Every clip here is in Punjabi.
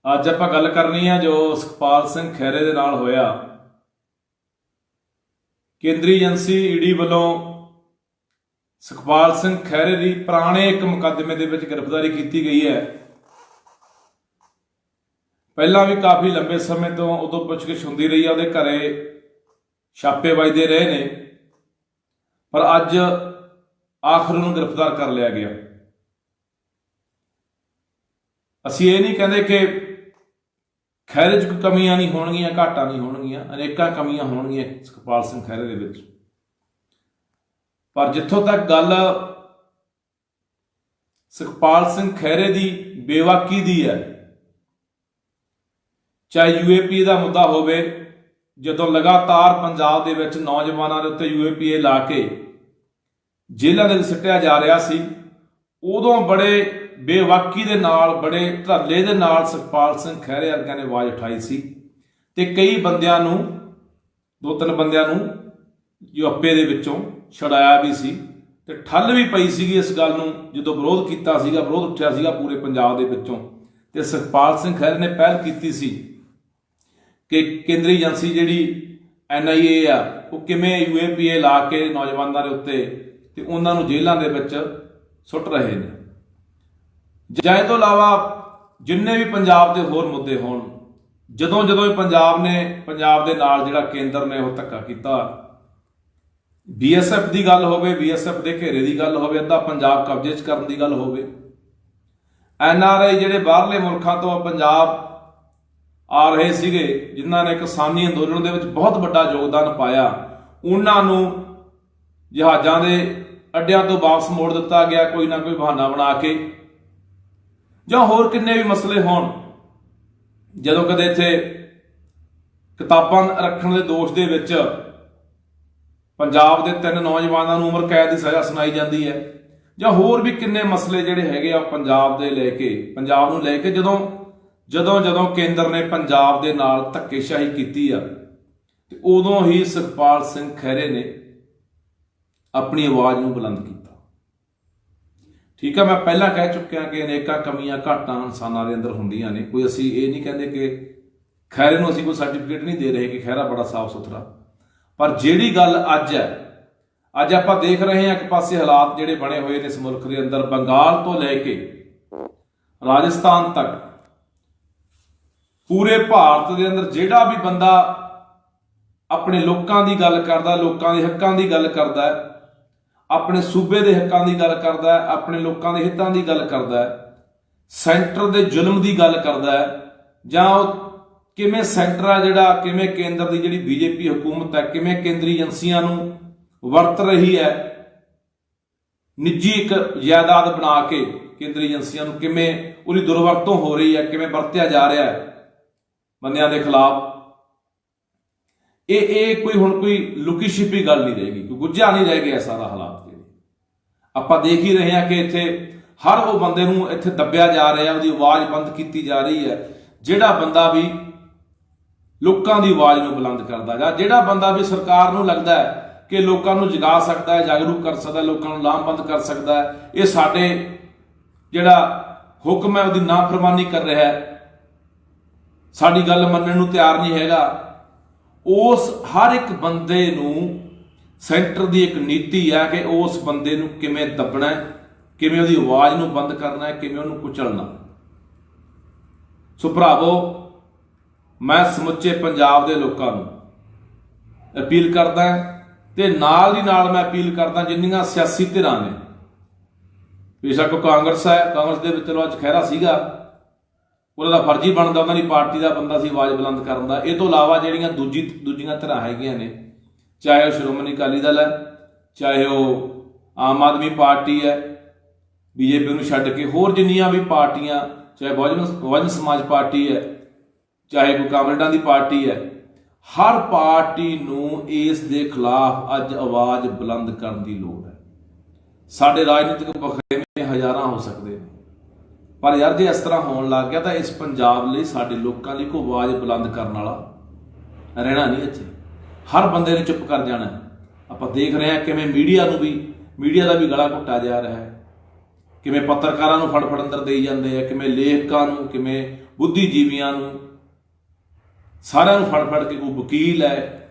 ਅੱਜ ਆਪਾਂ ਗੱਲ ਕਰਨੀ ਆ ਜੋ ਸੁਖਪਾਲ ਸਿੰਘ ਖਹਿਰੇ ਦੇ ਨਾਲ ਹੋਇਆ। ਕੇਂਦਰੀ ਏਜੰਸੀ ਈਡੀ ਵੱਲੋਂ ਸੁਖਪਾਲ ਸਿੰਘ ਖਹਿਰੇ ਦੀ ਪੁਰਾਣੇ ਇੱਕ ਮੁਕੱਦਮੇ ਦੇ ਵਿੱਚ ਗ੍ਰਿਫਤਾਰੀ ਕੀਤੀ ਗਈ ਹੈ। ਪਹਿਲਾਂ ਵੀ ਕਾਫੀ ਲੰਬੇ ਸਮੇਂ ਤੋਂ ਉਦੋਂ ਪੁੱਛਗਿੱਛ ਹੁੰਦੀ ਰਹੀ ਆ, ਉਹਦੇ ਘਰੇ ਛਾਪੇ ਵੱਜਦੇ ਰਹੇ ਨੇ, ਪਰ ਅੱਜ ਆਖਰ ਨੂੰ ਗ੍ਰਿਫਤਾਰ ਕਰ ਲਿਆ ਗਿਆ। ਅਸੀਂ ਇਹ ਨਹੀਂ ਕਹਿੰਦੇ ਕਿ ਖਹਿਰੇ 'ਚ ਕੋਈ ਕਮੀਆਂ ਨਹੀਂ ਹੋਣਗੀਆਂ, ਘਾਟਾਂ ਨਹੀਂ ਹੋਣਗੀਆਂ, ਅਨੇਕਾਂ ਕਮੀਆਂ ਹੋਣਗੀਆਂ ਸੁਖਪਾਲ ਸਿੰਘ ਖਹਿਰੇ ਦੇ ਵਿੱਚ। ਪਰ ਜਿੱਥੋਂ ਤੱਕ ਗੱਲ ਸੁਖਪਾਲ ਸਿੰਘ ਖਹਿਰੇ ਦੀ ਬੇਵਾਕੀ ਦੀ ਹੈ, ਚਾਹੇ UAPA ਦਾ ਮੁੱਦਾ ਹੋਵੇ, ਜਦੋਂ ਲਗਾਤਾਰ ਪੰਜਾਬ ਦੇ ਵਿੱਚ ਨੌਜਵਾਨਾਂ ਦੇ ਉੱਤੇ UAPA ਲਾ ਕੇ ਜੇਲ੍ਹਾਂ ਦੇ ਵਿੱਚ ਸਿੱਟਿਆ ਜਾ ਰਿਹਾ ਸੀ, ਉਦੋਂ ਬੜੇ ਬੇਵਾਕੀ ਦੇ ਨਾਲ, ਬੜੇ ਧਰਲੇ ਦੇ ਨਾਲ ਸੁਖਪਾਲ ਸਿੰਘ ਖਹਿਰੇ ਵਰਗਿਆਂ ਨੇ ਆਵਾਜ਼ ਉਠਾਈ ਸੀ ਤੇ ਕਈ ਬੰਦਿਆਂ ਨੂੰ, 2-3 ਬੰਦਿਆਂ ਨੂੰ UAPA ਦੇ ਵਿੱਚੋਂ ਛੁਡਾਇਆ ਵੀ ਸੀ ਤੇ ਠੱਲ ਵੀ ਪਈ ਸੀਗੀ ਇਸ ਗੱਲ ਨੂੰ। ਜਦੋਂ ਵਿਰੋਧ ਕੀਤਾ ਸੀਗਾ, ਵਿਰੋਧ ਉੱਠਿਆ ਸੀਗਾ ਪੂਰੇ ਪੰਜਾਬ ਦੇ ਵਿੱਚੋਂ, ਤੇ ਸੁਖਪਾਲ ਸਿੰਘ ਖਹਿਰੇ ਨੇ ਪਹਿਲ ਕੀਤੀ ਸੀ ਕਿ ਕੇਂਦਰੀ ਏਜੰਸੀ ਜਿਹੜੀ NIA ਆ, ਉਹ ਕਿਵੇਂ UAPA ਲਾ ਕੇ ਨੌਜਵਾਨਾਂ ਦੇ ਉੱਤੇ ਤੇ ਉਹਨਾਂ ਨੂੰ ਜੇਲ੍ਹਾਂ ਦੇ ਵਿੱਚ ਸੁੱਟ ਰਹੇ ਨੇ। ਜਾਂ ਇਹ ਤੋਂ ਇਲਾਵਾ ਜਿੰਨੇ ਵੀ ਪੰਜਾਬ ਦੇ ਹੋਰ ਮੁੱਦੇ ਹੋਣ, ਜਦੋਂ ਇਹ ਪੰਜਾਬ ਦੇ ਨਾਲ ਜਿਹੜਾ ਕੇਂਦਰ ਨੇ ਉਹ ਧੱਕਾ ਕੀਤਾ, BSF ਦੀ ਗੱਲ ਹੋਵੇ, BSF ਦੇ ਘੇਰੇ ਦੀ ਗੱਲ ਹੋਵੇ, ਅੱਧਾ ਪੰਜਾਬ ਕਬਜ਼ੇ 'ਚ ਕਰਨ ਦੀ ਗੱਲ ਹੋਵੇ, NRI ਜਿਹੜੇ ਬਾਹਰਲੇ ਮੁਲਕਾਂ ਤੋਂ ਪੰਜਾਬ ਆ ਰਹੇ ਸੀਗੇ, ਜਿਨ੍ਹਾਂ ਨੇ ਕਿਸਾਨੀ ਅੰਦੋਲਨ ਦੇ ਵਿੱਚ ਬਹੁਤ ਵੱਡਾ ਯੋਗਦਾਨ ਪਾਇਆ, ਉਹਨਾਂ ਨੂੰ ਜਹਾਜ਼ਾਂ ਦੇ ਅੱਡਿਆਂ ਤੋਂ ਵਾਪਸ ਮੋੜ ਦਿੱਤਾ ਗਿਆ ਕੋਈ ਨਾ ਕੋਈ ਬਹਾਨਾ ਬਣਾ ਕੇ। ਜਾਂ ਹੋਰ ਕਿੰਨੇ ਵੀ ਮਸਲੇ ਹੋਣ, ਜਦੋਂ ਕਦੇ ਇੱਥੇ ਕਿਤਾਬਾਂ ਰੱਖਣ ਦੇ ਦੋਸ਼ ਦੇ ਵਿੱਚ ਪੰਜਾਬ ਦੇ 3 ਨੌਜਵਾਨਾਂ ਨੂੰ ਉਮਰ ਕੈਦ ਦੀ ਸਜ਼ਾ ਸੁਣਾਈ ਜਾਂਦੀ ਹੈ, ਜਾਂ ਹੋਰ ਵੀ ਕਿੰਨੇ ਮਸਲੇ ਜਿਹੜੇ ਹੈਗੇ ਆ ਪੰਜਾਬ ਨੂੰ ਲੈ ਕੇ ਜਦੋਂ ਕੇਂਦਰ ਨੇ ਪੰਜਾਬ ਦੇ ਨਾਲ ਧੱਕੇਸ਼ਾਹੀ ਕੀਤੀ ਆ, ਤੇ ਉਦੋਂ ਹੀ ਸੁਖਪਾਲ ਸਿੰਘ ਖਹਿਰੇ ਨੇ ਆਪਣੀ ਆਵਾਜ਼ ਨੂੰ ਬੁਲੰਦ ਕੀਤਾ। ਠੀਕ ਹੈ, ਮੈਂ ਪਹਿਲਾਂ ਕਹਿ ਚੁੱਕਿਆ ਕਿ ਅਨੇਕਾਂ ਕਮੀਆਂ ਘਾਟਾਂ ਇਨਸਾਨਾਂ ਦੇ ਅੰਦਰ ਹੁੰਦੀਆਂ ਨੇ। ਕੋਈ ਅਸੀਂ ਇਹ ਨਹੀਂ ਕਹਿੰਦੇ ਕਿ ਖਹਿਰੇ ਨੂੰ ਅਸੀਂ ਕੋਈ ਸਰਟੀਫਿਕੇਟ ਨਹੀਂ ਦੇ ਰਹੇ ਕਿ ਖਹਿਰਾ ਬੜਾ ਸਾਫ਼ ਸੁਥਰਾ, ਪਰ ਜਿਹੜੀ ਗੱਲ ਅੱਜ ਹੈ, ਅੱਜ ਆਪਾਂ ਦੇਖ ਰਹੇ ਹਾਂ ਇੱਕ ਪਾਸੇ ਹਾਲਾਤ ਜਿਹੜੇ ਬਣੇ ਹੋਏ ਨੇ ਇਸ ਮੁਲਕ ਦੇ ਅੰਦਰ, ਬੰਗਾਲ ਤੋਂ ਲੈ ਕੇ ਰਾਜਸਥਾਨ ਤੱਕ ਪੂਰੇ ਭਾਰਤ ਦੇ ਅੰਦਰ ਜਿਹੜਾ ਵੀ ਬੰਦਾ ਆਪਣੇ ਲੋਕਾਂ ਦੀ ਗੱਲ ਕਰਦਾ, ਲੋਕਾਂ ਦੇ ਹੱਕਾਂ ਦੀ ਗੱਲ ਕਰਦਾ ਹੈ, ਆਪਣੇ ਸੂਬੇ ਦੇ ਹੱਕਾਂ ਦੀ ਗੱਲ ਕਰਦਾ ਹੈ, ਆਪਣੇ ਲੋਕਾਂ ਦੇ ਹਿੱਤਾਂ ਦੀ ਗੱਲ ਕਰਦਾ ਹੈ, ਸੈਂਟਰ ਦੇ ਜ਼ੁਲਮ ਦੀ ਗੱਲ ਕਰਦਾ ਹੈ, ਜਾਂ ਉਹ ਕਿਵੇਂ ਸੈਂਟਰ ਆ ਜਿਹੜਾ, ਕਿਵੇਂ ਕੇਂਦਰ ਦੀ ਜਿਹੜੀ BJP ਹਕੂਮਤ ਹੈ, ਕਿਵੇਂ ਕੇਂਦਰੀ ਏਜੰਸੀਆਂ ਨੂੰ ਵਰਤ ਰਹੀ ਹੈ, ਨਿੱਜੀ ਇੱਕ ਜਾਇਦਾਦ ਬਣਾ ਕੇ ਕੇਂਦਰੀ ਏਜੰਸੀਆਂ ਨੂੰ ਕਿਵੇਂ ਉਹਦੀ ਦੁਰਵਰਤੋਂ ਹੋ ਰਹੀ ਹੈ, ਕਿਵੇਂ ਵਰਤਿਆ ਜਾ ਰਿਹਾ ਹੈ ਬੰਦਿਆਂ ਦੇ ਖਿਲਾਫ। ਇਹ ਕੋਈ ਲੁਕੀ ਛਿਪੀ ਗੱਲ ਨਹੀਂ ਰਹੇਗੀ, ਕੋਈ ਗੁੱਝਾ ਨਹੀਂ ਰਹਿ ਗਿਆ। ਸਾਰਾ ਹਾਲਾਤ ਜਿਹੜੇ ਆਪਾਂ ਦੇਖ ਹੀ ਰਹੇ ਹਾਂ ਕਿ ਇੱਥੇ ਹਰ ਉਹ ਬੰਦੇ ਨੂੰ ਇੱਥੇ ਦੱਬਿਆ ਜਾ ਰਿਹਾ, ਉਹਦੀ ਆਵਾਜ਼ ਬੰਦ ਕੀਤੀ ਜਾ ਰਹੀ ਹੈ, ਜਿਹੜਾ ਬੰਦਾ ਵੀ ਲੋਕਾਂ ਦੀ ਆਵਾਜ਼ ਨੂੰ ਬੁਲੰਦ ਕਰਦਾ, ਜਾਂ ਜਿਹੜਾ ਬੰਦਾ ਵੀ ਸਰਕਾਰ ਨੂੰ ਲੱਗਦਾ ਹੈ ਕਿ ਲੋਕਾਂ ਨੂੰ ਜਗਾ ਸਕਦਾ ਹੈ, ਜਾਗਰੂਕ ਕਰ ਸਕਦਾ, ਲੋਕਾਂ ਨੂੰ ਲਾਮਬੰਦ ਕਰ ਸਕਦਾ ਹੈ, ਇਹ ਸਾਡੇ ਜਿਹੜਾ ਹੁਕਮ ਹੈ ਉਹਦੀ ਨਾਫਰਮਾਨੀ ਕਰ ਰਿਹਾ ਹੈ, ਸਾਡੀ ਗੱਲ ਮੰਨਣ ਨੂੰ ਤਿਆਰ ਨਹੀਂ ਹੈਗਾ। ਉਸ ਹਰ ਇੱਕ ਬੰਦੇ ਨੂੰ ਸੈਂਟਰ ਦੀ ਇੱਕ ਨੀਤੀ ਹੈ ਕਿ ਉਸ ਬੰਦੇ ਨੂੰ ਕਿਵੇਂ ਦੱਬਣਾ, ਕਿਵੇਂ ਉਹਦੀ ਆਵਾਜ਼ ਨੂੰ ਬੰਦ ਕਰਨਾ, ਕਿਵੇਂ ਉਹਨੂੰ ਕੁਚਲਣਾ। ਸੋ ਭਰਾਵੋ, ਮੈਂ ਸਮੁੱਚੇ ਪੰਜਾਬ ਦੇ ਲੋਕਾਂ ਨੂੰ ਅਪੀਲ ਕਰਦਾ ਤੇ ਨਾਲ ਦੀ ਨਾਲ ਮੈਂ ਅਪੀਲ ਕਰਦਾ ਜਿੰਨੀਆਂ ਸਿਆਸੀ ਧਿਰਾਂ ਨੇ, ਬੇਸ਼ੱਕ ਕਾਂਗਰਸ ਹੈ, ਕਾਂਗਰਸ ਦੇ ਵਿੱਚ ਚਲੋ ਅੱਜ ਖਹਿਰਾ ਸੀਗਾ, ਉਹਦਾ ਦਾ ਫਰਜ਼ ਹੀ ਬਣਦਾ, ਉਹਨਾਂ ਦੀ ਪਾਰਟੀ ਦਾ ਬੰਦਾ ਸੀ ਆਵਾਜ਼ ਬੁਲੰਦ ਕਰਨ ਦਾ। ਇਹ ਤੋਂ ਇਲਾਵਾ ਜਿਹੜੀਆਂ ਦੂਜੀਆਂ ਧਿਰਾਂ ਹੈਗੀਆਂ ਨੇ, ਚਾਹੇ ਉਹ ਸ਼੍ਰੋਮਣੀ ਅਕਾਲੀ ਦਲ ਹੈ, ਚਾਹੇ ਉਹ ਆਮ ਆਦਮੀ ਪਾਰਟੀ ਹੈ, BJP ਨੂੰ ਛੱਡ ਕੇ ਹੋਰ ਜਿੰਨੀਆਂ ਵੀ ਪਾਰਟੀਆਂ, ਚਾਹੇ ਬਹੁਜਨ ਸਮਾਜ ਪਾਰਟੀ ਹੈ, ਚਾਹੇ ਕੋਈ ਕਾਮਰੇਡਾਂ ਦੀ ਪਾਰਟੀ ਹੈ, ਹਰ ਪਾਰਟੀ ਨੂੰ ਇਸ ਦੇ ਖਿਲਾਫ ਅੱਜ ਆਵਾਜ਼ ਬੁਲੰਦ ਕਰਨ ਦੀ ਲੋੜ ਹੈ। ਸਾਡੇ ਰਾਜਨੀਤਿਕ ਵਖਰੇਵੇਂ ਹਜ਼ਾਰਾਂ ਹੋ ਸਕਦੇ ਨੇ, ਪਰ ਯਾਰ ਜੇ ਇਸ ਤਰ੍ਹਾਂ ਹੋਣ ਲੱਗ ਗਿਆ ਤਾਂ ਇਸ ਪੰਜਾਬ ਲਈ, ਸਾਡੇ ਲੋਕਾਂ ਲਈ ਕੋਈ ਆਵਾਜ਼ ਬੁਲੰਦ ਕਰਨ ਵਾਲਾ ਰਹਿਣਾ ਨਹੀਂ। ਇੱਥੇ ਹਰ ਬੰਦੇ ਨੇ ਚੁੱਪ ਕਰ ਜਾਣਾ। ਆਪਾਂ ਦੇਖ ਰਹੇ ਹਾਂ ਕਿਵੇਂ ਮੀਡੀਆ ਦਾ ਵੀ ਗਲਾ ਘੁੱਟਿਆ ਜਾ ਰਿਹਾ ਹੈ, ਕਿਵੇਂ ਪੱਤਰਕਾਰਾਂ ਨੂੰ ਫੜ ਅੰਦਰ ਦੇਈ ਜਾਂਦੇ ਆ, ਕਿਵੇਂ ਲੇਖਕਾਂ ਨੂੰ, ਕਿਵੇਂ ਬੁੱਧੀਜੀਵੀਆਂ ਨੂੰ, ਸਾਰਿਆਂ ਨੂੰ ਫੜ ਕੇ। ਕੋਈ ਵਕੀਲ ਹੈ,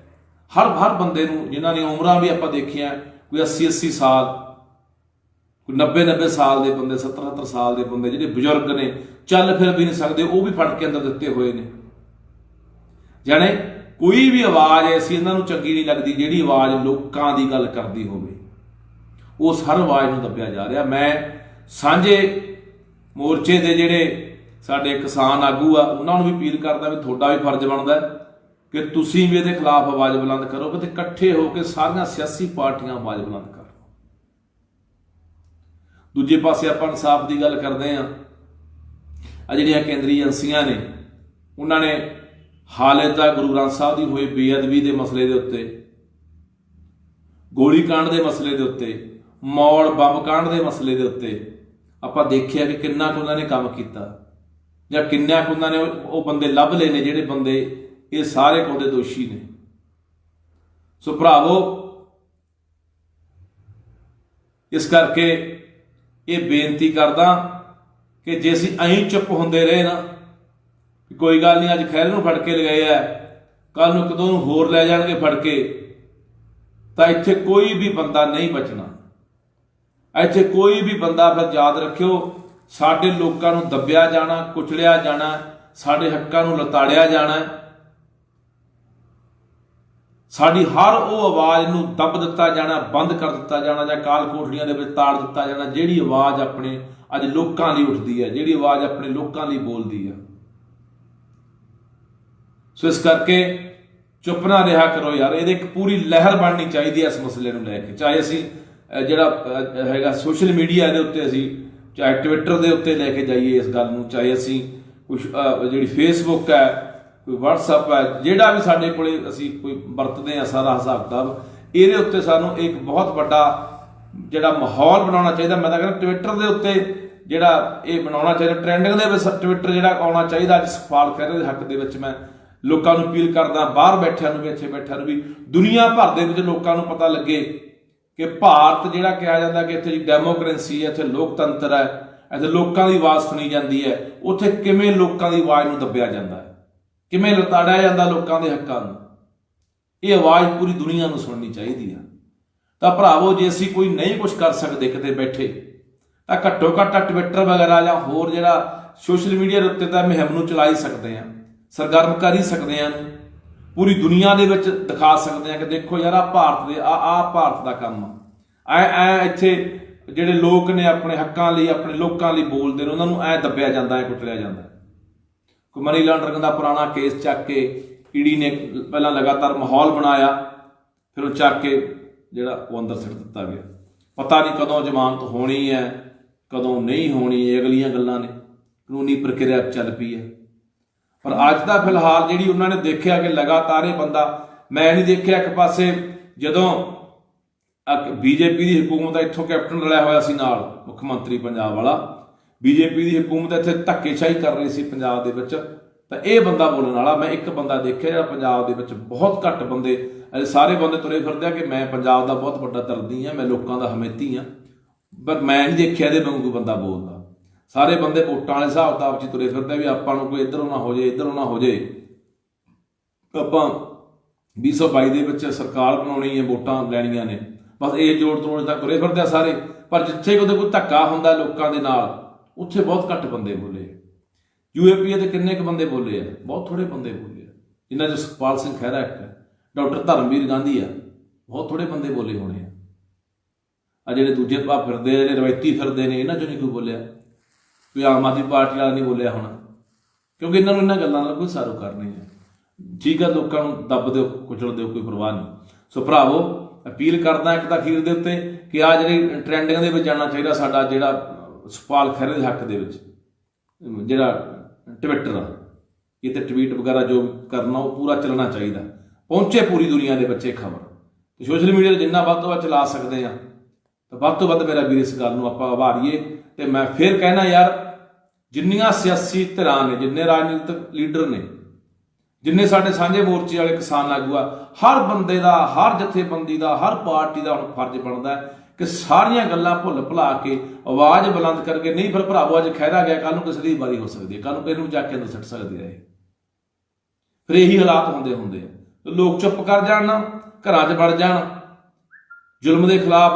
ਹਰ ਬੰਦੇ ਨੂੰ, ਜਿਨ੍ਹਾਂ ਦੀਆਂ ਉਮਰਾਂ ਵੀ ਆਪਾਂ ਦੇਖੀਆਂ ਕੋਈ 80 ਸਾਲ, ਕੋਈ 90 ਸਾਲ ਦੇ ਬੰਦੇ, 70 ਸਾਲ ਦੇ ਬੰਦੇ, ਜਿਹੜੇ ਬਜ਼ੁਰਗ ਨੇ, ਚੱਲ ਫਿਰ ਵੀ ਨਹੀਂ ਸਕਦੇ, ਉਹ ਵੀ ਫੜ ਕੇ ਅੰਦਰ ਦਿੱਤੇ ਹੋਏ ਨੇ। ਜਾਣੇ ਕੋਈ ਵੀ ਆਵਾਜ਼ ਐਸੀ ਇਹਨਾਂ ਨੂੰ ਚੰਗੀ ਨਹੀਂ ਲੱਗਦੀ ਜਿਹੜੀ ਆਵਾਜ਼ ਲੋਕਾਂ ਦੀ ਗੱਲ ਕਰਦੀ ਹੋਵੇ, ਉਸ ਹਰ ਆਵਾਜ਼ ਨੂੰ ਦੱਬਿਆ ਜਾ ਰਿਹਾ। ਮੈਂ ਸਾਂਝੇ ਮੋਰਚੇ ਦੇ ਜਿਹੜੇ ਸਾਡੇ ਕਿਸਾਨ ਆਗੂ ਆ ਉਹਨਾਂ ਨੂੰ ਵੀ ਅਪੀਲ ਕਰਦਾ ਵੀ ਤੁਹਾਡਾ ਵੀ ਫਰਜ਼ ਬਣਦਾ ਕਿ ਤੁਸੀਂ ਵੀ ਇਹਦੇ ਖਿਲਾਫ ਆਵਾਜ਼ ਬੁਲੰਦ ਕਰੋ, ਤੇ ਇਕੱਠੇ ਹੋ ਕੇ ਸਾਰੀਆਂ ਸਿਆਸੀ ਪਾਰਟੀਆਂ ਆਵਾਜ਼ ਬੁਲੰਦ ਕਰਨ। ਦੂਜੇ ਪਾਸੇ ਆਪਾਂ ਇਨਸਾਫ ਦੀ ਗੱਲ ਕਰਦੇ ਹਾਂ। ਆ ਜਿਹੜੀਆਂ ਕੇਂਦਰੀ ਏਜੰਸੀਆਂ ਨੇ, ਉਹਨਾਂ ਨੇ ਹਾਲੇ ਤੱਕ ਗੁਰੂ ਗ੍ਰੰਥ ਸਾਹਿਬ ਦੀ ਹੋਈ ਬੇਅਦਬੀ ਦੇ ਮਸਲੇ ਦੇ ਉੱਤੇ, ਗੋਲੀकांड ਦੇ ਮਸਲੇ ਦੇ ਉੱਤੇ, ਮੌੜ ਬੰਬ ਕਾਂਡ ਦੇ ਮਸਲੇ ਦੇ ਉੱਤੇ ਆਪਾਂ ਦੇਖਿਆ ਕਿ ਕਿੰਨਾ ਕੁ ਉਹਨਾਂ ਨੇ ਕੰਮ ਕੀਤਾ, ਜਾਂ ਕਿੰਨਾ ਕੁ ਉਹਨਾਂ ਨੇ ਉਹ ਬੰਦੇ ਲੱਭ ਲਏ ਨੇ ਜਿਹੜੇ ਬੰਦੇ ਇਹ ਸਾਰੇ ਕੁਝ ਦੇ ਦੋਸ਼ੀ ਨੇ। ਸੋ ਭਰਾਵੋ, ਇਸ ਕਰਕੇ ਇਹ ਬੇਨਤੀ ਕਰਦਾ ਕਿ ਜੇ ਅਸੀਂ ਐਂ ਚੁੱਪ ਹੁੰਦੇ ਰਹੇ ਨਾ, ਕੋਈ ਗੱਲ ਨਹੀਂ, ਅੱਜ ਖੈਰ ਨੂੰ ਫੜ ਕੇ ਲਗਾਏ ਆ, ਕੱਲ ਨੂੰ ਕਦੋਂ ਨੂੰ ਹੋਰ ਲੈ ਜਾਣਗੇ ਫੜ ਕੇ, ਤਾਂ ਇੱਥੇ ਕੋਈ ਵੀ ਬੰਦਾ ਨਹੀਂ ਬਚਣਾ। ਇੱਥੇ ਕੋਈ ਵੀ ਬੰਦਾ, ਫਿਰ ਯਾਦ ਰੱਖਿਓ, ਸਾਡੇ ਲੋਕਾਂ ਨੂੰ ਦੱਬਿਆ ਜਾਣਾ, ਕੁਚਲਿਆ ਜਾਣਾ, ਸਾਡੇ ਹੱਕਾਂ ਨੂੰ ਲਤਾੜਿਆ ਜਾਣਾ, ਸਾਡੀ ਹਰ ਉਹ ਆਵਾਜ਼ ਨੂੰ ਦੱਬ ਦਿੱਤਾ ਜਾਣਾ, ਬੰਦ ਕਰ ਦਿੱਤਾ ਜਾਣਾ, ਜਾਂ ਕਾਲ ਕੋਠੜੀਆਂ ਦੇ ਵਿੱਚ ਤਾੜ ਦਿੱਤਾ ਜਾਣਾ, ਜਿਹੜੀ ਆਵਾਜ਼ ਆਪਣੇ ਅੱਜ ਲੋਕਾਂ ਲਈ ਉੱਠਦੀ ਹੈ, ਜਿਹੜੀ ਆਵਾਜ਼ ਆਪਣੇ ਲੋਕਾਂ ਲਈ ਬੋਲਦੀ ਹੈ। ਸੋ ਇਸ ਕਰਕੇ ਚੁੱਪ ਨਾ ਰਿਹਾ ਕਰੋ ਯਾਰ, ਇਹਦੇ ਇੱਕ ਪੂਰੀ ਲਹਿਰ ਬਣਨੀ ਚਾਹੀਦੀ ਹੈ ਇਸ ਮਸਲੇ ਨੂੰ ਲੈ ਕੇ। ਚਾਹੇ ਅਸੀਂ ਜਿਹੜਾ ਹੈਗਾ ਸੋਸ਼ਲ ਮੀਡੀਆ ਦੇ ਉੱਤੇ, ਅਸੀਂ ਚਾਹੇ ਟਵਿੱਟਰ ਦੇ ਉੱਤੇ ਲੈ ਕੇ ਜਾਈਏ ਇਸ ਗੱਲ ਨੂੰ, ਚਾਹੇ ਅਸੀਂ ਕੁਛ ਜਿਹੜੀ ਫੇਸਬੁੱਕ ਹੈ, ਕੋਈ ਵਟਸਐਪ ਹੈ, ਜਿਹੜਾ ਵੀ ਸਾਡੇ ਕੋਲੇ ਅਸੀਂ ਕੋਈ ਵਰਤਦੇ ਹਾਂ, ਸਾਰਾ ਹਿਸਾਬ ਕਿਤਾਬ ਇਹਦੇ ਉੱਤੇ ਸਾਨੂੰ ਇੱਕ ਬਹੁਤ ਵੱਡਾ ਜਿਹੜਾ ਮਾਹੌਲ ਬਣਾਉਣਾ ਚਾਹੀਦਾ। ਮੈਂ ਤਾਂ ਕਹਿੰਦਾ ਟਵਿੱਟਰ ਦੇ ਉੱਤੇ ਜਿਹੜਾ ਇਹ ਬਣਾਉਣਾ ਚਾਹੀਦਾ, ਟ੍ਰੈਂਡਿੰਗ ਦੇ ਵਿੱਚ ਟਵਿੱਟਰ ਜਿਹੜਾ ਆਉਣਾ ਚਾਹੀਦਾ। ਅੱਜ ਸਵਾਲ ਖਹਿਰੇ ਦੇ ਹੱਕ ਦੇ ਵਿੱਚ ਮੈਂ ਲੋਕਾਂ ਨੂੰ ਅਪੀਲ ਕਰਦਾ, ਬਾਹਰ ਬੈਠਿਆਂ ਨੂੰ ਵੀ, ਇੱਥੇ ਬੈਠਿਆਂ ਨੂੰ ਵੀ, ਦੁਨੀਆ ਭਰ ਦੇ ਵਿੱਚ ਲੋਕਾਂ ਨੂੰ ਪਤਾ ਲੱਗੇ ਕਿ ਭਾਰਤ ਜਿਹੜਾ ਕਿਹਾ ਜਾਂਦਾ ਕਿ ਇੱਥੇ ਜੀ ਡੈਮੋਕ੍ਰੇਸੀ ਹੈ, ਇੱਥੇ ਲੋਕਤੰਤਰ ਹੈ, ਇੱਥੇ ਲੋਕਾਂ ਦੀ ਆਵਾਜ਼ ਸੁਣੀ ਜਾਂਦੀ ਹੈ, ਉੱਥੇ ਕਿਵੇਂ ਲੋਕਾਂ ਦੀ ਆਵਾਜ਼ ਨੂੰ ਦੱਬਿਆ ਜਾਂਦਾ ਹੈ, ਕਿਵੇਂ ਲਤਾੜਿਆ ਜਾਂਦਾ ਲੋਕਾਂ ਦੇ ਹੱਕਾਂ ਨੂੰ। ਇਹ ਆਵਾਜ਼ ਪੂਰੀ ਦੁਨੀਆ ਨੂੰ ਸੁਣਨੀ ਚਾਹੀਦੀ ਆ। ਤਾਂ ਭਰਾਵੋ, ਜੇ ਅਸੀਂ ਕੋਈ ਨਹੀਂ ਕੁਝ ਕਰ ਸਕਦੇ ਕਿਤੇ ਬੈਠੇ, ਤਾਂ ਘੱਟੋ ਘੱਟ ਟਵਿੱਟਰ ਵਗੈਰਾ ਜਾਂ ਹੋਰ ਜਿਹੜਾ ਸੋਸ਼ਲ ਮੀਡੀਆ ਦੇ ਉੱਤੇ ਤਾਂ ਮੁਹਿੰਮ ਨੂੰ ਚਲਾ ਹੀ ਸਕਦੇ ਹਾਂ, ਸਰਗਰਮ ਕਰ ਹੀ ਸਕਦੇ ਹਾਂ, ਪੂਰੀ ਦੁਨੀਆ ਦੇ ਵਿੱਚ ਦਿਖਾ ਸਕਦੇ ਹਾਂ ਕਿ ਦੇਖੋ ਯਾਰ, ਆਹ ਭਾਰਤ ਦੇ ਆਹ ਭਾਰਤ ਦਾ ਕੰਮ ਐ ਇੱਥੇ ਜਿਹੜੇ ਲੋਕ ਨੇ ਆਪਣੇ ਹੱਕਾਂ ਲਈ, ਆਪਣੇ ਲੋਕਾਂ ਲਈ ਬੋਲਦੇ ਨੇ, ਉਹਨਾਂ ਨੂੰ ਐ ਦੱਬਿਆ ਜਾਂਦਾ, ਐ ਕੁਚਲਿਆ ਜਾਂਦਾ। ਕੋਈ ਮਨੀ ਲਾਂਡਰਿੰਗ ਦਾ ਪੁਰਾਣਾ ਕੇਸ ਚੱਕ ਕੇ ਈਡੀ ਨੇ ਪਹਿਲਾਂ ਲਗਾਤਾਰ ਮਾਹੌਲ ਬਣਾਇਆ, ਫਿਰ ਉਹ ਚੱਕ ਕੇ ਜਿਹੜਾ ਉਹ ਅੰਦਰ ਸਿੱਟ ਦਿੱਤਾ ਗਿਆ। ਪਤਾ ਨਹੀਂ ਕਦੋਂ ਜ਼ਮਾਨਤ ਹੋਣੀ ਹੈ, ਕਦੋਂ ਨਹੀਂ ਹੋਣੀ, ਇਹ ਅਗਲੀਆਂ ਗੱਲਾਂ ਨੇ, ਕਾਨੂੰਨੀ ਪ੍ਰਕਿਰਿਆ ਚੱਲ ਪਈ ਹੈ। ਪਰ ਅੱਜ ਦਾ ਫਿਲਹਾਲ ਜਿਹੜੀ ਉਹਨਾਂ ਨੇ ਦੇਖਿਆ ਕਿ ਲਗਾਤਾਰ ਇਹ ਬੰਦਾ, ਮੈਂ ਨਹੀਂ ਦੇਖਿਆ ਇੱਕ ਪਾਸੇ ਜਦੋਂ ਬੀਜੇਪੀ ਦੀ ਹਕੂਮਤ, ਇੱਥੋਂ ਕੈਪਟਨ ਰਲਿਆ ਹੋਇਆ ਸੀ ਨਾਲ, ਮੁੱਖ ਮੰਤਰੀ ਪੰਜਾਬ ਵਾਲਾ, ਬੀਜੇਪੀ ਦੀ ਹਕੂਮਤ ਇੱਥੇ ਧੱਕੇਸ਼ਾਹੀ ਕਰ ਰਹੀ ਸੀ ਪੰਜਾਬ ਦੇ ਵਿੱਚ, ਤਾਂ ਇਹ ਬੰਦਾ ਬੋਲਣ ਵਾਲਾ ਮੈਂ ਇੱਕ ਬੰਦਾ ਦੇਖਿਆ ਜਿਹੜਾ ਪੰਜਾਬ ਦੇ ਵਿੱਚ ਬਹੁਤ ਘੱਟ ਬੰਦੇ, ਸਾਰੇ ਬੰਦੇ ਤੁਰੇ ਫਿਰਦੇ ਆ ਕਿ ਮੈਂ ਪੰਜਾਬ ਦਾ ਬਹੁਤ ਵੱਡਾ ਦਰਦੀ ਹਾਂ, ਮੈਂ ਲੋਕਾਂ ਦਾ ਹਮੇਤੀ ਹਾਂ, ਪਰ ਮੈਂ ਨਹੀਂ ਦੇਖਿਆ ਇਹਦੇ ਵਾਂਗੂ ਕੋਈ ਬੰਦਾ ਬੋਲਦਾ। ਸਾਰੇ ਬੰਦੇ ਵੋਟਾਂ ਵਾਲੇ ਹਿਸਾਬ ਕਿਤਾਬ 'ਚ ਤੁਰੇ ਫਿਰਦੇ ਵੀ ਆਪਾਂ ਨੂੰ ਕੋਈ ਇੱਧਰੋਂ ਨਾ ਹੋ ਜਾਏ, ਇੱਧਰੋਂ ਨਾ ਹੋ ਜਾਏ, ਆਪਾਂ 2022 ਦੇ ਵਿੱਚ ਸਰਕਾਰ ਬਣਾਉਣੀ ਹੈ, ਵੋਟਾਂ ਲੈਣੀਆਂ ਨੇ, ਬਸ ਇਹ ਜੋੜ ਤੋੜ ਤੱਕ ਤੁਰੇ ਫਿਰਦੇ ਆ ਸਾਰੇ। ਪਰ ਜਿੱਥੇ ਕਿਤੇ ਕੋਈ ਧੱਕਾ ਹੁੰਦਾ ਲੋਕਾਂ ਦੇ ਨਾਲ, ਉੱਥੇ ਬਹੁਤ ਘੱਟ ਬੰਦੇ ਬੋਲੇ। UAP ਤੇ ਕਿੰਨੇ ਕੁ ਬੰਦੇ ਬੋਲੇ ਆ? ਬਹੁਤ ਥੋੜੇ ਬੰਦੇ ਬੋਲੇ ਆ, ਜਿਨ੍ਹਾਂ 'ਚ ਸੁਖਪਾਲ ਸਿੰਘ ਖਹਿਰਾ ਇੱਕ ਹੈ, ਡਾਕਟਰ ਧਰਮਵੀਰ ਗਾਂਧੀ ਆ, ਬਹੁਤ ਥੋੜੇ ਬੰਦੇ ਬੋਲੇ ਹੋਣੇ ਆ। ਜਿਹੜੇ ਦੂਜੇ ਭਾਅ ਫਿਰਦੇ, ਜਿਹੜੇ ਰਵਾਇਤੀ ਫਿਰਦੇ ਨੇ, ਇਹਨਾਂ 'ਚੋਂ ਨਹੀਂ ਕੋਈ ਬੋਲਿਆ। ਕੋਈ ਆਮ ਆਦਮੀ ਪਾਰਟੀ ਵਾਲਾ ਨਹੀਂ ਬੋਲਿਆ ਹੋਣਾ, ਕਿਉਂਕਿ ਇਹਨਾਂ ਨੂੰ ਇਹਨਾਂ ਗੱਲਾਂ ਨਾਲ ਕੋਈ ਸਾਰੋਕਾਰ ਨਹੀਂ ਹੈ। ਠੀਕ ਆ, ਲੋਕਾਂ ਨੂੰ ਦੱਬ ਦਿਓ, ਕੁਚਲ ਦਿਓ, ਕੋਈ ਪਰਵਾਹ ਨਹੀਂ। ਸੋ ਭਰਾਵੋ, ਅਪੀਲ ਕਰਦਾ ਇੱਕ ਤਾਂ ਅਖੀਰ ਦੇ ਉੱਤੇ ਕਿ ਆਹ ਜਿਹੜੀ ਟ੍ਰੈਂਡਿੰਗ ਦੇ ਵਿੱਚ ਜਾਣਾ ਚਾਹੀਦਾ ਸਾਡਾ ਜਿਹੜਾ ਸੁਖਪਾਲ ਖਹਿਰੇ ਦੇ ਹੱਕ ਦੇ ਵਿੱਚ ਜਿਹੜਾ ਟਵਿੱਟਰ ਆ, ਇਹ ਤੇ ਟਵੀਟ ਵਗੈਰਾ ਜੋ ਕਰਨਾ ਉਹ ਪੂਰਾ ਚੱਲਣਾ ਚਾਹੀਦਾ, ਪਹੁੰਚੇ ਪੂਰੀ ਦੁਨੀਆ ਦੇ ਵਿੱਚ ਇਹ ਖਬਰ। ਤੇ ਸੋਸ਼ਲ ਮੀਡੀਆ 'ਤੇ ਜਿੰਨਾ ਵੱਧ ਤੋਂ ਵੱਧ ਚਲਾ ਸਕਦੇ ਆ ਤਾਂ ਵੱਧ ਤੋਂ ਵੱਧ, ਮੇਰਾ ਵੀਰ, ਇਸ ਗੱਲ ਨੂੰ ਆਪਾਂ ਆਭਾਰੀਏ। ਤੇ ਮੈਂ ਫਿਰ ਕਹਿਣਾ ਯਾਰ, ਜਿੰਨੀਆਂ ਸਿਆਸੀ ਧਿਰਾਂ ਨੇ, ਜਿੰਨੇ ਰਾਜਨੀਤਿਕ ਲੀਡਰ ਨੇ, ਜਿੰਨੇ ਸਾਡੇ ਸਾਂਝੇ ਮੋਰਚੇ ਵਾਲੇ ਕਿਸਾਨ ਆਗੂ ਆ, ਹਰ ਬੰਦੇ ਦਾ, ਹਰ ਜਥੇਬੰਦੀ ਦਾ, ਹਰ ਪਾਰਟੀ ਦਾ ਹੁਣ ਫਰਜ਼ ਬਣਦਾ कि सारिया गल्लां भुल भुला के आवाज़ बुलंद करके नहीं फिर भरावो अज खैरा गया कल किसी की वारी हो सकती है, कल किसी जाके अंदर सट सकती है। फिर यही हालात होंदे होंदे तो लोग चुप कर जाण, घरां 'च वड़ जाण, जुल्म के खिलाफ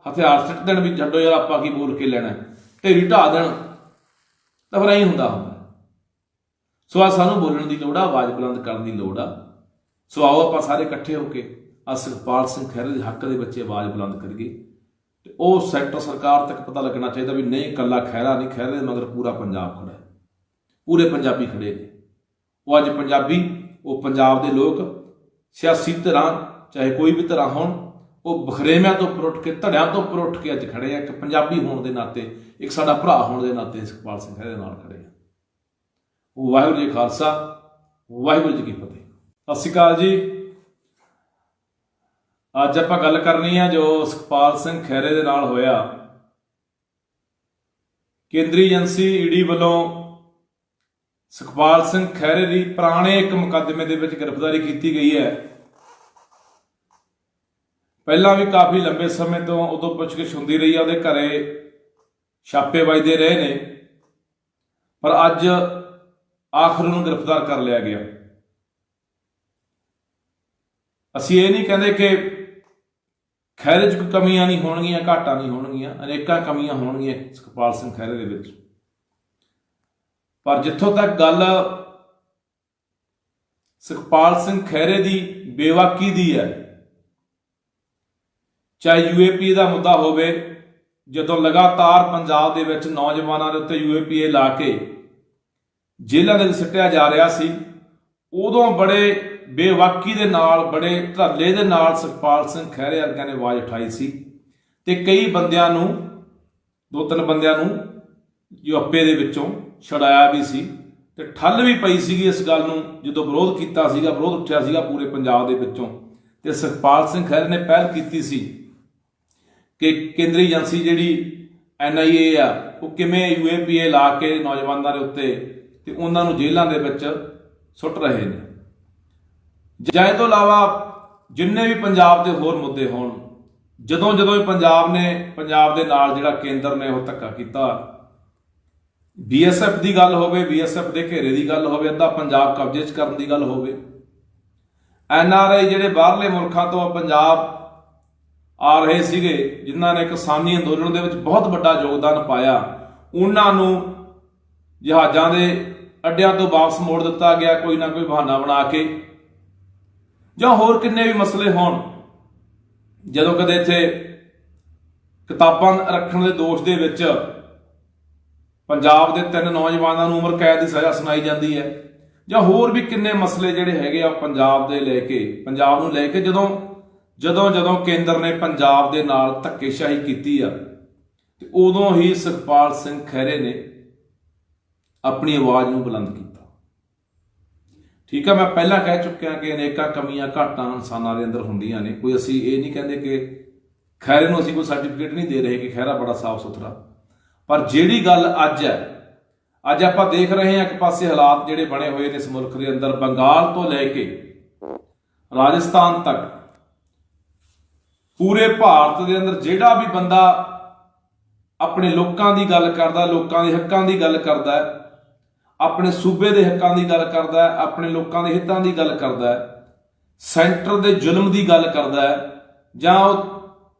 हथियार सिੱਟ देण भी छड्डो यार आपां की बोल के लैणा, ढेरी ढा देण, तो फिर ऐं हुंदा हुंदा। सो आ सानूं बोलण की लोड़ आ, आवाज़ बुलंद करन की लोड़ आ। सो आओ आपां सारे इकट्ठे होके आ सुखपाल सिंह खैरे के हक के बच्चे आवाज़ बुलंद करिए ते वो सैक्टर सरकार तक पता लगना चाहिए भी नहीं कला खैरा नहीं, खैरे दे मगर पूरा पंजाब खड़ा है, पूरे पंजाबी खड़े ने। वो अज पंजाबी, वो पंजाब के लोग सियासी धिरां चाहे कोई भी धिरां होण, वो बखरेविਆਂ तो उपर उठ के धड़ियां तो उपर उठ के अज खड़े हैं। एक पंजाबी होने के नाते, एक साडा भरा होने के नाते सुखपाल सिंह खैरे नाल खड़े हैं। वाहिगुरू जी खालसा, वाहिगुरू जी की फतेह। सत श्री अकाल जी। अज आपां गल करनी है जो सुखपाल सिंह खैरे दे नाल होया। केंद्रीय एजेंसी ईडी वालों सुखपाल सिंह खैरे की पुराने एक मुकदमे दे विच गिरफ्तारी की गई है। पहला भी काफ़ी लंबे समय तो उदों पुछगिछ होंदी रही है, उहदे घरे छापे वजदे रहे ने, पर अज आखिर उन्होंने गिरफ्तार कर लिया गया। असीं ये नहीं कहते कि खैरे च कोई कमियां नहीं होणगियां, घाटा नहीं होणगियां, अनेकां कमियां होणगियां सुखपाल सिंह खैरे दे विच, पर जिथों तक गल सुखपाल सिंह खैरे की बेवाकी दी है, चाहे यूएपीए का मुद्दा होवे, जदों लगातार पंजाब दे विच नौजवानों के उत्ते यूएपीए ला के जेलों दे सिटिया जा रहा सी, उदों बड़े बेवाकी दे नाल, बड़े धरले दे नाल सुखपाल सिंह खैरे वर्गिਆਂ ने आवाज़ उठाई सी ते कई बंदियां नूं, 2-3 बंदियां नूं यूएपीए दे विचों छड़ाया भी सी ते ठल भी पई सीगी इस गल नूं जदों विरोध कीता सीगा, विरोध उठिया सीगा पूरे पंजाब दे विचों ते सुखपाल सिंह खैरे ने पहल कीती सी कि केंद्रीय एजेंसी जिहड़ी NIA आ वो किवें यूएपीए ला के नौजवानों के उत्ते ते उन्हां नूं जेलां दे विच सुੱਟ रहे ने। ਜਾਂ ਇਹ ਤੋਂ ਇਲਾਵਾ जिन्ने भी पंजाब के होर मुद्दे होण, जदों जदों पंजाब ने, पंजाब के नाल जिहड़ा केंद्र ने वो धक्का कीता, BSF की गल होवे, BSF के घेरे की गल होवे, अद्धा पंजाब कब्जे च करन दी गल होवे, NRI जिहड़े बाहरले मुल्कां तो पंजाब आ रहे सीगे, जिन्हां ने किसानी अंदोलन दे विच बहुत वड्डा योगदान पाया, उन्हां नूं जहाज़ां दे अड्डियां तो वापस मोड़ दिता गया कोई ना कोई बहाना बना के, ਜਾਂ होर किन्ने भी मसले होण। जदों कदे इत्थे किताबां रखण दे दोष दे विच पंजाब दे 3 नौजवानों नूं उम्र कैद की सज़ा सुनाई जाती है, ਜਾਂ होर भी किन्ने मसले जिहड़े हैगे आ पंजाब दे लैके, पंजाब नूं लैके जदों जदों जदों केंद्र ने पंजाब दे नाल धक्केशाही कीती आ ते उदों ही सुखपाल सिंह खैरे ने अपनी आवाज़ नूं बुलंद कीता। ठीक है, मैं पहला कह चुकिया कि अनेकां कमियां घाटां इंसानां दे अंदर हुंदियां ने, कोई असीं ये नहीं कहते कि खैरे नूं असीं कोई सर्टिफिकेट नहीं दे रहे कि खैरा बड़ा साफ सुथरा, पर जिहड़ी गल अज है, अज आपां देख रहे हैं एक पासे हालात जिहड़े बने हुए ने इस मुल्क के अंदर, बंगाल तो लैके राजस्थान तक पूरे भारत के अंदर जिहड़ा भी बंदा अपने लोकां दी गल करदा, लोकां दे हक्कां दी गल करदा है, अपने सूबे के हकों की गल करता है, अपने लोगों के हितों की गल करता है, सेंटर के जुल्म की गल करता है, जां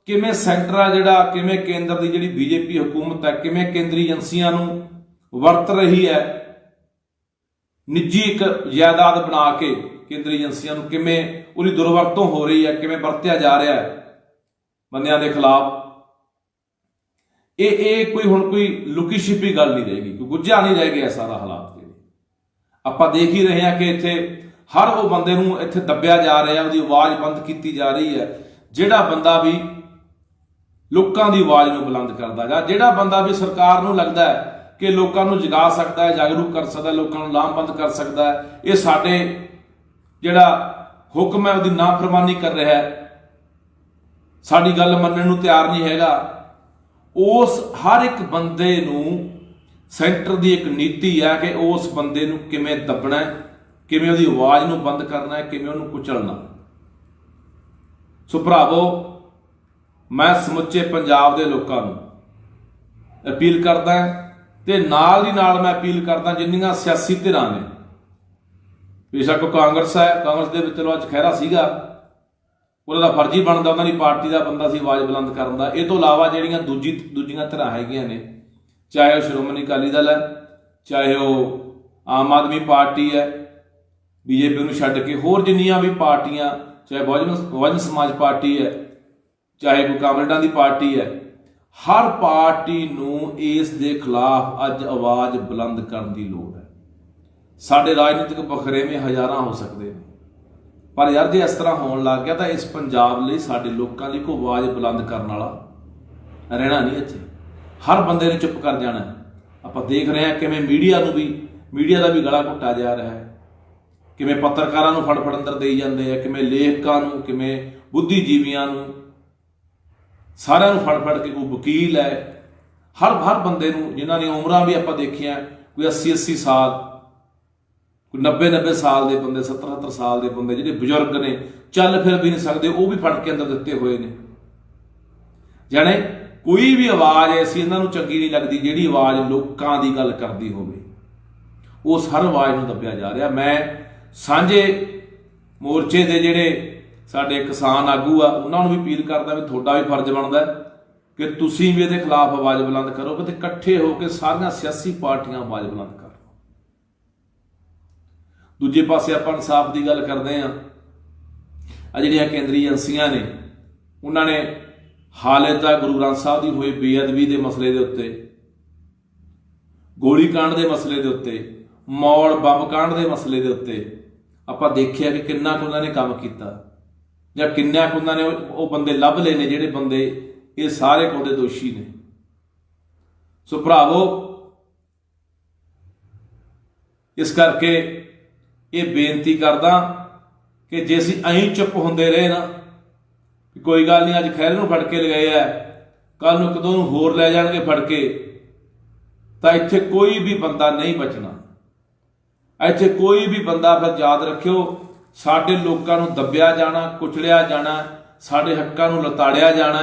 किवें सेंटर आ जिहड़ा, किवें केंद्र की जिहड़ी BJP हुकूमत है, किवें केंद्रीय एजेंसियां नूं वरत रही है, निजी एक जायदाद बना के केंद्रीय एजेंसियां नूं किवें उहदी दुरवरतों हो रही है, किवें वरतिया जा रहा है बंदियां दे खिलाफ। ये कोई हुण कोई लुकी छिपी गल नहीं रहेगी, कोई गुज्जा नहीं रह गया। सारा हालात आपां देख ही रहे हैं कि इत्थे हर वो बंदे नूं इत्थे दबिया जा रहा है, उसकी आवाज़ बंद की जा रही है, जिहड़ा बंदा भी लोकां दी आवाज़ नूं बुलंद करदा, जां जिहड़ा बंदा भी सरकार नूं लगदा है कि लोकां नूं जगा सकदा है, जागरूक कर सकदा है, लोकां नूं लामबंद कर सकदा है, ये साडे जिहड़ा हुक्म है उसदी नाफरमानी कर रहा है, साडी गल मन्नण नूं तैयार नहीं हैगा, उस हर एक बंदे नूं सेंटर की एक नीति है कि उस बंदे नूं किवें दबना है, किवें उहदी आवाज़ नूं बंद करना है, किवें उहनूं कुचलना। सो भरावो, ਮੈਂ ਸਮੁੱਚੇ ਪੰਜਾਬ ਦੇ ਲੋਕਾਂ ਨੂੰ ਅਪੀਲ ਕਰਦਾ ਤੇ ਨਾਲ ਦੀ ਨਾਲ ਮੈਂ ਅਪੀਲ ਕਰਦਾ ਜਿੰਨੀਆਂ ਸਿਆਸੀ ਧਿਰਾਂ ਨੇ, ਬੇਸ਼ੱਕ ਕਾਂਗਰਸ ਹੈ, ਕਾਂਗਰਸ ਦੇ ਵਿੱਚ ਚਲੋ ਅੱਜ ਖਹਿਰਾ ਸੀਗਾ, ਉਹਦਾ ਫਰਜ਼ ਹੀ ਬਣਦਾ, ਉਹਨਾਂ ਦੀ ਪਾਰਟੀ ਦਾ ਬੰਦਾ ਸੀ ਆਵਾਜ਼ ਬੁਲੰਦ ਕਰਨ ਦਾ। ਇਹ ਤੋਂ ਇਲਾਵਾ ਜਿਹੜੀਆਂ ਦੂਜੀਆਂ ਧਿਰਾਂ ਹੈਗੀਆਂ ਨੇ, ਚਾਹੇ ਉਹ ਸ਼੍ਰੋਮਣੀ ਅਕਾਲੀ ਦਲ ਹੈ, ਚਾਹੇ ਉਹ ਆਮ ਆਦਮੀ ਪਾਰਟੀ ਹੈ, ਬੀਜੇਪੀ ਨੂੰ ਛੱਡ ਕੇ ਹੋਰ ਜਿੰਨੀਆਂ ਵੀ ਪਾਰਟੀਆਂ, ਚਾਹੇ ਬਹੁਜਨ ਸਮਾਜ ਪਾਰਟੀ ਹੈ, ਚਾਹੇ ਕੋਈ ਕਾਮਰੇਡਾਂ ਦੀ ਪਾਰਟੀ ਹੈ, ਹਰ ਪਾਰਟੀ ਨੂੰ ਇਸ ਦੇ ਖਿਲਾਫ ਅੱਜ ਆਵਾਜ਼ ਬੁਲੰਦ ਕਰਨ ਦੀ ਲੋੜ ਹੈ। ਸਾਡੇ ਰਾਜਨੀਤਿਕ ਵਖਰੇਵੇਂ ਹਜ਼ਾਰਾਂ ਹੋ ਸਕਦੇ ਨੇ, ਪਰ ਯਾਰ ਜੇ ਇਸ ਤਰ੍ਹਾਂ ਹੋਣ ਲੱਗ ਗਿਆ ਤਾਂ ਇਸ ਪੰਜਾਬ ਲਈ, ਸਾਡੇ ਲੋਕਾਂ ਲਈ ਕੋਈ ਆਵਾਜ਼ ਬੁਲੰਦ ਕਰਨ ਵਾਲਾ ਰਹਿਣਾ ਨਹੀਂ ਇੱਥੇ। ਹਰ ਬੰਦੇ ਨੇ ਚੁੱਪ ਕਰ ਜਾਣਾ। ਆਪਾਂ ਦੇਖ ਰਹੇ ਹਾਂ ਕਿਵੇਂ ਮੀਡੀਆ ਦਾ ਵੀ ਗਲਾ ਘੁੱਟਾ ਜਾ ਰਿਹਾ ਹੈ, ਕਿਵੇਂ ਪੱਤਰਕਾਰਾਂ ਨੂੰ ਫੜ ਅੰਦਰ ਦੇਈ ਜਾਂਦੇ ਆ, ਕਿਵੇਂ ਲੇਖਕਾਂ ਨੂੰ, ਕਿਵੇਂ ਬੁੱਧੀਜੀਵੀਆਂ ਨੂੰ, ਸਾਰਿਆਂ ਨੂੰ ਫੜ ਕੇ ਕੋਈ ਵਕੀਲ ਹੈ, ਹਰ ਬੰਦੇ ਨੂੰ, ਜਿਨ੍ਹਾਂ ਦੀਆਂ ਉਮਰਾਂ ਵੀ ਆਪਾਂ ਦੇਖੀਆਂ ਕੋਈ 80 ਸਾਲ, ਕੋਈ 90 ਸਾਲ ਦੇ ਬੰਦੇ, 70 ਸਾਲ ਦੇ ਬੰਦੇ, ਜਿਹੜੇ ਬਜ਼ੁਰਗ ਨੇ, ਚੱਲ ਫਿਰ ਵੀ ਨਹੀਂ ਸਕਦੇ, ਉਹ ਵੀ ਫੜ ਕੇ ਅੰਦਰ ਦਿੱਤੇ ਹੋਏ ਨੇ। ਜਾਣੇ ਕੋਈ ਵੀ ਆਵਾਜ਼ ਐਸੀ ਇਹਨਾਂ ਨੂੰ ਚੰਗੀ ਨਹੀਂ ਲੱਗਦੀ ਜਿਹੜੀ ਆਵਾਜ਼ ਲੋਕਾਂ ਦੀ ਗੱਲ ਕਰਦੀ ਹੋਵੇ, ਉਸ ਹਰ ਆਵਾਜ਼ ਨੂੰ ਦੱਬਿਆ ਜਾ ਰਿਹਾ। ਮੈਂ ਸਾਂਝੇ ਮੋਰਚੇ ਦੇ ਜਿਹੜੇ ਸਾਡੇ ਕਿਸਾਨ ਆਗੂ ਆ, ਉਹਨਾਂ ਨੂੰ ਵੀ ਅਪੀਲ ਕਰਦਾ ਵੀ ਤੁਹਾਡਾ ਵੀ ਫਰਜ਼ ਬਣਦਾ ਕਿ ਤੁਸੀਂ ਵੀ ਇਹਦੇ ਖਿਲਾਫ ਆਵਾਜ਼ ਬੁਲੰਦ ਕਰੋ, ਤੇ ਇਕੱਠੇ ਹੋ ਕੇ ਸਾਰੀਆਂ ਸਿਆਸੀ ਪਾਰਟੀਆਂ ਆਵਾਜ਼ ਬੁਲੰਦ ਕਰਨ। ਦੂਜੇ ਪਾਸੇ ਆਪਾਂ ਇਨਸਾਫ ਦੀ ਗੱਲ ਕਰਦੇ ਹਾਂ। ਆ ਜਿਹੜੀਆਂ ਕੇਂਦਰੀ ਏਜੰਸੀਆਂ ਨੇ, ਉਹਨਾਂ ਨੇ ਹਾਲੇ ਤੱਕ ਗੁਰੂ ਗ੍ਰੰਥ ਸਾਹਿਬ ਦੀ ਹੋਈ ਬੇਅਦਬੀ ਦੇ ਮਸਲੇ ਦੇ ਉੱਤੇ, ਗੋਲੀकांड ਦੇ ਮਸਲੇ ਦੇ ਉੱਤੇ, ਮੌੜ ਬੰਬ ਕਾਂਡ ਦੇ ਮਸਲੇ ਦੇ ਉੱਤੇ ਆਪਾਂ ਦੇਖਿਆ ਕਿ ਕਿੰਨਾ ਕੁ ਉਹਨਾਂ ਨੇ ਕੰਮ ਕੀਤਾ, ਜਾਂ ਕਿੰਨਾ ਕੁ ਉਹਨਾਂ ਨੇ ਉਹ ਬੰਦੇ ਲੱਭ ਲਏ ਨੇ ਜਿਹੜੇ ਬੰਦੇ ਇਹ ਸਾਰੇ ਕੋਦੇ ਦੋਸ਼ੀ ਨੇ। ਸੋ ਭਰਾਵੋ, ਇਸ ਕਰਕੇ ਇਹ ਬੇਨਤੀ ਕਰਦਾ ਕਿ ਜੇ ਅਸੀਂ ਐਂ ਚੁੱਪ ਹੁੰਦੇ ਰਹੇ ਨਾ, ਕੋਈ ਗੱਲ ਨਹੀਂ, ਅੱਜ ਖਹਿਰੇ ਨੂੰ ਫੜ ਕੇ ਲਗਾਏ ਆ, ਕੱਲ ਨੂੰ ਕਦੋਂ ਨੂੰ ਹੋਰ ਲੈ ਜਾਣਗੇ ਫੜ ਕੇ, ਤਾਂ ਇੱਥੇ ਕੋਈ ਵੀ ਬੰਦਾ ਨਹੀਂ ਬਚਣਾ। ਇੱਥੇ ਕੋਈ ਵੀ ਬੰਦਾ, ਫਿਰ ਯਾਦ ਰੱਖਿਓ, ਸਾਡੇ ਲੋਕਾਂ ਨੂੰ ਦੱਬਿਆ ਜਾਣਾ, ਕੁਚਲਿਆ ਜਾਣਾ, ਸਾਡੇ ਹੱਕਾਂ ਨੂੰ ਲਤਾੜਿਆ ਜਾਣਾ,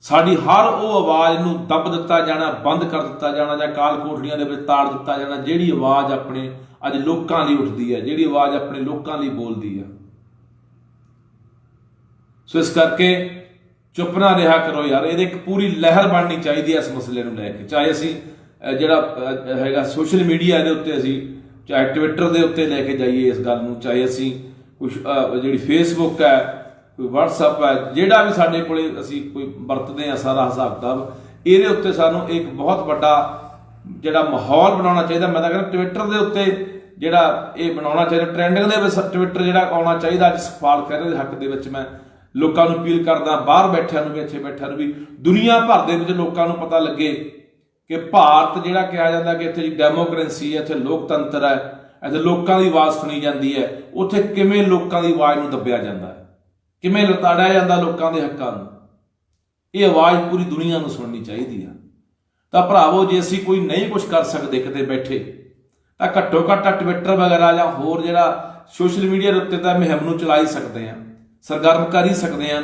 ਸਾਡੀ ਹਰ ਉਹ ਆਵਾਜ਼ ਨੂੰ ਦੱਬ ਦਿੱਤਾ ਜਾਣਾ, ਬੰਦ ਕਰ ਦਿੱਤਾ ਜਾਣਾ, ਜਾਂ ਕਾਲ ਕੋਠੜੀਆਂ ਦੇ ਵਿੱਚ ਤਾੜ ਦਿੱਤਾ ਜਾਣਾ, ਜਿਹੜੀ ਆਵਾਜ਼ ਆਪਣੇ ਅੱਜ ਲੋਕਾਂ ਲਈ ਉੱਠਦੀ ਹੈ, ਜਿਹੜੀ ਆਵਾਜ਼ ਆਪਣੇ ਲੋਕਾਂ ਲਈ ਬੋਲਦੀ ਹੈ। ਸੋ ਇਸ ਕਰਕੇ ਚੁੱਪ ਨਾ ਰਿਹਾ ਕਰੋ ਯਾਰ, ਇਹਦੇ ਇੱਕ ਪੂਰੀ ਲਹਿਰ ਬਣਨੀ ਚਾਹੀਦੀ ਹੈ ਇਸ ਮਸਲੇ ਨੂੰ ਲੈ ਕੇ। ਚਾਹੇ ਅਸੀਂ ਜਿਹੜਾ ਹੈਗਾ ਸੋਸ਼ਲ ਮੀਡੀਆ ਦੇ ਉੱਤੇ, ਅਸੀਂ ਚਾਹੇ ਟਵਿੱਟਰ ਦੇ ਉੱਤੇ ਲੈ ਕੇ ਜਾਈਏ ਇਸ ਗੱਲ ਨੂੰ, ਚਾਹੇ ਅਸੀਂ ਕੁਛ ਜਿਹੜੀ ਫੇਸਬੁੱਕ ਹੈ, ਕੋਈ ਵਟਸਐਪ ਹੈ, ਜਿਹੜਾ ਵੀ ਸਾਡੇ ਕੋਲੇ ਅਸੀਂ ਕੋਈ ਵਰਤਦੇ ਹਾਂ, ਸਾਰਾ ਹਿਸਾਬ ਕਿਤਾਬ ਇਹਦੇ ਉੱਤੇ ਸਾਨੂੰ ਇੱਕ ਬਹੁਤ ਵੱਡਾ ਜਿਹੜਾ ਮਾਹੌਲ ਬਣਾਉਣਾ ਚਾਹੀਦਾ। ਮੈਂ ਤਾਂ ਕਹਿੰਦਾ ਟਵਿੱਟਰ ਦੇ ਉੱਤੇ ਜਿਹੜਾ ਇਹ ਬਣਾਉਣਾ ਚਾਹੀਦਾ, ਟ੍ਰੈਂਡਿੰਗ ਦੇ ਵਿੱਚ ਟਵਿੱਟਰ ਜਿਹੜਾ ਆਉਣਾ ਚਾਹੀਦਾ। ਅੱਜ ਸਖਪਾਲ ਖਹਿਰੇ ਦੇ ਹੱਕ ਦੇ ਵਿੱਚ ਮੈਂ ਲੋਕਾਂ ਨੂੰ ਅਪੀਲ ਕਰਦਾ, ਬਾਹਰ ਬੈਠਿਆਂ ਨੂੰ ਵੀ, ਇੱਥੇ ਬੈਠਿਆਂ ਨੂੰ ਵੀ, ਦੁਨੀਆ ਭਰ ਦੇ ਵਿੱਚ ਲੋਕਾਂ ਨੂੰ ਪਤਾ ਲੱਗੇ ਕਿ ਭਾਰਤ ਜਿਹੜਾ ਕਿਹਾ ਜਾਂਦਾ ਕਿ ਇੱਥੇ ਡੈਮੋਕ੍ਰੇਸੀ ਹੈ, ਇੱਥੇ ਲੋਕਤੰਤਰ ਹੈ, ਇੱਥੇ ਲੋਕਾਂ ਦੀ ਆਵਾਜ਼ ਸੁਣੀ ਜਾਂਦੀ ਹੈ, ਉੱਥੇ ਕਿਵੇਂ ਲੋਕਾਂ ਦੀ ਆਵਾਜ਼ ਨੂੰ ਦੱਬਿਆ ਜਾਂਦਾ ਹੈ, ਕਿਵੇਂ ਲਤਾੜਿਆ ਜਾਂਦਾ ਲੋਕਾਂ ਦੇ ਹੱਕਾਂ ਨੂੰ। ਇਹ ਆਵਾਜ਼ ਪੂਰੀ ਦੁਨੀਆ ਨੂੰ ਸੁਣਨੀ ਚਾਹੀਦੀ ਆ। ਤਾਂ ਭਰਾਵੋ, ਜੇ ਅਸੀਂ ਕੋਈ ਨਹੀਂ ਕੁਝ ਕਰ ਸਕਦੇ ਕਿਤੇ ਬੈਠੇ, ਤਾਂ ਘੱਟੋ ਘੱਟ ਟਵਿੱਟਰ ਵਗੈਰਾ ਜਾਂ ਹੋਰ ਜਿਹੜਾ ਸੋਸ਼ਲ ਮੀਡੀਆ ਦੇ ਉੱਤੇ ਤਾਂ ਮੁਹਿੰਮ ਨੂੰ ਚਲਾ ਹੀ ਸਕਦੇ ਹਾਂ, ਸਰਗਰਮ ਕਰ ਹੀ ਸਕਦੇ ਹਾਂ,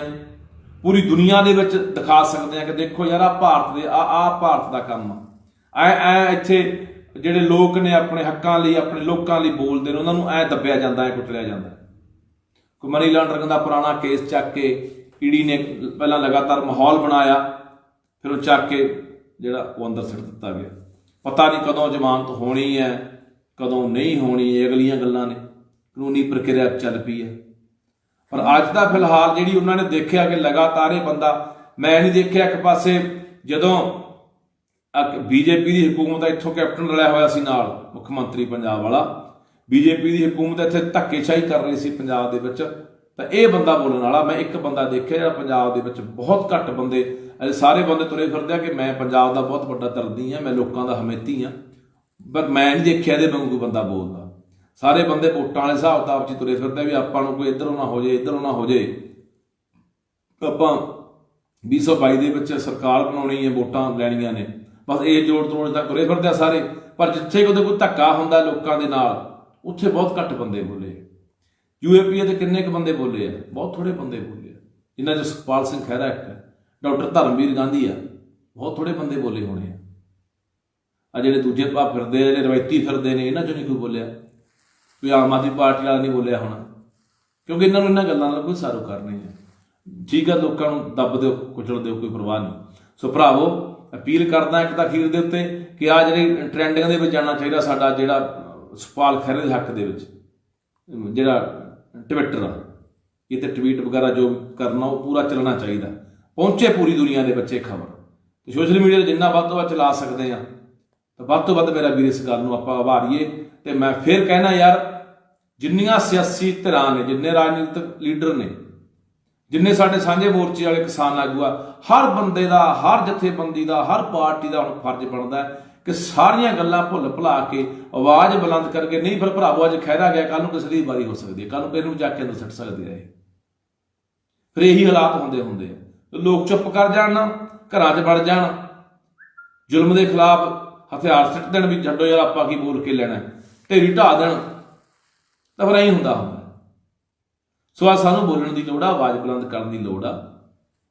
ਪੂਰੀ ਦੁਨੀਆ ਦੇ ਵਿੱਚ ਦਿਖਾ ਸਕਦੇ ਹਾਂ ਕਿ ਦੇਖੋ ਯਾਰ, ਆਹ ਭਾਰਤ ਦੇ ਆਹ ਭਾਰਤ ਦਾ ਕੰਮ ਆ, ਐ ਇੱਥੇ ਜਿਹੜੇ ਲੋਕ ਨੇ ਆਪਣੇ ਹੱਕਾਂ ਲਈ, ਆਪਣੇ ਲੋਕਾਂ ਲਈ ਬੋਲਦੇ ਨੇ, ਉਹਨਾਂ ਨੂੰ ਐ ਦੱਬਿਆ ਜਾਂਦਾ, ਐ ਕੁਚਲਿਆ ਜਾਂਦਾ। ਕੋਈ ਮਨੀ ਲਾਂਡਰਿੰਗ ਦਾ ਪੁਰਾਣਾ ਕੇਸ ਚੱਕ ਕੇ ਈਡੀ ਨੇ ਪਹਿਲਾਂ ਲਗਾਤਾਰ ਮਾਹੌਲ ਬਣਾਇਆ, ਫਿਰ ਉਹ ਚੱਕ ਕੇ ਜਿਹੜਾ ਉਹ ਅੰਦਰ ਸਿੱਟ ਦਿੱਤਾ ਗਿਆ। ਪਤਾ ਨਹੀਂ ਕਦੋਂ ਜ਼ਮਾਨਤ ਹੋਣੀ ਹੈ, ਕਦੋਂ ਨਹੀਂ ਹੋਣੀ, ਇਹ ਅਗਲੀਆਂ ਗੱਲਾਂ ਨੇ, ਕਾਨੂੰਨੀ ਪ੍ਰਕਿਰਿਆ ਚੱਲ ਪਈ ਹੈ। ਪਰ ਅੱਜ ਦਾ ਫਿਲਹਾਲ ਜਿਹੜੀ ਉਹਨਾਂ ਨੇ ਦੇਖਿਆ ਕਿ ਲਗਾਤਾਰ ਇਹ ਬੰਦਾ, ਮੈਂ ਨਹੀਂ ਦੇਖਿਆ ਇੱਕ ਪਾਸੇ ਜਦੋਂ ਬੀਜੇਪੀ ਦੀ ਹਕੂਮਤ ਇੱਥੋਂ ਕੈਪਟਨ ਰਲਿਆ ਹੋਇਆ ਸੀ ਨਾਲ, ਮੁੱਖ ਮੰਤਰੀ ਪੰਜਾਬ ਵਾਲਾ, ਬੀਜੇਪੀ ਦੀ ਹਕੂਮਤ ਇੱਥੇ ਧੱਕੇਸ਼ਾਹੀ ਕਰ ਰਹੀ ਸੀ ਪੰਜਾਬ ਦੇ ਵਿੱਚ, ਤਾਂ ਇਹ ਬੰਦਾ ਬੋਲਣ ਵਾਲਾ ਮੈਂ ਇੱਕ ਬੰਦਾ ਦੇਖਿਆ ਜਿਹੜਾ ਪੰਜਾਬ ਦੇ ਵਿੱਚ ਬਹੁਤ ਘੱਟ ਬੰਦੇ, ਸਾਰੇ ਬੰਦੇ ਤੁਰੇ ਫਿਰਦੇ ਆ ਕਿ ਮੈਂ ਪੰਜਾਬ ਦਾ ਬਹੁਤ ਵੱਡਾ ਦਰਦੀ ਹਾਂ, ਮੈਂ ਲੋਕਾਂ ਦਾ ਹਮੇਤੀ ਹਾਂ, ਪਰ ਮੈਂ ਨਹੀਂ ਦੇਖਿਆ ਇਹਦੇ ਵਾਂਗੂ ਕੋਈ ਬੰਦਾ ਬੋਲਦਾ। ਸਾਰੇ ਬੰਦੇ ਵੋਟਾਂ ਵਾਲੇ ਹਿਸਾਬ ਕਿਤਾਬ 'ਚ ਤੁਰੇ ਫਿਰਦੇ ਵੀ ਆਪਾਂ ਨੂੰ ਕੋਈ ਇੱਧਰੋਂ ਨਾ ਹੋ ਜਾਏ, ਇੱਧਰੋਂ ਨਾ ਹੋ ਜਾਏ, ਆਪਾਂ 2022 ਦੇ ਵਿੱਚ ਸਰਕਾਰ ਬਣਾਉਣੀ ਹੈ, ਵੋਟਾਂ ਲੈਣੀਆਂ ਨੇ, ਬਸ ਇਹ ਜੋੜ ਤੋੜ ਤੱਕ ਤੁਰੇ ਫਿਰਦੇ ਆ ਸਾਰੇ। ਪਰ ਜਿੱਥੇ ਕਿਤੇ ਕੋਈ ਧੱਕਾ ਹੁੰਦਾ ਲੋਕਾਂ ਦੇ ਨਾਲ, ਉੱਥੇ ਬਹੁਤ ਘੱਟ ਬੰਦੇ ਬੋਲੇ। UAP ਤੇ ਕਿੰਨੇ ਕੁ ਬੰਦੇ ਬੋਲੇ ਆ? ਬਹੁਤ ਥੋੜੇ ਬੰਦੇ ਬੋਲੇ ਆ। ਜਿਨ੍ਹਾਂ 'ਚ ਸੁਖਪਾਲ ਸਿੰਘ ਖਹਿਰਾ ਇੱਕ ਹੈ, ਡਾਕਟਰ ਧਰਮਵੀਰ ਗਾਂਧੀ ਆ, ਬਹੁਤ ਥੋੜ੍ਹੇ ਬੰਦੇ ਬੋਲੇ ਹੋਣੇ ਆ ਜਿਹੜੇ ਦੂਜੇ ਭਾਅ ਫਿਰਦੇ ਆ, ਜਿਹੜੇ ਰਵਾਇਤੀ ਫਿਰਦੇ ਨੇ, ਇਹਨਾਂ 'ਚੋਂ ਨਹੀਂ ਕੋਈ ਬੋਲਿਆ। ਕੋਈ ਆਮ ਆਦਮੀ ਪਾਰਟੀ ਵਾਲਾ ਨਹੀਂ ਬੋਲਿਆ ਹੋਣਾ, ਕਿਉਂਕਿ ਇਹਨਾਂ ਨੂੰ ਇਹਨਾਂ ਗੱਲਾਂ ਨਾਲ ਕੋਈ ਸਾਰੋਕਾਰ ਨਹੀਂ ਹੈ। ਠੀਕ ਆ, ਲੋਕਾਂ ਨੂੰ ਦੱਬ ਦਿਓ, ਕੁਚਲ ਦਿਓ, ਕੋਈ ਪਰਵਾਹ ਨਹੀਂ। ਸੋ ਭਰਾਵੋ, ਅਪੀਲ ਕਰਦਾ ਇੱਕ ਤਾਂ ਅਖੀਰ ਦੇ ਉੱਤੇ ਕਿ ਆ ਜਿਹੜੇ ਟਰੈਂਡਿੰਗ ਦੇ ਵਿੱਚ ਜਾਣਾ ਚਾਹੀਦਾ ਸਾਡਾ ਜਿਹੜਾ ਸੁਖਪਾਲ ਖਹਿਰੇ ਦੇ ਹੱਕ ਦੇ ਵਿੱਚ ਜਿਹੜਾ ਟਵਿੱਟਰ ਆ, ਇਹ ਤੇ ਟਵੀਟ ਵਗੈਰਾ ਜੋ ਕਰਨਾ ਉਹ ਪੂਰਾ ਚੱਲਣਾ ਚਾਹੀਦਾ, ਪਹੁੰਚੇ ਪੂਰੀ ਦੁਨੀਆ ਦੇ ਵਿੱਚ ਖਬਰ। ਤੇ ਸੋਸ਼ਲ ਮੀਡੀਆ 'ਤੇ ਜਿੰਨਾ ਵੱਧ ਤੋਂ ਵੱਧ ਚਲਾ ਸਕਦੇ ਆ ਤਾਂ ਵੱਧ ਤੋਂ ਵੱਧ ਮੇਰਾ ਵੀਰ ਇਸ ਗੱਲ ਨੂੰ ਆਪਾਂ ਉਭਾਰੀਏ। ਤੇ ਮੈਂ ਫਿਰ ਕਹਿਣਾ ਯਾਰ, ਜਿੰਨੀਆਂ ਸਿਆਸੀ ਧਿਰਾਂ ਨੇ, ਜਿੰਨੇ ਰਾਜਨੀਤਿਕ ਲੀਡਰ ਨੇ, ਜਿੰਨੇ ਸਾਡੇ ਸਾਂਝੇ ਮੋਰਚੇ ਵਾਲੇ ਕਿਸਾਨ ਆਗੂ ਆ, ਹਰ ਬੰਦੇ ਦਾ, ਹਰ ਜਥੇਬੰਦੀ ਦਾ, ਹਰ ਪਾਰਟੀ ਦਾ ਹੁਣ ਫਰਜ਼ ਬਣਦਾ ਕਿ ਸਾਰੀਆਂ ਗੱਲਾਂ ਭੁੱਲ ਭੁਲਾ ਕੇ ਆਵਾਜ਼ ਬੁਲੰਦ ਕਰਕੇ, ਨਹੀਂ ਫਿਰ ਭਰਾਵੋ ਅੱਜ ਖਹਿਰਾ ਗਿਆ, ਕੱਲ ਨੂੰ ਕਿਸੇ ਦੀ ਵਾਰੀ ਹੋ ਸਕਦੀ ਹੈ, ਕੱਲ ਨੂੰ ਕਿਸੇ ਨੂੰ ਜਾ ਕੇ ਅੰਦਰ ਸੁੱਟ ਸਕਦੇ ਆ। ਫਿਰ ਇਹੀ ਹਾਲਾਤ ਹੁੰਦੇ ਆ। ਲੋਕ ਚੁੱਪ ਕਰ ਜਾਣ ਨਾ, ਘਰਾਂ 'ਚ ਵੜ ਜਾਣ, ਜ਼ੁਲਮ ਦੇ ਖਿਲਾਫ ਹਥਿਆਰ ਸਿੱਟ ਦੇਣ ਵੀ ਛੱਡੋ ਯਾਰ ਆਪਾਂ ਕੀ ਬੋਲ ਕੇ ਲੈਣਾ, ਢੇਰੀ ਢਾਹ ਦੇਣ, ਤਾਂ ਫਿਰ ਐਂ ਹੁੰਦਾ। ਸੋ ਆ ਸਾਨੂੰ ਬੋਲਣ ਦੀ ਲੋੜ ਆ, ਆਵਾਜ਼ ਬੁਲੰਦ ਕਰਨ ਦੀ ਲੋੜ ਆ।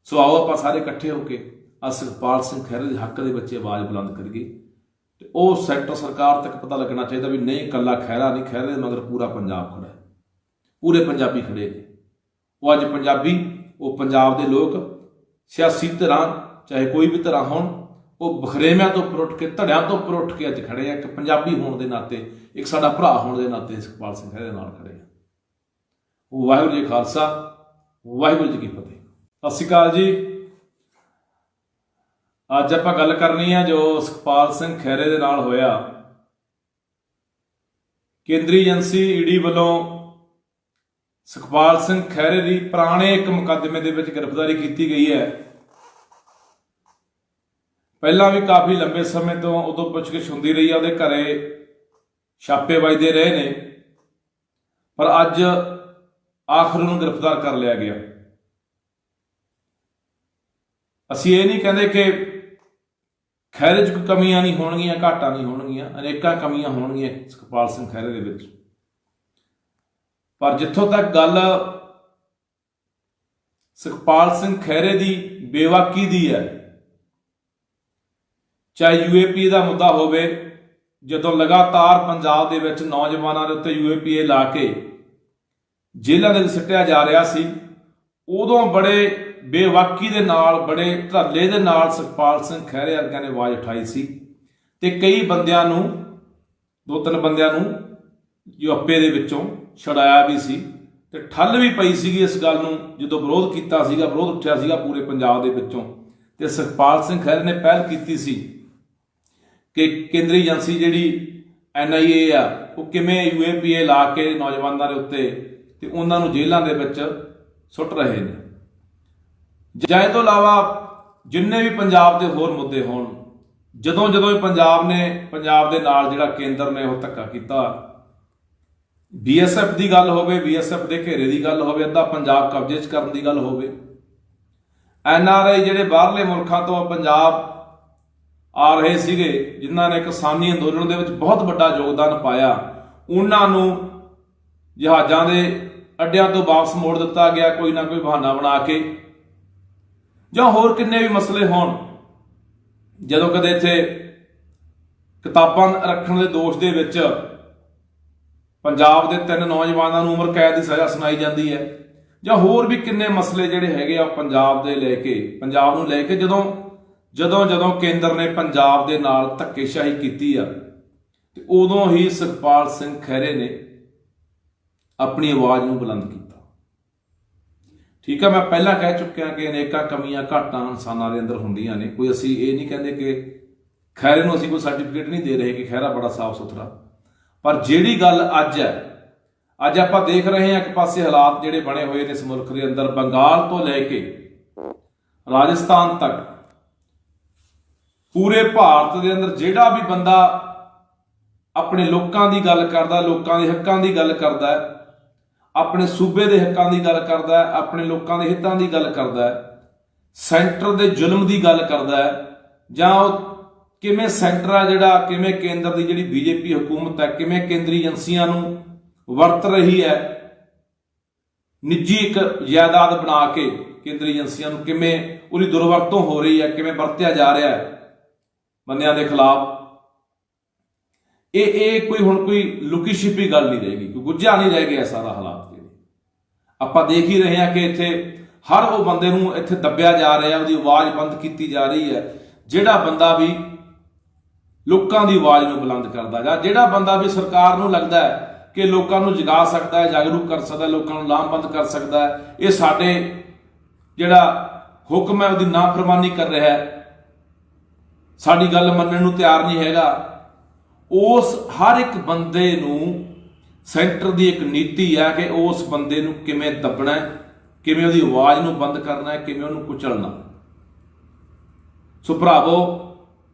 ਸੋ ਆਓ ਆਪਾਂ ਸਾਰੇ ਇਕੱਠੇ ਹੋ ਕੇ ਆ ਸੁਖਪਾਲ ਸਿੰਘ ਖਹਿਰੇ ਦੇ ਹੱਕ ਦੇ ਵਿੱਚ ਆਵਾਜ਼ ਬੁਲੰਦ ਕਰੀਏ। ਤੇ ਉਹ ਸੈਂਟਰ ਸਰਕਾਰ ਤੱਕ ਪਤਾ ਲੱਗਣਾ ਚਾਹੀਦਾ ਵੀ ਨਹੀਂ, ਇਕੱਲਾ ਖਹਿਰਾ ਨਹੀਂ, ਖਹਿਰੇ ਦੇ ਮਗਰ ਪੂਰਾ ਪੰਜਾਬ ਖੜਾ ਹੈ, ਪੂਰੇ ਪੰਜਾਬੀ ਖੜੇ ਨੇ। ਉਹ ਅੱਜ ਪੰਜਾਬੀ, ਉਹ ਪੰਜਾਬ ਦੇ ਲੋਕ, ਸਿਆਸੀ ਧਿਰਾਂ ਚਾਹੇ ਕੋਈ ਵੀ ਧਿਰਾਂ ਹੋਣ, ਉਹ ਬਖਰੇਵਿਆਂ ਤੋਂ ਉੱਪਰ ਉੱਠ ਕੇ, ਧੜਿਆਂ ਤੋਂ ਉੱਪਰ ਉੱਠ ਕੇ ਅੱਜ ਖੜੇ ਆ। ਇੱਕ ਪੰਜਾਬੀ ਹੋਣ ਦੇ ਨਾਤੇ, ਇੱਕ ਸਾਡਾ ਭਰਾ ਹੋਣ ਦੇ ਨਾਤੇ ਸੁਖਪਾਲ ਸਿੰਘ ਖਹਿਰੇ ਦੇ ਨਾਲ ਖੜੇ ਆ। ਵਾਹਿਗੁਰੂ ਜੀ ਖਾਲਸਾ, ਵਾਹਿਗੁਰੂ ਜੀ ਕੀ ਫਤਿਹ। ਸਤਿ ਸ਼੍ਰੀ ਅਕਾਲ ਜੀ। ਅੱਜ ਆਪਾਂ ਗੱਲ ਕਰਨੀ ਆ ਜੋ ਸੁਖਪਾਲ ਸਿੰਘ ਖਹਿਰੇ ਦੇ ਨਾਲ ਹੋਇਆ। ਕੇਂਦਰੀ ਏਜੰਸੀ ਈਡੀ ਵੱਲੋਂ ਸੁਖਪਾਲ ਸਿੰਘ ਖਹਿਰੇ ਦੀ ਪੁਰਾਣੇ ਇੱਕ ਮੁਕੱਦਮੇ ਦੇ ਵਿੱਚ ਗ੍ਰਿਫਤਾਰੀ ਕੀਤੀ ਗਈ ਹੈ। ਪਹਿਲਾਂ ਵੀ ਕਾਫੀ ਲੰਬੇ ਸਮੇਂ ਤੋਂ ਉਦੋਂ ਪੁੱਛਗਿੱਛ ਹੁੰਦੀ ਰਹੀ ਆ, ਉਹਦੇ ਘਰੇ ਛਾਪੇ ਵੱਜਦੇ ਰਹੇ ਨੇ, ਪਰ ਅੱਜ ਆਖਰ ਨੂੰ ਗ੍ਰਿਫਤਾਰ ਕਰ ਲਿਆ ਗਿਆ। ਅਸੀਂ ਇਹ ਨਹੀਂ ਕਹਿੰਦੇ ਕਿ ਖਹਿਰੇ 'ਚ ਕੋਈ ਕਮੀਆਂ ਨਹੀਂ ਹੋਣਗੀਆਂ, ਘਾਟਾਂ ਨਹੀਂ ਹੋਣਗੀਆਂ, ਅਨੇਕਾਂ ਕਮੀਆਂ ਹੋਣਗੀਆਂ ਸੁਖਪਾਲ ਸਿੰਘ ਖਹਿਰੇ ਦੇ ਵਿੱਚ। ਪਰ ਜਿੱਥੋਂ ਤੱਕ ਗੱਲ ਸੁਖਪਾਲ ਸਿੰਘ ਖਹਿਰੇ ਦੀ ਬੇਵਾਕੀ ਦੀ ਹੈ, ਚਾਹੇ UAPA ਦਾ ਮੁੱਦਾ ਹੋਵੇ, ਜਦੋਂ ਲਗਾਤਾਰ ਪੰਜਾਬ ਦੇ ਵਿੱਚ ਨੌਜਵਾਨਾਂ ਦੇ ਉੱਤੇ UAPA ਲਾ ਕੇ ਜੇਲ੍ਹਾਂ ਦੇ ਵਿੱਚ ਸਿੱਟਿਆ ਜਾ ਰਿਹਾ ਸੀ, ਉਦੋਂ ਬੜੇ ਬੇਵਾਕੀ ਦੇ ਨਾਲ, ਬੜੇ ਧਰਲੇ ਦੇ ਨਾਲ ਸੁਖਪਾਲ ਸਿੰਘ ਖਹਿਰੇ ਵਰਗਿਆਂ ਨੇ ਆਵਾਜ਼ ਉਠਾਈ ਸੀ। ਤੇ ਕਈ ਬੰਦਿਆਂ ਨੂੰ, 2-3 ਬੰਦਿਆਂ ਨੂੰ UAPA ਦੇ ਵਿੱਚੋਂ ਛੁਡਾਇਆ ਵੀ ਸੀ, ਤੇ ਠੱਲ ਵੀ ਪਈ ਸੀਗੀ ਇਸ ਗੱਲ ਨੂੰ ਜਦੋਂ ਵਿਰੋਧ ਕੀਤਾ ਸੀਗਾ, ਵਿਰੋਧ ਉੱਠਿਆ ਸੀਗਾ ਪੂਰੇ ਪੰਜਾਬ ਦੇ ਵਿੱਚੋਂ। ਤੇ ਸੁਖਪਾਲ ਸਿੰਘ ਖਹਿਰੇ ਨੇ ਪਹਿਲ ਕੀਤੀ ਸੀ ਕਿ ਕੇਂਦਰੀ ਏਜੰਸੀ ਜਿਹੜੀ NIA ਆ, ਉਹ ਕਿਵੇਂ UAPA ਲਾ ਕੇ ਨੌਜਵਾਨਾਂ ਦੇ ਉੱਤੇ ਤੇ ਉਹਨਾਂ ਨੂੰ ਜੇਲ੍ਹਾਂ ਦੇ ਵਿੱਚ ਸੁੱਟ ਰਹੇ ਨੇ। ਜਾਂ ਇਹ ਤੋਂ ਇਲਾਵਾ ਜਿੰਨੇ ਵੀ ਪੰਜਾਬ ਦੇ ਹੋਰ ਮੁੱਦੇ ਹੋਣ, ਜਦੋਂ ਵੀ ਪੰਜਾਬ ਦੇ ਨਾਲ ਜਿਹੜਾ ਕੇਂਦਰ ਨੇ ਉਹ ਧੱਕਾ ਕੀਤਾ, BSF ਦੀ ਗੱਲ ਹੋਵੇ, BSF ਦੇ ਘੇਰੇ ਦੀ ਗੱਲ ਹੋਵੇ, ਅੱਧਾ ਪੰਜਾਬ ਕਬਜ਼ੇ 'ਚ ਕਰਨ ਦੀ ਗੱਲ ਹੋਵੇ, NRI ਜਿਹੜੇ ਬਾਹਰਲੇ ਮੁਲਕਾਂ ਤੋਂ ਪੰਜਾਬ ਆ ਰਹੇ ਸੀਗੇ, ਜਿਨ੍ਹਾਂ ਨੇ ਕਿਸਾਨੀ ਅੰਦੋਲਨ ਦੇ ਵਿੱਚ ਬਹੁਤ ਵੱਡਾ ਯੋਗਦਾਨ ਪਾਇਆ, ਉਹਨਾਂ ਨੂੰ ਜਹਾਜ਼ਾਂ ਦੇ ਅੱਡਿਆਂ ਤੋਂ ਵਾਪਸ ਮੋੜ ਦਿੱਤਾ ਗਿਆ ਕੋਈ ਨਾ ਕੋਈ ਬਹਾਨਾ ਬਣਾ ਕੇ। ਜਾਂ ਹੋਰ ਕਿੰਨੇ ਵੀ ਮਸਲੇ ਹੋਣ, ਜਦੋਂ ਕਦੇ ਇੱਥੇ ਕਿਤਾਬਾਂ ਰੱਖਣ ਦੇ ਦੋਸ਼ ਦੇ ਵਿੱਚ ਪੰਜਾਬ ਦੇ 3 ਨੌਜਵਾਨਾਂ ਨੂੰ ਉਮਰ ਕੈਦ ਦੀ ਸਜ਼ਾ ਸੁਣਾਈ ਜਾਂਦੀ ਹੈ, ਜਾਂ ਹੋਰ ਵੀ ਕਿੰਨੇ ਮਸਲੇ ਜਿਹੜੇ ਹੈਗੇ ਆ ਪੰਜਾਬ ਨੂੰ ਲੈ ਕੇ, ਜਦੋਂ ਕੇਂਦਰ ਨੇ ਪੰਜਾਬ ਦੇ ਨਾਲ ਧੱਕੇਸ਼ਾਹੀ ਕੀਤੀ ਆ, ਤੇ ਉਦੋਂ ਹੀ ਸੁਖਪਾਲ ਸਿੰਘ ਖਹਿਰੇ ਨੇ ਆਪਣੀ ਆਵਾਜ਼ ਨੂੰ ਬੁਲੰਦ ਕੀਤਾ। ਠੀਕ ਹੈ, ਮੈਂ ਪਹਿਲਾਂ ਕਹਿ ਚੁੱਕਿਆ ਕਿ ਅਨੇਕਾਂ ਕਮੀਆਂ ਘਾਟਾਂ ਇਨਸਾਨਾਂ ਦੇ ਅੰਦਰ ਹੁੰਦੀਆਂ ਨੇ। ਕੋਈ ਅਸੀਂ ਇਹ ਨਹੀਂ ਕਹਿੰਦੇ ਕਿ ਖਹਿਰੇ ਨੂੰ ਅਸੀਂ ਕੋਈ ਸਰਟੀਫਿਕੇਟ ਨਹੀਂ ਦੇ ਰਹੇ ਕਿ ਖਹਿਰਾ ਬੜਾ ਸਾਫ਼ ਸੁਥਰਾ, ਪਰ ਜਿਹੜੀ ਗੱਲ ਅੱਜ ਹੈ, ਅੱਜ ਆਪਾਂ ਦੇਖ ਰਹੇ ਹਾਂ ਇੱਕ ਪਾਸੇ ਹਾਲਾਤ ਜਿਹੜੇ ਬਣੇ ਹੋਏ ਨੇ ਇਸ ਮੁਲਕ ਦੇ ਅੰਦਰ, ਬੰਗਾਲ ਤੋਂ ਲੈ ਕੇ ਰਾਜਸਥਾਨ ਤੱਕ ਪੂਰੇ ਭਾਰਤ ਦੇ ਅੰਦਰ ਜਿਹੜਾ ਵੀ ਬੰਦਾ ਆਪਣੇ ਲੋਕਾਂ ਦੀ ਗੱਲ ਕਰਦਾ, ਲੋਕਾਂ ਦੇ ਹੱਕਾਂ ਦੀ ਗੱਲ ਕਰਦਾ ਹੈ, ਆਪਣੇ ਸੂਬੇ ਦੇ ਹੱਕਾਂ ਦੀ ਗੱਲ ਕਰਦਾ ਹੈ, ਆਪਣੇ ਲੋਕਾਂ ਦੇ ਹਿੱਤਾਂ ਦੀ ਗੱਲ ਕਰਦਾ ਹੈ, ਸੈਂਟਰ ਦੇ ਜ਼ੁਲਮ ਦੀ ਗੱਲ ਕਰਦਾ ਹੈ, ਜਾਂ ਉਹ ਕਿਵੇਂ ਸੈਂਟਰ ਆ ਜਿਹੜਾ, ਕਿਵੇਂ ਕੇਂਦਰ ਦੀ ਜਿਹੜੀ BJP ਹਕੂਮਤ ਹੈ, ਕਿਵੇਂ ਕੇਂਦਰੀ ਏਜੰਸੀਆਂ ਨੂੰ ਵਰਤ ਰਹੀ ਹੈ, ਨਿੱਜੀ ਇੱਕ ਜਾਇਦਾਦ ਬਣਾ ਕੇ ਕੇਂਦਰੀ ਏਜੰਸੀਆਂ ਨੂੰ ਕਿਵੇਂ ਉਹਦੀ ਦੁਰਵਰਤੋਂ ਹੋ ਰਹੀ ਹੈ, ਕਿਵੇਂ ਵਰਤਿਆ ਜਾ ਰਿਹਾ ਹੈ ਬੰਦਿਆਂ ਦੇ ਖਿਲਾਫ। ਇਹ ਕੋਈ ਹੁਣ ਕੋਈ ਲੁਕੀ ਛਿਪੀ ਗੱਲ ਨਹੀਂ ਰਹੇਗੀ, ਕੋਈ ਗੁੱਝਾ ਨਹੀਂ ਰਹਿ ਗਿਆ ਸਾਰਾ ਹਾਲਾਤ। ਜਿਹੜੇ ਆਪਾਂ ਦੇਖ ਹੀ ਰਹੇ ਹਾਂ ਕਿ ਇੱਥੇ ਹਰ ਉਹ ਬੰਦੇ ਨੂੰ ਇੱਥੇ ਦੱਬਿਆ ਜਾ ਰਿਹਾ, ਉਹਦੀ ਆਵਾਜ਼ ਬੰਦ ਕੀਤੀ ਜਾ ਰਹੀ ਹੈ। ਜਿਹੜਾ ਬੰਦਾ ਵੀ ਲੋਕਾਂ ਦੀ ਆਵਾਜ਼ ਨੂੰ ਬੁਲੰਦ ਕਰਦਾ, ਜਾਂ ਜਿਹੜਾ ਬੰਦਾ ਵੀ ਸਰਕਾਰ ਨੂੰ ਲੱਗਦਾ ਹੈ ਕਿ ਲੋਕਾਂ ਨੂੰ ਜਗਾ ਸਕਦਾ ਹੈ, ਜਾਗਰੂਕ ਕਰ ਸਕਦਾ, ਲੋਕਾਂ ਨੂੰ ਲਾਮਬੰਦ ਕਰ ਸਕਦਾ ਹੈ, ਇਹ ਸਾਡੇ ਜਿਹੜਾ ਹੁਕਮ ਹੈ ਉਹਦੀ ਨਾਫਰਮਾਨੀ ਕਰ ਰਿਹਾ ਹੈ, ਸਾਡੀ ਗੱਲ ਮੰਨਣ ਨੂੰ ਤਿਆਰ ਨਹੀਂ ਹੈਗਾ। ਉਸ ਹਰ ਇੱਕ ਬੰਦੇ ਨੂੰ ਸੈਂਟਰ ਦੀ ਇੱਕ ਨੀਤੀ ਹੈ ਕਿ ਉਸ ਬੰਦੇ ਨੂੰ ਕਿਵੇਂ ਦੱਬਣਾ ਹੈ, ਕਿਵੇਂ ਉਹਦੀ ਆਵਾਜ਼ ਨੂੰ ਬੰਦ ਕਰਨਾ ਹੈ, ਕਿਵੇਂ ਉਹਨੂੰ ਕੁਚਲਣਾ। ਸੋ ਭਰਾਵੋ,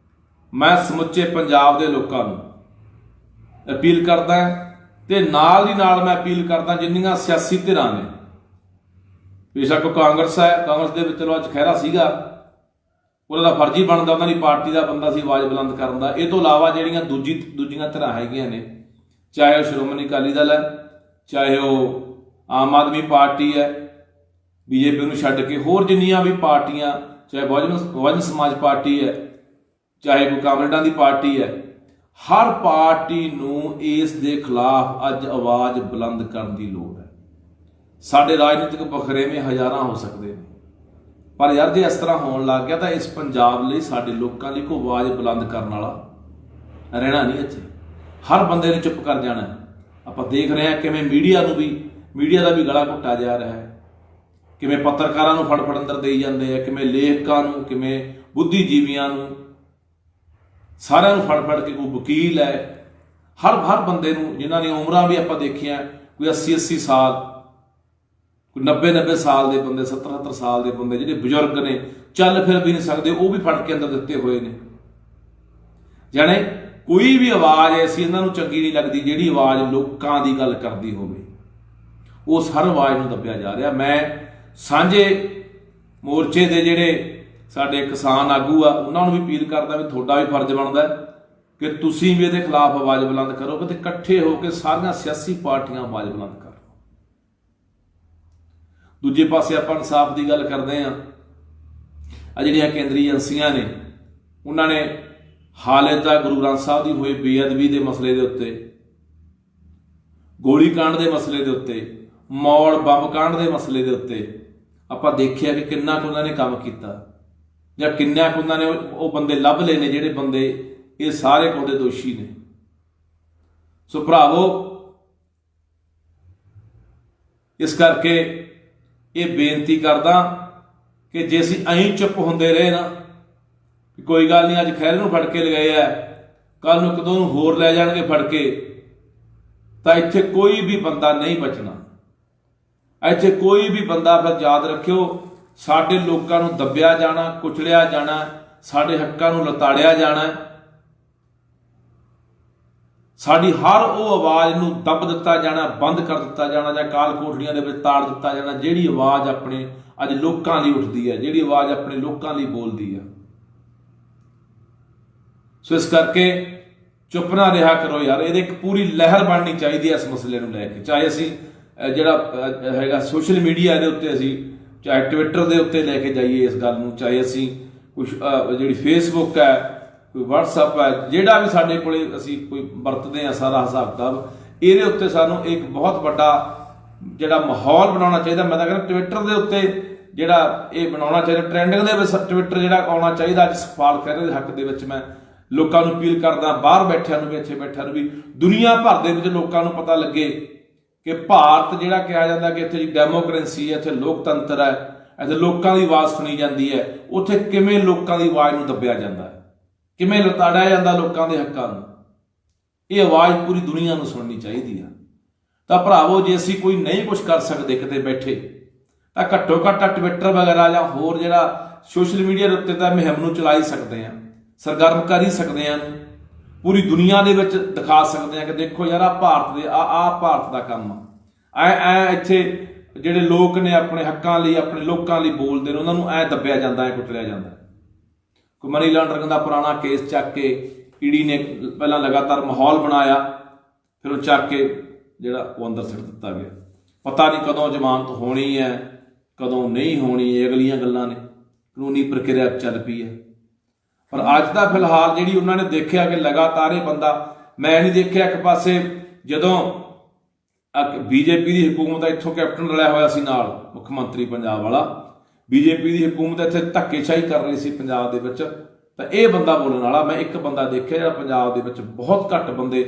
ਮੈਂ ਸਮੁੱਚੇ ਪੰਜਾਬ ਦੇ ਲੋਕਾਂ ਨੂੰ ਅਪੀਲ ਕਰਦਾ ਤੇ ਨਾਲ ਦੀ ਨਾਲ ਮੈਂ ਅਪੀਲ ਕਰਦਾ ਜਿੰਨੀਆਂ ਸਿਆਸੀ ਧਿਰਾਂ ਨੇ, ਬੇਸ਼ੱਕ ਕਾਂਗਰਸ ਹੈ, ਕਾਂਗਰਸ ਦੇ ਵਿੱਚ ਚਲੋ ਅੱਜ ਖਹਿਰਾ ਸੀਗਾ, ਉਹਨਾਂ ਦਾ ਫਰਜ਼ ਹੀ ਬਣਦਾ, ਉਹਨਾਂ ਦੀ ਪਾਰਟੀ ਦਾ ਬੰਦਾ ਸੀ ਆਵਾਜ਼ ਬੁਲੰਦ ਕਰਨ ਦਾ। ਇਹ ਤੋਂ ਇਲਾਵਾ ਜਿਹੜੀਆਂ ਦੂਜੀਆਂ ਧਿਰਾਂ ਹੈਗੀਆਂ ਨੇ, ਚਾਹੇ ਉਹ ਸ਼੍ਰੋਮਣੀ ਅਕਾਲੀ ਦਲ ਹੈ, ਚਾਹੇ ਉਹ ਆਮ ਆਦਮੀ ਪਾਰਟੀ ਹੈ, ਬੀਜੇਪੀ ਨੂੰ ਛੱਡ ਕੇ ਹੋਰ ਜਿੰਨੀਆਂ ਵੀ ਪਾਰਟੀਆਂ, ਚਾਹੇ ਬਹੁਜਨ ਸਮਾਜ ਪਾਰਟੀ ਹੈ, ਚਾਹੇ ਕੋਈ ਕਾਂਗਰਸਾਂ ਦੀ ਪਾਰਟੀ ਹੈ, ਹਰ ਪਾਰਟੀ ਨੂੰ ਇਸ ਦੇ ਖਿਲਾਫ ਅੱਜ ਆਵਾਜ਼ ਬੁਲੰਦ ਕਰਨ ਦੀ ਲੋੜ ਹੈ। ਸਾਡੇ ਰਾਜਨੀਤਿਕ ਵਖਰੇਵੇਂ ਹਜ਼ਾਰਾਂ ਹੋ ਸਕਦੇ ਨੇ, ਪਰ ਯਾਰ ਜੇ ਇਸ ਤਰ੍ਹਾਂ ਹੋਣ ਲੱਗ ਗਿਆ ਤਾਂ ਇਸ ਪੰਜਾਬ ਲਈ, ਸਾਡੇ ਲੋਕਾਂ ਲਈ ਕੋਈ ਆਵਾਜ਼ ਬੁਲੰਦ ਕਰਨ ਵਾਲਾ ਰਹਿਣਾ ਨਹੀਂ ਇੱਥੇ। ਹਰ ਬੰਦੇ ਨੇ ਚੁੱਪ ਕਰ ਜਾਣਾ। ਆਪਾਂ ਦੇਖ ਰਹੇ ਹਾਂ ਕਿਵੇਂ ਮੀਡੀਆ ਦਾ ਵੀ ਗਲਾ ਘੁੱਟਿਆ ਜਾ ਰਿਹਾ ਹੈ, ਕਿਵੇਂ ਪੱਤਰਕਾਰਾਂ ਨੂੰ ਫੜ ਅੰਦਰ ਦੇਈ ਜਾਂਦੇ ਆ, ਕਿਵੇਂ ਲੇਖਕਾਂ ਨੂੰ, ਕਿਵੇਂ ਬੁੱਧੀਜੀਵੀਆਂ ਨੂੰ, ਸਾਰਿਆਂ ਨੂੰ ਫੜ ਕੇ, ਕੋਈ ਵਕੀਲ ਹੈ, ਹਰ ਬੰਦੇ ਨੂੰ, ਜਿਨ੍ਹਾਂ ਦੀਆਂ ਉਮਰਾਂ ਵੀ ਆਪਾਂ ਦੇਖੀਆਂ ਕੋਈ 80 ਸਾਲ, ਕੋਈ 90 ਸਾਲ ਦੇ ਬੰਦੇ, 70 ਸਾਲ ਦੇ ਬੰਦੇ, ਜਿਹੜੇ ਬਜ਼ੁਰਗ ਨੇ, ਚੱਲ ਫਿਰ ਵੀ ਨਹੀਂ ਸਕਦੇ, ਉਹ ਵੀ ਫੜ ਕੇ ਅੰਦਰ ਦਿੱਤੇ ਹੋਏ ਨੇ। ਜਾਣੇ ਕੋਈ ਵੀ ਆਵਾਜ਼ ਐਸੀ ਇਹਨਾਂ ਨੂੰ ਚੰਗੀ ਨਹੀਂ ਲੱਗਦੀ ਜਿਹੜੀ ਆਵਾਜ਼ ਲੋਕਾਂ ਦੀ ਗੱਲ ਕਰਦੀ ਹੋਵੇ, ਉਸ ਹਰ ਆਵਾਜ਼ ਨੂੰ ਦੱਬਿਆ ਜਾ ਰਿਹਾ। ਮੈਂ ਸਾਂਝੇ ਮੋਰਚੇ ਦੇ ਜਿਹੜੇ ਸਾਡੇ ਕਿਸਾਨ ਆਗੂ ਆ, ਉਹਨਾਂ ਨੂੰ ਵੀ ਅਪੀਲ ਕਰਦਾ ਵੀ ਤੁਹਾਡਾ ਵੀ ਫਰਜ਼ ਬਣਦਾ ਕਿ ਤੁਸੀਂ ਵੀ ਇਹਦੇ ਖਿਲਾਫ ਆਵਾਜ਼ ਬੁਲੰਦ ਕਰੋ, ਤੇ ਇਕੱਠੇ ਹੋ ਕੇ ਸਾਰੀਆਂ ਸਿਆਸੀ ਪਾਰਟੀਆਂ ਆਵਾਜ਼ ਬੁਲੰਦ ਕਰਨ। ਦੂਜੇ ਪਾਸੇ ਆਪਾਂ ਇਨਸਾਫ ਦੀ ਗੱਲ ਕਰਦੇ ਹਾਂ। ਆ ਜਿਹੜੀਆਂ ਕੇਂਦਰੀ ਏਜੰਸੀਆਂ ਨੇ, ਉਹਨਾਂ ਨੇ ਹਾਲੇ ਤੱਕ ਗੁਰੂ ਗ੍ਰੰਥ ਸਾਹਿਬ ਦੀ ਹੋਈ ਬੇਅਦਬੀ ਦੇ ਮਸਲੇ ਦੇ ਉੱਤੇ, ਗੋਲੀ ਕਾਂਡ ਦੇ ਮਸਲੇ ਦੇ ਉੱਤੇ, ਮੌੜ ਬੰਬ ਕਾਂਡ ਦੇ ਮਸਲੇ ਦੇ ਉੱਤੇ ਆਪਾਂ ਦੇਖਿਆ ਕਿ ਕਿੰਨਾ ਕੁ ਉਹਨਾਂ ਨੇ ਕੰਮ ਕੀਤਾ, ਜਾਂ ਕਿੰਨਾ ਕੁ ਉਹਨਾਂ ਨੇ ਉਹ ਬੰਦੇ ਲੱਭ ਲਏ ਨੇ ਜਿਹੜੇ ਬੰਦੇ ਇਹ ਸਾਰੇ ਉਹਦੇ ਦੋਸ਼ੀ ਨੇ। ਸੋ ਭਰਾਵੋ, ਇਸ ਕਰਕੇ ਇਹ ਬੇਨਤੀ ਕਰਦਾ ਕਿ ਜੇ ਅਸੀਂ ਐਂ ਚੁੱਪ ਹੁੰਦੇ ਰਹੇ ਨਾ, ਕੋਈ ਗੱਲ ਨਹੀਂ, ਅੱਜ ਖੈਰ ਨੂੰ ਫੜ ਕੇ ਲਗਾਏ ਆ, ਕੱਲ ਨੂੰ ਕਦੋਂ ਨੂੰ ਹੋਰ ਲੈ ਜਾਣਗੇ ਫੜ ਕੇ, ਤਾਂ ਇੱਥੇ ਕੋਈ ਵੀ ਬੰਦਾ ਨਹੀਂ ਬਚਣਾ। ਇੱਥੇ ਕੋਈ ਵੀ ਬੰਦਾ, ਫਿਰ ਯਾਦ ਰੱਖਿਓ, ਸਾਡੇ ਲੋਕਾਂ ਨੂੰ ਦੱਬਿਆ ਜਾਣਾ, ਕੁਚਲਿਆ ਜਾਣਾ, ਸਾਡੇ ਹੱਕਾਂ ਨੂੰ ਲਤਾੜਿਆ ਜਾਣਾ, ਸਾਡੀ ਹਰ ਉਹ ਆਵਾਜ਼ ਨੂੰ ਦੱਬ ਦਿੱਤਾ ਜਾਣਾ, ਬੰਦ ਕਰ ਦਿੱਤਾ ਜਾਣਾ, ਜਾਂ ਕਾਲ ਕੋਠੜੀਆਂ ਦੇ ਵਿੱਚ ਤਾੜ ਦਿੱਤਾ ਜਾਣਾ, ਜਿਹੜੀ ਆਵਾਜ਼ ਆਪਣੇ ਅੱਜ ਲੋਕਾਂ ਲਈ ਉੱਠਦੀ ਹੈ, ਜਿਹੜੀ ਆਵਾਜ਼ ਆਪਣੇ ਲੋਕਾਂ ਲਈ ਬੋਲਦੀ ਹੈ। ਸੋ ਇਸ ਕਰਕੇ ਚੁੱਪ ਨਾ ਰਿਹਾ ਕਰੋ ਯਾਰ, ਇਹਦੇ ਇੱਕ ਪੂਰੀ ਲਹਿਰ ਬਣਨੀ ਚਾਹੀਦੀ ਹੈ ਇਸ ਮਸਲੇ ਨੂੰ ਲੈ ਕੇ। ਚਾਹੇ ਅਸੀਂ ਜਿਹੜਾ ਹੈਗਾ ਸੋਸ਼ਲ ਮੀਡੀਆ ਦੇ ਉੱਤੇ, ਅਸੀਂ ਚਾਹੇ ਟਵਿੱਟਰ ਦੇ ਉੱਤੇ ਲੈ ਕੇ ਜਾਈਏ ਇਸ ਗੱਲ ਨੂੰ, ਚਾਹੇ ਅਸੀਂ ਕੁਛ ਜਿਹੜੀ ਫੇਸਬੁੱਕ ਹੈ, ਕੋਈ ਵਟਸਐਪ ਹੈ, ਜਿਹੜਾ ਵੀ ਸਾਡੇ ਕੋਲੇ ਅਸੀਂ ਕੋਈ ਵਰਤਦੇ ਹਾਂ, ਸਾਰਾ ਹਿਸਾਬ ਕਿਤਾਬ ਇਹਦੇ ਉੱਤੇ ਸਾਨੂੰ ਇੱਕ ਬਹੁਤ ਵੱਡਾ ਜਿਹੜਾ ਮਾਹੌਲ ਬਣਾਉਣਾ ਚਾਹੀਦਾ। ਮੈਂ ਤਾਂ ਕਹਿੰਦਾ ਟਵਿੱਟਰ ਦੇ ਉੱਤੇ ਜਿਹੜਾ ਇਹ ਬਣਾਉਣਾ ਚਾਹੀਦਾ, ਟ੍ਰੈਂਡਿੰਗ ਦੇ ਵਿੱਚ ਟਵਿੱਟਰ ਜਿਹੜਾ ਆਉਣਾ ਚਾਹੀਦਾ। ਅੱਜ ਸਵਾਲ ਕਰਨ ਦੇ ਹੱਕ ਦੇ ਵਿੱਚ ਮੈਂ ਲੋਕਾਂ ਨੂੰ ਅਪੀਲ ਕਰਦਾ, ਬਾਹਰ ਬੈਠਿਆਂ ਨੂੰ ਵੀ, ਇੱਥੇ ਬੈਠਿਆਂ ਨੂੰ ਵੀ, ਦੁਨੀਆ ਭਰ ਦੇ ਵਿੱਚ ਲੋਕਾਂ ਨੂੰ ਪਤਾ ਲੱਗੇ ਕਿ ਭਾਰਤ ਜਿਹੜਾ ਕਿਹਾ ਜਾਂਦਾ ਕਿ ਇੱਥੇ ਡੈਮੋਕ੍ਰੇਸੀ ਹੈ, ਇੱਥੇ ਲੋਕਤੰਤਰ ਹੈ, ਇੱਥੇ ਲੋਕਾਂ ਦੀ ਆਵਾਜ਼ ਸੁਣੀ ਜਾਂਦੀ ਹੈ, ਉੱਥੇ ਕਿਵੇਂ ਲੋਕਾਂ ਦੀ ਆਵਾਜ਼ ਨੂੰ ਦੱਬਿਆ ਜਾਂਦਾ ਹੈ, ਕਿਵੇਂ ਲਤਾੜਿਆ ਜਾਂਦਾ ਲੋਕਾਂ ਦੇ ਹੱਕਾਂ ਨੂੰ। ਇਹ ਆਵਾਜ਼ ਪੂਰੀ ਦੁਨੀਆ ਨੂੰ ਸੁਣਨੀ ਚਾਹੀਦੀ ਆ। ਤਾਂ ਭਰਾਵੋ, ਜੇ ਅਸੀਂ ਕੋਈ ਨਹੀਂ ਕੁਝ ਕਰ ਸਕਦੇ ਕਿਤੇ ਬੈਠੇ, ਤਾਂ ਘੱਟੋ ਘੱਟ ਟਵਿੱਟਰ ਵਗੈਰਾ ਜਾਂ ਹੋਰ ਜਿਹੜਾ ਸੋਸ਼ਲ ਮੀਡੀਆ ਦੇ ਉੱਤੇ ਤਾਂ ਮੁਹਿੰਮ ਨੂੰ ਚਲਾ ਹੀ ਸਕਦੇ ਹਾਂ, ਸਰਗਰਮ ਕਰ ਹੀ ਸਕਦੇ ਹਾਂ, ਪੂਰੀ ਦੁਨੀਆ ਦੇ ਵਿੱਚ ਦਿਖਾ ਸਕਦੇ ਹਾਂ ਕਿ ਦੇਖੋ ਯਾਰ, ਆਹ ਭਾਰਤ ਦੇ ਆਹ ਭਾਰਤ ਦਾ ਕੰਮ ਆ। ਐ ਇੱਥੇ ਜਿਹੜੇ ਲੋਕ ਨੇ ਆਪਣੇ ਹੱਕਾਂ ਲਈ, ਆਪਣੇ ਲੋਕਾਂ ਲਈ ਬੋਲਦੇ ਨੇ, ਉਹਨਾਂ ਨੂੰ ਐ ਦੱਬਿਆ ਜਾਂਦਾ, ਐ ਕੁਚਲਿਆ ਜਾਂਦਾ। ਕੋਈ ਮਨੀ ਲਾਂਡਰਿੰਗ ਦਾ ਪੁਰਾਣਾ ਕੇਸ ਚੱਕ ਕੇ ਈਡੀ ਨੇ ਪਹਿਲਾਂ ਲਗਾਤਾਰ ਮਾਹੌਲ ਬਣਾਇਆ, ਫਿਰ ਉਹ ਚੱਕ ਕੇ ਜਿਹੜਾ ਉਹ ਅੰਦਰ ਸਿੱਟ ਦਿੱਤਾ ਗਿਆ। ਪਤਾ ਨਹੀਂ ਕਦੋਂ ਜ਼ਮਾਨਤ ਹੋਣੀ ਹੈ, ਕਦੋਂ ਨਹੀਂ ਹੋਣੀ, ਇਹ ਅਗਲੀਆਂ ਗੱਲਾਂ ਨੇ, ਕਾਨੂੰਨੀ ਪ੍ਰਕਿਰਿਆ ਚੱਲ ਪਈ ਹੈ। ਪਰ ਅੱਜ ਦਾ ਫਿਲਹਾਲ ਜਿਹੜੀ ਉਹਨਾਂ ਨੇ ਦੇਖਿਆ ਕਿ ਲਗਾਤਾਰ ਇਹ ਬੰਦਾ, ਮੈਂ ਨਹੀਂ ਦੇਖਿਆ ਇੱਕ ਪਾਸੇ ਜਦੋਂ ਬੀਜੇਪੀ ਦੀ ਹਕੂਮਤ ਇੱਥੋਂ ਕੈਪਟਨ ਰਲਿਆ ਹੋਇਆ ਸੀ ਨਾਲ, ਮੁੱਖ ਮੰਤਰੀ ਪੰਜਾਬ ਵਾਲਾ, ਬੀਜੇਪੀ ਦੀ ਹਕੂਮਤ ਇੱਥੇ ਧੱਕੇਸ਼ਾਹੀ ਕਰ ਰਹੀ ਸੀ ਪੰਜਾਬ ਦੇ ਵਿੱਚ, ਤਾਂ ਇਹ ਬੰਦਾ ਬੋਲਣ ਵਾਲਾ ਮੈਂ ਇੱਕ ਬੰਦਾ ਦੇਖਿਆ ਜਿਹੜਾ ਪੰਜਾਬ ਦੇ ਵਿੱਚ ਬਹੁਤ ਘੱਟ ਬੰਦੇ,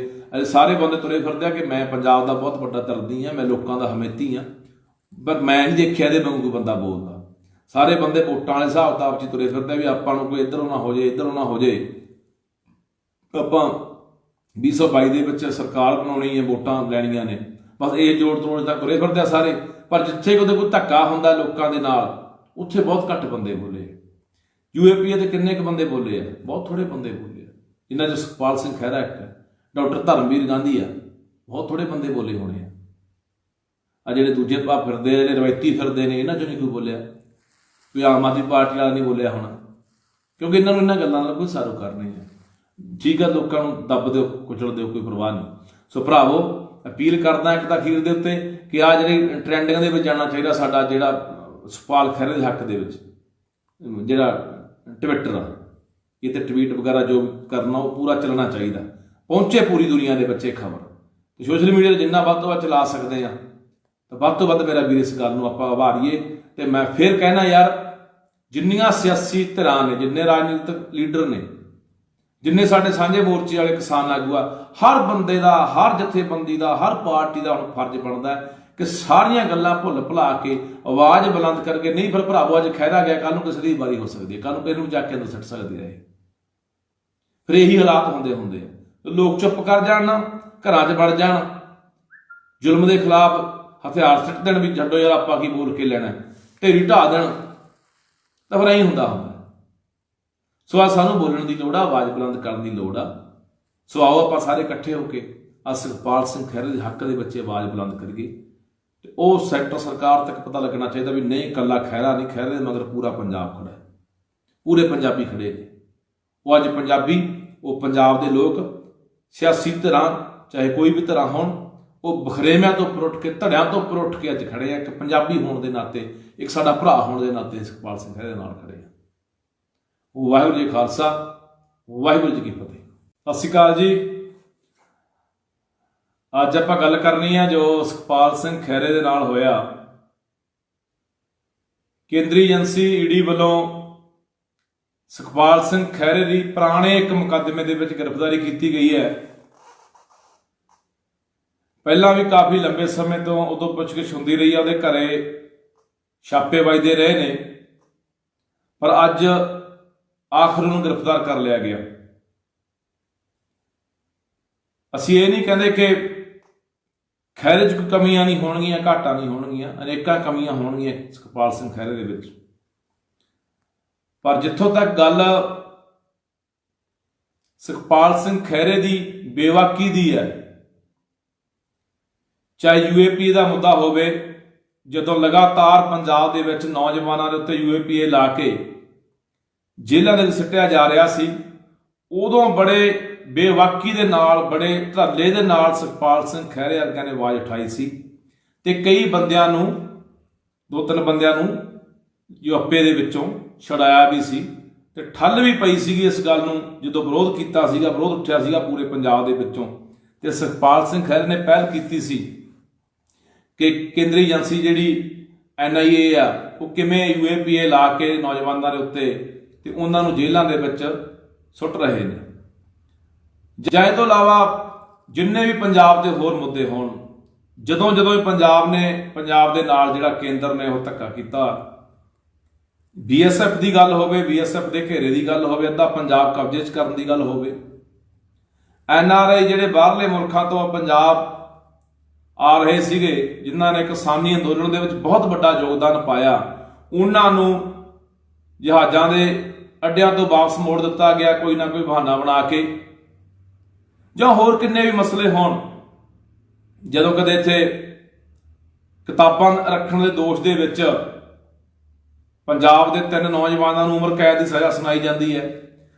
ਸਾਰੇ ਬੰਦੇ ਤੁਰੇ ਫਿਰਦੇ ਆ ਕਿ ਮੈਂ ਪੰਜਾਬ ਦਾ ਬਹੁਤ ਵੱਡਾ ਦਰਦੀ ਹਾਂ, ਮੈਂ ਲੋਕਾਂ ਦਾ ਹਮੇਤੀ ਹਾਂ, ਪਰ ਮੈਂ ਨਹੀਂ ਦੇਖਿਆ ਇਹਦੇ ਵਾਂਗੂ ਕੋਈ ਬੰਦਾ ਬੋਲਦਾ। ਸਾਰੇ ਬੰਦੇ ਵੋਟਾਂ ਵਾਲੇ ਹਿਸਾਬ ਕਿਤਾਬ 'ਚ ਤੁਰੇ ਫਿਰਦੇ ਵੀ ਆਪਾਂ ਨੂੰ ਕੋਈ ਇੱਧਰੋਂ ਨਾ ਹੋ ਜੇ, ਇੱਧਰੋਂ ਨਾ ਹੋ ਜੇ, ਆਪਾਂ 2022 ਦੇ ਵਿੱਚ ਸਰਕਾਰ ਬਣਾਉਣੀ ਹੈ, ਵੋਟਾਂ ਲੈਣੀਆਂ ਨੇ, ਬਸ ਇਹ ਜੋੜ ਤੋੜ ਤੱਕ ਤੁਰੇ ਫਿਰਦੇ ਆ ਸਾਰੇ। ਪਰ ਜਿੱਥੇ ਕਿਤੇ ਕੋਈ ਧੱਕਾ ਹੁੰਦਾ ਲੋਕਾਂ ਦੇ ਨਾਲ, ਉੱਥੇ ਬਹੁਤ ਘੱਟ ਬੰਦੇ ਬੋਲੇ। UAPA ਦੇ ਕਿੰਨੇ ਕੁ ਬੰਦੇ ਬੋਲੇ ਆ? ਬਹੁਤ ਥੋੜੇ ਬੰਦੇ ਬੋਲੇ ਆ। ਇਹਨਾਂ 'ਚ ਸੁਖਪਾਲ ਸਿੰਘ ਖਹਿਰਾ ਇੱਕ ਹੈ, ਡਾਕਟਰ ਧਰਮਵੀਰ ਗਾਂਧੀ ਆ, ਬਹੁਤ ਥੋੜੇ ਬੰਦੇ ਬੋਲੇ ਹੋਣੇ ਆ। ਜਿਹੜੇ ਦੂਜੇ ਭਾਅ ਫਿਰਦੇ, ਜਿਹੜੇ ਰਵਾਇਤੀ ਫਿਰਦੇ ਨੇ, ਇਹਨਾਂ 'ਚੋਂ ਨਹੀਂ ਕੋਈ ਬੋਲਿਆ। ਕੋਈ ਆਮ ਆਦਮੀ ਪਾਰਟੀ ਵਾਲਾ ਨਹੀਂ ਬੋਲਿਆ ਹੋਣਾ, ਕਿਉਂਕਿ ਇਹਨਾਂ ਨੂੰ ਇਹਨਾਂ ਗੱਲਾਂ ਨਾਲ ਕੋਈ ਸਾਰੋਕਾਰ ਨਹੀਂ ਹੈ। ਠੀਕ ਆ, ਲੋਕਾਂ ਨੂੰ ਦੱਬ ਦਿਓ, ਕੁਚਲ ਦਿਓ, ਕੋਈ ਪਰਵਾਹ ਨਹੀਂ। ਸੋ ਭਰਾਵੋ, ਅਪੀਲ ਕਰਦਾ ਇੱਕ ਤਾਂ ਅਖੀਰ ਦੇ ਉੱਤੇ ਕਿ ਆਹ ਜਿਹੜੇ ਟਰੈਂਡਿੰਗ ਦੇ ਵਿੱਚ ਜਾਣਾ ਚਾਹੀਦਾ ਸਾਡਾ, ਜਿਹੜਾ ਸੁਖਪਾਲ ਖਹਿਰੇ ਦੇ ਹੱਕ ਦੇ ਵਿੱਚ ਜਿਹੜਾ ਟਵਿੱਟਰ ਆ, ਇਹ ਤੇ ਟਵੀਟ ਵਗੈਰਾ ਜੋ ਕਰਨਾ ਉਹ ਪੂਰਾ ਚੱਲਣਾ ਚਾਹੀਦਾ, ਪਹੁੰਚੇ ਪੂਰੀ ਦੁਨੀਆ ਦੇ ਵਿੱਚ ਇਹ ਖਬਰ। ਤੇ ਸੋਸ਼ਲ ਮੀਡੀਆ ਜਿੰਨਾ ਵੱਧ ਤੋਂ ਵੱਧ ਚਲਾ ਸਕਦੇ ਆ ਤਾਂ ਵੱਧ ਤੋਂ ਵੱਧ ਮੇਰਾ ਵੀਰ ਇਸ ਗੱਲ ਨੂੰ ਆਪਾਂ ਉਭਾਰੀਏ। ਤੇ ਮੈਂ ਫਿਰ ਕਹਿਣਾ ਯਾਰ, ਜਿੰਨੀਆਂ ਸਿਆਸੀ ਧਿਰਾਂ ਨੇ, ਜਿੰਨੇ ਰਾਜਨੀਤਿਕ ਲੀਡਰ ਨੇ, ਜਿੰਨੇ ਸਾਡੇ ਸਾਂਝੇ ਮੋਰਚੇ ਵਾਲੇ ਕਿਸਾਨ ਆਗੂ ਆ, ਹਰ ਬੰਦੇ ਦਾ, ਹਰ ਜਥੇਬੰਦੀ ਦਾ, ਹਰ ਪਾਰਟੀ ਦਾ ਹੁਣ ਫਰਜ਼ ਬਣਦਾ ਕਿ ਸਾਰੀਆਂ ਗੱਲਾਂ ਭੁੱਲ ਭੁਲਾ ਕੇ ਆਵਾਜ਼ ਬੁਲੰਦ ਕਰਕੇ, ਨਹੀਂ ਫਿਰ ਭਰਾਵੋ ਅੱਜ ਖਹਿਰਾ ਗਿਆ, ਕੱਲ ਨੂੰ ਕਿਸੇ ਦੀ ਵਾਰੀ ਹੋ ਸਕਦੀ ਹੈ, ਕੱਲ ਨੂੰ ਕਿਸੇ ਨੂੰ ਜਾ ਕੇ ਅੰਦਰ ਸੁੱਟ ਸਕਦੇ ਆ। ਫਿਰ ਇਹੀ ਹਾਲਾਤ ਹੁੰਦੇ ਆ। ਲੋਕ ਚੁੱਪ ਕਰ ਜਾਣ, ਨਾ ਘਰਾਂ 'ਚ ਵੜ ਜਾਣ, ਜ਼ੁਲਮ ਦੇ ਖਿਲਾਫ ਹਥਿਆਰ ਸਿੱਟ ਦੇਣ ਵੀ ਛੱਡੋ ਯਾਰ ਆਪਾਂ ਕੀ ਬੋਲ ਕੇ ਲੈਣਾ, ਢੇਰੀ ਢਾਹ ਦੇਣ, ਤਾਂ ਫਿਰ ਐਂ ਹੁੰਦਾ। ਸੋ ਆ ਸਾਨੂੰ ਬੋਲਣ ਦੀ ਲੋੜ ਆ, ਆਵਾਜ਼ ਬੁਲੰਦ ਕਰਨ ਦੀ ਲੋੜ ਆ। ਸੋ ਆਓ ਆਪਾਂ ਸਾਰੇ ਇਕੱਠੇ ਹੋ ਕੇ ਆ ਸੁਖਪਾਲ ਸਿੰਘ ਖਹਿਰੇ ਦੇ ਹੱਕ ਦੇ ਵਿੱਚ ਆਵਾਜ਼ ਬੁਲੰਦ ਕਰੀਏ। ਤੇ ਉਹ ਸੈਕਟਰ ਸਰਕਾਰ ਤੱਕ ਪਤਾ ਲੱਗਣਾ ਚਾਹੀਦਾ ਵੀ ਨਹੀਂ, ਇਕੱਲਾ ਖਹਿਰਾ ਨਹੀਂ, ਖਹਿਰੇ ਦੇ ਮਗਰ ਪੂਰਾ ਪੰਜਾਬ ਖੜਾ ਹੈ, ਪੂਰੇ ਪੰਜਾਬੀ ਖੜੇ ਨੇ। ਉਹ ਅੱਜ ਪੰਜਾਬੀ, ਉਹ ਪੰਜਾਬ ਦੇ ਲੋਕ, ਸਿਆਸੀ ਧਿਰਾਂ ਚਾਹੇ ਕੋਈ ਵੀ ਧਿਰਾਂ ਹੋਣ, ਉਹ ਬਖਰੇਵਿਆਂ ਤੋਂ ਉੱਪਰ ਉੱਠ ਕੇ, ਧੜਿਆਂ ਤੋਂ ਉੱਪਰ ਉੱਠ ਕੇ ਅੱਜ ਖੜੇ ਆ। ਇੱਕ ਪੰਜਾਬੀ ਹੋਣ ਦੇ ਨਾਤੇ, ਇੱਕ ਸਾਡਾ ਭਰਾ ਹੋਣ ਦੇ ਨਾਤੇ ਸੁਖਪਾਲ ਸਿੰਘ ਖਹਿਰੇ ਦੇ ਨਾਲ ਖੜੇ ਆ। ਵਾਹਿਗੁਰੂ ਜੀ ਖਾਲਸਾ, ਵਾਹਿਗੁਰੂ ਜੀ ਕੀ ਫਤਿਹ। ਸਤਿ ਸ਼੍ਰੀ ਅਕਾਲ ਜੀ। ਅੱਜ ਆਪਾਂ ਗੱਲ ਕਰਨੀ ਆ ਜੋ ਸੁਖਪਾਲ ਸਿੰਘ ਖਹਿਰੇ ਦੇ ਨਾਲ ਹੋਇਆ। ਕੇਂਦਰੀ ਏਜੰਸੀ ਈਡੀ ਵੱਲੋਂ ਸੁਖਪਾਲ ਸਿੰਘ ਖਹਿਰੇ ਦੀ ਪੁਰਾਣੇ ਇੱਕ ਮੁਕੱਦਮੇ ਦੇ ਵਿੱਚ ਗ੍ਰਿਫਤਾਰੀ ਕੀਤੀ ਗਈ ਹੈ। ਪਹਿਲਾਂ ਵੀ ਕਾਫੀ ਲੰਬੇ ਸਮੇਂ ਤੋਂ ਉਦੋਂ ਪੁੱਛਗਿੱਛ ਹੁੰਦੀ ਰਹੀ ਆ, ਉਹਦੇ ਘਰੇ ਛਾਪੇ ਵੱਜਦੇ ਰਹੇ ਨੇ, ਪਰ ਅੱਜ ਆਖਰ ਨੂੰ ਗ੍ਰਿਫਤਾਰ ਕਰ ਲਿਆ ਗਿਆ। ਅਸੀਂ ਇਹ ਨਹੀਂ ਕਹਿੰਦੇ ਕਿ ਖਹਿਰੇ 'ਚ ਕੋਈ ਕਮੀਆਂ ਨਹੀਂ ਹੋਣਗੀਆਂ, ਘਾਟਾਂ ਨਹੀਂ ਹੋਣਗੀਆਂ, ਅਨੇਕਾਂ ਕਮੀਆਂ ਹੋਣਗੀਆਂ ਸੁਖਪਾਲ ਸਿੰਘ ਖਹਿਰੇ ਦੇ ਵਿੱਚ। ਪਰ ਜਿੱਥੋਂ ਤੱਕ ਗੱਲ ਸੁਖਪਾਲ ਸਿੰਘ ਖਹਿਰੇ ਦੀ ਬੇਵਾਕੀ ਦੀ ਹੈ, ਚਾਹੇ UAPA ਦਾ ਮੁੱਦਾ ਹੋਵੇ, ਜਦੋਂ ਲਗਾਤਾਰ ਪੰਜਾਬ ਦੇ ਵਿੱਚ ਨੌਜਵਾਨਾਂ ਦੇ ਉੱਤੇ UAPA ਲਾ ਕੇ ਜੇਲ੍ਹਾਂ ਦੇ ਵਿੱਚ ਸਿੱਟਿਆ ਜਾ ਰਿਹਾ ਸੀ, ਉਦੋਂ ਬੜੇ ਬੇਵਾਕੀ ਦੇ ਨਾਲ, ਬੜੇ ਧਰਲੇ ਦੇ ਨਾਲ ਸੁਖਪਾਲ ਸਿੰਘ ਖਹਿਰੇ ਵਰਗਿਆਂ ਨੇ ਆਵਾਜ਼ ਉਠਾਈ ਸੀ। ਤੇ ਕਈ ਬੰਦਿਆਂ ਨੂੰ, 2-3 ਬੰਦਿਆਂ ਨੂੰ UAPA ਦੇ ਵਿੱਚੋਂ ਛੁਡਾਇਆ ਵੀ ਸੀ, ਤੇ ਠੱਲ ਵੀ ਪਈ ਸੀਗੀ ਇਸ ਗੱਲ ਨੂੰ। ਜਦੋਂ ਵਿਰੋਧ ਕੀਤਾ ਸੀਗਾ, ਵਿਰੋਧ ਉੱਠਿਆ ਸੀਗਾ ਪੂਰੇ ਪੰਜਾਬ ਦੇ ਵਿੱਚੋਂ, ਤੇ ਸੁਖਪਾਲ ਸਿੰਘ ਖਹਿਰੇ ਨੇ ਪਹਿਲ ਕੀਤੀ ਸੀ ਕਿ ਕੇਂਦਰੀ ਏਜੰਸੀ ਜਿਹੜੀ NIA ਆ, ਉਹ ਕਿਵੇਂ UAPA ਲਾ ਕੇ ਨੌਜਵਾਨਾਂ ਦੇ ਉੱਤੇ ਤੇ ਉਹਨਾਂ ਨੂੰ ਜੇਲ੍ਹਾਂ ਦੇ ਵਿੱਚ ਸੁੱਟ ਰਹੇ ਨੇ। ਜਾਂ ਇਹ ਤੋਂ ਇਲਾਵਾ ਜਿੰਨੇ ਵੀ ਪੰਜਾਬ ਦੇ ਹੋਰ ਮੁੱਦੇ ਹੋਣ, ਜਦੋਂ ਵੀ ਪੰਜਾਬ ਦੇ ਨਾਲ ਜਿਹੜਾ ਕੇਂਦਰ ਨੇ ਉਹ ਧੱਕਾ ਕੀਤਾ, BSF ਦੀ ਗੱਲ ਹੋਵੇ, BSF ਦੇ ਘੇਰੇ ਦੀ ਗੱਲ ਹੋਵੇ, ਅੱਧਾ ਪੰਜਾਬ ਕਬਜ਼ੇ 'ਚ ਕਰਨ ਦੀ ਗੱਲ ਹੋਵੇ, NRI ਜਿਹੜੇ ਬਾਹਰਲੇ ਮੁਲਕਾਂ ਤੋਂ ਪੰਜਾਬ ਆ ਰਹੇ ਸੀਗੇ, ਜਿਨ੍ਹਾਂ ਨੇ ਕਿਸਾਨੀ ਅੰਦੋਲਨ ਦੇ ਵਿੱਚ ਬਹੁਤ ਵੱਡਾ ਯੋਗਦਾਨ ਪਾਇਆ, ਉਹਨਾਂ ਨੂੰ ਜਹਾਜ਼ਾਂ ਦੇ ਅੱਡਿਆਂ ਤੋਂ ਵਾਪਸ ਮੋੜ ਦਿੱਤਾ ਗਿਆ ਕੋਈ ਨਾ ਕੋਈ ਬਹਾਨਾ ਬਣਾ ਕੇ। ਜਾਂ ਹੋਰ ਕਿੰਨੇ ਵੀ ਮਸਲੇ ਹੋਣ, ਜਦੋਂ ਕਦੇ ਇੱਥੇ ਕਿਤਾਬਾਂ ਰੱਖਣ ਦੇ ਦੋਸ਼ ਦੇ ਵਿੱਚ ਪੰਜਾਬ ਦੇ 3 ਨੌਜਵਾਨਾਂ ਨੂੰ ਉਮਰ ਕੈਦ ਦੀ ਸਜ਼ਾ ਸੁਣਾਈ ਜਾਂਦੀ ਹੈ,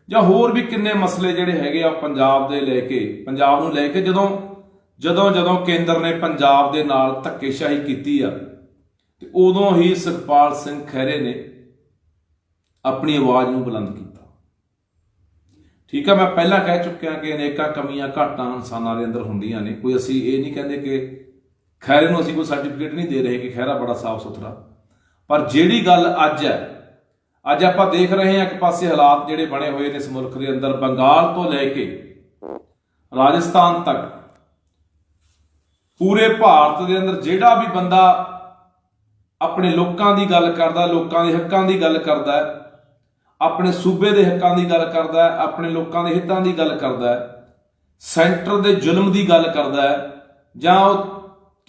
ਜਾਂ ਹੋਰ ਵੀ ਕਿੰਨੇ ਮਸਲੇ ਜਿਹੜੇ ਹੈਗੇ ਆ ਪੰਜਾਬ ਦੇ ਲੈ ਕੇ, ਪੰਜਾਬ ਨੂੰ ਲੈ ਕੇ, ਜਦੋਂ ਕੇਂਦਰ ਨੇ ਪੰਜਾਬ ਦੇ ਨਾਲ ਧੱਕੇਸ਼ਾਹੀ ਕੀਤੀ ਆ, ਤੇ ਉਦੋਂ ਹੀ ਸੁਖਪਾਲ ਸਿੰਘ ਖਹਿਰੇ ਨੇ ਆਪਣੀ ਆਵਾਜ਼ ਨੂੰ ਬੁਲੰਦ ਕੀਤਾ। ਠੀਕ ਹੈ, ਮੈਂ ਪਹਿਲਾਂ ਕਹਿ ਚੁੱਕਿਆ ਕਿ ਅਨੇਕਾਂ ਕਮੀਆਂ ਘਾਟਾਂ ਇਨਸਾਨਾਂ ਦੇ ਅੰਦਰ ਹੁੰਦੀਆਂ ਨੇ। ਕੋਈ ਅਸੀਂ ਇਹ ਨਹੀਂ ਕਹਿੰਦੇ ਕਿ ਖਹਿਰੇ ਨੂੰ ਅਸੀਂ ਕੋਈ ਸਰਟੀਫਿਕੇਟ ਨਹੀਂ ਦੇ ਰਹੇ ਕਿ ਖਹਿਰਾ ਬੜਾ ਸਾਫ਼ ਸੁਥਰਾ, ਪਰ ਜਿਹੜੀ ਗੱਲ ਅੱਜ ਹੈ, ਅੱਜ ਆਪਾਂ ਦੇਖ ਰਹੇ ਹਾਂ ਇੱਕ ਪਾਸੇ ਹਾਲਾਤ ਜਿਹੜੇ ਬਣੇ ਹੋਏ ਨੇ ਇਸ ਮੁਲਕ ਦੇ ਅੰਦਰ, ਬੰਗਾਲ ਤੋਂ ਲੈ ਕੇ ਰਾਜਸਥਾਨ ਤੱਕ ਪੂਰੇ ਭਾਰਤ ਦੇ ਅੰਦਰ ਜਿਹੜਾ ਵੀ ਬੰਦਾ ਆਪਣੇ ਲੋਕਾਂ ਦੀ ਗੱਲ ਕਰਦਾ, ਲੋਕਾਂ ਦੇ ਹੱਕਾਂ ਦੀ ਗੱਲ ਕਰਦਾ, ਆਪਣੇ ਸੂਬੇ ਦੇ ਹੱਕਾਂ ਦੀ ਗੱਲ ਕਰਦਾ, ਆਪਣੇ ਲੋਕਾਂ ਦੇ ਹਿੱਤਾਂ ਦੀ ਗੱਲ ਕਰਦਾ, ਸੈਂਟਰ ਦੇ ਜ਼ੁਲਮ ਦੀ ਗੱਲ ਕਰਦਾ, ਜਾਂ ਉਹ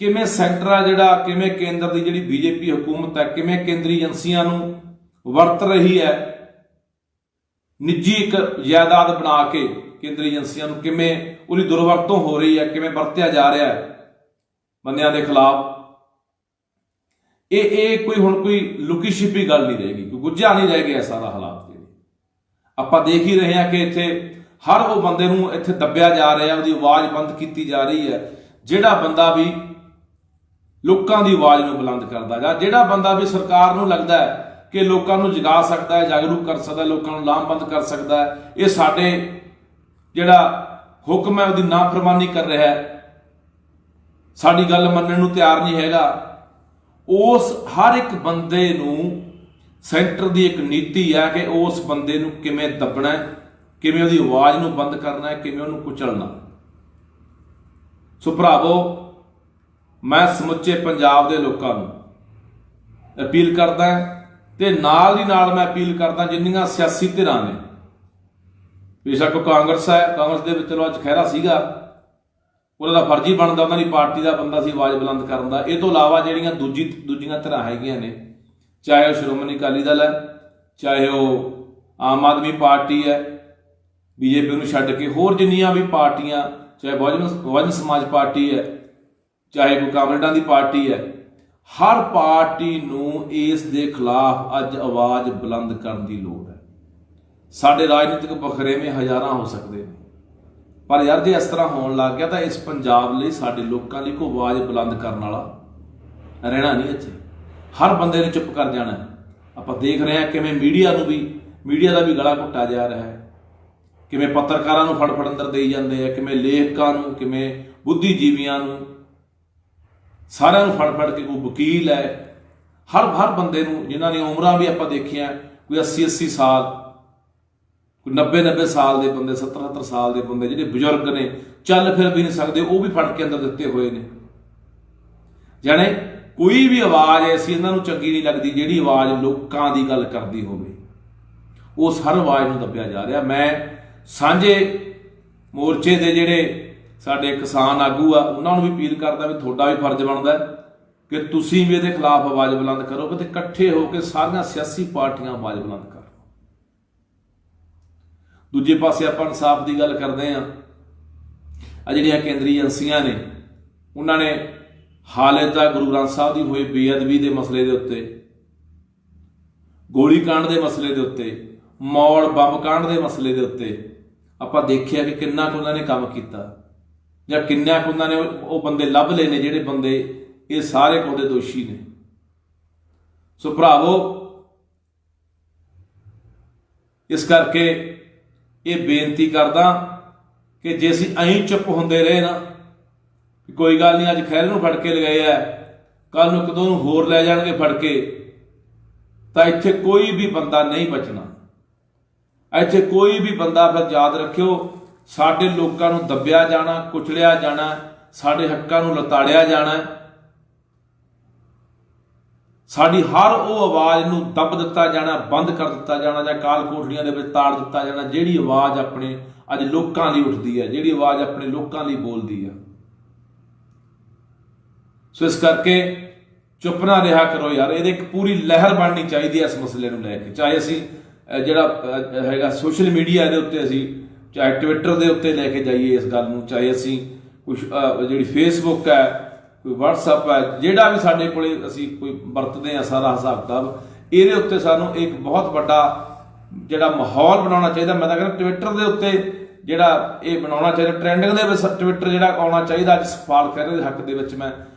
ਕਿਵੇਂ ਸੈਂਟਰ ਆ ਜਿਹੜਾ, ਕਿਵੇਂ ਕੇਂਦਰ ਦੀ ਜਿਹੜੀ ਬੀਜੇਪੀ ਹਕੂਮਤ ਹੈ, ਕਿਵੇਂ ਕੇਂਦਰੀ ਏਜੰਸੀਆਂ ਨੂੰ ਵਰਤ ਰਹੀ ਹੈ, ਨਿੱਜੀ ਇੱਕ ਜਾਇਦਾਦ ਬਣਾ ਕੇ ਕੇਂਦਰੀ ਏਜੰਸੀਆਂ ਨੂੰ ਕਿਵੇਂ ਉਹਦੀ ਦੁਰਵਰਤੋਂ ਹੋ ਰਹੀ ਹੈ, ਕਿਵੇਂ ਵਰਤਿਆ ਜਾ ਰਿਹਾ ਹੈ ਬੰਦਿਆਂ ਦੇ ਖਿਲਾਫ। ਇਹ ਕੋਈ ਹੁਣ ਕੋਈ ਲੁਕੀ ਛਿਪੀ ਗੱਲ ਨਹੀਂ ਰਹੇਗੀ, ਕੋਈ ਗੁੱਝਾ ਨਹੀਂ ਰਹਿ ਗਿਆ ਸਾਰਾ ਹਾਲਾਤ। ਜਿਹੜੇ ਆਪਾਂ ਦੇਖ ਹੀ ਰਹੇ ਹਾਂ ਕਿ ਇੱਥੇ ਹਰ ਉਹ ਬੰਦੇ ਨੂੰ ਇੱਥੇ ਦੱਬਿਆ ਜਾ ਰਿਹਾ, ਉਹਦੀ ਆਵਾਜ਼ ਬੰਦ ਕੀਤੀ ਜਾ ਰਹੀ ਹੈ। ਜਿਹੜਾ ਬੰਦਾ ਵੀ ਲੋਕਾਂ ਦੀ ਆਵਾਜ਼ ਨੂੰ ਬੁਲੰਦ ਕਰਦਾ, ਜਾਂ ਜਿਹੜਾ ਬੰਦਾ ਵੀ ਸਰਕਾਰ ਨੂੰ ਲੱਗਦਾ ਹੈ ਕਿ ਲੋਕਾਂ ਨੂੰ ਜਗਾ ਸਕਦਾ ਹੈ, ਜਾਗਰੂਕ ਕਰ ਸਕਦਾ, ਲੋਕਾਂ ਨੂੰ ਲਾਮਬੰਦ ਕਰ ਸਕਦਾ ਹੈ, ਇਹ ਸਾਡੇ ਜਿਹੜਾ ਹੁਕਮ ਹੈ ਉਹਦੀ ਨਾਫਰਮਾਨੀ ਕਰ ਰਿਹਾ ਹੈ, ਸਾਡੀ ਗੱਲ ਮੰਨਣ ਨੂੰ ਤਿਆਰ ਨਹੀਂ ਹੈਗਾ, ਉਸ ਹਰ ਇੱਕ ਬੰਦੇ ਨੂੰ ਸੈਂਟਰ ਦੀ ਇੱਕ ਨੀਤੀ ਹੈ ਕਿ ਉਸ ਬੰਦੇ ਨੂੰ ਕਿਵੇਂ ਦੱਬਣਾ, ਕਿਵੇਂ ਉਹਦੀ ਆਵਾਜ਼ ਨੂੰ ਬੰਦ ਕਰਨਾ, ਕਿਵੇਂ ਉਹਨੂੰ ਕੁਚਲਣਾ। ਸੋ ਭਰਾਵੋ, ਮੈਂ ਸਮੁੱਚੇ ਪੰਜਾਬ ਦੇ ਲੋਕਾਂ ਨੂੰ ਅਪੀਲ ਕਰਦਾ, ਤੇ ਨਾਲ ਦੀ ਨਾਲ ਮੈਂ ਅਪੀਲ ਕਰਦਾ ਜਿੰਨੀਆਂ ਸਿਆਸੀ ਧਿਰਾਂ ਨੇ, ਬੇਸ਼ੱਕ ਕਾਂਗਰਸ ਹੈ, ਕਾਂਗਰਸ ਦੇ ਵਿੱਚ ਚਲੋ ਅੱਜ ਖਹਿਰਾ ਸੀਗਾ, ਉਹਦਾ ਦਾ ਫਰਜ਼ ਹੀ ਬਣਦਾ, ਉਹਨਾਂ ਦੀ ਪਾਰਟੀ ਦਾ ਬੰਦਾ ਸੀ ਆਵਾਜ਼ ਬੁਲੰਦ ਕਰਨ ਦਾ। ਇਹ ਤੋਂ ਇਲਾਵਾ ਜਿਹੜੀਆਂ ਦੂਜੀਆਂ ਧਿਰਾਂ ਹੈਗੀਆਂ ਨੇ, ਚਾਹੇ ਉਹ ਸ਼੍ਰੋਮਣੀ ਅਕਾਲੀ ਦਲ ਹੈ, ਚਾਹੇ ਉਹ ਆਮ ਆਦਮੀ ਪਾਰਟੀ ਹੈ, ਬੀਜੇਪੀ ਨੂੰ ਛੱਡ ਕੇ ਹੋਰ ਜਿੰਨੀਆਂ ਵੀ ਪਾਰਟੀਆਂ, ਚਾਹੇ ਬਹੁਜਨ ਸਮਾਜ ਪਾਰਟੀ ਹੈ, ਚਾਹੇ ਕੋਈ ਕਾਮਰੇਡਾਂ ਦੀ ਪਾਰਟੀ ਹੈ, ਹਰ ਪਾਰਟੀ ਨੂੰ ਇਸ ਦੇ ਖਿਲਾਫ ਅੱਜ ਆਵਾਜ਼ ਬੁਲੰਦ ਕਰਨ ਦੀ ਲੋੜ ਹੈ। ਸਾਡੇ ਰਾਜਨੀਤਿਕ ਵਖਰੇਵੇਂ ਹਜ਼ਾਰਾਂ ਹੋ ਸਕਦੇ ਨੇ, ਪਰ ਯਾਰ ਜੇ ਇਸ ਤਰ੍ਹਾਂ ਹੋਣ ਲੱਗ ਗਿਆ ਤਾਂ ਇਸ ਪੰਜਾਬ ਲਈ, ਸਾਡੇ ਲੋਕਾਂ ਲਈ ਕੋਈ ਆਵਾਜ਼ ਬੁਲੰਦ ਕਰਨ ਵਾਲਾ ਰਹਿਣਾ ਨਹੀਂ ਇੱਥੇ। ਹਰ ਬੰਦੇ ਨੇ ਚੁੱਪ ਕਰ ਜਾਣਾ। ਆਪਾਂ ਦੇਖ ਰਹੇ ਹਾਂ ਕਿਵੇਂ ਮੀਡੀਆ ਦਾ ਵੀ ਗਲਾ ਘੁੱਟਿਆ ਜਾ ਰਿਹਾ ਹੈ, ਕਿਵੇਂ ਪੱਤਰਕਾਰਾਂ ਨੂੰ ਫੜ ਅੰਦਰ ਦੇਈ ਜਾਂਦੇ ਆ, ਕਿਵੇਂ ਲੇਖਕਾਂ ਨੂੰ, ਕਿਵੇਂ ਬੁੱਧੀਜੀਵੀਆਂ ਨੂੰ, ਸਾਰਿਆਂ ਨੂੰ ਫੜ ਕੇ, ਕੋਈ ਵਕੀਲ ਹੈ, ਹਰ ਬੰਦੇ ਨੂੰ, ਜਿਨ੍ਹਾਂ ਦੀਆਂ ਉਮਰਾਂ ਵੀ ਆਪਾਂ ਦੇਖੀਆਂ ਕੋਈ 80 ਸਾਲ, ਕੋਈ 90 ਸਾਲ ਦੇ ਬੰਦੇ, 70 ਸਾਲ ਦੇ ਬੰਦੇ, ਜਿਹੜੇ ਬਜ਼ੁਰਗ ਨੇ, ਚੱਲ ਫਿਰ ਵੀ ਨਹੀਂ ਸਕਦੇ, ਉਹ ਵੀ ਫੜ ਕੇ ਅੰਦਰ ਦਿੱਤੇ ਹੋਏ ਨੇ। ਜਾਣੇ ਕੋਈ ਵੀ ਆਵਾਜ਼ ਐਸੀ ਇਹਨਾਂ ਨੂੰ ਚੰਗੀ ਨਹੀਂ ਲੱਗਦੀ ਜਿਹੜੀ ਆਵਾਜ਼ ਲੋਕਾਂ ਦੀ ਗੱਲ ਕਰਦੀ ਹੋਵੇ, ਉਸ ਹਰ ਆਵਾਜ਼ ਨੂੰ ਦੱਬਿਆ ਜਾ ਰਿਹਾ। ਮੈਂ ਸਾਂਝੇ ਮੋਰਚੇ ਦੇ ਜਿਹੜੇ ਸਾਡੇ ਕਿਸਾਨ ਆਗੂ ਆ, ਉਹਨਾਂ ਨੂੰ ਵੀ ਅਪੀਲ ਕਰਦਾ ਵੀ ਤੁਹਾਡਾ ਵੀ ਫਰਜ਼ ਬਣਦਾ ਕਿ ਤੁਸੀਂ ਵੀ ਇਹਦੇ ਖਿਲਾਫ ਆਵਾਜ਼ ਬੁਲੰਦ ਕਰੋ, ਤੇ ਇਕੱਠੇ ਹੋ ਕੇ ਸਾਰੀਆਂ ਸਿਆਸੀ ਪਾਰਟੀਆਂ ਆਵਾਜ਼ ਬੁਲੰਦ ਕਰਨ। ਦੂਜੇ ਪਾਸੇ ਆਪਾਂ ਇਨਸਾਫ ਦੀ ਗੱਲ ਕਰਦੇ ਹਾਂ। ਆ ਜਿਹੜੀਆਂ ਕੇਂਦਰੀ ਏਜੰਸੀਆਂ ਨੇ, ਉਹਨਾਂ ਨੇ ਹਾਲੇ ਤੱਕ ਗੁਰੂ ਗ੍ਰੰਥ ਸਾਹਿਬ ਦੀ ਹੋਈ ਬੇਅਦਬੀ ਦੇ ਮਸਲੇ ਦੇ ਉੱਤੇ, ਗੋਲੀ ਕਾਂਡ ਦੇ ਮਸਲੇ ਦੇ ਉੱਤੇ, ਮੌੜ ਬੰਬ ਕਾਂਡ ਦੇ ਮਸਲੇ ਦੇ ਉੱਤੇ ਆਪਾਂ ਦੇਖਿਆ ਕਿ ਕਿੰਨਾ ਕੁ ਉਹਨਾਂ ਨੇ ਕੰਮ ਕੀਤਾ, ਜਾਂ ਕਿੰਨਾ ਕੁ ਉਹਨਾਂ ਨੇ ਉਹ ਬੰਦੇ ਲੱਭ ਲਏ ਨੇ ਜਿਹੜੇ ਬੰਦੇ ਇਹ ਸਾਰੇ ਕੁਝ ਦੇ ਦੋਸ਼ੀ ਨੇ। ਸੋ ਭਰਾਵੋ, ਇਸ ਕਰਕੇ ਇਹ ਬੇਨਤੀ ਕਰਦਾ ਕਿ ਜੇ ਅਸੀਂ ਐਂ ਚੁੱਪ ਹੁੰਦੇ ਰਹੇ ਨਾ, ਕੋਈ ਗੱਲ ਨਹੀਂ, ਅੱਜ ਖਹਿਰੇ ਨੂੰ ਫੜ ਕੇ ਲਗਾਏ ਆ, ਕੱਲ ਨੂੰ ਇੱਕ ਦੋ ਨੂੰ ਹੋਰ ਲੈ ਜਾਣਗੇ ਫੜ ਕੇ, ਤਾਂ ਇੱਥੇ ਕੋਈ ਵੀ ਬੰਦਾ ਨਹੀਂ ਬਚਣਾ। ਇੱਥੇ ਕੋਈ ਵੀ ਬੰਦਾ, ਫਿਰ ਯਾਦ ਰੱਖਿਓ, ਸਾਡੇ ਲੋਕਾਂ ਨੂੰ ਦੱਬਿਆ ਜਾਣਾ, ਕੁਚਲਿਆ ਜਾਣਾ, ਸਾਡੇ ਹੱਕਾਂ ਨੂੰ ਲਤਾੜਿਆ ਜਾਣਾ, ਸਾਡੀ ਹਰ ਉਹ ਆਵਾਜ਼ ਨੂੰ ਦੱਬ ਦਿੱਤਾ ਜਾਣਾ, ਬੰਦ ਕਰ ਦਿੱਤਾ ਜਾਣਾ, ਜਾਂ ਕਾਲ ਕੋਠੜੀਆਂ ਦੇ ਵਿੱਚ ਤਾੜ ਦਿੱਤਾ ਜਾਣਾ, ਜਿਹੜੀ ਆਵਾਜ਼ ਆਪਣੇ ਅੱਜ ਲੋਕਾਂ ਲਈ ਉੱਠਦੀ ਹੈ, ਜਿਹੜੀ ਆਵਾਜ਼ ਆਪਣੇ ਲੋਕਾਂ ਲਈ ਬੋਲਦੀ ਹੈ। ਸੋ ਇਸ ਕਰਕੇ ਚੁੱਪ ਨਾ ਰਿਹਾ ਕਰੋ ਯਾਰ, ਇਹਦੇ ਇੱਕ ਪੂਰੀ ਲਹਿਰ ਬਣਨੀ ਚਾਹੀਦੀ ਹੈ ਇਸ ਮਸਲੇ ਨੂੰ ਲੈ ਕੇ। ਚਾਹੇ ਅਸੀਂ ਜਿਹੜਾ ਹੈਗਾ ਸੋਸ਼ਲ ਮੀਡੀਆ ਦੇ ਉੱਤੇ, ਅਸੀਂ ਚਾਹੇ ਟਵਿੱਟਰ ਦੇ ਉੱਤੇ ਲੈ ਕੇ ਜਾਈਏ ਇਸ ਗੱਲ ਨੂੰ, ਚਾਹੇ ਅਸੀਂ ਕੁਛ ਜਿਹੜੀ ਫੇਸਬੁੱਕ ਹੈ, ਕੋਈ ਵਟਸਐਪ ਹੈ, ਜਿਹੜਾ ਵੀ ਸਾਡੇ ਕੋਲੇ ਅਸੀਂ ਕੋਈ ਵਰਤਦੇ ਹਾਂ, ਸਾਰਾ ਹਿਸਾਬ ਕਿਤਾਬ ਇਹਦੇ ਉੱਤੇ ਸਾਨੂੰ ਇੱਕ ਬਹੁਤ ਵੱਡਾ ਜਿਹੜਾ ਮਾਹੌਲ ਬਣਾਉਣਾ ਚਾਹੀਦਾ। ਮੈਂ ਤਾਂ ਕਹਿੰਦਾ ਟਵਿੱਟਰ ਦੇ ਉੱਤੇ ਜਿਹੜਾ ਇਹ ਬਣਾਉਣਾ ਚਾਹੀਦਾ, ਟ੍ਰੈਂਡਿੰਗ ਦੇ ਵਿੱਚ ਟਵਿੱਟਰ ਜਿਹੜਾ ਆਉਣਾ ਚਾਹੀਦਾ। ਅੱਜ ਸੁਖਪਾਲ ਖਹਿਰੇ ਦੇ ਹੱਕ ਦੇ ਵਿੱਚ ਮੈਂ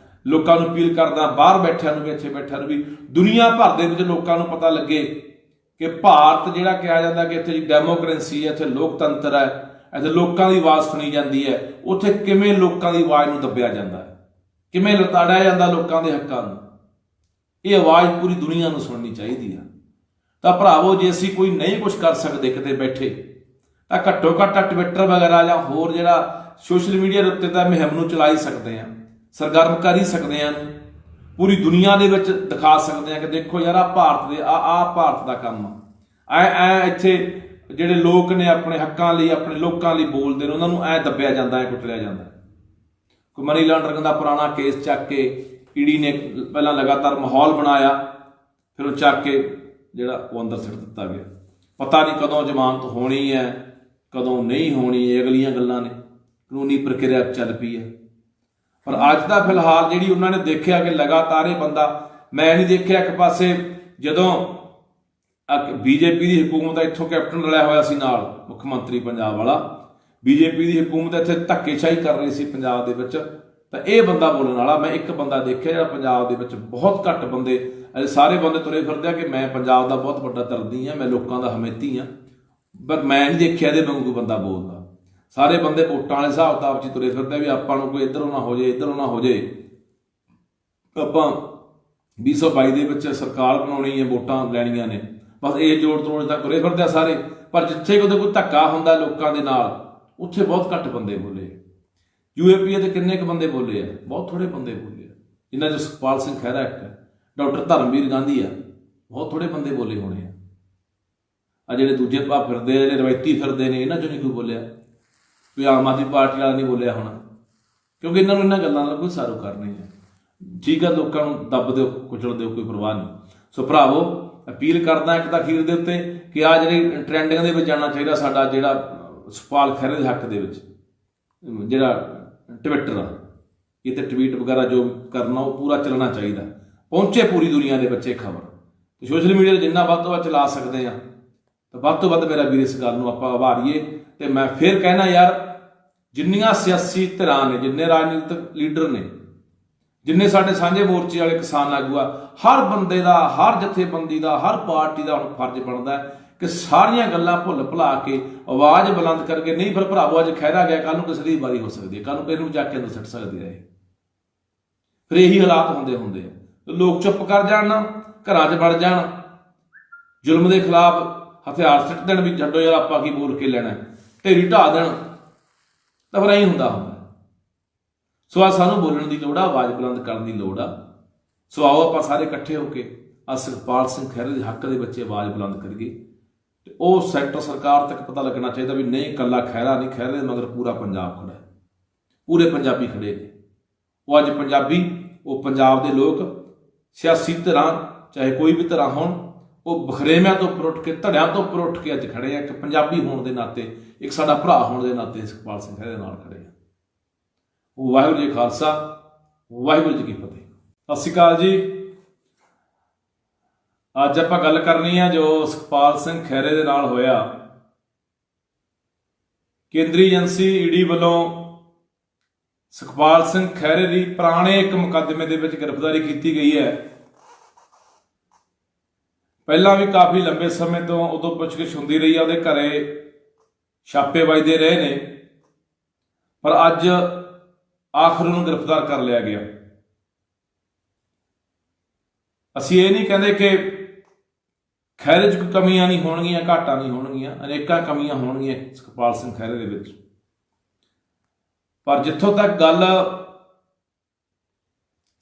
ਲੋਕਾਂ ਨੂੰ ਅਪੀਲ ਕਰਦਾ, ਬਾਹਰ ਬੈਠਿਆਂ ਨੂੰ ਵੀ, ਇੱਥੇ ਬੈਠਿਆਂ ਨੂੰ ਵੀ, ਦੁਨੀਆ ਭਰ ਦੇ ਵਿੱਚ ਲੋਕਾਂ ਨੂੰ ਪਤਾ ਲੱਗੇ ਕਿ ਭਾਰਤ ਜਿਹੜਾ ਕਿਹਾ ਜਾਂਦਾ ਕਿ ਇੱਥੇ ਡੈਮੋਕ੍ਰੇਸੀ ਹੈ, ਇੱਥੇ ਲੋਕਤੰਤਰ ਹੈ, ਇੱਥੇ ਲੋਕਾਂ ਦੀ ਆਵਾਜ਼ ਸੁਣੀ ਜਾਂਦੀ ਹੈ, ਉੱਥੇ ਕਿਵੇਂ ਲੋਕਾਂ ਦੀ ਆਵਾਜ਼ ਨੂੰ ਦੱਬਿਆ ਜਾਂਦਾ ਹੈ, ਕਿਵੇਂ ਲਤਾੜਿਆ ਜਾਂਦਾ ਲੋਕਾਂ ਦੇ ਹੱਕਾਂ ਨੂੰ। ਇਹ ਆਵਾਜ਼ ਪੂਰੀ ਦੁਨੀਆ ਨੂੰ ਸੁਣਨੀ ਚਾਹੀਦੀ ਆ। ਤਾਂ ਭਰਾਵੋ, ਜੇ ਅਸੀਂ ਕੋਈ ਨਹੀਂ ਕੁਝ ਕਰ ਸਕਦੇ ਕਿਤੇ ਬੈਠੇ, ਤਾਂ ਘੱਟੋ ਘੱਟ ਟਵਿੱਟਰ ਵਗੈਰਾ ਜਾਂ ਹੋਰ ਜਿਹੜਾ ਸੋਸ਼ਲ ਮੀਡੀਆ ਦੇ ਉੱਤੇ ਤਾਂ ਮੁਹਿੰਮ ਨੂੰ ਚਲਾ ਹੀ ਸਕਦੇ ਹਾਂ, ਸਰਗਰਮ ਕਰ ਹੀ ਸਕਦੇ ਹਾਂ, ਪੂਰੀ ਦੁਨੀਆ ਦੇ ਵਿੱਚ ਦਿਖਾ ਸਕਦੇ ਹਾਂ ਕਿ ਦੇਖੋ ਯਾਰ, ਆਹ ਭਾਰਤ ਦੇ ਆਹ ਭਾਰਤ ਦਾ ਕੰਮ ਐ ਇੱਥੇ ਜਿਹੜੇ ਲੋਕ ਨੇ ਆਪਣੇ ਹੱਕਾਂ ਲਈ, ਆਪਣੇ ਲੋਕਾਂ ਲਈ ਬੋਲਦੇ ਨੇ, ਉਹਨਾਂ ਨੂੰ ਐ ਦੱਬਿਆ ਜਾਂਦਾ, ਐ ਕੁਚਲਿਆ ਜਾਂਦਾ। ਕੋਈ ਮਨੀ ਲਾਂਡਰਿੰਗ ਦਾ ਪੁਰਾਣਾ ਕੇਸ ਚੱਕ ਕੇ ਈਡੀ ਨੇ ਪਹਿਲਾਂ ਲਗਾਤਾਰ ਮਾਹੌਲ ਬਣਾਇਆ, ਫਿਰ ਉਹ ਚੱਕ ਕੇ ਜਿਹੜਾ ਉਹ ਅੰਦਰ ਸਿੱਟ ਦਿੱਤਾ ਗਿਆ। ਪਤਾ ਨਹੀਂ ਕਦੋਂ ਜ਼ਮਾਨਤ ਹੋਣੀ ਹੈ, ਕਦੋਂ ਨਹੀਂ ਹੋਣੀ, ਇਹ ਅਗਲੀਆਂ ਗੱਲਾਂ ਨੇ, ਕਾਨੂੰਨੀ ਪ੍ਰਕਿਰਿਆ ਚੱਲ ਪਈ ਹੈ। ਪਰ ਅੱਜ ਦਾ ਫਿਲਹਾਲ ਜਿਹੜੀ ਉਹਨਾਂ ਨੇ ਦੇਖਿਆ ਕਿ ਲਗਾਤਾਰ ਇਹ ਬੰਦਾ, ਮੈਂ ਨਹੀਂ ਦੇਖਿਆ ਇੱਕ ਪਾਸੇ ਜਦੋਂ ਬੀਜੇਪੀ ਦੀ ਹਕੂਮਤ ਇੱਥੋਂ ਕੈਪਟਨ ਰਲਿਆ ਹੋਇਆ ਸੀ ਨਾਲ, ਮੁੱਖ ਮੰਤਰੀ ਪੰਜਾਬ ਵਾਲਾ, ਬੀਜੇਪੀ ਦੀ ਹਕੂਮਤ ਇੱਥੇ ਧੱਕੇਸ਼ਾਹੀ ਕਰ ਰਹੀ ਸੀ ਪੰਜਾਬ ਦੇ ਵਿੱਚ, ਤਾਂ ਇਹ ਬੰਦਾ ਬੋਲਣ ਵਾਲਾ ਮੈਂ ਇੱਕ ਬੰਦਾ ਦੇਖਿਆ ਜਿਹੜਾ ਪੰਜਾਬ ਦੇ ਵਿੱਚ ਬਹੁਤ ਘੱਟ ਬੰਦੇ, ਸਾਰੇ ਬੰਦੇ ਤੁਰੇ ਫਿਰਦੇ ਆ ਕਿ ਮੈਂ ਪੰਜਾਬ ਦਾ ਬਹੁਤ ਵੱਡਾ ਦਰਦੀ ਹਾਂ, ਮੈਂ ਲੋਕਾਂ ਦਾ ਹਮੇਤੀ ਹਾਂ, ਪਰ ਮੈਂ ਨਹੀਂ ਦੇਖਿਆ ਇਹਦੇ ਵਾਂਗੂ ਕੋਈ ਬੰਦਾ ਬੋਲਦਾ। ਸਾਰੇ ਬੰਦੇ ਵੋਟਾਂ ਵਾਲੇ ਹਿਸਾਬ ਕਿਤਾਬ 'ਚ ਤੁਰੇ ਫਿਰਦੇ ਵੀ ਆਪਾਂ ਨੂੰ ਕੋਈ ਇੱਧਰੋਂ ਨਾ ਹੋ ਜਾਏ, ਇੱਧਰੋਂ ਨਾ ਹੋ ਜਾਏ, ਆਪਾਂ 2022 ਦੇ ਵਿੱਚ ਸਰਕਾਰ ਬਣਾਉਣੀ ਹੈ, ਵੋਟਾਂ ਲੈਣੀਆਂ ਨੇ, ਬਸ ਇਹ ਜੋੜ ਤੋੜ ਤੱਕ ਤੁਰੇ ਫਿਰਦੇ ਆ ਸਾਰੇ। ਪਰ ਜਿੱਥੇ ਕਿਤੇ ਕੋਈ ਧੱਕਾ ਹੁੰਦਾ ਲੋਕਾਂ ਦੇ ਨਾਲ, ਉੱਥੇ ਬਹੁਤ ਘੱਟ ਬੰਦੇ ਬੋਲੇ। UAPA ਦੇ ਕਿੰਨੇ ਕੁ ਬੰਦੇ ਬੋਲੇ ਆ? ਬਹੁਤ ਥੋੜੇ ਬੰਦੇ ਬੋਲੇ ਆ, ਜਿਨ੍ਹਾਂ 'ਚ ਸੁਖਪਾਲ ਸਿੰਘ ਖਹਿਰਾ ਇੱਕ ਹੈ, ਡਾਕਟਰ ਧਰਮਵੀਰ ਗਾਂਧੀ ਆ, ਬਹੁਤ ਥੋੜੇ ਬੰਦੇ ਬੋਲੇ ਹੋਣੇ ਆ। ਜਿਹੜੇ ਦੂਜੇ ਭਾਅ ਫਿਰਦੇ ਆ, ਜਿਹੜੇ ਰਵਾਇਤੀ ਫਿਰਦੇ ਨੇ, ਇਹਨਾਂ 'ਚੋਂ ਨਹੀਂ ਕੋਈ ਬੋਲਿਆ। ਕੋਈ ਆਮ ਆਦਮੀ ਪਾਰਟੀ ਵਾਲਾ ਨਹੀਂ ਬੋਲਿਆ ਹੋਣਾ, ਕਿਉਂਕਿ ਇਹਨਾਂ ਨੂੰ ਇਹਨਾਂ ਗੱਲਾਂ ਨਾਲ ਕੋਈ ਸਾਰੋਕਾਰ ਨਹੀਂ ਹੈ। ਠੀਕ ਆ, ਲੋਕਾਂ ਨੂੰ ਦੱਬ ਦਿਓ, ਕੁਚਲ ਦਿਓ, ਕੋਈ ਪਰਵਾਹ ਨਹੀਂ। ਸੋ ਭਰਾਵੋ, ਅਪੀਲ ਕਰਦਾ ਇੱਕ ਤਾਂ ਅਖੀਰ ਦੇ ਉੱਤੇ ਕਿ ਆ ਜਿਹੜੀ ਟਰੈਂਡਿੰਗ ਦੇ ਵਿੱਚ ਜਾਣਾ ਚਾਹੀਦਾ ਸਾਡਾ ਜਿਹੜਾ ਸੁਖਪਾਲ ਖਹਿਰੇ ਦੇ ਹੱਕ ਦੇ ਵਿੱਚ ਜਿਹੜਾ ਟਵਿੱਟਰ ਆ, ਇਹ ਤੇ ਟਵੀਟ ਵਗੈਰਾ ਜੋ ਕਰਨਾ ਉਹ ਪੂਰਾ ਚੱਲਣਾ ਚਾਹੀਦਾ, ਪਹੁੰਚੇ ਪੂਰੀ ਦੁਨੀਆ ਦੇ ਵਿੱਚ ਇਹ ਖਬਰ। ਤੇ ਸੋਸ਼ਲ ਮੀਡੀਆ 'ਤੇ ਜਿੰਨਾ ਵੱਧ ਤੋਂ ਵੱਧ ਚਲਾ ਸਕਦੇ ਆ ਤਾਂ ਵੱਧ ਤੋਂ ਵੱਧ ਮੇਰਾ ਵੀਰ ਇਸ ਗੱਲ ਨੂੰ ਆਪਾਂ ਉਭਾਰੀਏ। ਤੇ ਮੈਂ ਫਿਰ ਕਹਿਣਾ ਯਾਰ, ਜਿੰਨੀਆਂ ਸਿਆਸੀ ਧਿਰਾਂ ਨੇ, ਜਿੰਨੇ ਰਾਜਨੀਤਿਕ ਲੀਡਰ ਨੇ, ਜਿੰਨੇ ਸਾਡੇ ਸਾਂਝੇ ਮੋਰਚੇ ਵਾਲੇ ਕਿਸਾਨ ਆਗੂ ਆ, ਹਰ ਬੰਦੇ ਦਾ, ਹਰ ਜਥੇਬੰਦੀ ਦਾ, ਹਰ ਪਾਰਟੀ ਦਾ ਹੁਣ ਫਰਜ਼ ਬਣਦਾ ਕਿ ਸਾਰੀਆਂ ਗੱਲਾਂ ਭੁੱਲ ਭੁਲਾ ਕੇ ਆਵਾਜ਼ ਬੁਲੰਦ ਕਰਕੇ, ਨਹੀਂ ਫਿਰ ਭਰਾਵੋ ਅੱਜ ਖਹਿਰਾ ਗਿਆ, ਕੱਲ ਨੂੰ ਕਿਸੇ ਦੀ ਵਾਰੀ ਹੋ ਸਕਦੀ ਹੈ, ਕੱਲ ਨੂੰ ਕਿਸੇ ਨੂੰ ਜਾ ਕੇ ਅੰਦਰ ਸੁੱਟ ਸਕਦੇ ਆ। ਫਿਰ ਇਹੀ ਹਾਲਾਤ ਹੁੰਦੇ ਆ। ਲੋਕ ਚੁੱਪ ਕਰ ਜਾਣ ਨਾ, ਘਰਾਂ 'ਚ ਵੜ ਜਾਣ, ਜ਼ੁਲਮ ਦੇ ਖਿਲਾਫ ਹਥਿਆਰ ਸਿੱਟ ਦੇਣ ਵੀ ਛੱਡੋ ਯਾਰ ਆਪਾਂ ਕੀ ਬੋਲ ਕੇ ਲੈਣਾ, ਢੇਰੀ ਢਾਹ ਦੇਣ, ਤਾਂ ਫਿਰ ਐਂ ਹੁੰਦਾ। ਸੋ ਆ ਸਾਨੂੰ ਬੋਲਣ ਦੀ ਲੋੜ ਆ, ਆਵਾਜ਼ ਬੁਲੰਦ ਕਰਨ ਦੀ ਲੋੜ ਆ। ਸੋ ਆਓ ਆਪਾਂ ਸਾਰੇ ਇਕੱਠੇ ਹੋ ਕੇ ਆ ਸੁਖਪਾਲ ਸਿੰਘ ਖਹਿਰੇ ਦੇ ਹੱਕ ਦੇ ਵਿੱਚ ਆਵਾਜ਼ ਬੁਲੰਦ ਕਰੀਏ। ਤੇ ਉਹ ਸੈਂਟਰ ਸਰਕਾਰ ਤੱਕ ਪਤਾ ਲੱਗਣਾ ਚਾਹੀਦਾ ਵੀ ਨਹੀਂ, ਇਕੱਲਾ ਖਹਿਰਾ ਨਹੀਂ, ਖਹਿਰੇ ਦੇ ਮਗਰ ਪੂਰਾ ਪੰਜਾਬ ਖੜਾ ਹੈ, ਪੂਰੇ ਪੰਜਾਬੀ ਖੜੇ ਨੇ। ਉਹ ਅੱਜ ਪੰਜਾਬੀ, ਉਹ ਪੰਜਾਬ ਦੇ ਲੋਕ, ਸਿਆਸੀ ਧਿਰਾਂ ਚਾਹੇ ਕੋਈ ਵੀ ਧਿਰਾਂ ਹੋਣ, ਉਹ ਬਖਰੇਵਿਆਂ ਤੋਂ ਉੱਪਰ ਉੱਠ ਕੇ, ਧੜਿਆਂ ਤੋਂ ਉੱਪਰ ਉੱਠ ਕੇ ਅੱਜ ਖੜੇ ਆ। ਇੱਕ ਪੰਜਾਬੀ ਹੋਣ ਦੇ ਨਾਤੇ, ਇੱਕ ਸਾਡਾ ਭਰਾ ਹੋਣ ਦੇ ਨਾਤੇ ਸੁਖਪਾਲ ਸਿੰਘ ਖਹਿਰੇ ਦੇ ਨਾਲ ਖੜੇ ਆ। ਵਾਹਿਗੁਰੂ ਜੀ ਖਾਲਸਾ, ਵਾਹਿਗੁਰੂ ਜੀ ਕੀ ਫਤਿਹ। ਸਤਿ ਸ਼੍ਰੀ ਅਕਾਲ ਜੀ। ਅੱਜ ਆਪਾਂ ਗੱਲ ਕਰਨੀ ਆ ਜੋ ਸੁਖਪਾਲ ਸਿੰਘ ਖਹਿਰੇ ਦੇ ਨਾਲ ਹੋਇਆ। ਕੇਂਦਰੀ ਏਜੰਸੀ ਈਡੀ ਵੱਲੋਂ ਸੁਖਪਾਲ ਸਿੰਘ ਖਹਿਰੇ ਦੀ ਪੁਰਾਣੇ ਇੱਕ ਮੁਕੱਦਮੇ ਦੇ ਵਿੱਚ ਗ੍ਰਿਫਤਾਰੀ ਕੀਤੀ ਗਈ ਹੈ। ਪਹਿਲਾਂ ਵੀ ਕਾਫੀ ਲੰਬੇ ਸਮੇਂ ਤੋਂ ਉਦੋਂ ਪੁੱਛਗਿੱਛ ਹੁੰਦੀ ਰਹੀ ਆ, ਉਹਦੇ ਘਰੇ ਛਾਪੇ ਵੱਜਦੇ ਰਹੇ ਨੇ, ਪਰ ਅੱਜ ਆਖਰ ਨੂੰ ਗ੍ਰਿਫਤਾਰ ਕਰ ਲਿਆ ਗਿਆ। ਅਸੀਂ ਇਹ ਨਹੀਂ ਕਹਿੰਦੇ ਕਿ ਖਹਿਰੇ 'ਚ ਕੋਈ ਕਮੀਆਂ ਨਹੀਂ ਹੋਣਗੀਆਂ, ਘਾਟਾਂ ਨਹੀਂ ਹੋਣਗੀਆਂ, ਅਨੇਕਾਂ ਕਮੀਆਂ ਹੋਣਗੀਆਂ ਸੁਖਪਾਲ ਸਿੰਘ ਖਹਿਰੇ ਦੇ ਵਿੱਚ, ਪਰ ਜਿੱਥੋਂ ਤੱਕ ਗੱਲ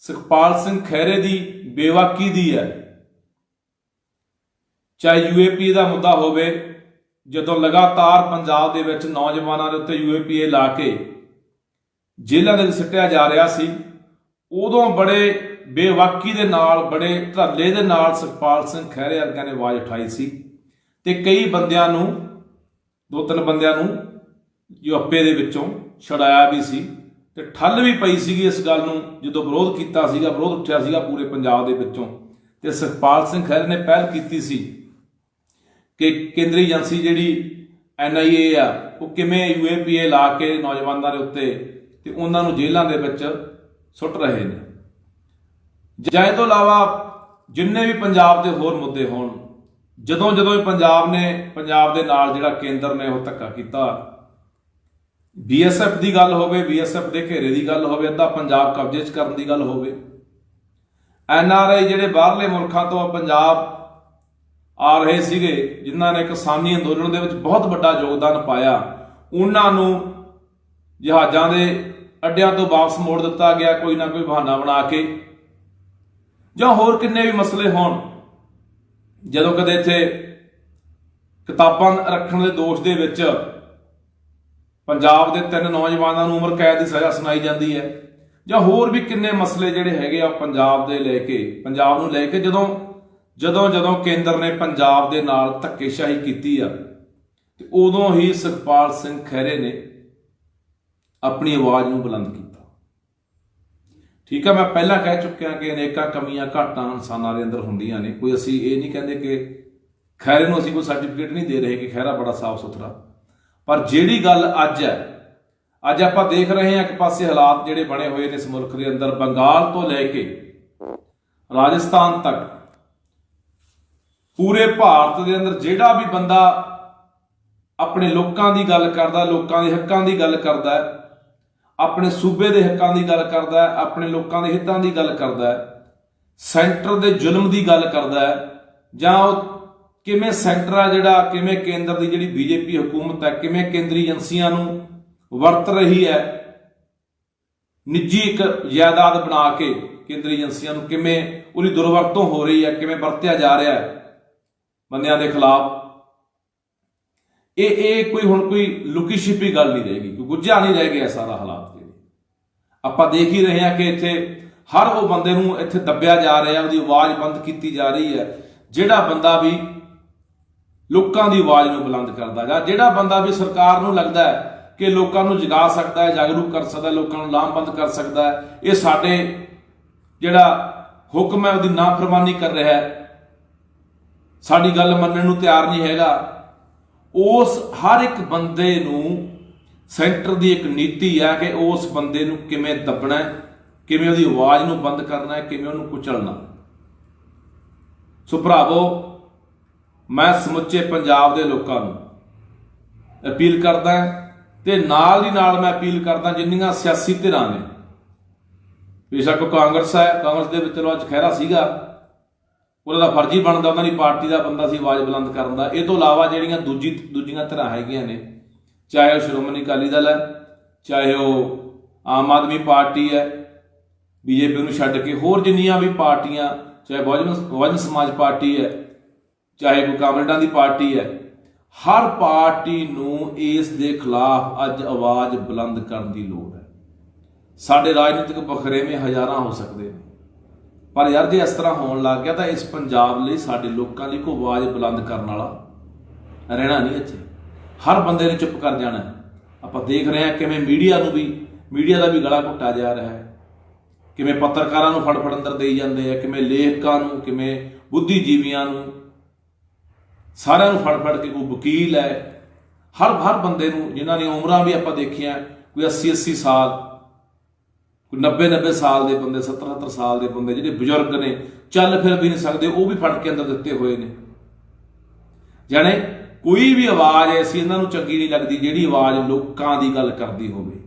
ਸੁਖਪਾਲ ਸਿੰਘ ਖਹਿਰੇ ਦੀ ਬੇਵਾਕੀ ਦੀ ਹੈ, ਚਾਹੇ UAPA ਦਾ ਮੁੱਦਾ ਹੋਵੇ, ਜਦੋਂ ਲਗਾਤਾਰ ਪੰਜਾਬ ਦੇ ਵਿੱਚ ਨੌਜਵਾਨਾਂ ਦੇ ਉੱਤੇ UAPA ਲਾ ਕੇ ਜੇਲ੍ਹਾਂ ਦੇ ਵਿੱਚ ਸਿੱਟਿਆ ਜਾ ਰਿਹਾ ਸੀ, ਉਦੋਂ ਬੜੇ ਬੇਵਾਕੀ ਦੇ ਨਾਲ, ਬੜੇ ਧਰਲੇ ਦੇ ਨਾਲ ਸੁਖਪਾਲ ਸਿੰਘ ਖਹਿਰੇ ਵਰਗਿਆਂ ਨੇ ਆਵਾਜ਼ ਉਠਾਈ ਸੀ ਤੇ ਕਈ ਬੰਦਿਆਂ ਨੂੰ, 2-3 ਬੰਦਿਆਂ ਨੂੰ UAPA ਦੇ ਵਿੱਚੋਂ ਛੁਡਾਇਆ ਵੀ ਸੀ ਤੇ ਠੱਲ ਵੀ ਪਈ ਸੀਗੀ ਇਸ ਗੱਲ ਨੂੰ। ਜਦੋਂ ਵਿਰੋਧ ਕੀਤਾ ਸੀਗਾ, ਵਿਰੋਧ ਉੱਠਿਆ ਸੀਗਾ ਪੂਰੇ ਪੰਜਾਬ ਦੇ ਵਿੱਚੋਂ, ਤੇ ਸੁਖਪਾਲ ਸਿੰਘ ਖਹਿਰੇ ਨੇ ਪਹਿਲ ਕੀਤੀ ਸੀ ਕਿ ਕੇਂਦਰੀ ਏਜੰਸੀ ਜਿਹੜੀ NIA ਆ, ਉਹ ਕਿਵੇਂ UAPA ਲਾ ਕੇ ਨੌਜਵਾਨਾਂ ਦੇ ਉੱਤੇ ਤੇ ਉਹਨਾਂ ਨੂੰ ਜੇਲ੍ਹਾਂ ਦੇ ਵਿੱਚ ਸੁੱਟ ਰਹੇ ਨੇ। ਜਾਂ ਇਹ ਤੋਂ ਇਲਾਵਾ ਜਿੰਨੇ ਵੀ ਪੰਜਾਬ ਦੇ ਹੋਰ ਮੁੱਦੇ ਹੋਣ, ਜਦੋਂ ਜਦੋਂ ਪੰਜਾਬ ਦੇ ਨਾਲ ਜਿਹੜਾ ਕੇਂਦਰ ਨੇ ਉਹ ਧੱਕਾ ਕੀਤਾ, BSF ਦੀ ਗੱਲ ਹੋਵੇ, BSF ਦੇ ਘੇਰੇ ਦੀ ਗੱਲ ਹੋਵੇ, ਅੱਧਾ ਪੰਜਾਬ ਕਬਜ਼ੇ 'ਚ ਕਰਨ ਦੀ ਗੱਲ ਹੋਵੇ, NRI ਜਿਹੜੇ ਬਾਹਰਲੇ ਮੁਲਕਾਂ ਤੋਂ ਪੰਜਾਬ ਆ ਰਹੇ ਸੀਗੇ, ਜਿਨ੍ਹਾਂ ਨੇ ਕਿਸਾਨੀ ਅੰਦੋਲਨ ਦੇ ਵਿੱਚ ਬਹੁਤ ਵੱਡਾ ਯੋਗਦਾਨ ਪਾਇਆ, ਉਹਨਾਂ ਨੂੰ ਜਹਾਜ਼ਾਂ ਦੇ ਅੱਡਿਆਂ ਤੋਂ ਵਾਪਸ ਮੋੜ ਦਿੱਤਾ ਗਿਆ ਕੋਈ ਨਾ ਕੋਈ ਬਹਾਨਾ ਬਣਾ ਕੇ, ਜਾਂ ਹੋਰ ਕਿੰਨੇ ਵੀ ਮਸਲੇ ਹੋਣ। ਜਦੋਂ ਕਦੇ ਇੱਥੇ ਕਿਤਾਬਾਂ ਰੱਖਣ ਦੇ ਦੋਸ਼ ਦੇ ਵਿੱਚ ਪੰਜਾਬ ਦੇ 3 ਨੌਜਵਾਨਾਂ ਨੂੰ ਉਮਰ ਕੈਦ ਦੀ ਸਜ਼ਾ ਸੁਣਾਈ ਜਾਂਦੀ ਹੈ, ਜਾਂ ਹੋਰ ਵੀ ਕਿੰਨੇ ਮਸਲੇ ਜਿਹੜੇ ਹੈਗੇ ਆ ਪੰਜਾਬ ਨੂੰ ਲੈ ਕੇ ਜਦੋਂ ਕੇਂਦਰ ਨੇ ਪੰਜਾਬ ਦੇ ਨਾਲ ਧੱਕੇਸ਼ਾਹੀ ਕੀਤੀ ਆ, ਤੇ ਉਦੋਂ ਹੀ ਸੁਖਪਾਲ ਸਿੰਘ ਖਹਿਰੇ ਨੇ ਆਪਣੀ ਆਵਾਜ਼ ਨੂੰ ਬੁਲੰਦ ਕੀਤਾ। ਠੀਕ ਆ, ਮੈਂ ਪਹਿਲਾਂ ਕਹਿ ਚੁੱਕਿਆ ਕਿ ਅਨੇਕਾਂ ਕਮੀਆਂ ਘਾਟਾਂ ਇਨਸਾਨਾਂ ਦੇ ਅੰਦਰ ਹੁੰਦੀਆਂ ਨੇ। ਕੋਈ ਅਸੀਂ ਇਹ ਨਹੀਂ ਕਹਿੰਦੇ ਕਿ ਖਹਿਰੇ ਨੂੰ ਅਸੀਂ ਕੋਈ ਸਰਟੀਫਿਕੇਟ ਨਹੀਂ ਦੇ ਰਹੇ ਕਿ ਖਹਿਰਾ ਬੜਾ ਸਾਫ਼ ਸੁਥਰਾ, ਪਰ ਜਿਹੜੀ ਗੱਲ ਅੱਜ ਹੈ, ਅੱਜ ਆਪਾਂ ਦੇਖ ਰਹੇ ਹਾਂ ਇੱਕ ਪਾਸੇ ਹਾਲਾਤ ਜਿਹੜੇ ਬਣੇ ਹੋਏ ਨੇ ਇਸ ਮੁਲਕ ਦੇ ਅੰਦਰ, ਬੰਗਾਲ ਤੋਂ ਲੈ ਕੇ ਰਾਜਸਥਾਨ ਤੱਕ ਪੂਰੇ ਭਾਰਤ ਦੇ ਅੰਦਰ ਜਿਹੜਾ ਵੀ ਬੰਦਾ ਆਪਣੇ ਲੋਕਾਂ ਦੀ ਗੱਲ ਕਰਦਾ, ਲੋਕਾਂ ਦੇ ਹੱਕਾਂ ਦੀ ਗੱਲ ਕਰਦਾ ਹੈ, ਆਪਣੇ ਸੂਬੇ ਦੇ ਹੱਕਾਂ ਦੀ ਗੱਲ ਕਰਦਾ ਹੈ, ਆਪਣੇ ਲੋਕਾਂ ਦੇ ਹਿੱਤਾਂ ਦੀ ਗੱਲ ਕਰਦਾ ਹੈ, ਸੈਂਟਰ ਦੇ ਜ਼ੁਲਮ ਦੀ ਗੱਲ ਕਰਦਾ ਹੈ, ਜਾਂ ਉਹ ਕਿਵੇਂ ਸੈਂਟਰ ਆ ਜਿਹੜਾ, ਕਿਵੇਂ ਕੇਂਦਰ ਦੀ ਜਿਹੜੀ BJP ਹਕੂਮਤ ਹੈ, ਕਿਵੇਂ ਕੇਂਦਰੀ ਏਜੰਸੀਆਂ ਨੂੰ ਵਰਤ ਰਹੀ ਹੈ, ਨਿੱਜੀ ਇੱਕ ਜਾਇਦਾਦ ਬਣਾ ਕੇ ਕੇਂਦਰੀ ਏਜੰਸੀਆਂ ਨੂੰ ਕਿਵੇਂ ਉਹਦੀ ਦੁਰਵਰਤੋਂ ਹੋ ਰਹੀ ਹੈ, ਕਿਵੇਂ ਵਰਤਿਆ ਜਾ ਰਿਹਾ ਹੈ ਬੰਦਿਆਂ ਦੇ ਖਿਲਾਫ। ਇਹ ਕੋਈ ਲੁਕੀ ਛਿਪੀ ਗੱਲ ਨਹੀਂ ਰਹੇਗੀ, ਕੋਈ ਗੁੱਝਾ ਨਹੀਂ ਰਹਿ ਗਿਆ ਸਾਰਾ ਹਾਲਾਤ। ਜਿਹੜੇ ਆਪਾਂ ਦੇਖ ਹੀ ਰਹੇ ਹਾਂ ਕਿ ਇੱਥੇ ਹਰ ਉਹ ਬੰਦੇ ਨੂੰ ਇੱਥੇ ਦੱਬਿਆ ਜਾ ਰਿਹਾ, ਉਹਦੀ ਆਵਾਜ਼ ਬੰਦ ਕੀਤੀ ਜਾ ਰਹੀ ਹੈ, ਜਿਹੜਾ ਬੰਦਾ ਵੀ ਲੋਕਾਂ ਦੀ ਆਵਾਜ਼ ਨੂੰ ਬੁਲੰਦ ਕਰਦਾ, ਜਾਂ ਜਿਹੜਾ ਬੰਦਾ ਵੀ ਸਰਕਾਰ ਨੂੰ ਲੱਗਦਾ ਹੈ ਕਿ ਲੋਕਾਂ ਨੂੰ ਜਗਾ ਸਕਦਾ ਹੈ, ਜਾਗਰੂਕ ਕਰ ਸਕਦਾ ਹੈ, ਲੋਕਾਂ ਨੂੰ ਲਾਮਬੰਦ ਕਰ ਸਕਦਾ ਹੈ, ਇਹ ਸਾਡੇ ਜਿਹੜਾ ਹੁਕਮ ਹੈ ਉਹਦੀ ਨਾਫਰਮਾਨੀ ਕਰ ਰਿਹਾ ਹੈ, ਸਾਡੀ ਗੱਲ ਮੰਨਣ ਨੂੰ ਤਿਆਰ ਨਹੀਂ ਹੈਗਾ, ਉਸ ਹਰ ਇੱਕ ਬੰਦੇ ਨੂੰ ਸੈਂਟਰ ਦੀ ਇੱਕ ਨੀਤੀ ਹੈ ਕਿ ਉਸ ਬੰਦੇ ਨੂੰ ਕਿਵੇਂ ਦੱਬਣਾ, ਕਿਵੇਂ ਉਹਦੀ ਆਵਾਜ਼ ਨੂੰ ਬੰਦ ਕਰਨਾ ਹੈ, ਕਿਵੇਂ ਉਹਨੂੰ ਕੁਚਲਣਾ। ਸੋ ਭਰਾਵੋ, ਮੈਂ ਸਮੁੱਚੇ ਪੰਜਾਬ ਦੇ ਲੋਕਾਂ ਨੂੰ ਅਪੀਲ ਕਰਦਾ, ਤੇ ਨਾਲ ਦੀ ਨਾਲ ਮੈਂ ਅਪੀਲ ਕਰਦਾ ਜਿੰਨੀਆਂ ਸਿਆਸੀ ਧਿਰਾਂ ਨੇ, ਬੇਸ਼ੱਕ ਕਾਂਗਰਸ ਹੈ, ਕਾਂਗਰਸ ਦੇ ਵਿੱਚ ਚਲੋ ਅੱਜ ਖਹਿਰਾ ਸੀਗਾ, ਉਹਦਾ ਦਾ ਫਰਜ਼ ਹੀ ਬਣਦਾ, ਉਹਨਾਂ ਦੀ ਪਾਰਟੀ ਦਾ ਬੰਦਾ ਸੀ ਆਵਾਜ਼ ਬੁਲੰਦ ਕਰਨ ਦਾ। ਇਹ ਤੋਂ ਇਲਾਵਾ ਜਿਹੜੀਆਂ ਦੂਜੀਆਂ ਧਿਰਾਂ ਹੈਗੀਆਂ ਨੇ, ਚਾਹੇ ਉਹ ਸ਼੍ਰੋਮਣੀ ਅਕਾਲੀ ਦਲ ਹੈ, ਚਾਹੇ ਉਹ ਆਮ ਆਦਮੀ ਪਾਰਟੀ ਹੈ, BJP ਨੂੰ ਛੱਡ ਕੇ ਹੋਰ ਜਿੰਨੀਆਂ ਵੀ ਪਾਰਟੀਆਂ, ਚਾਹੇ ਬਹੁਜਨ ਸਮਾਜ ਪਾਰਟੀ ਹੈ, ਚਾਹੇ ਕੋਈ ਕਾਮਰੇਡਾਂ ਦੀ ਪਾਰਟੀ ਹੈ, ਹਰ ਪਾਰਟੀ ਨੂੰ ਇਸ ਦੇ ਖਿਲਾਫ ਅੱਜ ਆਵਾਜ਼ ਬੁਲੰਦ ਕਰਨ ਦੀ ਲੋੜ ਹੈ। ਸਾਡੇ ਰਾਜਨੀਤਿਕ ਬਖਰੇਵੇਂ ਹਜ਼ਾਰਾਂ ਹੋ ਸਕਦੇ ਨੇ, ਪਰ ਯਾਰ ਜੇ ਇਸ ਤਰ੍ਹਾਂ ਹੋਣ ਲੱਗ ਗਿਆ ਤਾਂ ਇਸ ਪੰਜਾਬ ਲਈ, ਸਾਡੇ ਲੋਕਾਂ ਲਈ ਕੋਈ ਆਵਾਜ਼ ਬੁਲੰਦ ਕਰਨ ਵਾਲਾ ਰਹਿਣਾ ਨਹੀਂ ਇੱਥੇ। ਹਰ ਬੰਦੇ ਨੇ ਚੁੱਪ ਕਰ ਜਾਣਾ। ਆਪਾਂ ਦੇਖ ਰਹੇ ਹਾਂ ਕਿਵੇਂ ਮੀਡੀਆ ਦਾ ਵੀ ਗਲਾ ਘੁੱਟਿਆ ਜਾ ਰਿਹਾ ਹੈ, ਕਿਵੇਂ ਪੱਤਰਕਾਰਾਂ ਨੂੰ ਫੜ ਅੰਦਰ ਦੇਈ ਜਾਂਦੇ ਆ, ਕਿਵੇਂ ਲੇਖਕਾਂ ਨੂੰ, ਕਿਵੇਂ ਬੁੱਧੀਜੀਵੀਆਂ ਨੂੰ, ਸਾਰਿਆਂ ਨੂੰ ਫੜ ਕੇ, ਕੋਈ ਵਕੀਲ ਹੈ, ਹਰ ਬੰਦੇ ਨੂੰ, ਜਿਨ੍ਹਾਂ ਦੀਆਂ ਉਮਰਾਂ ਵੀ ਆਪਾਂ ਦੇਖੀਆਂ ਕੋਈ 80 ਸਾਲ, ਕੋਈ 90 ਸਾਲ ਦੇ ਬੰਦੇ, 70 ਸਾਲ ਦੇ ਬੰਦੇ, ਜਿਹੜੇ ਬਜ਼ੁਰਗ ਨੇ, ਚੱਲ ਫਿਰ ਵੀ ਨਹੀਂ ਸਕਦੇ, ਉਹ ਵੀ ਫੜ ਕੇ ਅੰਦਰ ਦਿੱਤੇ ਹੋਏ ਨੇ। ਜਾਣੇ ਕੋਈ ਵੀ ਆਵਾਜ਼ ਐਸੀ ਇਹਨਾਂ ਨੂੰ ਚੰਗੀ ਨਹੀਂ ਲੱਗਦੀ ਜਿਹੜੀ ਆਵਾਜ਼ ਲੋਕਾਂ ਦੀ ਗੱਲ ਕਰਦੀ ਹੋਵੇ,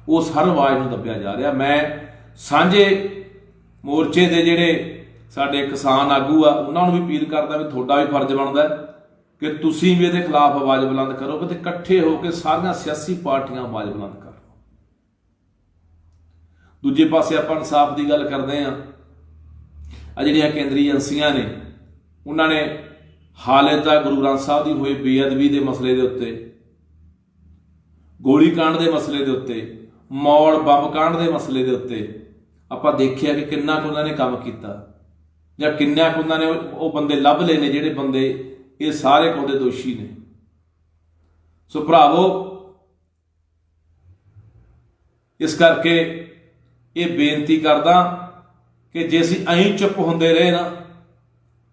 ਉਸ ਹਰ ਆਵਾਜ਼ ਨੂੰ ਦੱਬਿਆ ਜਾ ਰਿਹਾ। ਮੈਂ ਸਾਂਝੇ ਮੋਰਚੇ ਦੇ ਜਿਹੜੇ ਸਾਡੇ ਕਿਸਾਨ ਆਗੂ ਆ, ਉਹਨਾਂ ਨੂੰ ਵੀ ਅਪੀਲ ਕਰਦਾ ਵੀ ਤੁਹਾਡਾ ਵੀ ਫਰਜ਼ ਬਣਦਾ ਕਿ ਤੁਸੀਂ ਵੀ ਇਹਦੇ ਖਿਲਾਫ ਆਵਾਜ਼ ਬੁਲੰਦ ਕਰੋਗੇ, ਤੇ ਇਕੱਠੇ ਹੋ ਕੇ ਸਾਰੀਆਂ ਸਿਆਸੀ ਪਾਰਟੀਆਂ ਆਵਾਜ਼ ਬੁਲੰਦ ਕਰਨ। ਦੂਜੇ ਪਾਸੇ ਆਪਾਂ ਇਨਸਾਫ ਦੀ ਗੱਲ ਕਰਦੇ ਹਾਂ। ਆ ਜਿਹੜੀਆਂ ਕੇਂਦਰੀ ਏਜੰਸੀਆਂ ਨੇ, ਉਹਨਾਂ ਨੇ ਹਾਲੇ ਤੱਕ ਗੁਰੂ ਗ੍ਰੰਥ ਸਾਹਿਬ ਦੀ ਹੋਈ ਬੇਅਦਬੀ ਦੇ ਮਸਲੇ ਦੇ ਉੱਤੇ, ਗੋਲੀकांड ਦੇ ਮਸਲੇ ਦੇ ਉੱਤੇ, ਮੌਲ ਬੰਬ ਕਾਂਡ ਦੇ ਮਸਲੇ ਦੇ ਉੱਤੇ ਆਪਾਂ ਦੇਖਿਆ ਕਿ ਕਿੰਨਾ ਕੁ ਉਹਨਾਂ ਨੇ ਕੰਮ ਕੀਤਾ, ਜਾਂ ਕਿੰਨਾ ਕੁ ਉਹਨਾਂ ਨੇ ਉਹ ਬੰਦੇ ਲੱਭ ਲਏ ਨੇ ਜਿਹੜੇ ਬੰਦੇ ਇਹ ਸਾਰੇ ਉਹਦੇ ਦੋਸ਼ੀ ਨੇ। ਸੋ ਭਰਾਵੋ, ਇਸ ਕਰਕੇ ਇਹ ਬੇਨਤੀ ਕਰਦਾ ਕਿ ਜੇ ਅਸੀਂ ਐਂ ਚੁੱਪ ਹੁੰਦੇ ਰਹੇ ਨਾ,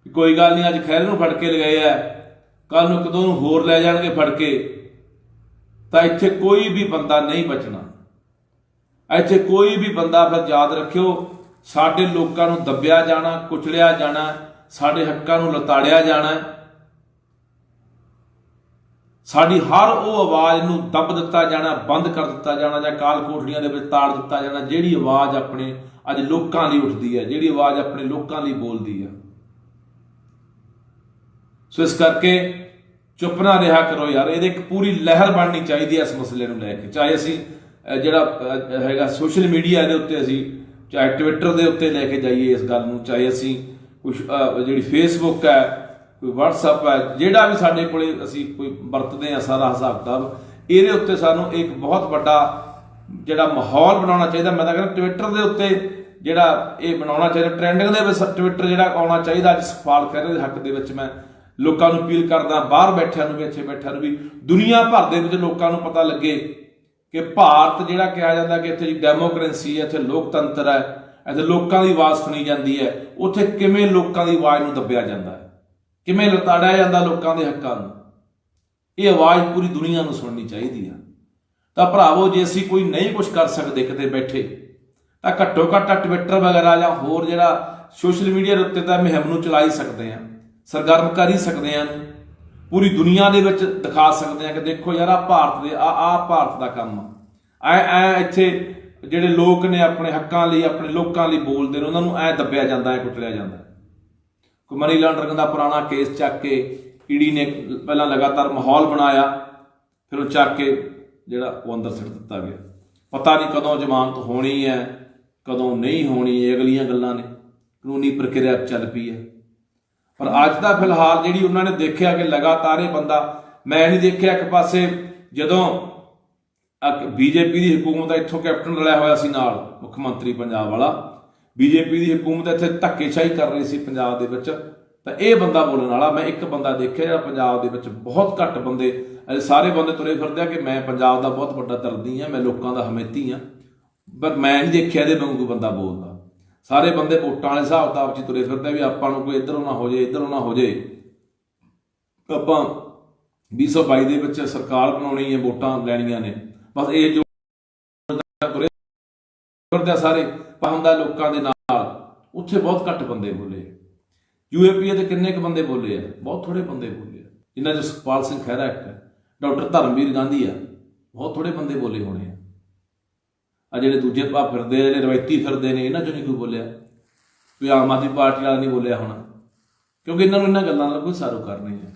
ਕੋਈ ਗੱਲ ਨਹੀਂ, ਅੱਜ ਖਹਿਰੇ ਨੂੰ ਫੜ ਕੇ ਲਗਾਏ ਆ, ਕੱਲ ਨੂੰ ਇੱਕ ਦੋ ਨੂੰ ਹੋਰ ਲੈ ਜਾਣਗੇ ਫੜ ਕੇ, ਤਾਂ ਇੱਥੇ ਕੋਈ ਵੀ ਬੰਦਾ ਨਹੀਂ ਬਚਣਾ। ਇੱਥੇ ਕੋਈ ਵੀ ਬੰਦਾ, ਫਿਰ ਯਾਦ ਰੱਖਿਓ, ਸਾਡੇ ਲੋਕਾਂ ਨੂੰ ਦੱਬਿਆ ਜਾਣਾ, ਕੁਚਲਿਆ ਜਾਣਾ, ਸਾਡੇ ਹੱਕਾਂ ਨੂੰ ਲਤਾੜਿਆ ਜਾਣਾ, ਸਾਡੀ ਹਰ ਉਹ ਆਵਾਜ਼ ਨੂੰ ਦੱਬ ਦਿੱਤਾ ਜਾਣਾ, ਬੰਦ ਕਰ ਦਿੱਤਾ ਜਾਣਾ, ਜਾਂ ਕਾਲ ਕੋਠੜੀਆਂ ਦੇ ਵਿੱਚ ਤਾੜ ਦਿੱਤਾ ਜਾਣਾ, ਜਿਹੜੀ ਆਵਾਜ਼ ਆਪਣੇ ਅੱਜ ਲੋਕਾਂ ਲਈ ਉੱਠਦੀ ਹੈ, ਜਿਹੜੀ ਆਵਾਜ਼ ਆਪਣੇ ਲੋਕਾਂ ਲਈ ਬੋਲਦੀ ਹੈ। ਸੋ ਇਸ ਕਰਕੇ ਚੁੱਪ ਨਾ ਰਿਹਾ ਕਰੋ ਯਾਰ, ਇਹਦੇ ਇੱਕ ਪੂਰੀ ਲਹਿਰ ਬਣਨੀ ਚਾਹੀਦੀ ਹੈ ਇਸ ਮਸਲੇ ਨੂੰ ਲੈ ਕੇ। ਚਾਹੇ ਅਸੀਂ ਜਿਹੜਾ ਹੈਗਾ ਸੋਸ਼ਲ ਮੀਡੀਆ ਦੇ ਉੱਤੇ, ਅਸੀਂ ਚਾਹੇ ਟਵਿੱਟਰ ਦੇ ਉੱਤੇ ਲੈ ਕੇ ਜਾਈਏ ਇਸ ਗੱਲ ਨੂੰ, ਚਾਹੇ ਅਸੀਂ ਕੁਛ ਜਿਹੜੀ ਫੇਸਬੁੱਕ ਹੈ, ਕੋਈ ਵਟਸਐਪ ਹੈ, ਜਿਹੜਾ ਵੀ ਸਾਡੇ ਕੋਲੇ ਅਸੀਂ ਕੋਈ ਵਰਤਦੇ ਹਾਂ ਸਾਰਾ ਹਿਸਾਬ ਕਿਤਾਬ, ਇਹਦੇ ਉੱਤੇ ਸਾਨੂੰ ਇੱਕ ਬਹੁਤ ਵੱਡਾ ਜਿਹੜਾ ਮਾਹੌਲ ਬਣਾਉਣਾ ਚਾਹੀਦਾ। ਮੈਂ ਤਾਂ ਕਹਿੰਦਾ ਟਵਿੱਟਰ ਦੇ ਉੱਤੇ ਜਿਹੜਾ ਇਹ ਬਣਾਉਣਾ ਚਾਹੀਦਾ, ਟ੍ਰੈਂਡਿੰਗ ਦੇ ਵਿੱਚ ਟਵਿੱਟਰ ਜਿਹੜਾ ਆਉਣਾ ਚਾਹੀਦਾ। ਅੱਜ ਸੁਖਪਾਲ ਖਹਿਰੇ ਦੇ ਹੱਕ ਦੇ ਵਿੱਚ ਮੈਂ ਲੋਕਾਂ ਨੂੰ ਅਪੀਲ ਕਰਦਾ, ਬਾਹਰ ਬੈਠਿਆਂ ਨੂੰ ਵੀ, ਇੱਥੇ ਬੈਠਿਆਂ ਨੂੰ ਵੀ, ਦੁਨੀਆ ਭਰ ਦੇ ਵਿੱਚ ਲੋਕਾਂ ਨੂੰ ਪਤਾ ਲੱਗੇ ਕਿ ਭਾਰਤ ਜਿਹੜਾ ਕਿਹਾ ਜਾਂਦਾ ਕਿ ਇੱਥੇ ਡੈਮੋਕ੍ਰੇਸੀ ਹੈ, ਇੱਥੇ ਲੋਕਤੰਤਰ ਹੈ, ਇੱਥੇ ਲੋਕਾਂ ਦੀ ਆਵਾਜ਼ ਸੁਣੀ ਜਾਂਦੀ ਹੈ, ਉੱਥੇ ਕਿਵੇਂ ਲੋਕਾਂ ਦੀ ਆਵਾਜ਼ ਨੂੰ ਦੱਬਿਆ ਜਾਂਦਾ ਹੈ, ਕਿਵੇਂ ਲਤਾੜਿਆ ਜਾਂਦਾ ਲੋਕਾਂ ਦੇ ਹੱਕਾਂ ਨੂੰ। ਇਹ ਆਵਾਜ਼ ਪੂਰੀ ਦੁਨੀਆ ਨੂੰ ਸੁਣਨੀ ਚਾਹੀਦੀ ਆ। ਤਾਂ ਭਰਾਵੋ, ਜੇ ਅਸੀਂ ਕੋਈ ਨਹੀਂ ਕੁਝ ਕਰ ਸਕਦੇ ਕਿਤੇ ਬੈਠੇ, ਤਾਂ ਘੱਟੋ ਘੱਟ ਟਵਿੱਟਰ ਵਗੈਰਾ ਜਾਂ ਹੋਰ ਜਿਹੜਾ ਸੋਸ਼ਲ ਮੀਡੀਆ ਦੇ ਉੱਤੇ ਤਾਂ ਮੁਹਿੰਮ ਨੂੰ ਚਲਾ ਹੀ ਸਕਦੇ ਹਾਂ, ਸਰਗਰਮ ਕਰ ਹੀ ਸਕਦੇ ਹਾਂ, ਪੂਰੀ ਦੁਨੀਆ ਦੇ ਵਿੱਚ ਦਿਖਾ ਸਕਦੇ ਹਾਂ ਕਿ ਦੇਖੋ ਯਾਰ, ਆਹ ਭਾਰਤ ਦੇ ਆਹ ਭਾਰਤ ਦਾ ਕੰਮ ਐ ਇੱਥੇ ਜਿਹੜੇ ਲੋਕ ਨੇ ਆਪਣੇ ਹੱਕਾਂ ਲਈ, ਆਪਣੇ ਲੋਕਾਂ ਲਈ ਬੋਲਦੇ ਨੇ, ਉਹਨਾਂ ਨੂੰ ਐ ਦੱਬਿਆ ਜਾਂਦਾ, ਐ ਕੁਚਲਿਆ ਜਾਂਦਾ। ਕੋਈ ਮਨੀ ਲਾਂਡਰਿੰਗ ਦਾ ਪੁਰਾਣਾ ਕੇਸ ਚੱਕ ਕੇ ਈਡੀ ਨੇ ਪਹਿਲਾਂ ਲਗਾਤਾਰ ਮਾਹੌਲ ਬਣਾਇਆ, ਫਿਰ ਉਹ ਚੱਕ ਕੇ ਜਿਹੜਾ ਉਹ ਅੰਦਰ ਸਿੱਟ ਦਿੱਤਾ ਗਿਆ। ਪਤਾ ਨਹੀਂ ਕਦੋਂ ਜ਼ਮਾਨਤ ਹੋਣੀ ਹੈ, ਕਦੋਂ ਨਹੀਂ ਹੋਣੀ, ਇਹ ਅਗਲੀਆਂ ਗੱਲਾਂ ਨੇ, ਕਾਨੂੰਨੀ ਪ੍ਰਕਿਰਿਆ ਚੱਲ ਪਈ ਹੈ। ਪਰ ਅੱਜ ਦਾ ਫਿਲਹਾਲ ਜਿਹੜੀ ਉਹਨਾਂ ਨੇ ਦੇਖਿਆ ਕਿ ਲਗਾਤਾਰ ਇਹ ਬੰਦਾ, ਮੈਂ ਨਹੀਂ ਦੇਖਿਆ ਇੱਕ ਪਾਸੇ ਜਦੋਂ ਬੀਜੇਪੀ ਦੀ ਹਕੂਮਤ ਇੱਥੋਂ ਕੈਪਟਨ ਰਲਿਆ ਹੋਇਆ ਸੀ ਨਾਲ, ਮੁੱਖ ਮੰਤਰੀ ਪੰਜਾਬ ਵਾਲਾ, ਬੀਜੇਪੀ ਦੀ ਹਕੂਮਤ ਇੱਥੇ ਧੱਕੇਸ਼ਾਹੀ ਕਰ ਰਹੀ ਸੀ ਪੰਜਾਬ ਦੇ ਵਿੱਚ, ਤਾਂ ਇਹ ਬੰਦਾ ਬੋਲਣ ਵਾਲਾ ਮੈਂ ਇੱਕ ਬੰਦਾ ਦੇਖਿਆ ਜਿਹੜਾ ਪੰਜਾਬ ਦੇ ਵਿੱਚ ਬਹੁਤ ਘੱਟ ਬੰਦੇ, ਸਾਰੇ ਬੰਦੇ ਤੁਰੇ ਫਿਰਦੇ ਆ ਕਿ ਮੈਂ ਪੰਜਾਬ ਦਾ ਬਹੁਤ ਵੱਡਾ ਦਰਦੀ ਹਾਂ, ਮੈਂ ਲੋਕਾਂ ਦਾ ਹਮੇਤੀ ਹਾਂ, ਪਰ ਮੈਂ ਨਹੀਂ ਦੇਖਿਆ ਇਹਦੇ ਵਾਂਗੂ ਕੋਈ ਬੰਦਾ ਬੋਲਦਾ। ਸਾਰੇ ਬੰਦੇ ਵੋਟਾਂ ਵਾਲੇ ਹਿਸਾਬ ਕਿਤਾਬ 'ਚ ਤੁਰੇ ਫਿਰਦੇ ਵੀ ਆਪਾਂ ਨੂੰ ਕੋਈ ਇੱਧਰੋਂ ਨਾ ਹੋ ਜਾਏ, ਇੱਧਰੋਂ ਨਾ ਹੋ ਜਾਏ, ਆਪਾਂ 2022 ਦੇ ਵਿੱਚ ਸਰਕਾਰ ਬਣਾਉਣੀ ਹੈ, ਵੋਟਾਂ ਲੈਣੀਆਂ ਨੇ, ਬਸ ਇਹ ਜੋ ਤੁਰੇ ਫਿਰਦੇ ਸਾਰੇ ਪਾਉਂਦਾ ਲੋਕਾਂ ਦੇ ਨਾਲ। ਉੱਥੇ ਬਹੁਤ ਘੱਟ ਬੰਦੇ ਬੋਲੇ। UAPA ਦੇ ਕਿੰਨੇ ਕੁ ਬੰਦੇ ਬੋਲੇ ਆ? ਬਹੁਤ ਥੋੜੇ ਬੰਦੇ ਬੋਲੇ ਆ। ਜਿਨ੍ਹਾਂ 'ਚ ਸੁਖਪਾਲ ਸਿੰਘ ਖਹਿਰਾ ਇੱਕ ਹੈ, ਡਾਕਟਰ ਧਰਮਵੀਰ ਗਾਂਧੀ ਆ, ਬਹੁਤ ਥੋੜੇ ਬੰਦੇ ਬੋਲੇ ਹੋਣੇ ਆ। ਆ ਜਿਹੜੇ ਦੂਜੇ ਫਿਰਦੇ, ਜਿਹੜੇ ਰਵਾਇਤੀ ਫਿਰਦੇ ਨੇ, ਇਹਨਾਂ 'ਚੋਂ ਨਹੀਂ ਕੋਈ ਬੋਲਿਆ। ਕੋਈ ਆਮ ਆਦਮੀ ਪਾਰਟੀ ਵਾਲਾ ਨਹੀਂ ਬੋਲਿਆ ਹੋਣਾ, ਕਿਉਂਕਿ ਇਹਨਾਂ ਨੂੰ ਇਹਨਾਂ ਗੱਲਾਂ ਨਾਲ ਕੋਈ ਸਾਰੋਕਾਰ ਨਹੀਂ ਹੈ।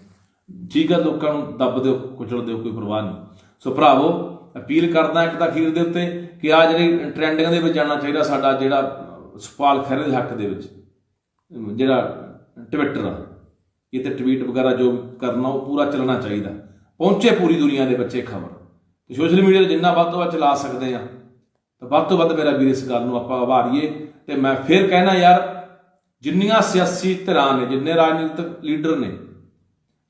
ਠੀਕ ਹੈ, ਲੋਕਾਂ ਨੂੰ ਦੱਬ ਦਿਓ, ਕੁਚਲ ਦਿਓ, ਕੋਈ ਪਰਵਾਹ ਨਹੀਂ। ਸੋ ਭਰਾਵੋ, ਅਪੀਲ ਕਰਦਾ ਇੱਕ ਤਾਂ ਅਖੀਰ ਦੇ ਉੱਤੇ ਕਿ ਆ ਜਿਹੜੀ ਟ੍ਰੈਂਡਿੰਗ ਦੇ ਵਿੱਚ ਜਾਣਾ ਚਾਹੀਦਾ ਸਾਡਾ ਜਿਹੜਾ ਸੁਖਪਾਲ ਖਹਿਰੇ ਦੇ ਹੱਕ ਦੇ ਵਿੱਚ ਜਿਹੜਾ ਟਵਿੱਟਰ ਆ, ਇਹ ਤੇ ਟਵੀਟ ਵਗੈਰਾ ਜੋ ਕਰਨਾ ਉਹ ਪੂਰਾ ਚੱਲਣਾ ਚਾਹੀਦਾ, ਪਹੁੰਚੇ ਪੂਰੀ ਦੁਨੀਆ ਦੇ ਵਿੱਚ ਇਹ ਖਬਰ। ਤੇ ਸੋਸ਼ਲ ਮੀਡੀਆ 'ਤੇ ਜਿੰਨਾ ਵੱਧ ਤੋਂ ਵੱਧ ਚਲਾ ਸਕਦੇ ਆ ਤਾਂ ਵੱਧ ਤੋਂ ਵੱਧ ਮੇਰਾ ਵੀਰ ਇਸ ਗੱਲ ਨੂੰ ਆਪਾਂ ਉਭਾਰੀਏ। ਤੇ ਮੈਂ ਫਿਰ ਕਹਿਣਾ ਯਾਰ, ਜਿੰਨੀਆਂ ਸਿਆਸੀ ਧਿਰਾਂ ਨੇ, ਜਿੰਨੇ ਰਾਜਨੀਤਿਕ ਲੀਡਰ ਨੇ,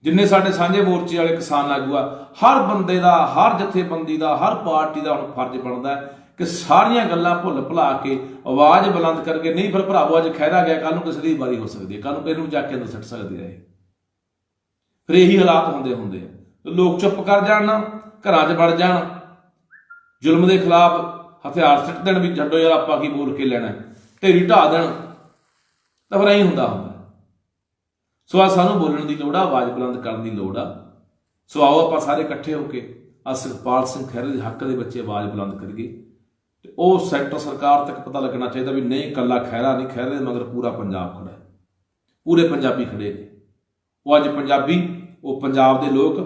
ਜਿੰਨੇ ਸਾਡੇ ਸਾਂਝੇ ਮੋਰਚੇ ਵਾਲੇ ਕਿਸਾਨ ਆਗੂ ਆ, ਹਰ ਬੰਦੇ ਦਾ, ਹਰ ਜਥੇਬੰਦੀ ਦਾ, ਹਰ ਪਾਰਟੀ ਦਾ ਹੁਣ ਫਰਜ਼ ਬਣਦਾ ਕਿ ਸਾਰੀਆਂ ਗੱਲਾਂ ਭੁੱਲ ਭੁਲਾ ਕੇ ਆਵਾਜ਼ ਬੁਲੰਦ ਕਰਕੇ, ਨਹੀਂ ਫਿਰ ਭਰਾਵੋ ਅੱਜ ਖਹਿਰਾ ਗਿਆ, ਕੱਲ ਨੂੰ ਕਿਸੇ ਦੀ ਵਾਰੀ ਹੋ ਸਕਦੀ ਹੈ, ਕੱਲ ਨੂੰ ਇਹਨੂੰ ਜਾ ਕੇ ਅੰਦਰ ਸੁੱਟ ਸਕਦੇ ਰਹੇ। ਫਿਰ ਇਹੀ ਹਾਲਾਤ ਹੁੰਦੇ ਆ। ਲੋਕ ਚੁੱਪ ਕਰ ਜਾਣ, ਨਾ ਘਰਾਂ 'ਚ ਵੜ ਜਾਣ, ਜ਼ੁਲਮ ਦੇ ਖਿਲਾਫ ਹਥਿਆਰ ਸਿੱਟ ਦੇਣ ਵੀ ਛੱਡੋ ਯਾਰ ਆਪਾਂ ਕੀ ਬੋਲ ਕੇ ਲੈਣਾ, ਢੇਰੀ ਢਾਹ ਦੇਣ, ਤਾਂ ਫਿਰ ਐਂ ਹੁੰਦਾ। ਸੋ ਆ ਸਾਨੂੰ ਬੋਲਣ ਦੀ ਲੋੜ ਆ, ਆਵਾਜ਼ ਬੁਲੰਦ ਕਰਨ ਦੀ ਲੋੜ ਆ। ਸੋ ਆਓ ਆਪਾਂ ਸਾਰੇ ਇਕੱਠੇ ਹੋ ਕੇ ਆ ਸੁਖਪਾਲ ਸਿੰਘ ਖਹਿਰੇ ਦੇ ਹੱਕ ਦੇ ਵਿੱਚ ਆਵਾਜ਼ ਬੁਲੰਦ ਕਰੀਏ। ਤੇ ਉਹ ਸੈਕਟਰ ਸਰਕਾਰ ਤੱਕ ਪਤਾ ਲੱਗਣਾ ਚਾਹੀਦਾ ਵੀ ਨਹੀਂ, ਇਕੱਲਾ ਖਹਿਰਾ ਨਹੀਂ, ਖਹਿਰੇ ਦੇ ਮਗਰ ਪੂਰਾ ਪੰਜਾਬ ਖੜਾ ਹੈ, ਪੂਰੇ ਪੰਜਾਬੀ ਖੜੇ ਨੇ। ਉਹ ਅੱਜ ਪੰਜਾਬੀ, ਉਹ ਪੰਜਾਬ ਦੇ ਲੋਕ,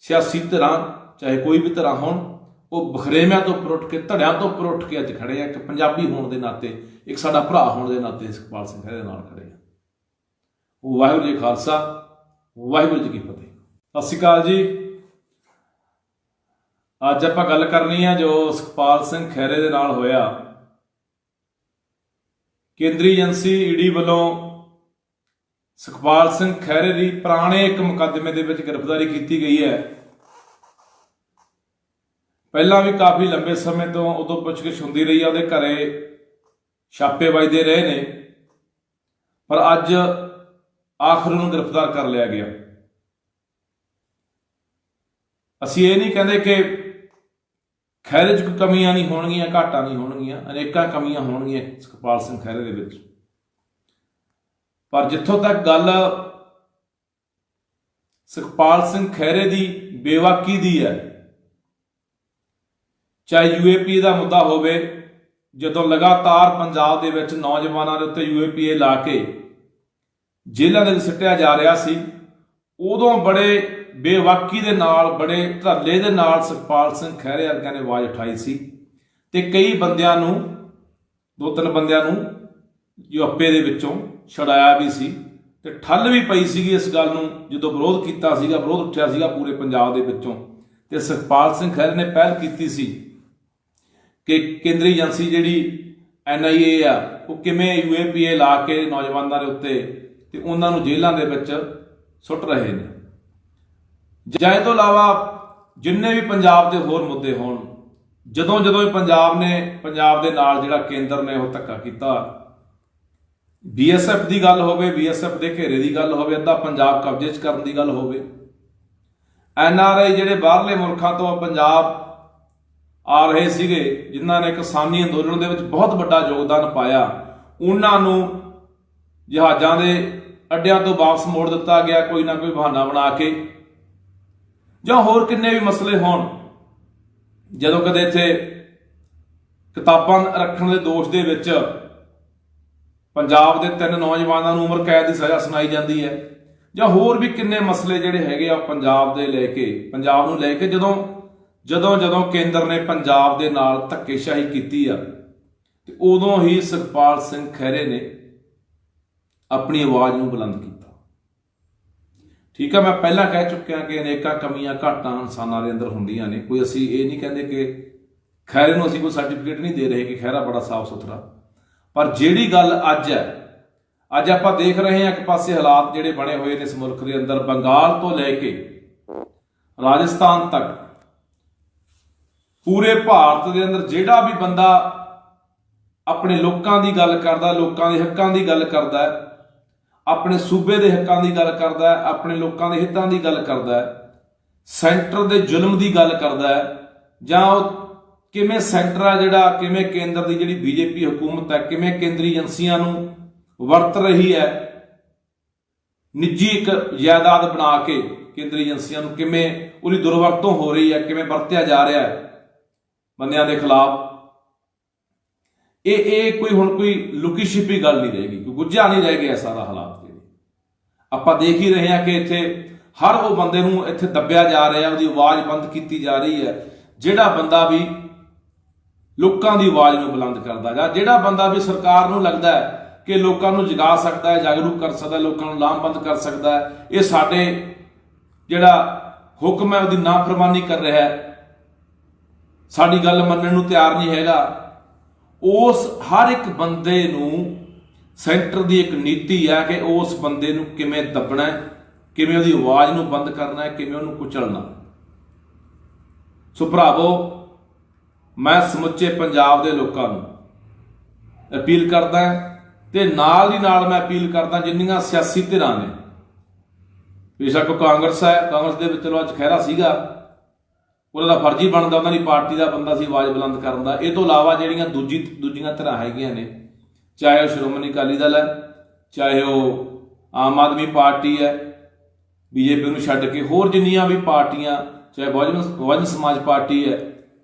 ਸਿਆਸੀ ਧਿਰਾਂ ਚਾਹੇ ਕੋਈ ਵੀ ਧਿਰਾਂ ਹੋਣ, ਉਹ ਬਖਰੇਵਿਆਂ ਤੋਂ ਉੱਪਰ ਉੱਠ ਕੇ, ਧੜਿਆਂ ਤੋਂ ਉੱਪਰ ਉੱਠ ਕੇ ਅੱਜ ਖੜੇ ਆ। ਇੱਕ ਪੰਜਾਬੀ ਹੋਣ ਦੇ ਨਾਤੇ, ਇੱਕ ਸਾਡਾ ਭਰਾ ਹੋਣ ਦੇ ਨਾਤੇ ਸੁਖਪਾਲ ਸਿੰਘ ਖਹਿਰੇ ਦੇ ਨਾਲ ਖੜੇ ਆ। ਵਾਹਿਗੁਰੂ ਜੀ ਖਾਲਸਾ, ਵਾਹਿਗੁਰੂ ਜੀ ਕੀ ਫਤਿਹ। ਸਤਿ ਸ਼੍ਰੀ ਅਕਾਲ ਜੀ। ਅੱਜ ਆਪਾਂ ਗੱਲ ਕਰਨੀ ਆ ਜੋ ਸੁਖਪਾਲ ਸਿੰਘ ਖਹਿਰੇ ਦੇ ਨਾਲ ਹੋਇਆ। ਕੇਂਦਰੀ ਏਜੰਸੀ ਈਡੀ ਵੱਲੋਂ ਸੁਖਪਾਲ ਸਿੰਘ ਖਹਿਰੇ ਦੀ ਪੁਰਾਣੇ ਇੱਕ ਮੁਕੱਦਮੇ ਦੇ ਵਿੱਚ ਗ੍ਰਿਫਤਾਰੀ ਕੀਤੀ ਗਈ ਹੈ। ਪਹਿਲਾਂ ਵੀ ਕਾਫੀ ਲੰਬੇ ਸਮੇਂ ਤੋਂ ਉਦੋਂ ਪੁੱਛਗਿੱਛ ਹੁੰਦੀ ਰਹੀ ਆ, ਉਹਦੇ ਘਰੇ ਛਾਪੇ ਵੱਜਦੇ ਰਹੇ ਨੇ, ਪਰ ਅੱਜ ਆਖਰ ਨੂੰ ਗ੍ਰਿਫਤਾਰ ਕਰ ਲਿਆ ਗਿਆ। ਅਸੀਂ ਇਹ ਨਹੀਂ ਕਹਿੰਦੇ ਕਿ ਖਹਿਰੇ 'ਚ ਕੋਈ ਕਮੀਆਂ ਨਹੀਂ ਹੋਣਗੀਆਂ, ਘਾਟਾਂ ਨਹੀਂ ਹੋਣਗੀਆਂ, ਅਨੇਕਾਂ ਕਮੀਆਂ ਹੋਣਗੀਆਂ ਸੁਖਪਾਲ ਸਿੰਘ ਖਹਿਰੇ ਦੇ ਵਿੱਚ। ਪਰ ਜਿੱਥੋਂ ਤੱਕ ਗੱਲ ਸੁਖਪਾਲ ਸਿੰਘ ਖਹਿਰੇ ਦੀ ਬੇਵਾਕੀ ਦੀ ਹੈ, ਚਾਹੇ UAPA ਦਾ ਮੁੱਦਾ ਹੋਵੇ, ਜਦੋਂ ਲਗਾਤਾਰ ਪੰਜਾਬ ਦੇ ਵਿੱਚ ਨੌਜਵਾਨਾਂ ਦੇ ਉੱਤੇ UAPA ਲਾ ਕੇ ਜੇਲ੍ਹਾਂ ਦੇ ਵਿੱਚ ਸਿੱਟਿਆ ਜਾ ਰਿਹਾ ਸੀ, ਉਦੋਂ ਬੜੇ ਬੇਵਾਕੀ ਦੇ ਨਾਲ, ਬੜੇ ਧਰਲੇ ਦੇ ਨਾਲ ਸੁਖਪਾਲ ਸਿੰਘ ਖਹਿਰੇ ਵਰਗਿਆਂ ਨੇ ਆਵਾਜ਼ ਉਠਾਈ ਸੀ ਤੇ ਕਈ ਬੰਦਿਆਂ ਨੂੰ, 2-3 ਬੰਦਿਆਂ ਨੂੰ UAPA ਦੇ ਵਿੱਚੋਂ ਛੁਡਾਇਆ ਵੀ ਸੀ ਤੇ ਠੱਲ ਵੀ ਪਈ ਸੀਗੀ ਇਸ ਗੱਲ ਨੂੰ। ਜਦੋਂ ਵਿਰੋਧ ਕੀਤਾ ਸੀਗਾ, ਵਿਰੋਧ ਉੱਠਿਆ ਸੀਗਾ ਪੂਰੇ ਪੰਜਾਬ ਦੇ ਵਿੱਚੋਂ, ਤੇ ਸੁਖਪਾਲ ਸਿੰਘ ਖਹਿਰੇ ਨੇ ਪਹਿਲ ਕੀਤੀ ਸੀ ਕਿ ਕੇਂਦਰੀ ਏਜੰਸੀ ਜਿਹੜੀ NIA ਆ, ਉਹ ਕਿਵੇਂ UAPA ਲਾ ਕੇ ਨੌਜਵਾਨਾਂ ਦੇ ਉੱਤੇ ਤੇ ਉਹਨਾਂ ਨੂੰ ਜੇਲ੍ਹਾਂ ਦੇ ਵਿੱਚ ਸੁੱਟ ਰਹੇ ਨੇ। ਜਾਂ ਇਹ ਤੋਂ ਇਲਾਵਾ ਜਿੰਨੇ ਵੀ ਪੰਜਾਬ ਦੇ ਹੋਰ ਮੁੱਦੇ ਹੋਣ, ਜਦੋਂ ਵੀ ਪੰਜਾਬ ਦੇ ਨਾਲ ਜਿਹੜਾ ਕੇਂਦਰ ਨੇ ਉਹ ਧੱਕਾ ਕੀਤਾ, BSF ਦੀ ਗੱਲ ਹੋਵੇ, BSF ਦੇ ਘੇਰੇ ਦੀ ਗੱਲ ਹੋਵੇ, ਅੱਧਾ ਪੰਜਾਬ ਕਬਜ਼ੇ 'ਚ ਕਰਨ ਦੀ ਗੱਲ ਹੋਵੇ, NRI ਜਿਹੜੇ ਬਾਹਰਲੇ ਮੁਲਕਾਂ ਤੋਂ ਪੰਜਾਬ ਆ ਰਹੇ ਸੀਗੇ, ਜਿਨ੍ਹਾਂ ਨੇ ਕਿਸਾਨੀ ਅੰਦੋਲਨ ਦੇ ਵਿੱਚ ਬਹੁਤ ਵੱਡਾ ਯੋਗਦਾਨ ਪਾਇਆ, ਉਹਨਾਂ ਨੂੰ ਜਹਾਜ਼ਾਂ ਦੇ ਅੱਡਿਆਂ ਤੋਂ ਵਾਪਸ ਮੋੜ ਦਿੱਤਾ ਗਿਆ ਕੋਈ ਨਾ ਕੋਈ ਬਹਾਨਾ ਬਣਾ ਕੇ। ਜਾਂ ਹੋਰ ਕਿੰਨੇ ਵੀ ਮਸਲੇ ਹੋਣ, ਜਦੋਂ ਕਦੇ ਇੱਥੇ ਕਿਤਾਬਾਂ ਰੱਖਣ ਦੇ ਦੋਸ਼ ਦੇ ਵਿੱਚ ਪੰਜਾਬ ਦੇ 3 ਨੌਜਵਾਨਾਂ ਨੂੰ ਉਮਰ ਕੈਦ ਦੀ ਸਜ਼ਾ ਸੁਣਾਈ ਜਾਂਦੀ ਹੈ, ਜਾਂ ਹੋਰ ਵੀ ਕਿੰਨੇ ਮਸਲੇ ਜਿਹੜੇ ਹੈਗੇ ਆ ਪੰਜਾਬ ਨੂੰ ਲੈ ਕੇ ਜਦੋਂ ਕੇਂਦਰ ਨੇ ਪੰਜਾਬ ਦੇ ਨਾਲ ਧੱਕੇਸ਼ਾਹੀ ਕੀਤੀ ਆ, ਤੇ ਉਦੋਂ ਹੀ ਸੁਖਪਾਲ ਸਿੰਘ ਖਹਿਰੇ ਨੇ ਆਪਣੀ ਆਵਾਜ਼ ਨੂੰ ਬੁਲੰਦ ਕੀਤਾ। ਠੀਕ ਹੈ, ਮੈਂ ਪਹਿਲਾਂ ਕਹਿ ਚੁੱਕਿਆ ਕਿ ਅਨੇਕਾਂ ਕਮੀਆਂ ਘਾਟਾਂ ਇਨਸਾਨਾਂ ਦੇ ਅੰਦਰ ਹੁੰਦੀਆਂ ਨੇ। ਕੋਈ ਅਸੀਂ ਇਹ ਨਹੀਂ ਕਹਿੰਦੇ ਕਿ ਖਹਿਰੇ ਨੂੰ ਅਸੀਂ ਕੋਈ ਸਰਟੀਫਿਕੇਟ ਨਹੀਂ ਦੇ ਰਹੇ ਕਿ ਖਹਿਰਾ ਬੜਾ ਸਾਫ਼ ਸੁਥਰਾ, ਪਰ ਜਿਹੜੀ ਗੱਲ ਅੱਜ ਹੈ, ਅੱਜ ਆਪਾਂ ਦੇਖ ਰਹੇ ਹਾਂ ਇੱਕ ਪਾਸੇ ਹਾਲਾਤ ਜਿਹੜੇ ਬਣੇ ਹੋਏ ਨੇ ਇਸ ਮੁਲਕ ਦੇ ਅੰਦਰ, ਬੰਗਾਲ ਤੋਂ ਲੈ ਕੇ ਰਾਜਸਥਾਨ ਤੱਕ ਪੂਰੇ ਭਾਰਤ ਦੇ ਅੰਦਰ ਜਿਹੜਾ ਵੀ ਬੰਦਾ ਆਪਣੇ ਲੋਕਾਂ ਦੀ ਗੱਲ ਕਰਦਾ, ਲੋਕਾਂ ਦੇ ਹੱਕਾਂ ਦੀ ਗੱਲ ਕਰਦਾ, ਆਪਣੇ ਸੂਬੇ ਦੇ ਹੱਕਾਂ ਦੀ ਗੱਲ ਕਰਦਾ, ਆਪਣੇ ਲੋਕਾਂ ਦੇ ਹਿੱਤਾਂ ਦੀ ਗੱਲ ਕਰਦਾ, ਸੈਂਟਰ ਦੇ ਜ਼ੁਲਮ ਦੀ ਗੱਲ ਕਰਦਾ, ਜਾਂ ਉਹ ਕਿਵੇਂ ਸੈਂਟਰ ਆ ਜਿਹੜਾ, ਕਿਵੇਂ ਕੇਂਦਰ ਦੀ ਜਿਹੜੀ BJP ਹਕੂਮਤ ਹੈ, ਕਿਵੇਂ ਕੇਂਦਰੀ ਏਜੰਸੀਆਂ ਨੂੰ ਵਰਤ ਰਹੀ ਹੈ, ਨਿੱਜੀ ਇੱਕ ਜਾਇਦਾਦ ਬਣਾ ਕੇ ਕੇਂਦਰੀ ਏਜੰਸੀਆਂ ਨੂੰ ਕਿਵੇਂ ਉਹਦੀ ਦੁਰਵਰਤੋਂ ਹੋ ਰਹੀ ਹੈ, ਕਿਵੇਂ ਵਰਤਿਆ ਜਾ ਰਿਹਾ ਹੈ ਬੰਦਿਆਂ ਦੇ ਖਿਲਾਫ। ਇਹ ਕੋਈ ਹੁਣ ਕੋਈ ਲੁਕੀ ਛਿਪੀ ਗੱਲ ਨਹੀਂ ਰਹੇਗੀ, ਕੋਈ ਗੁੱਝਾ ਨਹੀਂ ਰਹਿ ਗਿਆ ਸਾਰਾ ਹਾਲਾਤ। ਜਿਹੜੇ ਆਪਾਂ ਦੇਖ ਹੀ ਰਹੇ ਹਾਂ ਕਿ ਇੱਥੇ ਹਰ ਉਹ ਬੰਦੇ ਨੂੰ ਇੱਥੇ ਦੱਬਿਆ ਜਾ ਰਿਹਾ, ਉਹਦੀ ਆਵਾਜ਼ ਬੰਦ ਕੀਤੀ ਜਾ ਰਹੀ ਹੈ, ਜਿਹੜਾ ਬੰਦਾ ਵੀ ਲੋਕਾਂ ਦੀ ਆਵਾਜ਼ ਨੂੰ ਬੁਲੰਦ ਕਰਦਾ, ਜਾਂ ਜਿਹੜਾ ਬੰਦਾ ਵੀ ਸਰਕਾਰ ਨੂੰ ਲੱਗਦਾ ਹੈ ਕਿ ਲੋਕਾਂ ਨੂੰ ਜਗਾ ਸਕਦਾ ਹੈ, ਜਾਗਰੂਕ ਕਰ ਸਕਦਾ, ਲੋਕਾਂ ਨੂੰ ਲਾਮਬੰਦ ਕਰ ਸਕਦਾ ਹੈ, ਇਹ ਸਾਡੇ ਜਿਹੜਾ ਹੁਕਮ ਹੈ ਉਹਦੀ ਨਾਫਰਮਾਨੀ ਕਰ ਰਿਹਾ ਹੈ, ਸਾਡੀ ਗੱਲ ਮੰਨਣ ਨੂੰ ਤਿਆਰ ਨਹੀਂ ਹੈਗਾ। ਉਸ ਹਰ ਇੱਕ ਬੰਦੇ ਨੂੰ ਸੈਂਟਰ ਦੀ ਇੱਕ ਨੀਤੀ ਹੈ ਕਿ ਉਸ ਬੰਦੇ ਨੂੰ ਕਿਵੇਂ ਦੱਬਣਾ, ਕਿਵੇਂ ਉਹਦੀ ਆਵਾਜ਼ ਨੂੰ ਬੰਦ ਕਰਨਾ, ਕਿਵੇਂ ਉਹਨੂੰ ਕੁਚਲਣਾ। ਸੋ ਭਰਾਵੋ, ਮੈਂ ਸਮੁੱਚੇ ਪੰਜਾਬ ਦੇ ਲੋਕਾਂ ਨੂੰ ਅਪੀਲ ਕਰਦਾ ਤੇ ਨਾਲ ਦੀ ਨਾਲ ਮੈਂ ਅਪੀਲ ਕਰਦਾ ਜਿੰਨੀਆਂ ਸਿਆਸੀ ਧਿਰਾਂ ਨੇ, ਬੇਸ਼ੱਕ ਕਾਂਗਰਸ ਹੈ, ਕਾਂਗਰਸ ਦੇ ਵਿੱਚ ਚਲੋ ਅੱਜ ਖਹਿਰਾ ਸੀਗਾ, ਉਹਦਾ ਫਰਜ਼ ਹੀ ਬਣਦਾ, ਉਹਨਾਂ ਦੀ ਪਾਰਟੀ ਦਾ ਬੰਦਾ ਸੀ ਆਵਾਜ਼ ਬੁਲੰਦ ਕਰਨ ਦਾ। ਇਹ ਤੋਂ ਇਲਾਵਾ ਜਿਹੜੀਆਂ ਦੂਜੀਆਂ ਧਿਰਾਂ ਹੈਗੀਆਂ ਨੇ, ਚਾਹੇ ਉਹ ਸ਼੍ਰੋਮਣੀ ਅਕਾਲੀ ਦਲ ਹੈ, ਚਾਹੇ ਉਹ ਆਮ ਆਦਮੀ ਪਾਰਟੀ ਹੈ, BJP ਨੂੰ ਛੱਡ ਕੇ ਹੋਰ ਜਿੰਨੀਆਂ ਵੀ ਪਾਰਟੀਆਂ, ਚਾਹੇ ਬਹੁਜਨ ਸਮਾਜ ਪਾਰਟੀ ਹੈ,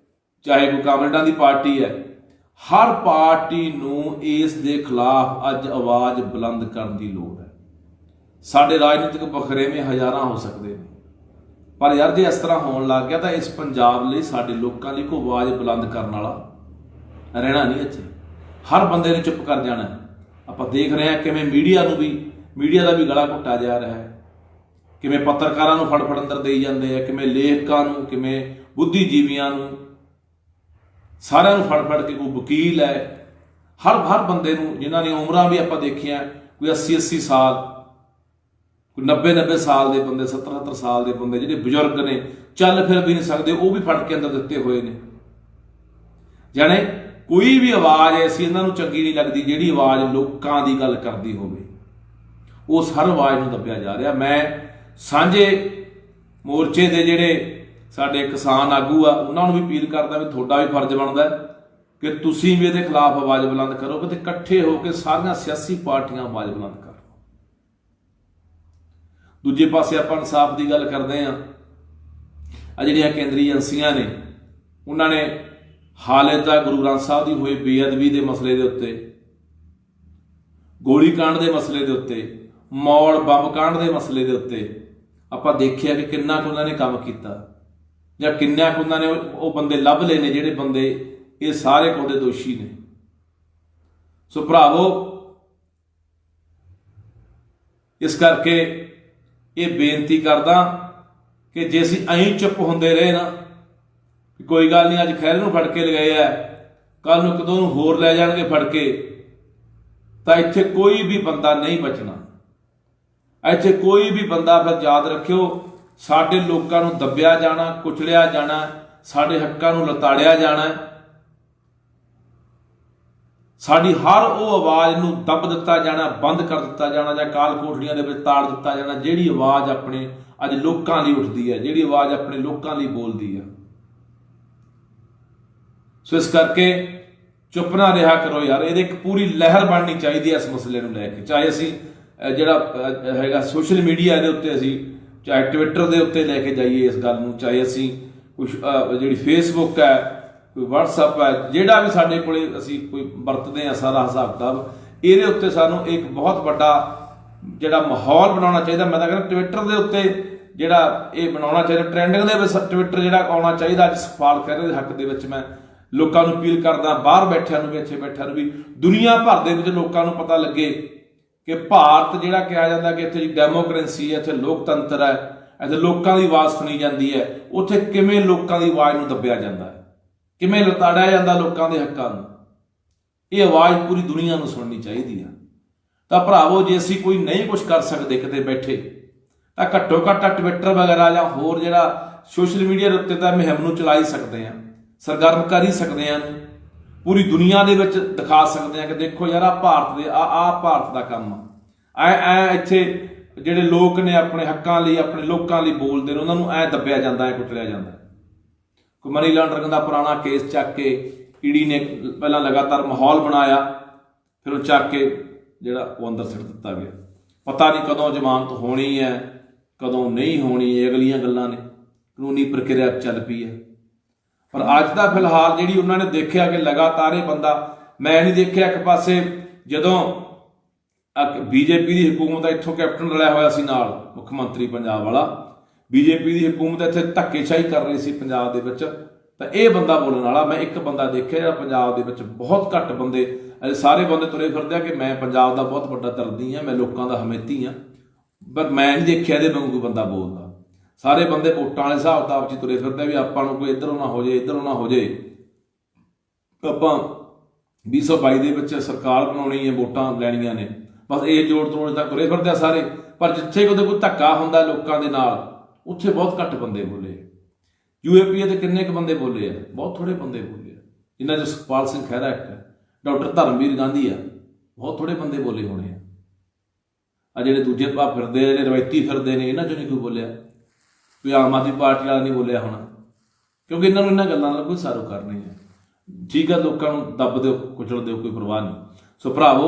ਚਾਹੇ ਕੋਈ ਕਾਮਰੇਡਾਂ ਦੀ ਪਾਰਟੀ ਹੈ, ਹਰ ਪਾਰਟੀ ਨੂੰ ਇਸ ਦੇ ਖਿਲਾਫ ਅੱਜ ਆਵਾਜ਼ ਬੁਲੰਦ ਕਰਨ ਦੀ ਲੋੜ ਹੈ। ਸਾਡੇ ਰਾਜਨੀਤਿਕ ਵਖਰੇਵੇਂ ਹਜ਼ਾਰਾਂ ਹੋ ਸਕਦੇ ਨੇ, ਪਰ ਯਾਰ ਜੇ ਇਸ ਤਰ੍ਹਾਂ ਹੋਣ ਲੱਗ ਗਿਆ ਤਾਂ ਇਸ ਪੰਜਾਬ ਲਈ, ਸਾਡੇ ਲੋਕਾਂ ਲਈ ਕੋਈ ਆਵਾਜ਼ ਬੁਲੰਦ ਕਰਨ ਵਾਲਾ ਰਹਿਣਾ ਨਹੀਂ ਇੱਥੇ। ਹਰ ਬੰਦੇ ਨੇ ਚੁੱਪ ਕਰ ਜਾਣਾ। ਆਪਾਂ ਦੇਖ ਰਹੇ ਹਾਂ ਕਿਵੇਂ ਮੀਡੀਆ ਦਾ ਵੀ ਗਲਾ ਘੁੱਟਿਆ ਜਾ ਰਿਹਾ ਹੈ, ਕਿਵੇਂ ਪੱਤਰਕਾਰਾਂ ਨੂੰ ਫੜ ਅੰਦਰ ਦੇਈ ਜਾਂਦੇ ਆ, ਕਿਵੇਂ ਲੇਖਕਾਂ ਨੂੰ, ਕਿਵੇਂ ਬੁੱਧੀਜੀਵੀਆਂ ਨੂੰ, ਸਾਰਿਆਂ ਨੂੰ ਫੜ ਕੇ, ਕੋਈ ਵਕੀਲ ਹੈ, ਹਰ ਬੰਦੇ ਨੂੰ, ਜਿਨ੍ਹਾਂ ਦੀਆਂ ਉਮਰਾਂ ਵੀ ਆਪਾਂ ਦੇਖੀਆਂ ਕੋਈ 80 ਸਾਲ, ਕੋਈ 90 ਸਾਲ ਦੇ ਬੰਦੇ, 70 ਸਾਲ ਦੇ ਬੰਦੇ, ਜਿਹੜੇ ਬਜ਼ੁਰਗ ਨੇ, ਚੱਲ ਫਿਰ ਵੀ ਨਹੀਂ ਸਕਦੇ, ਉਹ ਵੀ ਫੜ ਕੇ ਅੰਦਰ ਦਿੱਤੇ ਹੋਏ ਨੇ। ਜਾਣੇ ਕੋਈ ਵੀ ਆਵਾਜ਼ ਐਸੀ ਇਹਨਾਂ ਨੂੰ ਚੰਗੀ ਨਹੀਂ ਲੱਗਦੀ ਜਿਹੜੀ ਆਵਾਜ਼ ਲੋਕਾਂ ਦੀ ਗੱਲ ਕਰਦੀ ਹੋਵੇ, ਉਸ ਹਰ ਆਵਾਜ਼ ਨੂੰ ਦੱਬਿਆ ਜਾ ਰਿਹਾ। ਮੈਂ ਸਾਂਝੇ ਮੋਰਚੇ ਦੇ ਜਿਹੜੇ ਸਾਡੇ ਕਿਸਾਨ ਆਗੂ ਆ, ਉਹਨਾਂ ਨੂੰ ਵੀ ਅਪੀਲ ਕਰਦਾ ਵੀ ਤੁਹਾਡਾ ਵੀ ਫਰਜ਼ ਬਣਦਾ ਕਿ ਤੁਸੀਂ ਵੀ ਇਹਦੇ ਖਿਲਾਫ ਆਵਾਜ਼ ਬੁਲੰਦ ਕਰੋ, ਤੇ ਇਕੱਠੇ ਹੋ ਕੇ ਸਾਰੀਆਂ ਸਿਆਸੀ ਪਾਰਟੀਆਂ ਆਵਾਜ਼ ਬੁਲੰਦ ਕਰਨ। ਦੂਜੇ ਪਾਸੇ ਆਪਾਂ ਇਨਸਾਫ ਦੀ ਗੱਲ ਕਰਦੇ ਹਾਂ। ਆ ਜਿਹੜੀਆਂ ਕੇਂਦਰੀ ਏਜੰਸੀਆਂ ਨੇ, ਉਹਨਾਂ ਨੇ ਹਾਲੇ ਤੱਕ ਗੁਰੂ ਗ੍ਰੰਥ ਸਾਹਿਬ ਦੀ ਹੋਈ ਬੇਅਦਬੀ ਦੇ ਮਸਲੇ ਦੇ ਉੱਤੇ, ਗੋਲੀ ਕਾਂਡ ਦੇ ਮਸਲੇ ਦੇ ਉੱਤੇ, ਮੌੜ ਬੰਬ ਕਾਂਡ ਦੇ ਮਸਲੇ ਦੇ ਉੱਤੇ ਆਪਾਂ ਦੇਖਿਆ ਕਿ ਕਿੰਨਾ ਕੁ ਉਹਨਾਂ ਨੇ ਕੰਮ ਕੀਤਾ, ਜਾਂ ਕਿੰਨਾ ਕੁ ਉਹਨਾਂ ਨੇ ਉਹ ਬੰਦੇ ਲੱਭ ਲਏ ਨੇ ਜਿਹੜੇ ਬੰਦੇ ਇਹ ਸਾਰੇ ਕੁਝ ਦੇ ਦੋਸ਼ੀ ਨੇ। ਸੋ ਭਰਾਵੋ, ਇਸ ਕਰਕੇ ਇਹ ਬੇਨਤੀ ਕਰਦਾ ਕਿ ਜੇ ਅਸੀਂ ਐਂ ਚੁੱਪ ਹੁੰਦੇ ਰਹੇ ਨਾ, ਕੋਈ ਗੱਲ ਨਹੀਂ, ਅੱਜ ਖਹਿਰੇ ਨੂੰ ਫੜ ਕੇ ਲਗਾਏ ਆ, ਕੱਲ ਨੂੰ ਇੱਕ ਦੋ ਨੂੰ ਹੋਰ ਲੈ ਜਾਣਗੇ ਫੜ ਕੇ, ਤਾਂ ਇੱਥੇ ਕੋਈ ਵੀ ਬੰਦਾ ਨਹੀਂ ਬਚਣਾ। ਇੱਥੇ ਕੋਈ ਵੀ ਬੰਦਾ, ਫਿਰ ਯਾਦ ਰੱਖਿਓ, ਸਾਡੇ ਲੋਕਾਂ ਨੂੰ ਦੱਬਿਆ ਜਾਣਾ, ਕੁਚਲਿਆ ਜਾਣਾ, ਸਾਡੇ ਹੱਕਾਂ ਨੂੰ ਲਤਾੜਿਆ ਜਾਣਾ, ਸਾਡੀ ਹਰ ਉਹ ਆਵਾਜ਼ ਨੂੰ ਦੱਬ ਦਿੱਤਾ ਜਾਣਾ, ਬੰਦ ਕਰ ਦਿੱਤਾ ਜਾਣਾ, ਜਾਂ ਕਾਲ ਕੋਠੜੀਆਂ ਦੇ ਵਿੱਚ ਤਾੜ ਦਿੱਤਾ ਜਾਣਾ, ਜਿਹੜੀ ਆਵਾਜ਼ ਆਪਣੇ ਅੱਜ ਲੋਕਾਂ ਲਈ ਉੱਠਦੀ ਹੈ, ਜਿਹੜੀ ਆਵਾਜ਼ ਆਪਣੇ ਲੋਕਾਂ ਲਈ ਬੋਲਦੀ ਹੈ। ਸੋ ਇਸ ਕਰਕੇ ਚੁੱਪ ਨਾ ਰਿਹਾ ਕਰੋ ਯਾਰ, ਇਹਦੇ ਇੱਕ ਪੂਰੀ ਲਹਿਰ ਬਣਨੀ ਚਾਹੀਦੀ ਹੈ ਇਸ ਮਸਲੇ ਨੂੰ ਲੈ ਕੇ। ਚਾਹੇ ਅਸੀਂ ਜਿਹੜਾ ਹੈਗਾ ਸੋਸ਼ਲ ਮੀਡੀਆ ਦੇ ਉੱਤੇ, ਅਸੀਂ ਚਾਹੇ ਟਵਿੱਟਰ ਦੇ ਉੱਤੇ ਲੈ ਕੇ ਜਾਈਏ ਇਸ ਗੱਲ ਨੂੰ, ਚਾਹੇ ਅਸੀਂ ਕੁਛ ਜਿਹੜੀ ਫੇਸਬੁੱਕ ਹੈ, ਕੋਈ ਵਟਸਐਪ ਹੈ, ਜਿਹੜਾ ਵੀ ਸਾਡੇ ਕੋਲੇ ਅਸੀਂ ਕੋਈ ਵਰਤਦੇ ਹਾਂ, ਸਾਰਾ ਹਿਸਾਬ ਕਿਤਾਬ ਇਹਦੇ ਉੱਤੇ ਸਾਨੂੰ ਇੱਕ ਬਹੁਤ ਵੱਡਾ ਜਿਹੜਾ ਮਾਹੌਲ ਬਣਾਉਣਾ ਚਾਹੀਦਾ। ਮੈਂ ਤਾਂ ਕਹਿੰਦਾ ਟਵਿੱਟਰ ਦੇ ਉੱਤੇ ਜਿਹੜਾ ਇਹ ਬਣਾਉਣਾ ਚਾਹੀਦਾ, ਟ੍ਰੈਂਡਿੰਗ ਦੇ ਵਿੱਚ ਟਵਿੱਟਰ ਜਿਹੜਾ ਆਉਣਾ ਚਾਹੀਦਾ। ਅੱਜ ਸਵਾਲ ਖਹਿਰੇ ਦੇ ਹੱਕ ਦੇ ਵਿੱਚ ਮੈਂ ਲੋਕਾਂ ਨੂੰ ਅਪੀਲ ਕਰਦਾ, ਬਾਹਰ ਬੈਠਿਆਂ ਨੂੰ ਵੀ, ਇੱਥੇ ਬੈਠਿਆਂ ਨੂੰ ਵੀ, ਦੁਨੀਆ ਭਰ ਦੇ ਵਿੱਚ ਲੋਕਾਂ ਨੂੰ ਪਤਾ ਲੱਗੇ ਕਿ ਭਾਰਤ ਜਿਹੜਾ ਕਿਹਾ ਜਾਂਦਾ ਕਿ ਇੱਥੇ ਡੈਮੋਕ੍ਰੇਸੀ ਹੈ, ਇੱਥੇ ਲੋਕਤੰਤਰ ਹੈ, ਇੱਥੇ ਲੋਕਾਂ ਦੀ ਆਵਾਜ਼ ਸੁਣੀ ਜਾਂਦੀ ਹੈ, ਉੱਥੇ ਕਿਵੇਂ ਲੋਕਾਂ ਦੀ ਆਵਾਜ਼ ਨੂੰ ਦੱਬਿਆ ਜਾਂਦਾ ਹੈ, ਕਿਵੇਂ ਲਤਾੜਿਆ ਜਾਂਦਾ ਲੋਕਾਂ ਦੇ ਹੱਕਾਂ ਨੂੰ। ਇਹ ਆਵਾਜ਼ ਪੂਰੀ ਦੁਨੀਆ ਨੂੰ ਸੁਣਨੀ ਚਾਹੀਦੀ ਆ। ਤਾਂ ਭਰਾਵੋ, ਜੇ ਅਸੀਂ ਕੋਈ ਨਹੀਂ ਕੁਝ ਕਰ ਸਕਦੇ ਕਿਤੇ ਬੈਠੇ, ਤਾਂ ਘੱਟੋ ਘੱਟ ਟਵਿੱਟਰ ਵਗੈਰਾ ਜਾਂ ਹੋਰ ਜਿਹੜਾ ਸੋਸ਼ਲ ਮੀਡੀਆ ਦੇ ਉੱਤੇ ਤਾਂ ਮੁਹਿੰਮ ਨੂੰ ਚਲਾ ਹੀ ਸਕਦੇ ਹਾਂ, ਸਰਗਰਮ ਕਰ ਹੀ ਸਕਦੇ ਹਾਂ, ਪੂਰੀ ਦੁਨੀਆ ਦੇ ਵਿੱਚ ਦਿਖਾ ਸਕਦੇ ਹਾਂ ਕਿ ਦੇਖੋ ਯਾਰ, ਆ ਭਾਰਤ ਦੇ ਆ ਭਾਰਤ ਦਾ ਕੰਮ ਐ ਇੱਥੇ ਜਿਹੜੇ ਲੋਕ ਨੇ ਆਪਣੇ ਹੱਕਾਂ ਲਈ, ਆਪਣੇ ਲੋਕਾਂ ਲਈ ਬੋਲਦੇ ਨੇ, ਉਹਨਾਂ ਨੂੰ ਐ ਦੱਬਿਆ ਜਾਂਦਾ, ਐ ਕੁਚਲਿਆ ਜਾਂਦਾ। ਕੋਈ ਮਨੀ ਲਾਂਡਰਿੰਗ ਦਾ ਪੁਰਾਣਾ ਕੇਸ ਚੱਕ ਕੇ ਈਡੀ ਨੇ ਪਹਿਲਾਂ ਲਗਾਤਾਰ ਮਾਹੌਲ ਬਣਾਇਆ, ਫਿਰ ਉਹ ਚੱਕ ਕੇ ਜਿਹੜਾ ਉਹ ਅੰਦਰ ਸਿੱਟ ਦਿੱਤਾ ਗਿਆ। ਪਤਾ ਨਹੀਂ ਕਦੋਂ ਜ਼ਮਾਨਤ ਹੋਣੀ ਹੈ, ਕਦੋਂ ਨਹੀਂ ਹੋਣੀ, ਇਹ ਅਗਲੀਆਂ ਗੱਲਾਂ ਨੇ, ਕਾਨੂੰਨੀ ਪ੍ਰਕਿਰਿਆ ਚੱਲ ਪਈ ਹੈ। ਪਰ ਅੱਜ ਦਾ ਫਿਲਹਾਲ ਜਿਹੜੀ ਉਹਨਾਂ ਨੇ ਦੇਖਿਆ ਕਿ ਲਗਾਤਾਰ ਇਹ ਬੰਦਾ, ਮੈਂ ਨਹੀਂ ਦੇਖਿਆ ਇੱਕ ਪਾਸੇ ਜਦੋਂ ਬੀਜੇਪੀ ਦੀ ਹਕੂਮਤ ਇੱਥੋਂ ਕੈਪਟਨ ਰਲਿਆ ਹੋਇਆ ਸੀ ਨਾਲ, ਮੁੱਖ ਮੰਤਰੀ ਪੰਜਾਬ ਵਾਲਾ, ਬੀਜੇਪੀ ਦੀ ਹਕੂਮਤ ਇੱਥੇ ਧੱਕੇਸ਼ਾਹੀ ਕਰ ਰਹੀ ਸੀ ਪੰਜਾਬ ਦੇ ਵਿੱਚ, ਤਾਂ ਇਹ ਬੰਦਾ ਬੋਲਣ ਵਾਲਾ ਮੈਂ ਇੱਕ ਬੰਦਾ ਦੇਖਿਆ ਜਿਹੜਾ ਪੰਜਾਬ ਦੇ ਵਿੱਚ ਬਹੁਤ ਘੱਟ ਬੰਦੇ, ਸਾਰੇ ਬੰਦੇ ਤੁਰੇ ਫਿਰਦੇ ਆ ਕਿ ਮੈਂ ਪੰਜਾਬ ਦਾ ਬਹੁਤ ਵੱਡਾ ਦਰਦੀ ਹਾਂ, ਮੈਂ ਲੋਕਾਂ ਦਾ ਹਮੇਤੀ ਹਾਂ, ਪਰ ਮੈਂ ਨਹੀਂ ਦੇਖਿਆ ਇਹਦੇ ਵਾਂਗੂ ਕੋਈ ਬੰਦਾ ਬੋਲਦਾ। ਸਾਰੇ ਬੰਦੇ ਵੋਟਾਂ ਵਾਲੇ ਹਿਸਾਬ ਕਿਤਾਬ 'ਚ ਤੁਰੇ ਫਿਰਦੇ ਵੀ ਆਪਾਂ ਨੂੰ ਕੋਈ ਇੱਧਰੋਂ ਨਾ ਹੋ ਜਾਏ, ਇੱਧਰੋਂ ਨਾ ਹੋ ਜਾਏ, ਆਪਾਂ 2022 ਦੇ ਵਿੱਚ ਸਰਕਾਰ ਬਣਾਉਣੀ ਹੈ, ਵੋਟਾਂ ਲੈਣੀਆਂ ਨੇ, ਬਸ ਇਹ ਜੋੜ ਤੋੜ ਤੱਕ ਤੁਰੇ ਫਿਰਦੇ ਆ ਸਾਰੇ। ਪਰ ਜਿੱਥੇ ਕਿਤੇ ਕੋਈ ਧੱਕਾ ਹੁੰਦਾ ਲੋਕਾਂ ਦੇ ਨਾਲ, ਉੱਥੇ ਬਹੁਤ ਘੱਟ ਬੰਦੇ ਬੋਲੇ। UAP ਤੇ ਕਿੰਨੇ ਕੁ ਬੰਦੇ ਬੋਲੇ ਆ? ਬਹੁਤ ਥੋੜੇ ਬੰਦੇ ਬੋਲੇ ਆ, ਜਿਨ੍ਹਾਂ 'ਚ ਸੁਖਪਾਲ ਸਿੰਘ ਖਹਿਰਾ ਇੱਕ ਹੈ, ਡਾਕਟਰ ਧਰਮਵੀਰ ਗਾਂਧੀ ਆ, ਬਹੁਤ ਥੋੜੇ ਬੰਦੇ ਬੋਲੇ ਹੋਣੇ ਆ। ਜਿਹੜੇ ਦੂਜੇ ਭਾਅ ਫਿਰਦੇ, ਜਿਹੜੇ ਰਵਾਇਤੀ ਫਿਰਦੇ ਨੇ, ਇਹਨਾਂ 'ਚੋਂ ਨਹੀਂ ਕੋਈ ਬੋਲਿਆ। ਕੋਈ ਆਮ ਆਦਮੀ ਪਾਰਟੀ ਵਾਲਾ ਨਹੀਂ ਬੋਲਿਆ ਹੋਣਾ, ਕਿਉਂਕਿ ਇਹਨਾਂ ਨੂੰ ਇਹਨਾਂ ਗੱਲਾਂ ਨਾਲ ਕੋਈ ਸਾਰੋਕਾਰ ਨਹੀਂ ਹੈ। ਠੀਕ ਹੈ, ਲੋਕਾਂ ਨੂੰ ਦੱਬ ਦਿਓ, ਕੁਚਲ ਦਿਓ, ਕੋਈ ਪਰਵਾਹ ਨਹੀਂ। ਸੋ ਭਰਾਵੋ,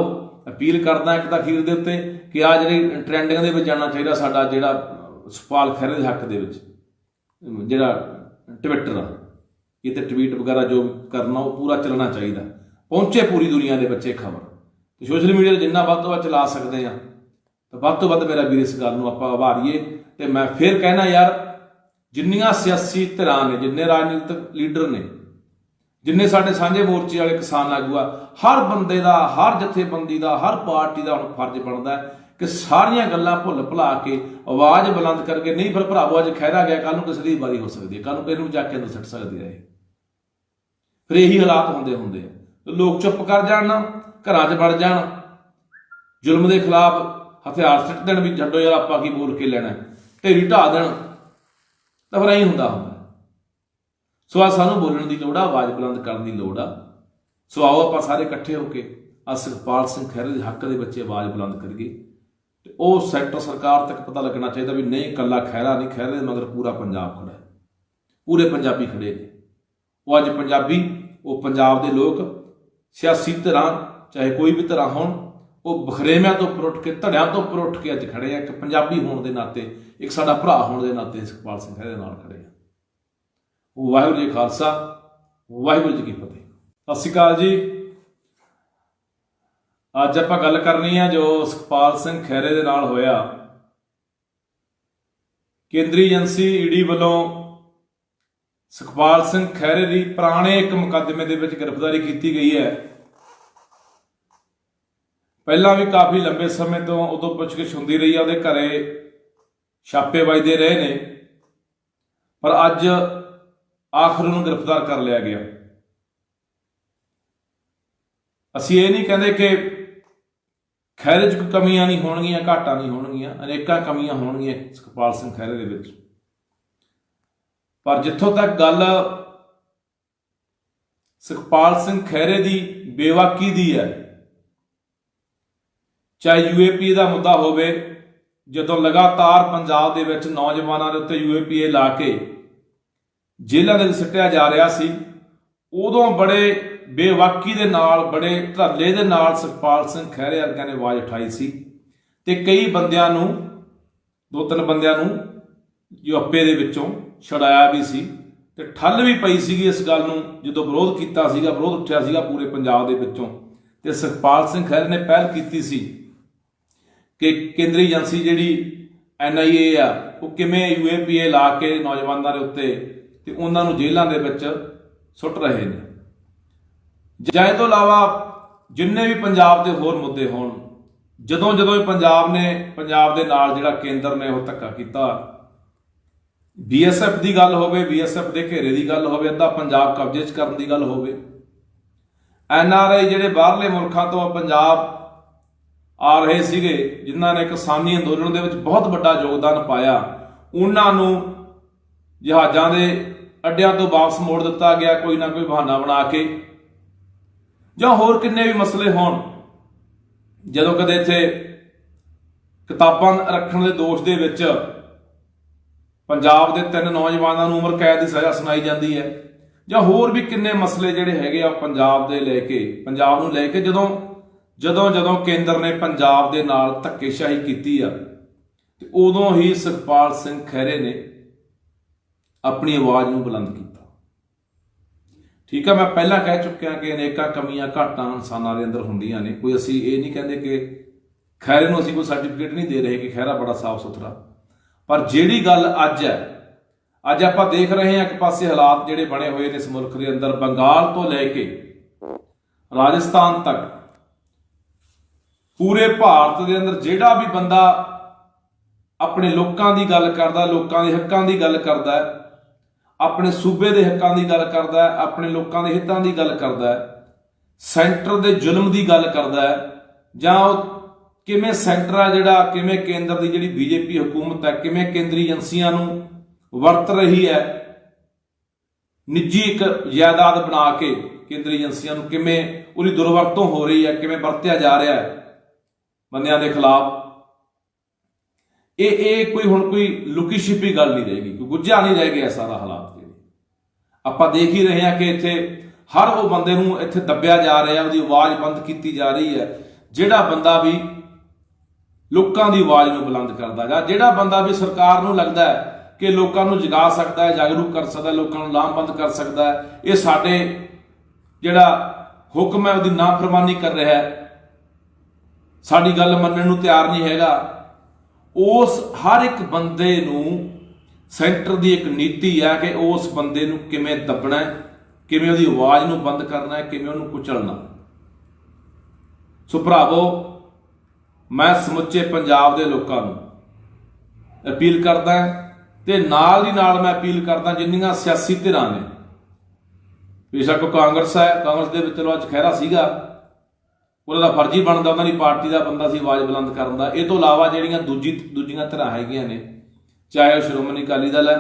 ਅਪੀਲ ਕਰਦਾ ਇੱਕ ਤਾਂ ਅਖੀਰ ਦੇ ਉੱਤੇ ਕਿ ਆਹ ਜਿਹੜੀ ਟਰੈਂਡਿੰਗ ਦੇ ਵਿੱਚ ਜਾਣਾ ਚਾਹੀਦਾ ਸਾਡਾ ਜਿਹੜਾ ਸੁਖਪਾਲ ਖਹਿਰੇ ਦੇ ਹੱਕ ਦੇ ਵਿੱਚ ਜਿਹੜਾ ਟਵਿੱਟਰ ਆ, ਇਹ ਤੇ ਟਵੀਟ ਵਗੈਰਾ ਜੋ ਕਰਨਾ ਉਹ ਪੂਰਾ ਚੱਲਣਾ ਚਾਹੀਦਾ, ਪਹੁੰਚੇ ਪੂਰੀ ਦੁਨੀਆ ਦੇ ਵਿੱਚ ਇਹ ਖਬਰ। ਤੇ ਸੋਸ਼ਲ ਮੀਡੀਆ 'ਤੇ ਜਿੰਨਾ ਵੱਧ ਤੋਂ ਵੱਧ ਚਲਾ ਸਕਦੇ ਆ ਤਾਂ ਵੱਧ ਤੋਂ ਵੱਧ ਮੇਰਾ ਵੀਰ ਇਸ ਗੱਲ ਨੂੰ ਆਪਾਂ ਉਭਾਰੀਏ। ਤੇ ਮੈਂ ਫਿਰ ਕਹਿਣਾ ਯਾਰ, ਜਿੰਨੀਆਂ ਸਿਆਸੀ ਧਿਰਾਂ ਨੇ, ਜਿੰਨੇ ਰਾਜਨੀਤਿਕ ਲੀਡਰ ਨੇ, ਜਿੰਨੇ ਸਾਡੇ ਸਾਂਝੇ ਮੋਰਚੇ ਵਾਲੇ ਕਿਸਾਨ ਆਗੂ ਆ, ਹਰ ਬੰਦੇ ਦਾ, ਹਰ ਜਥੇਬੰਦੀ ਦਾ, ਹਰ ਪਾਰਟੀ ਦਾ ਹੁਣ ਫਰਜ਼ ਬਣਦਾ ਕਿ ਸਾਰੀਆਂ ਗੱਲਾਂ ਭੁੱਲ ਭੁਲਾ ਕੇ ਆਵਾਜ਼ ਬੁਲੰਦ ਕਰਕੇ, ਨਹੀਂ ਫਿਰ ਭਰਾਵੋ ਅੱਜ ਖਹਿਰਾ ਗਿਆ, ਕੱਲ ਨੂੰ ਕਿਸੇ ਦੀ ਵਾਰੀ ਹੋ ਸਕਦੀ ਹੈ, ਕੱਲ ਨੂੰ ਕਿਸੇ ਨੂੰ ਜਾ ਕੇ ਅੰਦਰ ਸਿੱਟ ਸਕਦੀ ਹੈ। ਫਿਰ ਇਹੀ ਹਾਲਾਤ ਹੁੰਦੇ ਆ। ਲੋਕ ਚੁੱਪ ਕਰ ਜਾਣ ਨਾ, ਘਰਾਂ 'ਚ ਵੜ ਜਾਣ, ਜ਼ੁਲਮ ਦੇ ਖਿਲਾਫ ਹਥਿਆਰ ਸਿੱਟ ਦੇਣ ਵੀ ਛੱਡੋ ਯਾਰ ਆਪਾਂ ਕੀ ਬੋਲ ਕੇ ਲੈਣਾ, ਢੇਰੀ ਢਾਹ ਦੇਣ, ਤਾਂ ਫਿਰ ਐਂ ਹੁੰਦਾ। ਸੋ ਆ ਸਾਨੂੰ ਬੋਲਣ ਦੀ ਲੋੜ ਆ, ਆਵਾਜ਼ ਬੁਲੰਦ ਕਰਨ ਦੀ ਲੋੜ ਆ। ਸੋ ਆਓ ਆਪਾਂ ਸਾਰੇ ਇਕੱਠੇ ਹੋ ਕੇ ਆ ਸੁਖਪਾਲ ਸਿੰਘ ਖਹਿਰੇ ਦੇ ਹੱਕ ਦੇ ਵਿੱਚ ਆਵਾਜ਼ ਬੁਲੰਦ ਕਰੀਏ। ਤੇ ਉਹ ਸੈਂਟਰ ਸਰਕਾਰ ਤੱਕ ਪਤਾ ਲੱਗਣਾ ਚਾਹੀਦਾ ਵੀ ਨਹੀਂ, ਇਕੱਲਾ ਖਹਿਰਾ ਨਹੀਂ, ਖਹਿਰੇ ਦੇ ਮਗਰ ਪੂਰਾ ਪੰਜਾਬ ਖੜਾ ਹੈ। पूरे पंजाबी खड़े ने। वो अज पंजाबी, वो पंजाब के लोग, सियासी धिरां चाहे कोई भी धिरां होण, वो बखरेविਆਂ तो उपर उठ के, धड़ियां तो उपर उठ के अज खड़े हैं। एक पंजाबी होने के नाते, एक साडा भरा होने के नाते सुखपाल सिंह खैरे नाल खड़े हैं। वाहिगुरू जी खालसा, वाहिगुरू जी की फतेह। सत श्री अकाल जी। अज आपां गल करनी है जो सुखपाल सिंह खैरे दे नाल होया। केंद्रीय एजेंसी ईडी वालों सुखपाल सिंह खैरे की पुराने एक मुकदमे दे विच गिरफ्तारी की गई है। पहला भी काफ़ी लंबे समय तो उदों पुछगिछ होंदी रही है, उहदे घरे छापे वजदे रहे ने, पर अज आखिर उन्होंने गिरफ्तार कर लिया गया। असीं ये नहीं कहते कि खैरे च कोई कमियां नहीं होणगियां, घाटा नहीं होणगियां, अनेकां कमियां होणगियां सुखपाल सिंह खैरे दे विच, पर जिथों तक गल सुखपाल सिंह खैरे की बेवाकी दी है, चाहे यूएपीए का मुद्दा होवे, जदों लगातार पंजाब दे विच नौजवानों के उत्ते यूएपीए ला के जेलों दे सिटिया जा रहा सी, उदों बड़े बेवाकी दे नाल, बड़े धरले दे नाल सुखपाल सिंह खैरे वर्गियां ने आवाज़ उठाई सी ते कई बंदियां नूं, 2-3 बंदियां नूं जो अपे दे विचों छड़ाया भी सी ते ठल भी पई सीगी इस गल नूं। जदों विरोध कीता सीगा, विरोध उठिया सीगा पूरे पंजाब दे विचों, ते सुखपाल सिंह खैरे ने पहल कीती सी कि केंद्रीय एजेंसी जिहड़ी NIA आ, वो किवें यूएपीए ला के नौजवानों के उत्ते ते उन्हां नूं जेलां दे विच सुट रहे ने। जां इह तों इलावा जिन्ने भी पंजाब के होर मुद्दे होण, जदों जदों पंजाब ने, पंजाब दे नाल जिहड़ा केंद्र ने वो धक्का कीता, BSF की गल होवे, BSF के घेरे की गल होवे, अद्धा पंजाब कब्जे च करन दी गल होवे, NRI जिहड़े बाहरले मुल्कां तो पंजाब आ रहे सीगे, जिन्हां ने किसानी अंदोलन दे विच बहुत बड़ा योगदान पाया, उन्हां नूं जहाज़ां दे अड्डियां तो वापस मोड़ दिता गया, कोई ना कोई बहाना बना के, जां होर किन्ने भी मसले होण। जदों कदे इत्थे किताबां रखण दे दोष दे विच पंजाब दे 3 नौजवानों नूं उम्र कैद की सज़ा सुनाई जाती है, जां होर भी किन्ने मसले जिहड़े हैगे आ पंजाब दे लैके, पंजाब नूं लैके जदों जदों जदों केंद्र ने पंजाब दे नाल धक्केशाही कीती आ, ते उदों ही सुखपाल सिंह खैरे ने अपनी आवाज़ नूं बुलंद किया। ठीक है, मैं पहला कह चुकिया कि अनेकां कमियां घाटां इंसानां दे अंदर हुंदियां ने। कोई असीं ये नहीं कहते कि खैरे नूं असीं कोई सर्टिफिकेट नहीं दे रहे कि खैरा बड़ा साफ सुथरा, पर जिहड़ी गल अज है, अज आपां देख रहे हैं एक पासे हालात जिहड़े बने हुए ने इस मुल्क के अंदर, बंगाल तो लैके राजस्थान तक पूरे भारत के अंदर जिहड़ा भी बंदा अपने लोकां दी गल करदा, लोकां दे हक्कां दी गल करदा है, अपने सूबे के हक्कां की गल करता है, अपने लोगों के हितों की गल करता है, सेंटर के जुल्म की गल करता है, जां किवें सेंटर आ जिहड़ा, किवें केंद्र की जिहड़ी BJP हुकूमत है, किवें केंद्रीय एजेंसियां नूं वरत रही है, निजी एक जायदाद बना के केंद्रीय एजेंसियां नूं किवें उहदी दुरवरतों हो रही है, किवें वरत्या जा रहा है बंदियां दे खिलाफ। ये कोई हुण कोई लुकी छिपी गल नहीं रहेगी, कोई गुज्जा नहीं रह गया। सारा हालात आपां देख ही रहे हैं कि इत्थे हर वो बंदे नूं इत्थे दबिया जा रहा है, उसकी आवाज़ बंद की जा रही है, जिहड़ा बंदा भी लोकां दी आवाज़ नूं बुलंद करदा, जां जिहड़ा बंदा भी सरकार नूं लगदा है कि लोकां नूं जगा सकदा है, जागरूक कर सकदा है, लोकां नूं लामबंद कर सकदा है, ये साडे जिहड़ा हुक्म है उसदी नाफरमानी कर रहा है, साडी गल मन्नण नूं तैयार नहीं हैगा, उस हर एक बंदे नूं सेंटर की एक नीति है कि उस बंदे नूं किवें दबना है, किवें उहदी आवाज़ नूं बंद करना है, किवें उहनूं कुचलना। सो भरावो, मैं समुचे पंजाब के लोगों नूं अपील करदा ते नाल दी नाल मैं अपील करदा जिन्नियां सियासी धिरां ने, बेशक कांग्रेस है, कांग्रेस दे विच चलो अज खैरा सीगा, उहदा फर्जी बनदा उहनां दी पार्टी का बंदा सी आवाज़ बुलंद करन दा। इह तों इलावा जिहड़ियां दूजियां धिरां हैगियां ने, चाहे वह श्रोमणी अकाली दल है,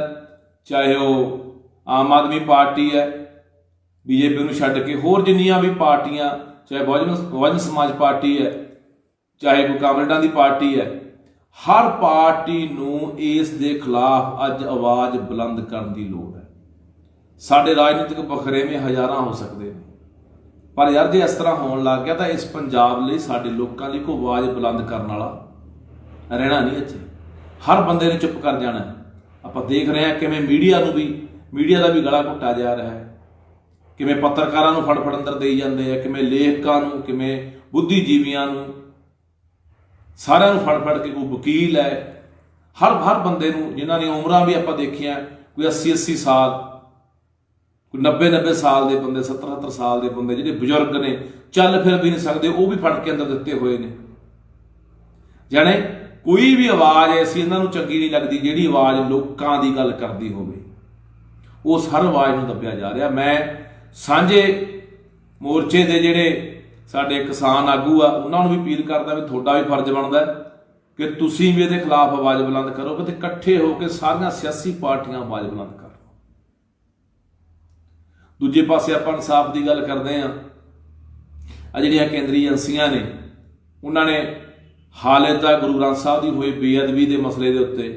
चाहे वह आम आदमी पार्टी है, BJP नूं छड्ड के होर जिन्नियां भी पार्टियां, चाहे बहुजन समाज पार्टी है, चाहे कोई कामरेडां दी पार्टी है, हर पार्टी नूं इस दे खिलाफ अज आवाज़ बुलंद करन दी लोड़ है। ਸਾਡੇ ਰਾਜਨੀਤਿਕ ਵਖਰੇਵੇਂ ਹਜ਼ਾਰਾਂ ਹੋ ਸਕਦੇ ਨੇ, ਪਰ ਯਾਰ ਜੇ ਇਸ ਤਰ੍ਹਾਂ ਹੋਣ ਲੱਗ ਗਿਆ ਤਾਂ ਇਸ ਪੰਜਾਬ ਲਈ, ਸਾਡੇ ਲੋਕਾਂ ਲਈ ਕੋਈ ਆਵਾਜ਼ ਬੁਲੰਦ ਕਰਨ ਵਾਲਾ ਰਹਿਣਾ ਨਹੀਂ ਇੱਥੇ। ਹਰ ਬੰਦੇ ਨੇ ਚੁੱਪ ਕਰ ਜਾਣਾ। ਆਪਾਂ ਦੇਖ ਰਹੇ ਹਾਂ ਕਿਵੇਂ ਮੀਡੀਆ ਦਾ ਵੀ ਗਲਾ ਘੁੱਟਿਆ ਜਾ ਰਿਹਾ ਹੈ, ਕਿਵੇਂ ਪੱਤਰਕਾਰਾਂ ਨੂੰ ਫੜ ਅੰਦਰ ਦੇਈ ਜਾਂਦੇ ਆ, ਕਿਵੇਂ ਲੇਖਕਾਂ ਨੂੰ, ਕਿਵੇਂ ਬੁੱਧੀਜੀਵੀਆਂ ਨੂੰ, ਸਾਰਿਆਂ ਨੂੰ ਫੜ ਕੇ, ਕੋਈ ਵਕੀਲ ਹੈ, ਹਰ ਬੰਦੇ ਨੂੰ, ਜਿਨ੍ਹਾਂ ਦੀਆਂ ਉਮਰਾਂ ਵੀ ਆਪਾਂ ਦੇਖੀਆਂ ਕੋਈ 80 ਸਾਲ, ਕੋਈ 90 ਸਾਲ ਦੇ ਬੰਦੇ, 70 ਸਾਲ ਦੇ ਬੰਦੇ, ਜਿਹੜੇ ਬਜ਼ੁਰਗ ਨੇ, ਚੱਲ ਫਿਰ ਵੀ ਨਹੀਂ ਸਕਦੇ, ਉਹ ਵੀ ਫੜ ਕੇ ਅੰਦਰ ਦਿੱਤੇ ਹੋਏ ਨੇ। ਜਾਣੇ ਕੋਈ ਵੀ ਆਵਾਜ਼ ਐਸੀ ਇਹਨਾਂ ਨੂੰ ਚੰਗੀ ਨਹੀਂ ਲੱਗਦੀ ਜਿਹੜੀ ਆਵਾਜ਼ ਲੋਕਾਂ ਦੀ ਗੱਲ ਕਰਦੀ ਹੋਵੇ, ਉਸ ਹਰ ਆਵਾਜ਼ ਨੂੰ ਦੱਬਿਆ ਜਾ ਰਿਹਾ। ਮੈਂ ਸਾਂਝੇ ਮੋਰਚੇ ਦੇ ਜਿਹੜੇ ਸਾਡੇ ਕਿਸਾਨ ਆਗੂ ਆ ਉਹਨਾਂ ਨੂੰ ਵੀ ਅਪੀਲ ਕਰਦਾ ਵੀ ਤੁਹਾਡਾ ਵੀ ਫਰਜ਼ ਬਣਦਾ ਕਿ ਤੁਸੀਂ ਵੀ ਇਹਦੇ ਖਿਲਾਫ ਆਵਾਜ਼ ਬੁਲੰਦ ਕਰੋ, ਤੇ ਇਕੱਠੇ ਹੋ ਕੇ ਸਾਰੀਆਂ ਸਿਆਸੀ ਪਾਰਟੀਆਂ ਆਵਾਜ਼ ਬੁਲੰਦ ਕਰਨ। ਦੂਜੇ ਪਾਸੇ ਆਪਾਂ ਇਨਸਾਫ ਦੀ ਗੱਲ ਕਰਦੇ ਹਾਂ। ਆ ਜਿਹੜੀਆਂ ਕੇਂਦਰੀ ਏਜੰਸੀਆਂ ਨੇ, ਉਹਨਾਂ ਨੇ ਹਾਲੇ ਤੱਕ ਗੁਰੂ ਗ੍ਰੰਥ ਸਾਹਿਬ ਦੀ ਹੋਈ ਬੇਅਦਬੀ ਦੇ ਮਸਲੇ ਦੇ ਉੱਤੇ,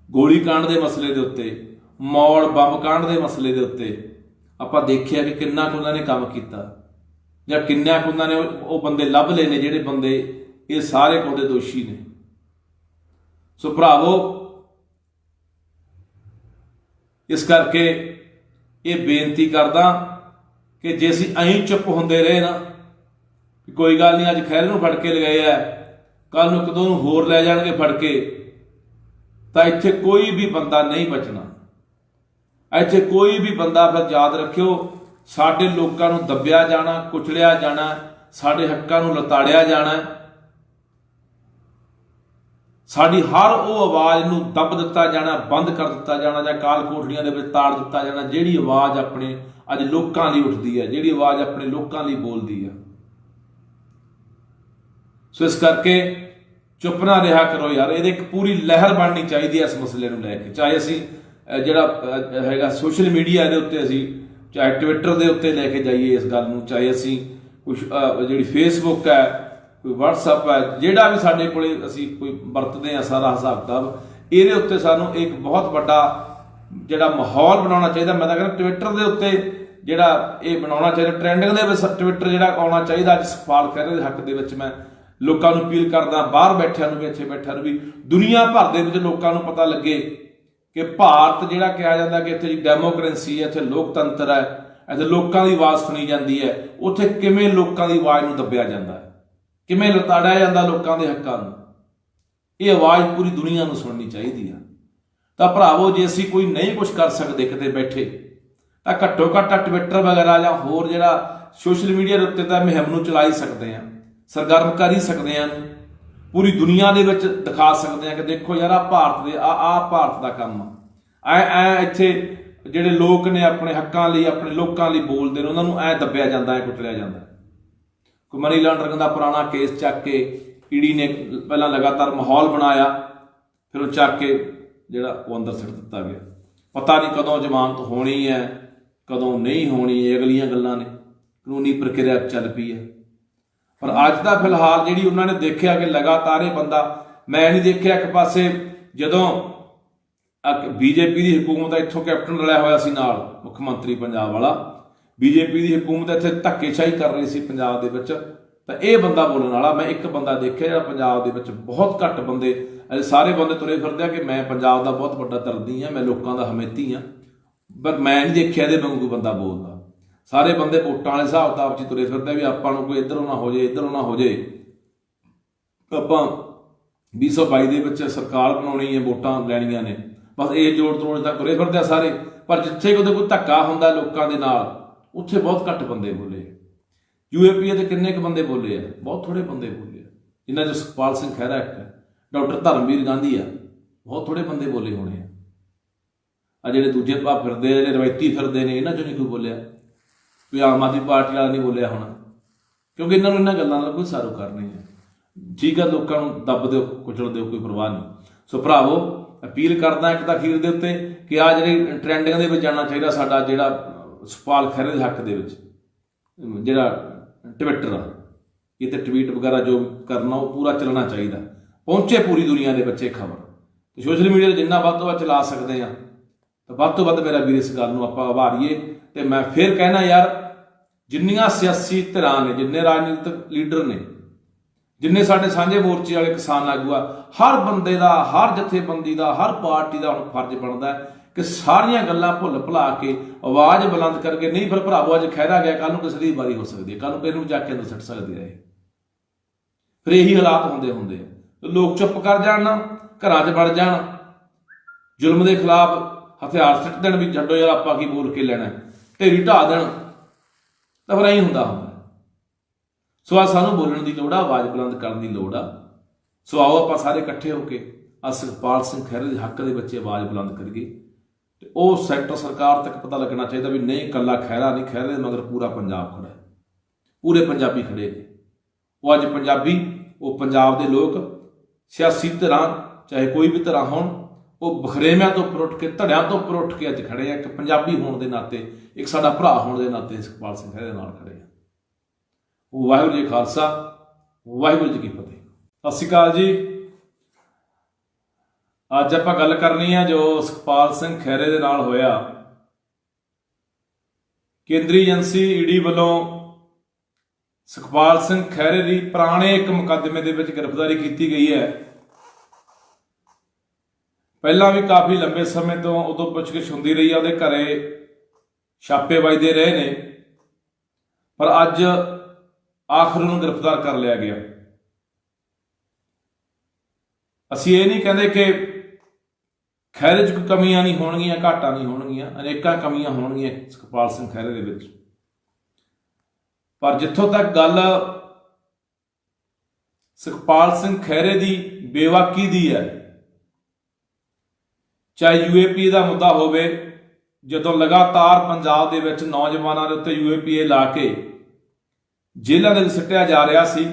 ਗੋਲੀकांड ਦੇ ਮਸਲੇ ਦੇ ਉੱਤੇ, ਮੌੜ ਬੰਬ ਕਾਂਡ ਦੇ ਮਸਲੇ ਦੇ ਉੱਤੇ ਆਪਾਂ ਦੇਖਿਆ ਕਿ ਕਿੰਨਾ ਕੁ ਉਹਨਾਂ ਨੇ ਕੰਮ ਕੀਤਾ, ਜਾਂ ਕਿੰਨਾ ਕੁ ਉਹਨਾਂ ਨੇ ਉਹ ਬੰਦੇ ਲੱਭ ਲਏ ਨੇ ਜਿਹੜੇ ਬੰਦੇ ਇਹ ਸਾਰੇ ਕੋਦੇ ਦੋਸ਼ੀ ਨੇ। ਸੋ ਭਰਾਵੋ, ਇਸ ਕਰਕੇ ਇਹ ਬੇਨਤੀ ਕਰਦਾ ਕਿ ਜੇ ਅਸੀਂ ਐਂ ਚੁੱਪ ਹੁੰਦੇ ਰਹੇ ਨਾ, ਕੋਈ ਗੱਲ ਨਹੀਂ, ਅੱਜ ਖੈਰ ਨੂੰ ਫੜ ਕੇ ਲਗਾਏ ਆ, ਕੱਲ ਨੂੰ ਕਦੋਂ ਨੂੰ ਹੋਰ ਲੈ ਜਾਣਗੇ ਫੜ ਕੇ, ਤਾਂ ਇੱਥੇ ਕੋਈ ਵੀ ਬੰਦਾ ਨਹੀਂ ਬਚਣਾ। ਇੱਥੇ ਕੋਈ ਵੀ ਬੰਦਾ, ਫਿਰ ਯਾਦ ਰੱਖਿਓ, ਸਾਡੇ ਲੋਕਾਂ ਨੂੰ ਦੱਬਿਆ ਜਾਣਾ, ਕੁਚਲਿਆ ਜਾਣਾ, ਸਾਡੇ ਹੱਕਾਂ ਨੂੰ ਲਤਾੜਿਆ ਜਾਣਾ, ਸਾਡੀ ਹਰ ਉਹ ਆਵਾਜ਼ ਨੂੰ ਦੱਬ ਦਿੱਤਾ ਜਾਣਾ, ਬੰਦ ਕਰ ਦਿੱਤਾ ਜਾਣਾ, ਜਾਂ ਕਾਲ ਕੋਠੜੀਆਂ ਦੇ ਵਿੱਚ ਤਾੜ ਦਿੱਤਾ ਜਾਣਾ, ਜਿਹੜੀ ਆਵਾਜ਼ ਆਪਣੇ ਅੱਜ ਲੋਕਾਂ ਲਈ ਉੱਠਦੀ ਹੈ, ਜਿਹੜੀ ਆਵਾਜ਼ ਆਪਣੇ ਲੋਕਾਂ ਲਈ ਬੋਲਦੀ ਹੈ। ਸੋ ਇਸ ਕਰਕੇ ਚੁੱਪ ਨਾ ਰਿਹਾ ਕਰੋ ਯਾਰ, ਇਹਦੇ ਇੱਕ ਪੂਰੀ ਲਹਿਰ ਬਣਨੀ ਚਾਹੀਦੀ ਹੈ ਇਸ ਮਸਲੇ ਨੂੰ ਲੈ ਕੇ। ਚਾਹੇ ਅਸੀਂ ਜਿਹੜਾ ਹੈਗਾ ਸੋਸ਼ਲ ਮੀਡੀਆ ਦੇ ਉੱਤੇ, ਅਸੀਂ ਚਾਹੇ ਟਵਿੱਟਰ ਦੇ ਉੱਤੇ ਲੈ ਕੇ ਜਾਈਏ ਇਸ ਗੱਲ ਨੂੰ, ਚਾਹੇ ਅਸੀਂ ਕੁਛ ਜਿਹੜੀ ਫੇਸਬੁੱਕ ਹੈ, ਕੋਈ ਵਟਸਐਪ ਹੈ, ਜਿਹੜਾ ਵੀ ਸਾਡੇ ਕੋਲੇ ਅਸੀਂ ਕੋਈ ਵਰਤਦੇ ਹਾਂ, ਸਾਰਾ ਹਿਸਾਬ ਕਿਤਾਬ ਇਹਦੇ ਉੱਤੇ ਸਾਨੂੰ ਇੱਕ ਬਹੁਤ ਵੱਡਾ ਜਿਹੜਾ ਮਾਹੌਲ ਬਣਾਉਣਾ ਚਾਹੀਦਾ। ਮੈਂ ਤਾਂ ਕਹਿੰਦਾ ਟਵਿੱਟਰ ਦੇ ਉੱਤੇ ਜਿਹੜਾ ਇਹ ਬਣਾਉਣਾ ਚਾਹੀਦਾ, ਟ੍ਰੈਂਡਿੰਗ ਦੇ ਵਿੱਚ ਟਵਿੱਟਰ ਜਿਹੜਾ ਆਉਣਾ ਚਾਹੀਦਾ। ਅੱਜ ਸਵਾਲ ਖਹਿਰੇ ਦੇ ਹੱਕ ਦੇ ਵਿੱਚ ਮੈਂ ਲੋਕਾਂ ਨੂੰ ਅਪੀਲ ਕਰਦਾ, ਬਾਹਰ ਬੈਠਿਆਂ ਨੂੰ ਵੀ, ਇੱਥੇ ਬੈਠਿਆਂ ਨੂੰ ਵੀ, ਦੁਨੀਆ ਭਰ ਦੇ ਵਿੱਚ ਲੋਕਾਂ ਨੂੰ ਪਤਾ ਲੱਗੇ ਕਿ ਭਾਰਤ ਜਿਹੜਾ ਕਿਹਾ ਜਾਂਦਾ ਕਿ ਇੱਥੇ ਡੈਮੋਕ੍ਰੇਸੀ ਹੈ, ਇੱਥੇ ਲੋਕਤੰਤਰ ਹੈ, ਇੱਥੇ ਲੋਕਾਂ ਦੀ ਆਵਾਜ਼ ਸੁਣੀ ਜਾਂਦੀ ਹੈ, ਉੱਥੇ ਕਿਵੇਂ ਲੋਕਾਂ ਦੀ ਆਵਾਜ਼ ਨੂੰ ਦੱਬਿਆ ਜਾਂਦਾ ਹੈ, ਕਿਵੇਂ ਲਤਾੜਿਆ ਜਾਂਦਾ ਲੋਕਾਂ ਦੇ ਹੱਕਾਂ ਨੂੰ। ਇਹ ਆਵਾਜ਼ ਪੂਰੀ ਦੁਨੀਆ ਨੂੰ ਸੁਣਨੀ ਚਾਹੀਦੀ ਆ। ਤਾਂ ਭਰਾਵੋ, ਜੇ ਅਸੀਂ ਕੋਈ ਨਹੀਂ ਕੁਝ ਕਰ ਸਕਦੇ ਕਿਤੇ ਬੈਠੇ, ਤਾਂ ਘੱਟੋ ਘੱਟ ਟਵਿੱਟਰ ਵਗੈਰਾ ਜਾਂ ਹੋਰ ਜਿਹੜਾ ਸੋਸ਼ਲ ਮੀਡੀਆ ਦੇ ਉੱਤੇ ਤਾਂ ਮੁਹਿੰਮ ਨੂੰ ਚਲਾ ਹੀ ਸਕਦੇ ਹਾਂ, ਸਰਗਰਮ ਕਰ ਹੀ ਸਕਦੇ ਹਾਂ, ਪੂਰੀ ਦੁਨੀਆ ਦੇ ਵਿੱਚ ਦਿਖਾ ਸਕਦੇ ਹਾਂ ਕਿ ਦੇਖੋ ਯਾਰ, ਆਹ ਭਾਰਤ ਦੇ ਆਹ ਭਾਰਤ ਦਾ ਕੰਮ ਆ। ਐ ਇੱਥੇ ਜਿਹੜੇ ਲੋਕ ਨੇ ਆਪਣੇ ਹੱਕਾਂ ਲਈ, ਆਪਣੇ ਲੋਕਾਂ ਲਈ ਬੋਲਦੇ ਨੇ, ਉਹਨਾਂ ਨੂੰ ਐ ਦੱਬਿਆ ਜਾਂਦਾ, ਐ ਕੁਚਲਿਆ ਜਾਂਦਾ। ਕੋਈ ਮਨੀ ਲਾਂਡਰਿੰਗ ਦਾ ਪੁਰਾਣਾ ਕੇਸ ਚੱਕ ਕੇ ਈਡੀ ਨੇ ਪਹਿਲਾਂ ਲਗਾਤਾਰ ਮਾਹੌਲ ਬਣਾਇਆ, ਫਿਰ ਉਹ ਚੱਕ ਕੇ ਜਿਹੜਾ ਉਹ ਅੰਦਰ ਸਿੱਟ ਦਿੱਤਾ ਗਿਆ। ਪਤਾ ਨਹੀਂ ਕਦੋਂ ਜ਼ਮਾਨਤ ਹੋਣੀ ਹੈ, ਕਦੋਂ ਨਹੀਂ ਹੋਣੀ, ਇਹ ਅਗਲੀਆਂ ਗੱਲਾਂ ਨੇ, ਕਾਨੂੰਨੀ ਪ੍ਰਕਿਰਿਆ ਚੱਲ ਪਈ ਹੈ। ਪਰ ਅੱਜ ਦਾ ਫਿਲਹਾਲ ਜਿਹੜੀ ਉਹਨਾਂ ਨੇ ਦੇਖਿਆ ਕਿ ਲਗਾਤਾਰ ਇਹ ਬੰਦਾ, ਮੈਂ ਨਹੀਂ ਦੇਖਿਆ ਇੱਕ ਪਾਸੇ ਜਦੋਂ ਬੀਜੇਪੀ ਦੀ ਹਕੂਮਤ ਇੱਥੋਂ ਕੈਪਟਨ ਰਲਿਆ ਹੋਇਆ ਸੀ ਨਾਲ, ਮੁੱਖ ਮੰਤਰੀ ਪੰਜਾਬ ਵਾਲਾ, ਬੀਜੇਪੀ ਦੀ ਹਕੂਮਤ ਇੱਥੇ ਧੱਕੇਸ਼ਾਹੀ ਕਰ ਰਹੀ ਸੀ ਪੰਜਾਬ ਦੇ ਵਿੱਚ, ਤਾਂ ਇਹ ਬੰਦਾ ਬੋਲਣ ਵਾਲਾ ਮੈਂ ਇੱਕ ਬੰਦਾ ਦੇਖਿਆ ਜਿਹੜਾ ਪੰਜਾਬ ਦੇ ਵਿੱਚ ਬਹੁਤ ਘੱਟ ਬੰਦੇ, ਸਾਰੇ ਬੰਦੇ ਤੁਰੇ ਫਿਰਦੇ ਆ ਕਿ ਮੈਂ ਪੰਜਾਬ ਦਾ ਬਹੁਤ ਵੱਡਾ ਦਰਦੀ ਹਾਂ, ਮੈਂ ਲੋਕਾਂ ਦਾ ਹਮੇਤੀ ਹਾਂ, ਪਰ ਮੈਂ ਨਹੀਂ ਦੇਖਿਆ ਇਹਦੇ ਵਾਂਗੂ ਕੋਈ ਬੰਦਾ ਬੋਲਦਾ। ਸਾਰੇ ਬੰਦੇ ਵੋਟਾਂ ਵਾਲੇ ਹਿਸਾਬ ਕਿਤਾਬ 'ਚ ਤੁਰੇ ਫਿਰਦੇ ਵੀ ਆਪਾਂ ਨੂੰ ਕੋਈ ਇੱਧਰੋਂ ਨਾ ਹੋ ਜਾਏ, ਇੱਧਰੋਂ ਨਾ ਹੋ ਜਾਏ, ਆਪਾਂ 2022 ਦੇ ਵਿੱਚ ਸਰਕਾਰ ਬਣਾਉਣੀ ਹੈ, ਵੋਟਾਂ ਲੈਣੀਆਂ ਨੇ, ਬਸ ਇਹ ਜੋੜ ਤੋੜ ਤਾਂ ਤੁਰੇ ਫਿਰਦੇ ਆ ਸਾਰੇ। ਪਰ ਜਿੱਥੇ ਕੋਈ ਧੱਕਾ ਹੁੰਦਾ ਲੋਕਾਂ ਦੇ ਨਾਲ, ਉੱਥੇ ਬਹੁਤ ਘੱਟ ਬੰਦੇ ਬੋਲੇ। UAP ਤੇ ਕਿੰਨੇ ਕੁ ਬੰਦੇ ਬੋਲੇ ਆ? ਬਹੁਤ ਥੋੜੇ ਬੰਦੇ ਬੋਲੇ ਆ, ਜਿਨ੍ਹਾਂ 'ਚ ਸੁਖਪਾਲ ਸਿੰਘ ਖਹਿਰਾ ਇੱਕ ਹੈ, ਡਾਕਟਰ ਧਰਮਵੀਰ ਗਾਂਧੀ ਆ, ਬਹੁਤ ਥੋੜੇ ਬੰਦੇ ਬੋਲੇ ਹੋਣੇ ਆ। ਆ ਜਿਹੜੇ ਦੂਜੇ ਭਾਅ ਫਿਰਦੇ, ਜਿਹੜੇ ਰਵਾਇਤੀ ਫਿਰਦੇ ਨੇ, ਇਹਨਾਂ 'ਚੋਂ ਨਹੀਂ ਕੋਈ ਬੋਲਿਆ। ਕੋਈ ਆਮ ਆਦਮੀ ਪਾਰਟੀ ਵਾਲਾ ਨਹੀਂ ਬੋਲਿਆ ਹੋਣਾ, ਕਿਉਂਕਿ ਇਹਨਾਂ ਨੂੰ ਇਹਨਾਂ ਗੱਲਾਂ ਨਾਲ ਕੋਈ ਸਾਰੋਕਾਰ ਨਹੀਂ ਹੈ। ਠੀਕ ਹੈ, ਲੋਕਾਂ ਨੂੰ ਦੱਬ ਦਿਓ, ਕੁਚਲ ਦਿਓ, ਕੋਈ ਪਰਵਾਹ ਨਹੀਂ। ਸੋ ਭਰਾਵੋ, ਅਪੀਲ ਕਰਦਾ ਇੱਕ ਤਾਂ ਅਖੀਰ ਦੇ ਉੱਤੇ ਕਿ ਆ ਜਿਹੜੀ ਟ੍ਰੈਂਡਿੰਗ ਦੇ ਵਿੱਚ ਜਾਣਾ ਚਾਹੀਦਾ ਸਾਡਾ ਜਿਹੜਾ ਸੁਖਪਾਲ ਖਹਿਰੇ ਦੇ ਹੱਕ ਦੇ ਵਿੱਚ ਜਿਹੜਾ ਟਵਿੱਟਰ ਆ, ਇਹ ਤੇ ਟਵੀਟ ਵਗੈਰਾ ਜੋ ਕਰਨਾ ਉਹ ਪੂਰਾ ਚੱਲਣਾ ਚਾਹੀਦਾ, ਪਹੁੰਚੇ ਪੂਰੀ ਦੁਨੀਆ ਦੇ ਵਿੱਚ ਇਹ ਖਬਰ। ਸੋਸ਼ਲ ਮੀਡੀਆ 'ਤੇ ਜਿੰਨਾ ਵੱਧ ਤੋਂ ਵੱਧ ਚਲਾ ਸਕਦੇ ਆ, ਤਾਂ ਵੱਧ ਤੋਂ ਵੱਧ ਮੇਰਾ ਵੀਰ ਇਸ ਗੱਲ ਨੂੰ ਆਪਾਂ ਉਭਾਰੀਏ। ਤੇ ਮੈਂ ਫਿਰ ਕਹਿਣਾ ਯਾਰ, ਜਿੰਨੀਆਂ ਸਿਆਸੀ ਧਿਰਾਂ ਨੇ, ਜਿੰਨੇ ਰਾਜਨੀਤਿਕ ਲੀਡਰ ਨੇ, ਜਿੰਨੇ ਸਾਡੇ ਸਾਂਝੇ ਮੋਰਚੇ ਵਾਲੇ ਕਿਸਾਨ ਆਗੂ ਆ, ਹਰ ਬੰਦੇ ਦਾ, ਹਰ ਜਥੇਬੰਦੀ ਦਾ, ਹਰ ਪਾਰਟੀ ਦਾ ਹੁਣ ਫਰਜ਼ ਬਣਦਾ ਕਿ ਸਾਰੀਆਂ ਗੱਲਾਂ ਭੁੱਲ ਭੁਲਾ ਕੇ ਆਵਾਜ਼ ਬੁਲੰਦ ਕਰਕੇ, ਨਹੀਂ ਫਿਰ ਭਰਾਵੋ ਅੱਜ ਖਹਿਰਾ ਗਿਆ, ਕੱਲ ਨੂੰ ਕਿਸੇ ਦੀ ਵਾਰੀ ਹੋ ਸਕਦੀ ਹੈ, ਕੱਲ ਨੂੰ ਇਹਨੂੰ ਜਾ ਕੇ ਅੰਦਰ ਸੁੱਟ ਸਕਦੇ ਰਹੇ। ਫਿਰ ਇਹੀ ਹਾਲਾਤ ਹੁੰਦੇ ਆ। ਲੋਕ ਚੁੱਪ ਕਰ ਜਾਣ ਨਾ, ਘਰਾਂ 'ਚ ਵੜ ਜਾਣ, ਜ਼ੁਲਮ ਦੇ ਖਿਲਾਫ ਹਥਿਆਰ ਸਿੱਟ ਦੇਣ ਵੀ ਛੱਡੋ ਯਾਰ ਆਪਾਂ ਕੀ ਬੋਲ ਕੇ ਲੈਣਾ, ਢੇਰੀ ਢਾਹ ਦੇਣ, ਤਾਂ ਫਿਰ ਐਂ ਹੁੰਦਾ। ਸੋ ਆ ਸਾਨੂੰ ਬੋਲਣ ਦੀ ਲੋੜ ਆ, ਆਵਾਜ਼ ਬੁਲੰਦ ਕਰਨ ਦੀ ਲੋੜ ਆ। ਸੋ ਆਓ ਆਪਾਂ ਸਾਰੇ ਇਕੱਠੇ ਹੋ ਕੇ ਆ ਸੁਖਪਾਲ ਸਿੰਘ ਖਹਿਰੇ ਦੇ ਹੱਕ ਦੇ ਵਿੱਚ ਆਵਾਜ਼ ਬੁਲੰਦ ਕਰੀਏ। ਤੇ ਉਹ ਸੈਂਟਰ ਸਰਕਾਰ ਤੱਕ ਪਤਾ ਲੱਗਣਾ ਚਾਹੀਦਾ ਵੀ ਨਹੀਂ, ਇਕੱਲਾ ਖਹਿਰਾ ਨਹੀਂ, ਖਹਿਰੇ ਦੇ ਮਗਰ ਪੂਰਾ ਪੰਜਾਬ ਖੜਾ ਹੈ, ਪੂਰੇ ਪੰਜਾਬੀ ਖੜੇ ਨੇ। ਉਹ ਅੱਜ ਪੰਜਾਬੀ, ਉਹ ਪੰਜਾਬ ਦੇ ਲੋਕ, ਸਿਆਸੀ ਧਿਰਾਂ ਚਾਹੇ ਕੋਈ ਵੀ ਧਿਰਾਂ ਹੋਣ, ਉਹ ਬਖਰੇਵਿਆਂ ਤੋਂ ਉੱਪਰ ਉੱਠ ਕੇ, ਧੜਿਆਂ ਤੋਂ ਉੱਪਰ ਉੱਠ ਕੇ ਅੱਜ ਖੜੇ ਆ। ਇੱਕ ਪੰਜਾਬੀ ਹੋਣ ਦੇ ਨਾਤੇ, ਇੱਕ ਸਾਡਾ ਭਰਾ ਹੋਣ ਦੇ ਨਾਤੇ ਸੁਖਪਾਲ ਸਿੰਘ ਖਹਿਰੇ ਦੇ ਨਾਲ ਖੜੇ ਆ। ਵਾਹਿਗੁਰੂ ਜੀ ਖਾਲਸਾ, ਵਾਹਿਗੁਰੂ ਜੀ ਕੀ ਫਤਿਹ। ਸਤਿ ਸ਼੍ਰੀ ਅਕਾਲ ਜੀ। ਅੱਜ ਆਪਾਂ ਗੱਲ ਕਰਨੀ ਆ ਜੋ ਸੁਖਪਾਲ ਸਿੰਘ ਖਹਿਰੇ ਦੇ ਨਾਲ ਹੋਇਆ। ਕੇਂਦਰੀ ਏਜੰਸੀ ਈਡੀ ਵੱਲੋਂ ਸੁਖਪਾਲ ਸਿੰਘ ਖਹਿਰੇ ਦੀ ਪੁਰਾਣੇ ਇੱਕ ਮੁਕੱਦਮੇ ਦੇ ਵਿੱਚ ਗ੍ਰਿਫਤਾਰੀ ਕੀਤੀ ਗਈ ਹੈ। ਪਹਿਲਾਂ ਵੀ ਕਾਫੀ ਲੰਬੇ ਸਮੇਂ ਤੋਂ ਉਦੋਂ ਪੁੱਛਗਿੱਛ ਹੁੰਦੀ ਰਹੀ ਆ, ਉਹਦੇ ਘਰੇ ਛਾਪੇ ਵੱਜਦੇ ਰਹੇ ਨੇ, ਪਰ ਅੱਜ ਆਖਰ ਨੂੰ ਗ੍ਰਿਫਤਾਰ ਕਰ ਲਿਆ ਗਿਆ। ਅਸੀਂ ਇਹ ਨਹੀਂ ਕਹਿੰਦੇ ਕਿ ਖਹਿਰੇ 'ਚ ਕੋਈ ਕਮੀਆਂ ਨਹੀਂ ਹੋਣਗੀਆਂ, ਘਾਟਾਂ ਨਹੀਂ ਹੋਣਗੀਆਂ, ਅਨੇਕਾਂ ਕਮੀਆਂ ਹੋਣਗੀਆਂ ਸੁਖਪਾਲ ਸਿੰਘ ਖਹਿਰੇ ਦੇ ਵਿੱਚ। ਪਰ ਜਿੱਥੋਂ ਤੱਕ ਗੱਲ ਸੁਖਪਾਲ ਸਿੰਘ ਖਹਿਰੇ ਦੀ ਬੇਵਾਕੀ ਦੀ ਹੈ, ਚਾਹੇ ਯੂਏਪੀਏ ਦਾ ਮੁੱਦਾ ਹੋਵੇ, ਜਦੋਂ ਲਗਾਤਾਰ ਪੰਜਾਬ ਦੇ ਵਿੱਚ ਨੌਜਵਾਨਾਂ ਦੇ ਉੱਤੇ ਯੂਏਪੀਏ ਲਾ ਕੇ ਜੇਲ੍ਹਾਂ ਦੇ ਵਿੱਚ ਸਿੱਟਿਆ ਜਾ ਰਿਹਾ ਸੀ,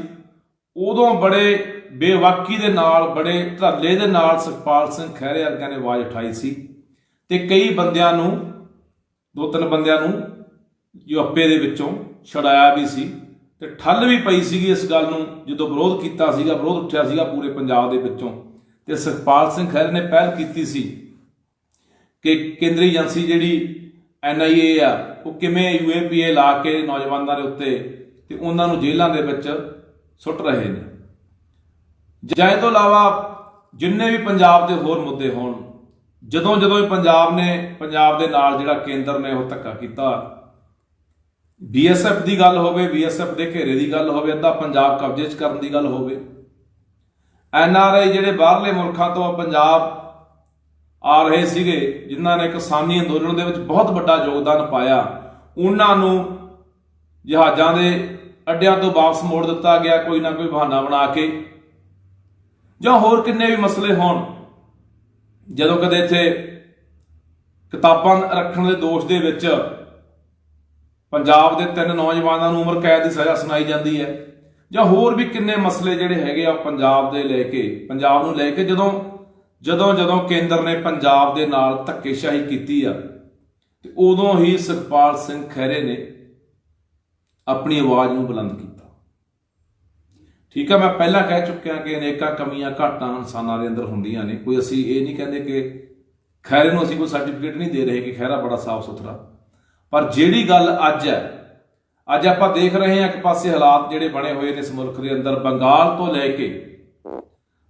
ਉਦੋਂ ਬੜੇ ਬੇਵਾਕੀ ਦੇ ਨਾਲ, ਬੜੇ ਧਰਲੇ ਦੇ ਨਾਲ ਸੁਖਪਾਲ ਸਿੰਘ ਖਹਿਰੇ ਵਰਗਿਆਂ ਨੇ ਆਵਾਜ਼ ਉਠਾਈ ਸੀ। ਤੇ ਕਈ ਬੰਦਿਆਂ ਨੂੰ, 2-3 ਬੰਦਿਆਂ ਨੂੰ ਯੂਏਪੀਏ ਦੇ ਵਿੱਚੋਂ ਛੁਡਾਇਆ ਵੀ ਸੀ, ਤੇ ਠੱਲ ਵੀ ਪਈ ਸੀਗੀ ਇਸ ਗੱਲ ਨੂੰ। ਜਦੋਂ ਵਿਰੋਧ ਕੀਤਾ ਸੀਗਾ, ਵਿਰੋਧ ਉੱਠਿਆ ਸੀਗਾ ਪੂਰੇ ਪੰਜਾਬ ਦੇ ਵਿੱਚੋਂ, ਤੇ ਸੁਖਪਾਲ ਸਿੰਘ ਖਹਿਰੇ ਨੇ ਪਹਿਲ ਕੀਤੀ ਸੀ ਕਿ ਕੇਂਦਰੀ ਏਜੰਸੀ ਜਿਹੜੀ NIA ਆ, ਉਹ ਕਿਵੇਂ ਯੂਏਪੀਏ ਲਾ ਕੇ ਨੌਜਵਾਨਾਂ ਦੇ ਉੱਤੇ ਤੇ ਉਹਨਾਂ ਨੂੰ ਜੇਲ੍ਹਾਂ ਦੇ ਵਿੱਚ ਸੁੱਟ ਰਹੇ ਨੇ। ਜਾਂ ਇਹ ਤੋਂ ਇਲਾਵਾ ਜਿੰਨੇ ਵੀ ਪੰਜਾਬ ਦੇ ਹੋਰ ਮੁੱਦੇ ਹੋਣ, ਜਦੋਂ ਵੀ ਪੰਜਾਬ ਦੇ ਨਾਲ ਜਿਹੜਾ ਕੇਂਦਰ ਨੇ ਉਹ ਧੱਕਾ ਕੀਤਾ, BSF ਦੀ ਗੱਲ ਹੋਵੇ, BSF ਦੇ ਘੇਰੇ ਦੀ ਗੱਲ ਹੋਵੇ, ਅੱਧਾ ਪੰਜਾਬ ਕਬਜ਼ੇ 'ਚ ਕਰਨ ਦੀ ਗੱਲ ਹੋਵੇ, NRI ਜਿਹੜੇ ਬਾਹਰਲੇ ਮੁਲਕਾਂ ਤੋਂ ਪੰਜਾਬ ਆ ਰਹੇ ਸੀਗੇ, ਜਿਨ੍ਹਾਂ ਨੇ ਕਿਸਾਨੀ ਅੰਦੋਲਨ ਦੇ ਵਿੱਚ ਬਹੁਤ ਵੱਡਾ ਯੋਗਦਾਨ ਪਾਇਆ, ਉਹਨਾਂ ਨੂੰ ਜਹਾਜ਼ਾਂ ਦੇ ਅੱਡਿਆਂ ਤੋਂ ਵਾਪਸ ਮੋੜ ਦਿੱਤਾ ਗਿਆ ਕੋਈ ਨਾ ਕੋਈ ਬਹਾਨਾ ਬਣਾ ਕੇ। ਜਾਂ ਹੋਰ ਕਿੰਨੇ ਵੀ ਮਸਲੇ ਹੋਣ, ਜਦੋਂ ਕਦੇ ਇੱਥੇ ਕਿਤਾਬਾਂ ਰੱਖਣ ਦੇ ਦੋਸ਼ ਦੇ ਵਿੱਚ ਪੰਜਾਬ ਦੇ 3 ਨੌਜਵਾਨਾਂ ਨੂੰ ਉਮਰ ਕੈਦ ਦੀ ਸਜ਼ਾ ਸੁਣਾਈ ਜਾਂਦੀ ਹੈ, ਜਾਂ ਹੋਰ ਵੀ ਕਿੰਨੇ ਮਸਲੇ ਜਿਹੜੇ ਹੈਗੇ ਆ ਪੰਜਾਬ ਨੂੰ ਲੈ ਕੇ, ਜਦੋਂ ਕੇਂਦਰ ਨੇ ਪੰਜਾਬ ਦੇ ਨਾਲ ਧੱਕੇਸ਼ਾਹੀ ਕੀਤੀ ਆ, ਤੇ ਉਦੋਂ ਹੀ ਸੁਖਪਾਲ ਸਿੰਘ ਖਹਿਰੇ ਨੇ ਆਪਣੀ ਆਵਾਜ਼ ਨੂੰ ਬੁਲੰਦ ਕੀਤਾ। ਠੀਕ ਆ, ਮੈਂ ਪਹਿਲਾਂ ਕਹਿ ਚੁੱਕਿਆ ਕਿ ਅਨੇਕਾਂ ਕਮੀਆਂ ਘਾਟਾਂ ਇਨਸਾਨਾਂ ਦੇ ਅੰਦਰ ਹੁੰਦੀਆਂ ਨੇ। ਕੋਈ ਅਸੀਂ ਇਹ ਨਹੀਂ ਕਹਿੰਦੇ ਕਿ ਖਹਿਰੇ ਨੂੰ ਅਸੀਂ ਕੋਈ ਸਰਟੀਫਿਕੇਟ ਨਹੀਂ ਦੇ ਰਹੇ ਕਿ ਖਹਿਰਾ ਬੜਾ ਸਾਫ਼ ਸੁਥਰਾ, ਪਰ ਜਿਹੜੀ ਗੱਲ ਅੱਜ ਹੈ, ਅੱਜ ਆਪਾਂ ਦੇਖ ਰਹੇ ਹਾਂ ਇੱਕ ਪਾਸੇ ਹਾਲਾਤ ਜਿਹੜੇ ਬਣੇ ਹੋਏ ਨੇ ਇਸ ਮੁਲਕ ਦੇ ਅੰਦਰ, ਬੰਗਾਲ ਤੋਂ ਲੈ ਕੇ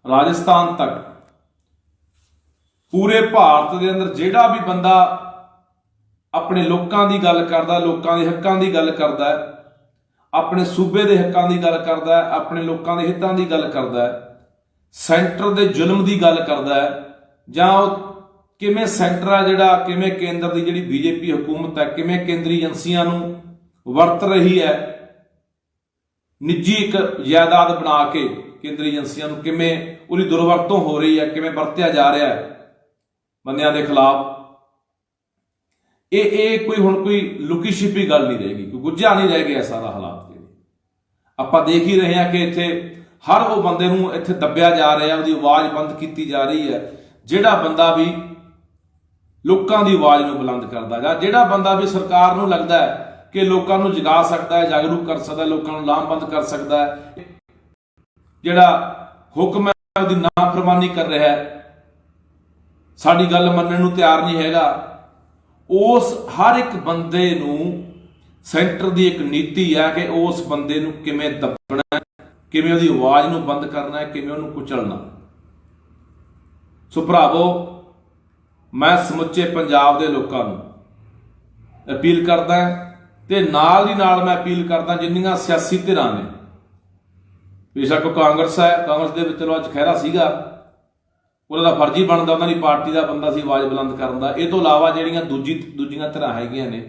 ਰਾਜਸਥਾਨ ਤੱਕ, ਪੂਰੇ ਭਾਰਤ ਦੇ ਅੰਦਰ ਜਿਹੜਾ ਵੀ ਬੰਦਾ ਆਪਣੇ ਲੋਕਾਂ ਦੀ ਗੱਲ ਕਰਦਾ, ਲੋਕਾਂ ਦੇ ਹੱਕਾਂ ਦੀ ਗੱਲ ਕਰਦਾ, ਆਪਣੇ ਸੂਬੇ ਦੇ ਹੱਕਾਂ ਦੀ ਗੱਲ ਕਰਦਾ, ਆਪਣੇ ਲੋਕਾਂ ਦੇ ਹਿੱਤਾਂ ਦੀ ਗੱਲ ਕਰਦਾ, ਸੈਂਟਰ ਦੇ ਜ਼ੁਲਮ ਦੀ ਗੱਲ ਕਰਦਾ, ਜਾਂ ਉਹ ਕਿਵੇਂ ਸੈਂਟਰ ਆ ਜਿਹੜਾ, ਕਿਵੇਂ ਕੇਂਦਰ ਦੀ ਜਿਹੜੀ BJP ਹਕੂਮਤ ਹੈ, ਕਿਵੇਂ ਕੇਂਦਰੀ ਏਜੰਸੀਆਂ ਨੂੰ ਵਰਤ ਰਹੀ ਹੈ, ਨਿੱਜੀ ਇੱਕ ਜਾਇਦਾਦ ਬਣਾ ਕੇ ਕੇਂਦਰੀ ਏਜੰਸੀਆਂ ਨੂੰ ਕਿਵੇਂ ਉਹਦੀ ਦੁਰਵਰਤੋਂ ਹੋ ਰਹੀ ਹੈ, ਕਿਵੇਂ ਵਰਤਿਆ ਜਾ ਰਿਹਾ ਹੈ ਬੰਦਿਆਂ ਦੇ ਖਿਲਾਫ। ਇਹ ਕੋਈ ਲੁਕੀ ਛਿਪੀ ਗੱਲ ਨਹੀਂ ਰਹੇਗੀ, ਕੋਈ ਗੁੱਝਾ ਨਹੀਂ ਰਹਿ ਗਿਆ ਸਾਰਾ ਹਾਲਾਤ। ਜਿਹੜੇ ਆਪਾਂ ਦੇਖ ਹੀ ਰਹੇ ਹਾਂ ਕਿ ਇੱਥੇ ਹਰ ਉਹ ਬੰਦੇ ਨੂੰ ਇੱਥੇ ਦੱਬਿਆ ਜਾ ਰਿਹਾ, ਉਹਦੀ ਆਵਾਜ਼ ਬੰਦ ਕੀਤੀ ਜਾ ਰਹੀ ਹੈ। ਜਿਹੜਾ ਬੰਦਾ ਵੀ ਲੋਕਾਂ ਦੀ ਆਵਾਜ਼ ਨੂੰ ਬੁਲੰਦ ਕਰਦਾ, ਜਾਂ ਜਿਹੜਾ ਬੰਦਾ ਵੀ ਸਰਕਾਰ ਨੂੰ ਲੱਗਦਾ ਹੈ ਕਿ ਲੋਕਾਂ ਨੂੰ ਜਗਾ ਸਕਦਾ ਹੈ, ਜਾਗਰੂਕ ਕਰ ਸਕਦਾ, ਲੋਕਾਂ ਨੂੰ ਲਾਮਬੰਦ ਕਰ ਸਕਦਾ ਹੈ, ਜਿਹੜਾ ਹੁਕਮ ਹੈ ਉਹਦੀ ਨਾਫਰਮਾਨੀ ਕਰ ਰਿਹਾ ਹੈ, ਸਾਡੀ ਗੱਲ ਮੰਨਣ ਨੂੰ ਤਿਆਰ ਨਹੀਂ ਹੈਗਾ, उस हर एक बंदे नूं सेंटर की एक नीति है कि उस बंदे नूं किवें दबना है, किवें उहदी आवाज़ नूं बंद करना है, किवें उहनूं कुचलना। सो भरावो, मैं समुचे पंजाब दे लोकां नूं अपील करदा ते नाल दी नाल मैं अपील करदा जिन्नियां सियासी धिरां ने, बेशक कांग्रेस है, कांग्रेस दे विच चलो अज खैरा सीगा, ਉਹਦਾ फर्जी बनता उन्होंने पार्टी का बंदा सी आवाज़ बुलंद करन दा। इह तों इलावा ਜਿਹੜੀਆਂ दूजियां धिरां हैगੀਆਂ ने,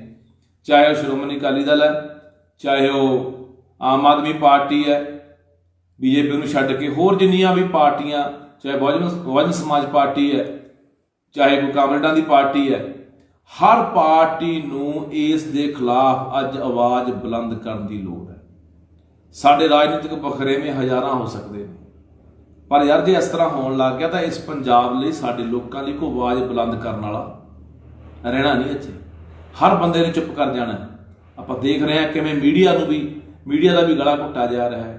चाहे वह श्रोमणी अकाली दल है, चाहे वह आम आदमी पार्टी है, बीजेपी नूं छड्ड के होर जिन्नियां भी पार्टियां, चाहे बहुजन समाज पार्टी है, चाहे कोई कामरेडां दी पार्टी है, हर पार्टी नूं इस दे खिलाफ अज आवाज़ बुलंद करन दी लोड़ है। साडे राजनीतिक बखरेवें हज़ारां हो सकते हैं, पर यार जे इस तरह होने लग गया तो इस पंजाब लई साडे लोकां लई कोई आवाज़ बुलंद करने वाला रहना नहीं। इत्थे हर बंदे ने चुप कर जाना है। आपां देख रहे हैं किवें मीडिया का भी गला घुट्टा जा रहा है,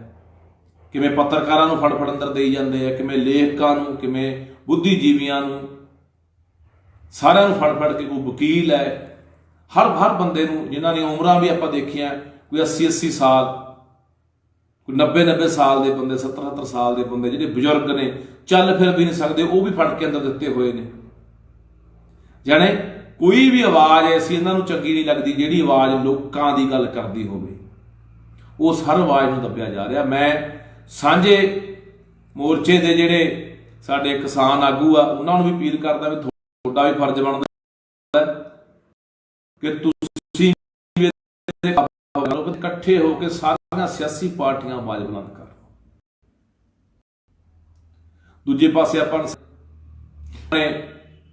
किवें पत्रकारां नूं फड़ अंदर देई जांदे आ, किवें लेखकां नूं, किवें बुद्धिजीवियां नूं, सारिआं नूं फड़ के कोई वकील है, हर बंदे नूं, जिन्हां दी उमरां भी आपां देखियां कोई 80 साल, कोई 90 साल के बंदे, 70 साल के बंदे जिहड़े बजुर्ग ने, चल फिर भी नहीं सकते, वो भी फड़ के अंदर दिते हुए ने। जाने कोई भी आवाज़ ऐसी इन्हां नूं चंगी नहीं लगती जिहड़ी आवाज़ लोकां दी गल करदी होवे, उस हर आवाज़ नूं दबिया जा रहा। मैं सांझे मोर्चे के जिहड़े साडे किसान आगू आ उन्हां नूं भी अपील करदा भी तुहाडा भी फर्ज बनदा कि तुसीं इकट्ठे होकर सारियां सियासी पार्टियां आवाज़ बुलंद कर। दूजे पासे अपने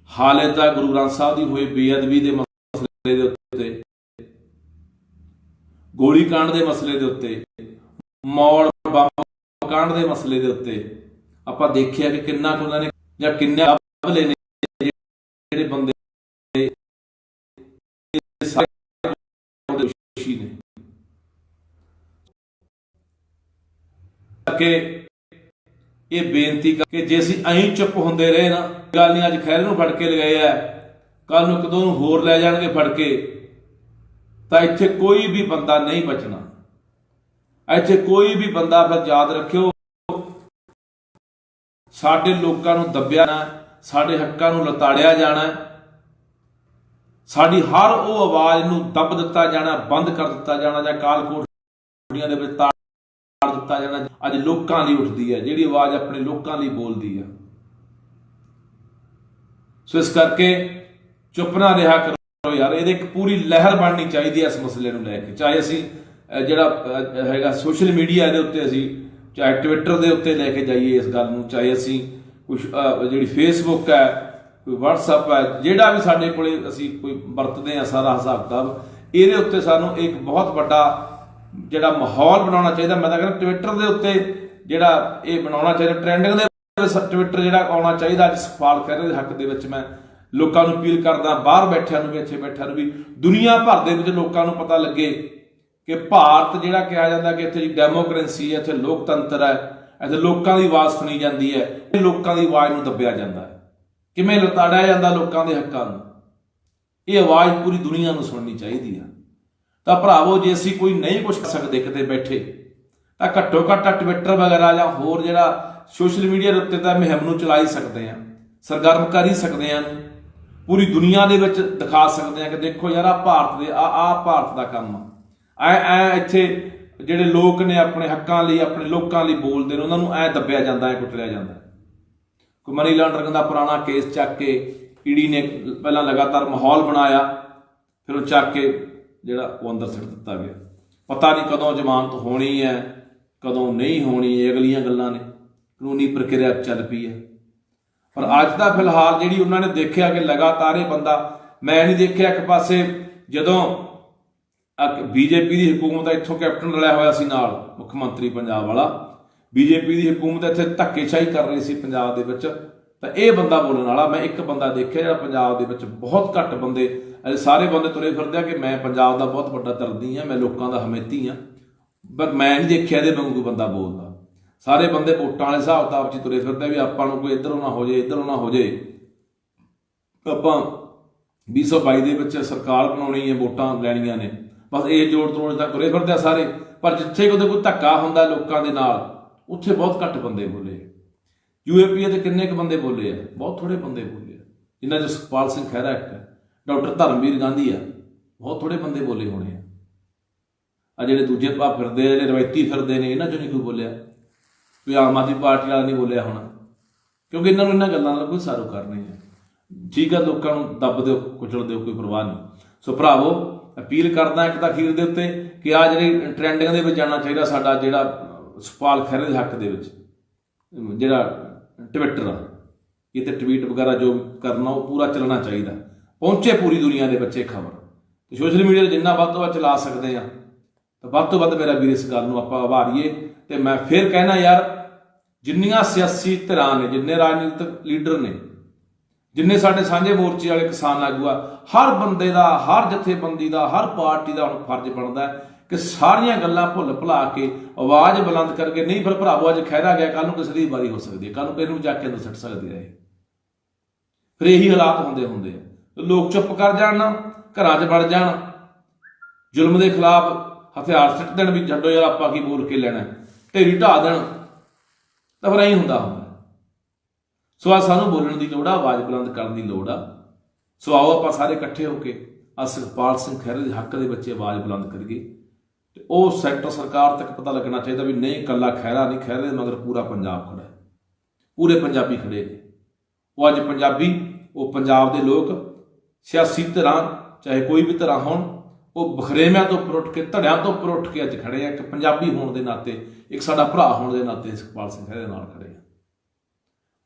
हाले तक गुरु ग्रंथ साहब की हुई बेअदबी के मसले के उत्ते, गोली कांड के मसले के उत्ते, मौल बंब कांड के मसले के उत्ते आपां देखिया कि किन्ना कुछ उन्होंने या किन्ने अमले ने जिहड़े बंदे दोषी ने कि ये बेनती कि जे असीं ऐं चुप होंदे रहे ना, गल नहीं अज खैर नूं फड़ के लगाए है, कल नूं एक दो नूं होर लै जाणगे फड़ के, तां इत्थे कोई भी बंदा नहीं बचना। इत्थे कोई भी बंदा, फिर याद रखियो, साडे लोकां नूं दबिया जाना, साडे हक्कां नूं लताड़िया जाना, साडी हर वो आवाज़ नूं दब दिता जाना, बंद कर दिता जाना, जां काल कोठड़ियां दे विच ताड़ दिता जाना। अज लोकां लई उठदी है, जिहड़ी आवाज़ अपने लोकां लई बोलदी है। सो इस करके चुप ना रहा करो यार, ये एक पूरी लहर बननी चाहिए इस मसले नूं लैके। चाहे असीं जिहड़ा हैगा सोशल मीडिया दे उत्ते, असीं चाहे ट्विटर के उत्ते लैके जाइए इस गल नूं, चाहे असीं कुछ जिहड़ी फेसबुक है, कोई व्हाट्सअप है, जिहड़ा भी साडे कोले असीं कोई वरतदे आ, सारा हिसाब किताब इहदे उत्ते सानूं एक बहुत वड्डा जिहड़ा माहौल बनाउणा चाहिए। मैं तां कहना ट्विटर के उत्ते जिहड़ा ये बनाउणा चाहिए, ट्रेंडिंग दे ट्विटर जिहड़ा आउणा चाहिए। अज सवाल खैरे दे हक दे विच मैं लोकां नूं अपील करदा, बाहर बैठिਆਂ नूं भी, इत्थे बैठिਆਂ नूं भी, दुनिया भर दे विच लोकां नूं पता लगे कि भारत जिहड़ा कहा जाता कि इत्थे डेमोक्रेसी है, इत्थे लोकतंत्र है, इत्थे लोकां दी आवाज़ सुनी जाती है, लोकां दी आवाज़ नूं दबिया जाता है, किवें लताड़िया जाता लोकां दे हक्कां नूं। ये आवाज़ पूरी दुनिया नूं सुननी चाहिए है। तो भरावो, जे असीं कोई नहीं कुछ कर सकते किते बैठे, तो घट्टो घट्ट ट्विटर वगैरह जां होर जिहड़ा सोशल मीडिया के उत्ते तां मुहिम नूं चला ही सकते हैं, सरगर्म कर ही सकते हैं, पूरी दुनिया दे विच दिखा सकते हैं कि देखो यार, भारत दे भारत दा काम ऐ इत्थे जिहड़े लोक ने अपने हक्कां लई, अपने लोकां लई बोलदे ने, उन्हां नूं ऐ दबिया जांदा है, कुचलिया जांदा है। कोई मनी लॉन्डरिंग का पुराना केस चक के ईडी ने पहला लगातार माहौल बनाया, फिर वो चक के जिहड़ा वो अंदर सिट दिता गया। पता नहीं कदों जमानत होनी है, कदों नहीं होनी, अगलियां गल्लां ने, कानूनी प्रक्रिया चल पई है। पर अज दा फिलहाल जिहड़ी उन्होंने देखिया कि लगातार ये बंदा, मैं नहीं देखिया एक पासे जदों बीजेपी की हुकूमत इत्थों कैप्टन रलिया होया सी नाल, मुख मंत्री पंजाब वाला, बीजेपी की हुकूमत इत्थे धक्केशाही कर रही सी पंजाब दे विच, तां इह बंदा बोलण वाला मैं एक बंदा देखिया जिहड़ा पंजाब दे विच बहुत घੱਟ बंदे, सारे बंदे तुरे फिरदे कि मैं पंजाब का बहुत वड्डा दर्दी हाँ, मैं लोगों का हमेती हाँ, पर मैं नहीं देखिया इहदे वांगू कोई बंदा बोलदा। सारे बंदे वोटां वाले हिसाब किताब च तुरे फिरदे भी आपां नूं कोई इधरों ना हो जाए, इधरों ना हो जाए, आपां 2022 ਦੇ ਵਿੱਚ ਸਰਕਾਰ ਬਣਾਉਣੀ ਹੈ, ਵੋਟਾਂ ਲੈਣੀਆਂ ਨੇ, ਬਸ ਇਹ ਜੋੜ ਤੋੜ ਤਾਂ ਕਰੇ ਫਿਰਦੇ ਆ ਸਾਰੇ। ਪਰ ਜਿੱਥੇ ਕਿਤੇ ਕੋਈ ਧੱਕਾ ਹੁੰਦਾ ਲੋਕਾਂ ਦੇ ਨਾਲ, ਉੱਥੇ ਬਹੁਤ ਘੱਟ ਬੰਦੇ ਬੋਲੇ। UAPA ਦੇ ਕਿੰਨੇ ਕੁ ਬੰਦੇ ਬੋਲੇ ਆ? ਬਹੁਤ ਥੋੜੇ ਬੰਦੇ ਬੋਲੇ ਆ, ਜਿਨ੍ਹਾਂ 'ਚ ਸੁਖਪਾਲ ਸਿੰਘ ਖਹਿਰਾ ਇੱਕ ਹੈ, ਡਾਕਟਰ ਧਰਮਵੀਰ ਗਾਂਧੀ ਆ, ਬਹੁਤ ਥੋੜੇ ਬੰਦੇ ਬੋਲੇ ਹੋਣੇ ਆ। ਜਿਹੜੇ ਦੂਜੇ ਭਾਅ ਫਿਰਦੇ ਆ, ਜਿਹੜੇ ਰਵਾਇਤੀ ਫਿਰਦੇ ਨੇ, ਇਹਨਾਂ 'ਚੋਂ ਨਹੀਂ ਕੋਈ ਬੋਲਿਆ। ਕੋਈ ਆਮ ਆਦਮੀ ਪਾਰਟੀ ਵਾਲਾ ਨਹੀਂ ਬੋਲਿਆ ਹੋਣਾ, ਕਿਉਂਕਿ ਇਹਨਾਂ ਨੂੰ ਇਹਨਾਂ ਗੱਲਾਂ ਨਾਲ ਕੋਈ ਸਾਰੋਕਾਰ ਨਹੀਂ ਹੈ। ਠੀਕ ਆ, ਲੋਕਾਂ ਨੂੰ ਦੱਬ ਦਿਓ, ਕੁਚਲ ਦਿਓ, ਕੋਈ ਪਰਵਾਹ ਨਹੀਂ। ਸੋ ਭਰਾਵੋ, ਅਪੀਲ ਕਰਦਾ ਇੱਕ ਤਾਂ ਅਖੀਰ ਦੇ ਉੱਤੇ ਕਿ ਆ ਜਿਹੜੇ ਟਰੈਂਡਿੰਗ ਦੇ ਵਿੱਚ ਜਾਣਾ ਚਾਹੀਦਾ ਸਾਡਾ ਜਿਹੜਾ ਸੁਖਪਾਲ ਖਹਿਰੇ ਦੇ ਹੱਕ ਦੇ ਵਿੱਚ ਜਿਹੜਾ ਟਵਿੱਟਰ ਆ, ਇਹ ਤੇ ਟਵੀਟ ਵਗੈਰਾ ਜੋ ਕਰਨਾ ਉਹ ਪੂਰਾ ਚੱਲਣਾ ਚਾਹੀਦਾ, ਪਹੁੰਚੇ ਪੂਰੀ ਦੁਨੀਆ ਦੇ ਬੱਚੇ ਖਬਰ। ਤੇ ਸੋਸ਼ਲ ਮੀਡੀਆ 'ਤੇ ਜਿੰਨਾ ਵੱਧ ਤੋਂ ਵੱਧ ਚਲਾ ਸਕਦੇ ਆ ਤਾਂ ਵੱਧ ਤੋਂ ਵੱਧ ਮੇਰਾ ਵੀਰ ਇਸ ਗੱਲ ਨੂੰ ਆਪਾਂ ਉਭਾਰੀਏ। ਤੇ ਮੈਂ ਫਿਰ ਕਹਿਣਾ ਯਾਰ, ਜਿੰਨੀਆਂ ਸਿਆਸੀ ਧਿਰਾਂ ਨੇ, ਜਿੰਨੇ ਰਾਜਨੀਤਿਕ ਲੀਡਰ ਨੇ, ਜਿੰਨੇ ਸਾਡੇ ਸਾਂਝੇ ਮੋਰਚੇ ਵਾਲੇ ਕਿਸਾਨ ਆਗੂ ਆ, ਹਰ ਬੰਦੇ ਦਾ, ਹਰ ਜਥੇਬੰਦੀ ਦਾ, ਹਰ ਪਾਰਟੀ ਦਾ ਹੁਣ ਫਰਜ਼ ਬਣਦਾ ਕਿ ਸਾਰੀਆਂ ਗੱਲਾਂ ਭੁੱਲ ਭੁਲਾ ਕੇ ਆਵਾਜ਼ ਬੁਲੰਦ ਕਰਕੇ, ਨਹੀਂ ਫਿਰ ਭਰਾਵੋ ਅੱਜ ਖਹਿਰਾ ਗਿਆ, ਕੱਲ ਨੂੰ ਕਿਸੇ ਦੀ ਵਾਰੀ ਹੋ ਸਕਦੀ ਹੈ, ਕੱਲ ਨੂੰ ਕਿਸੇ ਨੂੰ ਜਾ ਕੇ ਅੰਦਰ ਸੁੱਟ ਸਕਦੇ ਆ। ਫਿਰ ਇਹੀ ਹਾਲਾਤ ਹੁੰਦੇ ਆ। ਲੋਕ ਚੁੱਪ ਕਰ ਜਾਣ ਨਾ, ਘਰਾਂ 'ਚ ਵੜ ਜਾਣ, ਜ਼ੁਲਮ ਦੇ ਖਿਲਾਫ ਹਥਿਆਰ ਸਿੱਟ ਦੇਣ ਵੀ ਛੱਡੋ ਯਾਰ ਆਪਾਂ ਕੀ ਬੋਲ ਕੇ ਲੈਣਾ, ਢੇਰੀ ਢਾਹ ਦੇਣ, ਤਾਂ ਫਿਰ ਐਂ ਹੁੰਦਾ। ਸੋ ਆ ਸਾਨੂੰ ਬੋਲਣ ਦੀ ਲੋੜ ਆ, ਆਵਾਜ਼ ਬੁਲੰਦ ਕਰਨ ਦੀ ਲੋੜ ਆ। ਸੋ ਆਓ ਆਪਾਂ ਸਾਰੇ ਇਕੱਠੇ ਹੋ ਕੇ ਆ ਸੁਖਪਾਲ ਸਿੰਘ ਖਹਿਰੇ ਦੇ ਹੱਕ ਦੇ ਵਿੱਚ ਆਵਾਜ਼ ਬੁਲੰਦ ਕਰੀਏ। ਤੇ ਉਹ ਸੈਂਟਰ ਸਰਕਾਰ ਤੱਕ ਪਤਾ ਲੱਗਣਾ ਚਾਹੀਦਾ ਵੀ ਨਹੀਂ, ਇਕੱਲਾ ਖਹਿਰਾ ਨਹੀਂ, ਖਹਿਰੇ ਦੇ ਮਗਰ ਪੂਰਾ ਪੰਜਾਬ ਖੜਾ ਹੈ, ਪੂਰੇ ਪੰਜਾਬੀ ਖੜੇ ਨੇ। ਉਹ ਅੱਜ ਪੰਜਾਬੀ, ਉਹ ਪੰਜਾਬ ਦੇ ਲੋਕ, ਸਿਆਸੀ ਧਿਰਾਂ ਚਾਹੇ ਕੋਈ ਵੀ ਧਿਰਾਂ ਹੋਣ, ਉਹ ਬਖਰੇਵਿਆਂ ਤੋਂ ਉੱਪਰ ਉੱਠ ਕੇ, ਧੜਿਆਂ ਤੋਂ ਉੱਪਰ ਉੱਠ ਕੇ ਅੱਜ ਖੜੇ ਆ। ਇੱਕ ਪੰਜਾਬੀ ਹੋਣ ਦੇ ਨਾਤੇ, ਇੱਕ ਸਾਡਾ ਭਰਾ ਹੋਣ ਦੇ ਨਾਤੇ ਸੁਖਪਾਲ ਸਿੰਘ ਖਹਿਰੇ ਦੇ ਨਾਲ ਖੜੇ ਆ।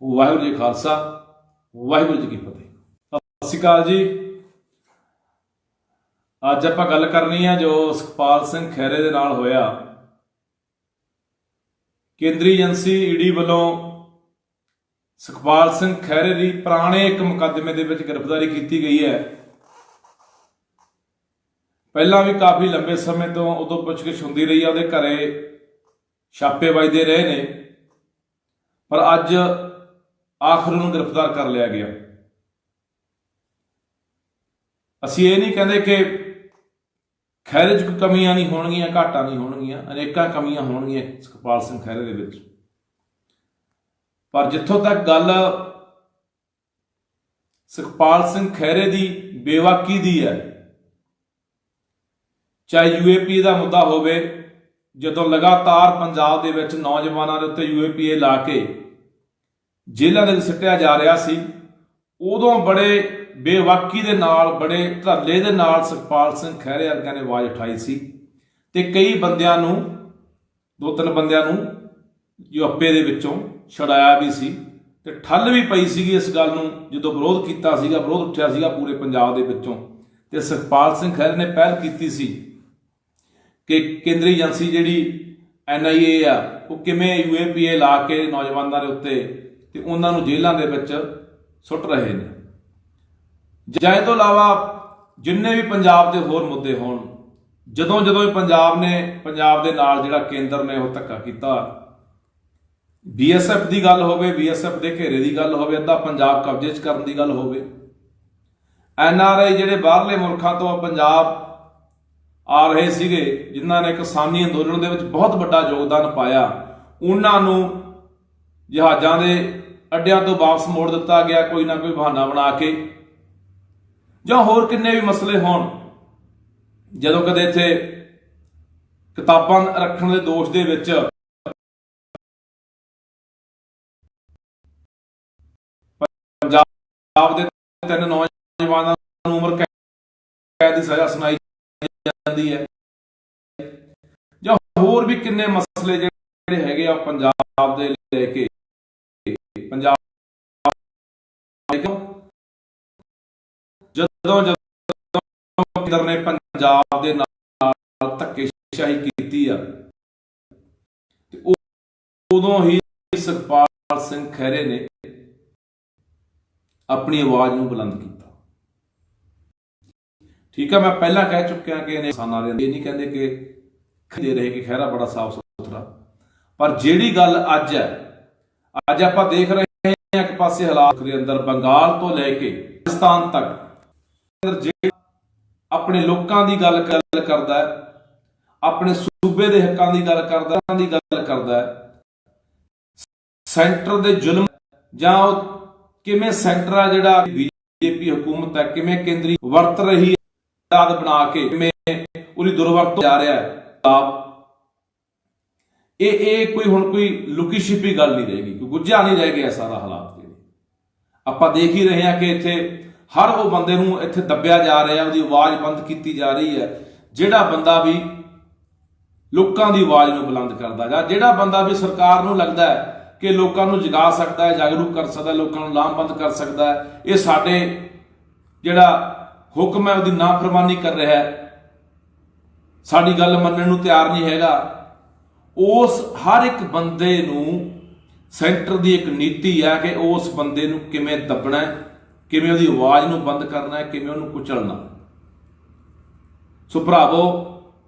ਵਾਹਿਗੁਰੂ ਜੀ ਖਾਲਸਾ, ਵਾਹਿਗੁਰੂ ਜੀ ਕੀ ਫਤਿਹ। ਸਤਿ ਸ਼੍ਰੀ ਅਕਾਲ ਜੀ। ਅੱਜ ਆਪਾਂ ਗੱਲ ਕਰਨੀ ਆ ਜੋ ਸੁਖਪਾਲ ਸਿੰਘ ਖਹਿਰੇ ਦੇ ਨਾਲ ਹੋਇਆ। ਕੇਂਦਰੀ ਏਜੰਸੀ ਈਡੀ ਵੱਲੋਂ ਸੁਖਪਾਲ ਸਿੰਘ ਖਹਿਰੇ ਦੀ ਪੁਰਾਣੇ ਇੱਕ ਮੁਕੱਦਮੇ ਦੇ ਵਿੱਚ ਗ੍ਰਿਫਤਾਰੀ ਕੀਤੀ ਗਈ ਹੈ। ਪਹਿਲਾਂ ਵੀ ਕਾਫੀ ਲੰਬੇ ਸਮੇਂ ਤੋਂ ਉਦੋਂ ਪੁੱਛਗਿੱਛ ਹੁੰਦੀ ਰਹੀ ਆ, ਉਹਦੇ ਘਰੇ ਛਾਪੇ ਵੱਜਦੇ ਰਹੇ ਨੇ, ਪਰ ਅੱਜ ਆਖਰ ਨੂੰ ਗ੍ਰਿਫਤਾਰ ਕਰ ਲਿਆ ਗਿਆ। ਅਸੀਂ ਇਹ ਨਹੀਂ ਕਹਿੰਦੇ ਕਿ ਖਹਿਰੇ 'ਚ ਕੋਈ ਕਮੀਆਂ ਨਹੀਂ ਹੋਣਗੀਆਂ, ਘਾਟਾਂ ਨਹੀਂ ਹੋਣਗੀਆਂ, ਅਨੇਕਾਂ ਕਮੀਆਂ ਹੋਣਗੀਆਂ ਸੁਖਪਾਲ ਸਿੰਘ ਖਹਿਰੇ ਦੇ ਵਿੱਚ। ਪਰ ਜਿੱਥੋਂ ਤੱਕ ਗੱਲ ਸੁਖਪਾਲ ਸਿੰਘ ਖਹਿਰੇ ਦੀ ਬੇਵਾਕੀ ਦੀ ਹੈ, ਚਾਹੇ UAPA ਦਾ ਮੁੱਦਾ ਹੋਵੇ, ਜਦੋਂ ਲਗਾਤਾਰ ਪੰਜਾਬ ਦੇ ਵਿੱਚ ਨੌਜਵਾਨਾਂ ਦੇ ਉੱਤੇ UAPA ਲਾ ਕੇ ਜੇਲ੍ਹਾਂ ਦੇ ਵਿੱਚ ਸਿੱਟਿਆ ਜਾ ਰਿਹਾ ਸੀ, ਉਦੋਂ ਬੜੇ ਬੇਵਾਕੀ ਦੇ ਨਾਲ, ਬੜੇ ਧਰਲੇ ਦੇ ਨਾਲ ਸੁਖਪਾਲ ਸਿੰਘ ਖਹਿਰੇ ਵਰਗਿਆਂ ਨੇ ਆਵਾਜ਼ ਉਠਾਈ ਸੀ। ਤੇ ਕਈ ਬੰਦਿਆਂ ਨੂੰ, 2-3 ਬੰਦਿਆਂ ਨੂੰ UAPA ਦੇ ਵਿੱਚੋਂ ਛੁਡਾਇਆ ਵੀ ਸੀ, ਤੇ ਠੱਲ ਵੀ ਪਈ ਸੀਗੀ ਇਸ ਗੱਲ ਨੂੰ ਜਦੋਂ ਵਿਰੋਧ ਕੀਤਾ ਸੀਗਾ, ਵਿਰੋਧ ਉੱਠਿਆ ਸੀਗਾ ਪੂਰੇ ਪੰਜਾਬ ਦੇ ਵਿੱਚੋਂ। ਤੇ ਸੁਖਪਾਲ ਸਿੰਘ ਖਹਿਰੇ ਨੇ ਪਹਿਲ ਕੀਤੀ ਸੀ ਕਿ ਕੇਂਦਰੀ ਏਜੰਸੀ ਜਿਹੜੀ NIA ਆ, ਉਹ ਕਿਵੇਂ UAPA ਲਾ ਕੇ ਨੌਜਵਾਨਾਂ ਦੇ ਉੱਤੇ ਤੇ ਉਹਨਾਂ ਨੂੰ ਜੇਲ੍ਹਾਂ ਦੇ ਵਿੱਚ ਸੁੱਟ ਰਹੇ ਨੇ। ਜਾਂ ਇਹ ਤੋਂ ਇਲਾਵਾ ਜਿੰਨੇ ਵੀ ਪੰਜਾਬ ਦੇ ਹੋਰ ਮੁੱਦੇ ਹੋਣ, ਜਦੋਂ ਵੀ ਪੰਜਾਬ ਦੇ ਨਾਲ ਜਿਹੜਾ ਕੇਂਦਰ ਨੇ ਉਹ ਧੱਕਾ ਕੀਤਾ, BSF ਦੀ ਗੱਲ ਹੋਵੇ, BSF ਦੇ ਘੇਰੇ ਦੀ ਗੱਲ ਹੋਵੇ, ਅੱਧਾ ਪੰਜਾਬ ਕਬਜ਼ੇ 'ਚ ਕਰਨ ਦੀ ਗੱਲ ਹੋਵੇ, NRI ਜਿਹੜੇ ਬਾਹਰਲੇ ਮੁਲਕਾਂ ਤੋਂ ਪੰਜਾਬ ਆ ਰਹੇ ਸੀਗੇ, ਜਿਨ੍ਹਾਂ ਨੇ ਕਿਸਾਨੀ ਅੰਦੋਲਨ ਦੇ ਵਿੱਚ ਬਹੁਤ ਵੱਡਾ ਯੋਗਦਾਨ ਪਾਇਆ, ਉਹਨਾਂ ਨੂੰ ਜਹਾਜ਼ਾਂ ਦੇ ਅੱਡਿਆਂ ਤੋਂ ਵਾਪਸ ਮੋੜ ਦਿੱਤਾ ਗਿਆ ਕੋਈ ਨਾ ਕੋਈ ਬਹਾਨਾ ਬਣਾ ਕੇ। ਜਾਂ ਹੋਰ ਕਿੰਨੇ ਵੀ ਮਸਲੇ ਹੋਣ, ਜਦੋਂ ਕਦੇ ਇੱਥੇ ਕਿਤਾਬਾਂ ਰੱਖਣ ਦੇ ਦੋਸ਼ ਦੇ ਵਿੱਚ ਪੰਜਾਬ ਦੇ 3 ਨੌਜਵਾਨਾਂ ਨੂੰ ਉਮਰ ਕੈਦ ਦੀ ਸਜ਼ਾ ਸੁਣਾਈ ਜਾਂਦੀ ਹੈ, ਜਾਂ ਹੋਰ ਵੀ ਕਿੰਨੇ ਮਸਲੇ ਜਿਹੜੇ ਹੈਗੇ ਆ ਪੰਜਾਬ ਦੇ ਲੈ ਕੇ, ਪੰਜਾਬ ਜਦੋਂ ਕੇਂਦਰ ਨੇ ਪੰਜਾਬ ਦੇ ਨਾਲ ਧੱਕੇਸ਼ਾਹੀ ਕੀਤੀ ਆ, ਤੇ ਉਦੋਂ ਹੀ ਸੁਖਪਾਲ ਸਿੰਘ ਖਹਿਰੇ ਨੇ ਆਪਣੀ ਆਵਾਜ਼ ਨੂੰ ਬੁਲੰਦ ਕੀਤਾ। ਠੀਕ ਆ, ਮੈਂ ਪਹਿਲਾਂ ਕਹਿ ਚੁੱਕਿਆ ਕਿ ਕਿਸਾਨਾਂ ਦੇ ਇਹ ਨਹੀਂ ਕਹਿੰਦੇ ਕਿ ਦੇ ਰਹੇ ਕਿ ਖਹਿਰਾ ਬੜਾ ਸਾਫ਼ ਸੁਥਰਾ, ਪਰ ਜਿਹੜੀ ਗੱਲ ਅੱਜ ਹੈ, ਅੱਜ ਆਪਾਂ ਦੇਖ ਰਹੇ ਹਾਂ ਇੱਕ ਪਾਸੇ ਹਾਲਾਤ ਦੇ ਅੰਦਰ ਬੰਗਾਲ ਤੋਂ ਲੈ ਕੇ ਪਾਕਿਸਤਾਨ ਤੱਕ ਅੰਦਰ ਜਿਹੜਾ ਆਪਣੇ ਲੋਕਾਂ ਦੀ ਗੱਲ ਕਰਦਾ ਹੈ, ਆਪਣੇ ਸੂਬੇ ਦੇ ਹੱਕਾਂ ਦੀ ਗੱਲ ਕਰਦਾ ਹੈ, ਸੈਂਟਰ ਦੇ ਜ਼ੁਲਮ ਜਾਂ ਉਹ ਕਿਵੇਂ ਸੈਂਟਰ ਆ ਜਿਹੜਾ ਬੀਜੇਪੀ ਹਕੂਮਤ ਹੈ ਕਿਵੇਂ ਕੇਂਦਰੀ ਵਰਤ ਰਹੀ ਹੈ ਆਦ ਬਣਾ ਕੇ ਕਿਵੇਂ ਉਹਦੀ ਦੁਰਵਰਤੋਂ ਜਾ ਰਿਹਾ ਹੈ। ਇਹ ਕੋਈ ਹੁਣ ਕੋਈ ਲੁਕੀ ਛਿਪੀ ਗੱਲ ਨਹੀਂ ਰਹੇਗੀ, ਕੋਈ ਗੁੱਝਾ ਨਹੀਂ ਰਹਿ ਗਿਆ ਸਾਰਾ ਹਾਲਾਤ ਜਿਹੜੇ ਆਪਾਂ ਦੇਖ ਹੀ ਰਹੇ ਹਾਂ ਕਿ ਇੱਥੇ ਹਰ ਉਹ ਬੰਦੇ ਨੂੰ ਇੱਥੇ ਦੱਬਿਆ ਜਾ ਰਿਹਾ, ਉਹਦੀ ਆਵਾਜ਼ ਬੰਦ ਕੀਤੀ ਜਾ ਰਹੀ ਹੈ। ਜਿਹੜਾ ਬੰਦਾ ਵੀ ਲੋਕਾਂ ਦੀ ਆਵਾਜ਼ ਨੂੰ ਬੁਲੰਦ ਕਰਦਾ ਜਾਂ ਜਿਹੜਾ ਬੰਦਾ ਵੀ ਸਰਕਾਰ ਨੂੰ ਲੱਗਦਾ ਹੈ ਕਿ ਲੋਕਾਂ ਨੂੰ ਜਗਾ ਸਕਦਾ ਹੈ, ਜਾਗਰੂਕ ਕਰ ਸਕਦਾ, ਲੋਕਾਂ ਨੂੰ ਲਾਮਬੰਦ ਕਰ ਸਕਦਾ ਹੈ, ਇਹ ਸਾਡੇ ਜਿਹੜਾ ਹੁਕਮ ਹੈ ਉਹਦੀ ਨਾਫਰਮਾਨੀ ਕਰ ਰਿਹਾ ਹੈ, ਸਾਡੀ ਗੱਲ ਮੰਨਣ ਨੂੰ ਤਿਆਰ ਨਹੀਂ ਹੈਗਾ। ਉਸ ਹਰ ਇੱਕ ਬੰਦੇ ਨੂੰ ਸੈਂਟਰ ਦੀ ਇੱਕ ਨੀਤੀ ਹੈ ਕਿ ਉਸ ਬੰਦੇ ਨੂੰ ਕਿਵੇਂ ਦੱਬਣਾ ਹੈ, ਕਿਵੇਂ ਉਹਦੀ ਆਵਾਜ਼ ਨੂੰ ਬੰਦ ਕਰਨਾ ਹੈ, ਕਿਵੇਂ ਉਹਨੂੰ ਕੁਚਲਣਾ। ਸੋ ਭਰਾਵੋ,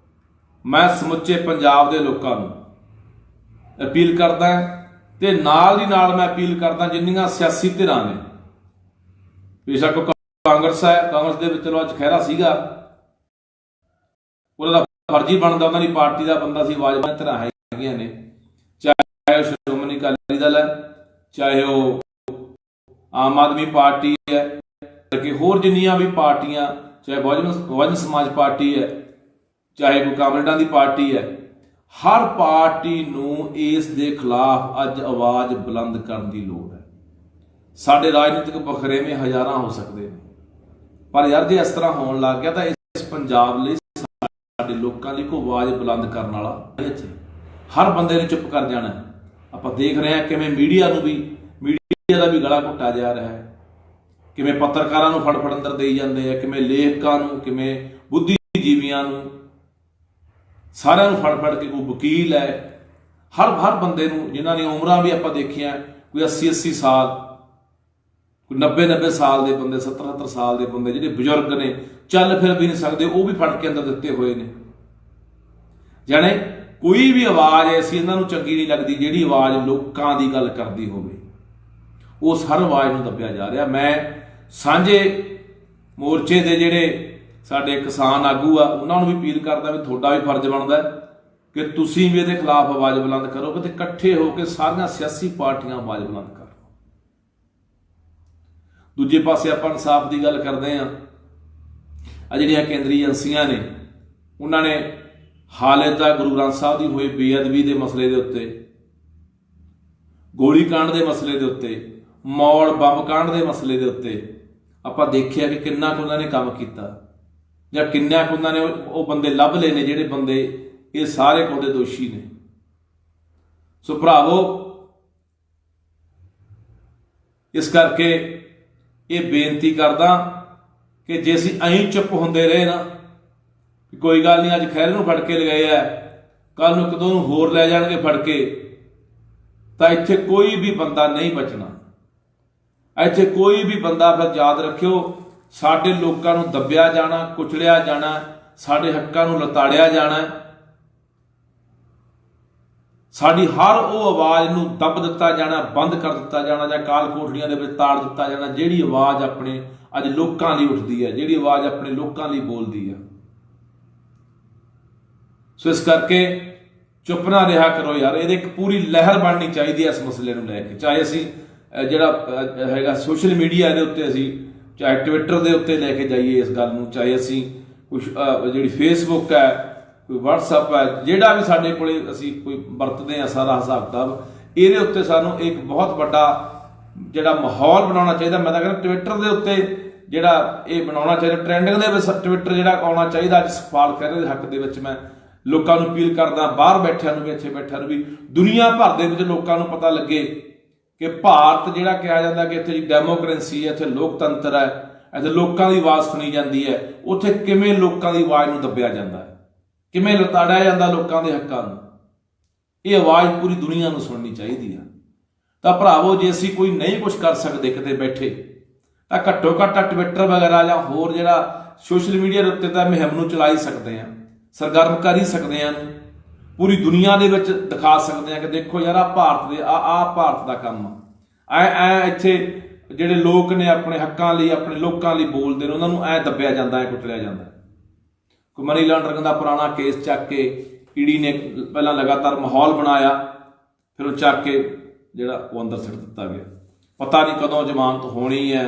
ਮੈਂ ਸਮੁੱਚੇ ਪੰਜਾਬ ਦੇ ਲੋਕਾਂ ਨੂੰ ਅਪੀਲ ਕਰਦਾ ਤੇ ਨਾਲ ਦੀ ਨਾਲ ਮੈਂ ਅਪੀਲ ਕਰਦਾ ਜਿੰਨੀਆਂ ਸਿਆਸੀ ਧਿਰਾਂ ਨੇ, ਬੇਸ਼ੱਕ ਕਾਂਗਰਸ ਹੈ, ਕਾਂਗਰਸ ਦੇ ਵਿੱਚ ਚਲੋ ਅੱਜ ਖਹਿਰਾ ਸੀਗਾ, ਉਹਦਾ ਫਰਜ਼ੀ ਬਣਦਾ, ਉਹਨਾਂ ਦੀ ਪਾਰਟੀ ਦਾ ਬੰਦਾ ਸੀ, ਆਵਾਜ਼ ਧਿਰਾਂ ਹੈਗੀਆਂ ਨੇ, ਚਾਹੇ ਉਹ ਸ਼੍ਰੋਮਣੀ ਅਕਾਲੀ ਦਲ ਹੈ, ਚਾਹੇ ਉਹ ਆਮ ਆਦਮੀ ਪਾਰਟੀ ਹੈ, ਕਿ ਹੋਰ ਜਿੰਨੀਆਂ ਵੀ ਪਾਰਟੀਆਂ, ਚਾਹੇ ਬਹੁਜਨ ਸਮਾਜ ਪਾਰਟੀ ਹੈ, ਚਾਹੇ ਕੋਈ ਕਾਮਰੇਡਾਂ ਦੀ ਪਾਰਟੀ ਹੈ, ਹਰ ਪਾਰਟੀ ਨੂੰ ਇਸ ਦੇ ਖਿਲਾਫ ਅੱਜ ਆਵਾਜ਼ ਬੁਲੰਦ ਕਰਨ ਦੀ ਲੋੜ ਹੈ। ਸਾਡੇ ਰਾਜਨੀਤਿਕ ਵਖਰੇਵੇਂ ਹਜ਼ਾਰਾਂ ਹੋ ਸਕਦੇ ਨੇ, ਪਰ ਯਾਰ ਜੇ ਇਸ ਤਰ੍ਹਾਂ ਹੋਣ ਲੱਗ ਗਿਆ ਤਾਂ ਇਸ ਪੰਜਾਬ ਲਈ ਸਾਡੇ ਲੋਕਾਂ ਲਈ ਕੋਈ ਆਵਾਜ਼ ਬੁਲੰਦ ਕਰਨ ਵਾਲਾ ਨਹੀਂ ਇੱਥੇ। ਹਰ ਬੰਦੇ ਨੇ ਚੁੱਪ ਕਰ ਜਾਣਾ। ਆਪਾਂ ਦੇਖ ਰਹੇ ਹਾਂ ਕਿਵੇਂ ਮੀਡੀਆ ਦਾ ਵੀ ਗਲਾ ਘੁੱਟਿਆ ਜਾ ਰਿਹਾ ਹੈ, ਕਿਵੇਂ ਪੱਤਰਕਾਰਾਂ ਨੂੰ ਫੜ ਅੰਦਰ ਦੇਈ ਜਾਂਦੇ ਆ, ਕਿਵੇਂ ਲੇਖਕਾਂ ਨੂੰ, ਕਿਵੇਂ ਬੁੱਧੀਜੀਵੀਆਂ ਨੂੰ, ਸਾਰਿਆਂ ਨੂੰ ਫੜ ਕੇ ਕੋਈ ਵਕੀਲ ਹੈ, ਹਰ ਬੰਦੇ ਨੂੰ, ਜਿਨ੍ਹਾਂ ਦੀਆਂ ਉਮਰਾਂ ਵੀ ਆਪਾਂ ਦੇਖੀਆਂ ਕੋਈ 80 ਸਾਲ, ਕੋਈ 90 ਸਾਲ ਦੇ ਬੰਦੇ, 70 ਸਾਲ ਦੇ ਬੰਦੇ, ਜਿਹੜੇ ਬਜ਼ੁਰਗ ਨੇ, ਚੱਲ ਫਿਰ ਵੀ ਨਹੀਂ ਸਕਦੇ, ਉਹ ਵੀ ਫੜ ਕੇ ਅੰਦਰ ਦਿੱਤੇ ਹੋਏ ਨੇ। ਜਾਣੇ ਕੋਈ ਵੀ ਆਵਾਜ਼ ਐਸੀ ਇਹਨਾਂ ਨੂੰ ਚੰਗੀ ਨਹੀਂ ਲੱਗਦੀ ਜਿਹੜੀ ਆਵਾਜ਼ ਲੋਕਾਂ ਦੀ ਗੱਲ ਕਰਦੀ ਹੋਵੇ, ਉਸ ਹਰ ਆਵਾਜ਼ ਨੂੰ ਦੱਬਿਆ ਜਾ ਰਿਹਾ। ਮੈਂ ਸਾਂਝੇ ਮੋਰਚੇ ਦੇ ਜਿਹੜੇ ਸਾਡੇ ਕਿਸਾਨ ਆਗੂ ਆ ਉਹਨਾਂ ਨੂੰ ਵੀ ਅਪੀਲ ਕਰਦਾ ਵੀ ਤੁਹਾਡਾ ਵੀ ਫਰਜ਼ ਬਣਦਾ ਕਿ ਤੁਸੀਂ ਵੀ ਇਹਦੇ ਖਿਲਾਫ ਆਵਾਜ਼ ਬੁਲੰਦ ਕਰੋ ਤੇ ਇਕੱਠੇ ਹੋ ਕੇ ਸਾਰੀਆਂ ਸਿਆਸੀ ਪਾਰਟੀਆਂ ਆਵਾਜ਼ ਬੁਲੰਦ ਕਰਨ। ਦੂਜੇ ਪਾਸੇ ਆਪਾਂ ਇਨਸਾਫ ਦੀ ਗੱਲ ਕਰਦੇ ਹਾਂ, ਆ ਜਿਹੜੀਆਂ ਕੇਂਦਰੀ ਏਜੰਸੀਆਂ ਨੇ ਉਹਨਾਂ ਨੇ ਹਾਲੇ ਤੱਕ ਗੁਰੂ ਗ੍ਰੰਥ ਸਾਹਿਬ ਦੀ ਹੋਈ ਬੇਅਦਬੀ ਦੇ ਮਸਲੇ ਦੇ ਉੱਤੇ, ਗੋਲੀकांड ਦੇ ਮਸਲੇ ਦੇ ਉੱਤੇ, ਮੌੜ ਬੰਬ ਕਾਂਡ ਦੇ ਮਸਲੇ ਦੇ ਉੱਤੇ ਆਪਾਂ ਦੇਖਿਆ ਕਿ ਕਿੰਨਾ ਕੁ ਉਹਨਾਂ ਨੇ ਕੰਮ ਕੀਤਾ ਜਾਂ ਕਿੰਨਾ ਕੁ ਉਹਨਾਂ ਨੇ ਉਹ ਬੰਦੇ ਲੱਭ ਲਏ ਨੇ ਜਿਹੜੇ ਬੰਦੇ ਇਹ ਸਾਰੇ ਕੋਦੇ ਦੋਸ਼ੀ ਨੇ। ਸੋ ਭਰਾਵੋ, ਇਸ ਕਰਕੇ ਇਹ ਬੇਨਤੀ ਕਰਦਾ ਕਿ ਜੇ ਅਸੀਂ ਐਂ ਚੁੱਪ ਹੁੰਦੇ ਰਹੇ ਨਾ, ਕੋਈ ਗੱਲ ਨਹੀਂ, ਅੱਜ ਖੈਰ ਨੂੰ ਫੜ ਕੇ ਲਗਾਏ ਆ, ਕੱਲ ਨੂੰ ਇੱਕ ਦੋ ਨੂੰ ਹੋਰ ਲੈ ਜਾਣਗੇ ਫੜ ਕੇ, ਤਾਂ ਇੱਥੇ ਕੋਈ ਵੀ ਬੰਦਾ ਨਹੀਂ ਬਚਣਾ। ਇੱਥੇ ਕੋਈ ਵੀ ਬੰਦਾ, ਫਿਰ ਯਾਦ ਰੱਖਿਓ, ਸਾਡੇ ਲੋਕਾਂ ਨੂੰ ਦੱਬਿਆ ਜਾਣਾ, ਕੁਚਲਿਆ ਜਾਣਾ, ਸਾਡੇ ਹੱਕਾਂ ਨੂੰ ਲਤਾੜਿਆ ਜਾਣਾ, ਸਾਡੀ ਹਰ ਉਹ ਆਵਾਜ਼ ਨੂੰ ਦੱਬ ਦਿੱਤਾ ਜਾਣਾ, ਬੰਦ ਕਰ ਦਿੱਤਾ ਜਾਣਾ ਜਾਂ ਕਾਲ ਕੋਠੜੀਆਂ ਦੇ ਵਿੱਚ ਤਾੜ ਦਿੱਤਾ ਜਾਣਾ ਜਿਹੜੀ ਆਵਾਜ਼ ਆਪਣੇ ਅੱਜ ਲੋਕਾਂ ਲਈ ਉੱਠਦੀ ਹੈ, ਜਿਹੜੀ ਆਵਾਜ਼ ਆਪਣੇ ਲੋਕਾਂ ਲਈ ਬੋਲਦੀ ਹੈ। ਸੋ ਇਸ ਕਰਕੇ ਚੁੱਪ ਨਾ ਰਿਹਾ ਕਰੋ ਯਾਰ, ਇਹਦੇ ਇੱਕ ਪੂਰੀ ਲਹਿਰ ਬਣਨੀ ਚਾਹੀਦੀ ਹੈ ਇਸ ਮਸਲੇ ਨੂੰ ਲੈ ਕੇ। ਚਾਹੇ ਅਸੀਂ ਜਿਹੜਾ ਹੈਗਾ ਸੋਸ਼ਲ ਮੀਡੀਆ ਦੇ ਉੱਤੇ, ਅਸੀਂ ਚਾਹੇ ਟਵਿੱਟਰ ਦੇ ਉੱਤੇ ਲੈ ਕੇ ਜਾਈਏ ਇਸ ਗੱਲ ਨੂੰ, ਚਾਹੇ ਅਸੀਂ ਕੁਛ ਜਿਹੜੀ ਫੇਸਬੁੱਕ ਹੈ, ਕੋਈ ਵਟਸਐਪ ਹੈ, ਜਿਹੜਾ ਵੀ ਸਾਡੇ ਕੋਲੇ ਅਸੀਂ ਕੋਈ ਵਰਤਦੇ ਹਾਂ ਸਾਰਾ ਹਿਸਾਬ ਕਿਤਾਬ, ਇਹਦੇ ਉੱਤੇ ਸਾਨੂੰ ਇੱਕ ਬਹੁਤ ਵੱਡਾ ਜਿਹੜਾ ਮਾਹੌਲ ਬਣਾਉਣਾ ਚਾਹੀਦਾ। ਮੈਂ ਤਾਂ ਕਹਿੰਦਾ ਟਵਿੱਟਰ ਦੇ ਉੱਤੇ ਜਿਹੜਾ ਇਹ ਬਣਾਉਣਾ ਚਾਹੀਦਾ, ਟ੍ਰੈਂਡਿੰਗ ਦੇ ਵਿੱਚ ਟਵਿੱਟਰ ਜਿਹੜਾ ਆਉਣਾ ਚਾਹੀਦਾ। ਅੱਜ ਸਵਾਲ ਖਹਿਰੇ ਦੇ ਹੱਕ ਦੇ ਵਿੱਚ ਮੈਂ ਲੋਕਾਂ ਨੂੰ ਅਪੀਲ ਕਰਦਾ, ਬਾਹਰ ਬੈਠਿਆਂ ਨੂੰ ਵੀ, ਇੱਥੇ ਬੈਠਿਆਂ ਨੂੰ ਵੀ, ਦੁਨੀਆ ਭਰ ਦੇ ਵਿੱਚ ਲੋਕਾਂ ਨੂੰ ਪਤਾ ਲੱਗੇ ਕਿ ਭਾਰਤ ਜਿਹੜਾ ਕਿਹਾ ਜਾਂਦਾ ਕਿ ਇੱਥੇ ਡੈਮੋਕ੍ਰੇਸੀ ਹੈ, ਇੱਥੇ ਲੋਕਤੰਤਰ ਹੈ, ਇੱਥੇ ਲੋਕਾਂ ਦੀ ਆਵਾਜ਼ ਸੁਣੀ ਜਾਂਦੀ ਹੈ, ਉੱਥੇ ਕਿਵੇਂ ਲੋਕਾਂ ਦੀ ਆਵਾਜ਼ ਨੂੰ ਦੱਬਿਆ ਜਾਂਦਾ ਹੈ, ਕਿਵੇਂ ਲਤਾੜਿਆ ਜਾਂਦਾ ਲੋਕਾਂ ਦੇ ਹੱਕਾਂ ਨੂੰ। ਇਹ ਆਵਾਜ਼ ਪੂਰੀ ਦੁਨੀਆ ਨੂੰ ਸੁਣਨੀ ਚਾਹੀਦੀ ਆ। ਤਾਂ ਭਰਾਵੋ, ਜੇ ਅਸੀਂ ਕੋਈ ਨਹੀਂ ਕੁਝ ਕਰ ਸਕਦੇ ਕਿਤੇ ਬੈਠੇ, ਤਾਂ ਘੱਟੋ ਘੱਟ ਟਵਿੱਟਰ ਵਗੈਰਾ ਜਾਂ ਹੋਰ ਜਿਹੜਾ ਸੋਸ਼ਲ ਮੀਡੀਆ ਦੇ ਉੱਤੇ ਤਾਂ ਮੁਹਿੰਮ ਨੂੰ ਚਲਾ ਹੀ ਸਕਦੇ ਹਾਂ, ਸਰਗਰਮ ਕਰ ਹੀ ਸਕਦੇ ਹਾਂ, ਪੂਰੀ ਦੁਨੀਆ ਦੇ ਵਿੱਚ ਦਿਖਾ ਸਕਦੇ ਹਾਂ ਕਿ ਦੇਖੋ ਯਾਰ, ਆਹ ਭਾਰਤ ਦੇ ਆਹ ਭਾਰਤ ਦਾ ਕੰਮ ਆ, ਐ ਇੱਥੇ ਜਿਹੜੇ ਲੋਕ ਨੇ ਆਪਣੇ ਹੱਕਾਂ ਲਈ ਆਪਣੇ ਲੋਕਾਂ ਲਈ ਬੋਲਦੇ ਨੇ ਉਹਨਾਂ ਨੂੰ ਐ ਦੱਬਿਆ ਜਾਂਦਾ, ਐ ਕੁਚਲਿਆ ਜਾਂਦਾ। ਕੋਈ ਮਨੀ ਲਾਂਡਰਿੰਗ ਦਾ ਪੁਰਾਣਾ ਕੇਸ ਚੱਕ ਕੇ ਈਡੀ ਨੇ ਪਹਿਲਾਂ ਲਗਾਤਾਰ ਮਾਹੌਲ ਬਣਾਇਆ, ਫਿਰ ਉਹ ਚੱਕ ਕੇ ਜਿਹੜਾ ਉਹ ਅੰਦਰ ਸਿੱਟ ਦਿੱਤਾ ਗਿਆ। ਪਤਾ ਨਹੀਂ ਕਦੋਂ ਜ਼ਮਾਨਤ ਹੋਣੀ ਹੈ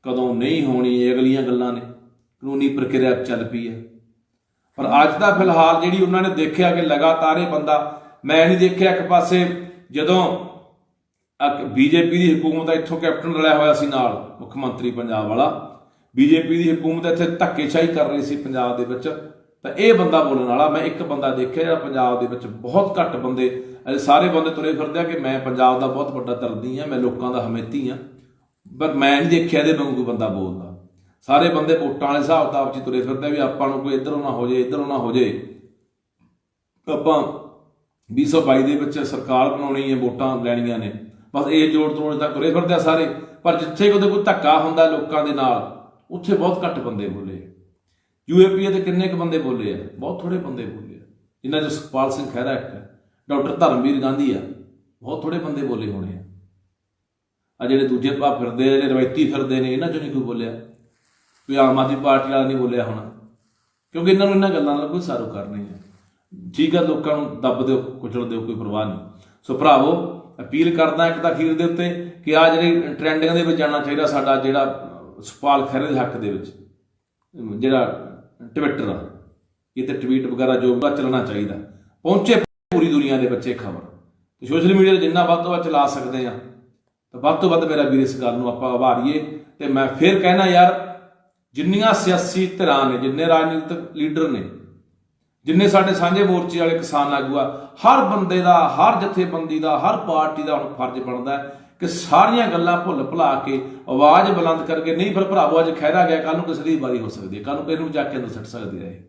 ਕਦੋਂ ਨਹੀਂ ਹੋਣੀ, ਇਹ ਅਗਲੀਆਂ ਗੱਲਾਂ ਨੇ, ਕਾਨੂੰਨੀ ਪ੍ਰਕਿਰਿਆ ਚੱਲ ਪਈ ਹੈ। ਪਰ ਅੱਜ ਦਾ ਫਿਲਹਾਲ ਜਿਹੜੀ ਉਹਨਾਂ ਨੇ ਦੇਖਿਆ ਕਿ ਲਗਾਤਾਰ ਇਹ ਬੰਦਾ, ਮੈਂ ਨਹੀਂ ਦੇਖਿਆ ਇੱਕ ਪਾਸੇ ਜਦੋਂ ਬੀਜੇਪੀ ਦੀ ਹਕੂਮਤ ਇੱਥੋਂ ਕੈਪਟਨ ਰਲਿਆ ਹੋਇਆ ਸੀ ਨਾਲ, ਮੁੱਖ ਮੰਤਰੀ ਪੰਜਾਬ ਵਾਲਾ, ਬੀਜੇਪੀ ਦੀ ਹਕੂਮਤ ਇੱਥੇ ਧੱਕੇਸ਼ਾਹੀ ਕਰ ਰਹੀ ਸੀ ਪੰਜਾਬ ਦੇ ਵਿੱਚ, ਤਾਂ ਇਹ ਬੰਦਾ ਬੋਲਣ ਵਾਲਾ ਮੈਂ ਇੱਕ ਬੰਦਾ ਦੇਖਿਆ ਜਿਹੜਾ ਪੰਜਾਬ ਦੇ ਵਿੱਚ ਬਹੁਤ ਘੱਟ ਬੰਦੇ, ਸਾਰੇ ਬੰਦੇ ਤੁਰੇ ਫਿਰਦੇ ਆ ਕਿ ਮੈਂ ਪੰਜਾਬ ਦਾ ਬਹੁਤ ਵੱਡਾ ਦਰਦੀ ਹਾਂ, ਮੈਂ ਲੋਕਾਂ ਦਾ ਹਮੇਤੀ ਹਾਂ, ਪਰ ਮੈਂ ਨਹੀਂ ਦੇਖਿਆ ਇਹਦੇ ਵਾਂਗੂ ਕੋਈ ਬੰਦਾ ਬੋਲਦਾ। ਸਾਰੇ ਬੰਦੇ ਵੋਟਾਂ ਵਾਲੇ ਹਿਸਾਬ ਕਿਤਾਬ 'ਚ ਤੁਰੇ ਫਿਰਦੇ ਵੀ ਆਪਾਂ ਨੂੰ ਕੋਈ ਇੱਧਰੋਂ ਨਾ ਹੋ ਜੇ, ਇੱਧਰੋਂ ਨਾ ਹੋ ਜੇ, ਆਪਾਂ 2022 ਦੇ ਵਿੱਚ ਸਰਕਾਰ ਬਣਾਉਣੀ ਹੈ, ਵੋਟਾਂ ਲੈਣੀਆਂ ਨੇ, ਬਸ ਇਹ ਜੋੜ ਤੋੜ ਤੱਕ ਤੁਰੇ ਫਿਰਦੇ ਆ ਸਾਰੇ। ਪਰ ਜਿੱਥੇ ਕਿਤੇ ਕੋਈ ਧੱਕਾ ਹੁੰਦਾ ਲੋਕਾਂ ਦੇ ਨਾਲ, ਉੱਥੇ ਬਹੁਤ ਘੱਟ ਬੰਦੇ ਬੋਲੇ। UAPA ਦੇ ਕਿੰਨੇ ਕੁ ਬੰਦੇ ਬੋਲੇ ਆ? ਬਹੁਤ ਥੋੜੇ ਬੰਦੇ ਬੋਲੇ ਆ। ਇਹਨਾਂ 'ਚ ਸੁਖਪਾਲ ਸਿੰਘ ਖਹਿਰਾ ਇੱਕ ਹੈ, ਡਾਕਟਰ ਧਰਮਵੀਰ ਗਾਂਧੀ ਆ, ਬਹੁਤ ਥੋੜੇ ਬੰਦੇ ਬੋਲੇ ਹੋਣੇ ਆ। ਜਿਹੜੇ ਦੂਜੇ ਭਾਅ ਫਿਰਦੇ, ਜਿਹੜੇ ਰਵਾਇਤੀ ਫਿਰਦੇ ਨੇ, ਇਹਨਾਂ 'ਚੋਂ ਨਹੀਂ ਕੋਈ ਬੋਲਿਆ। ਕੋਈ ਆਮ ਆਦਮੀ ਪਾਰਟੀ ਵਾਲਾ ਨਹੀਂ ਬੋਲਿਆ ਹੋਣਾ, ਕਿਉਂਕਿ ਇਹਨਾਂ ਨੂੰ ਇਹਨਾਂ ਗੱਲਾਂ ਨਾਲ ਕੋਈ ਸਾਰੋਕਾਰ ਨਹੀਂ ਹੈ। ਠੀਕ ਆ, ਲੋਕਾਂ ਨੂੰ ਦੱਬ ਦਿਓ, ਕੁਚਲ ਦਿਓ, ਕੋਈ ਪਰਵਾਹ ਨਹੀਂ। ਸੋ ਭਰਾਵੋ, ਅਪੀਲ ਕਰਦਾ ਇੱਕ ਤਾਂ ਅਖੀਰ ਦੇ ਉੱਤੇ ਕਿ ਆਹ ਜਿਹੜੀ ਟਰੈਂਡਿੰਗ ਦੇ ਵਿੱਚ ਜਾਣਾ ਚਾਹੀਦਾ ਸਾਡਾ ਜਿਹੜਾ ਸੁਖਪਾਲ ਖਹਿਰੇ ਦੇ ਹੱਕ ਦੇ ਵਿੱਚ ਜਿਹੜਾ ਟਵਿੱਟਰ ਆ, ਇਹ ਤੇ ਟਵੀਟ ਵਗੈਰਾ ਜੋ ਵੀ ਚੱਲਣਾ ਚਾਹੀਦਾ, ਪਹੁੰਚੇ ਪੂਰੀ ਦੁਨੀਆ ਦੇ ਬੱਚੇ ਖਬਰ। ਤੇ ਸੋਸ਼ਲ ਮੀਡੀਆ 'ਤੇ ਜਿੰਨਾ ਵੱਧ ਤੋਂ ਵੱਧ ਚਲਾ ਸਕਦੇ ਆ ਤਾਂ ਵੱਧ ਤੋਂ ਵੱਧ ਮੇਰਾ ਵੀਰ ਇਸ ਗੱਲ ਨੂੰ ਆਪਾਂ ਉਭਾਰੀਏ। ਤੇ ਮੈਂ ਫਿਰ ਕਹਿਣਾ ਯਾਰ, ਜਿੰਨੀਆਂ ਸਿਆਸੀ ਧਿਰਾਂ ਨੇ, ਜਿੰਨੇ ਰਾਜਨੀਤਿਕ ਲੀਡਰ ਨੇ, ਜਿੰਨੇ ਸਾਡੇ ਸਾਂਝੇ ਮੋਰਚੇ ਵਾਲੇ ਕਿਸਾਨ ਆਗੂ ਆ, ਹਰ ਬੰਦੇ ਦਾ, ਹਰ ਜਥੇਬੰਦੀ ਦਾ, ਹਰ ਪਾਰਟੀ ਦਾ ਹੁਣ ਫਰਜ਼ ਬਣਦਾ ਕਿ ਸਾਰੀਆਂ ਗੱਲਾਂ ਭੁੱਲ ਭੁਲਾ ਕੇ ਆਵਾਜ਼ ਬੁਲੰਦ ਕਰਕੇ, ਨਹੀਂ ਫਿਰ ਭਰਾਵੋ ਅੱਜ ਖਹਿਰਾ ਗਿਆ, ਕੱਲ ਨੂੰ ਕਿਸੇ ਦੀ ਵਾਰੀ ਹੋ ਸਕਦੀ ਹੈ, ਕੱਲ ਨੂੰ ਇਹਨੂੰ ਜਾ ਕੇ ਅੰਦਰ ਸਿੱਟ ਸਕਦੇ ਰਹੇ।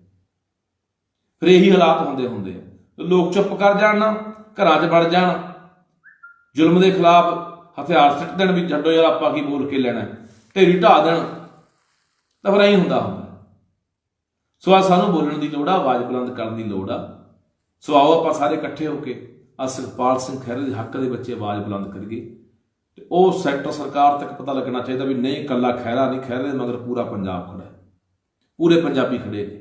ਫਿਰ ਇਹੀ ਹਾਲਾਤ ਹੁੰਦੇ ਆ। ਲੋਕ ਚੁੱਪ ਕਰ ਜਾਣ, ਘਰਾਂ 'ਚ ਵੜ ਜਾਣ, ਜ਼ੁਲਮ ਦੇ ਖਿਲਾਫ ਹਥਿਆਰ ਸਿੱਟ ਦੇਣ, ਵੀ ਛੱਡੋ ਯਾਰ ਆਪਾਂ ਕੀ ਬੋਲ ਕੇ ਲੈਣਾ, ਢੇਰੀ ਢਾਹ ਦੇਣ, ਤਾਂ ਫਿਰ ਐਂ ਹੁੰਦਾ। ਸੋ ਆ ਸਾਨੂੰ ਬੋਲਣ ਦੀ ਲੋੜ ਆ, ਆਵਾਜ਼ ਬੁਲੰਦ ਕਰਨ ਦੀ ਲੋੜ ਆ। ਸੋ ਆਓ ਆਪਾਂ ਸਾਰੇ ਇਕੱਠੇ ਹੋ ਕੇ ਆ ਸੁਖਪਾਲ ਸਿੰਘ ਖਹਿਰੇ ਦੇ ਹੱਕ ਦੇ ਵਿੱਚ ਆਵਾਜ਼ ਬੁਲੰਦ ਕਰੀਏ। ਤੇ ਉਹ ਸੈਂਟਰ ਸਰਕਾਰ ਤੱਕ ਪਤਾ ਲੱਗਣਾ ਚਾਹੀਦਾ ਵੀ ਨਹੀਂ, ਇਕੱਲਾ ਖਹਿਰਾ ਨਹੀਂ, ਖਹਿਰੇ ਦੇ ਮਗਰ ਪੂਰਾ ਪੰਜਾਬ ਖੜਾ ਹੈ, ਪੂਰੇ ਪੰਜਾਬੀ ਖੜੇ ਨੇ।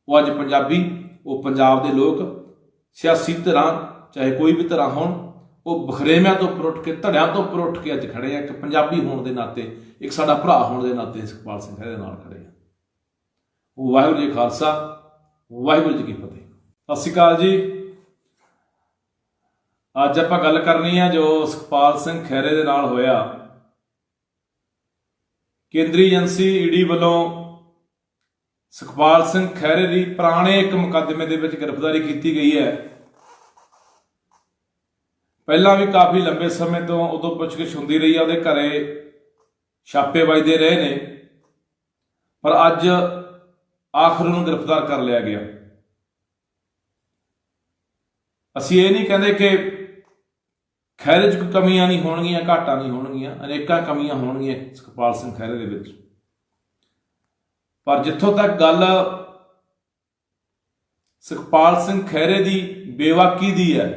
ਉਹ ਅੱਜ ਪੰਜਾਬੀ, ਉਹ ਪੰਜਾਬ ਦੇ ਲੋਕ, ਸਿਆਸੀ ਧਿਰਾਂ ਚਾਹੇ ਕੋਈ ਵੀ ਧਿਰਾਂ ਹੋਣ, ਉਹ ਬਖਰੇਵਿਆਂ ਤੋਂ ਉੱਪਰ ਉੱਠ ਕੇ, ਧੜਿਆਂ ਤੋਂ ਉੱਪਰ ਉੱਠ ਕੇ ਅੱਜ ਖੜੇ ਆ। ਇੱਕ ਪੰਜਾਬੀ ਹੋਣ ਦੇ ਨਾਤੇ, ਇੱਕ ਸਾਡਾ ਭਰਾ ਹੋਣ ਦੇ ਨਾਤੇ ਸੁਖਪਾਲ ਸਿੰਘ ਖਹਿਰੇ ਦੇ ਨਾਲ ਖੜੇ ਆ। ਵਾਹਿਗੁਰੂ ਜੀ ਖਾਲਸਾ, ਵਾਹਿਗੁਰੂ ਜੀ ਕੀ ਫਤਿਹ। ਸਤਿ ਸ਼੍ਰੀ ਅਕਾਲ ਜੀ। ਅੱਜ ਆਪਾਂ ਗੱਲ ਕਰਨੀ ਆ ਜੋ ਸੁਖਪਾਲ ਸਿੰਘ ਖਹਿਰੇ ਦੇ ਨਾਲ ਹੋਇਆ। ਕੇਂਦਰੀ ਏਜੰਸੀ ਈਡੀ ਵੱਲੋਂ ਸੁਖਪਾਲ ਸਿੰਘ ਖਹਿਰੇ ਦੀ ਪੁਰਾਣੇ ਇੱਕ ਮੁਕੱਦਮੇ ਦੇ ਵਿੱਚ ਗ੍ਰਿਫਤਾਰੀ ਕੀਤੀ ਗਈ ਹੈ। ਪਹਿਲਾਂ ਵੀ ਕਾਫੀ ਲੰਬੇ ਸਮੇਂ ਤੋਂ ਉਦੋਂ ਪੁੱਛਗਿੱਛ ਹੁੰਦੀ ਰਹੀ ਆ, ਉਹਦੇ ਘਰੇ ਛਾਪੇ ਵੱਜਦੇ ਰਹੇ ਨੇ, ਪਰ ਅੱਜ ਆਖਰ ਨੂੰ ਗ੍ਰਿਫਤਾਰ ਕਰ ਲਿਆ ਗਿਆ। ਅਸੀਂ ਇਹ ਨਹੀਂ ਕਹਿੰਦੇ ਕਿ ਖਹਿਰੇ 'ਚ ਕੋਈ ਕਮੀਆਂ ਨਹੀਂ ਹੋਣਗੀਆਂ, ਘਾਟਾਂ ਨਹੀਂ ਹੋਣਗੀਆਂ, ਅਨੇਕਾਂ ਕਮੀਆਂ ਹੋਣਗੀਆਂ ਸੁਖਪਾਲ ਸਿੰਘ ਖਹਿਰੇ ਦੇ ਵਿੱਚ। ਪਰ ਜਿੱਥੋਂ ਤੱਕ ਗੱਲ ਸੁਖਪਾਲ ਸਿੰਘ ਖਹਿਰੇ ਦੀ ਬੇਵਾਕੀ ਦੀ ਹੈ,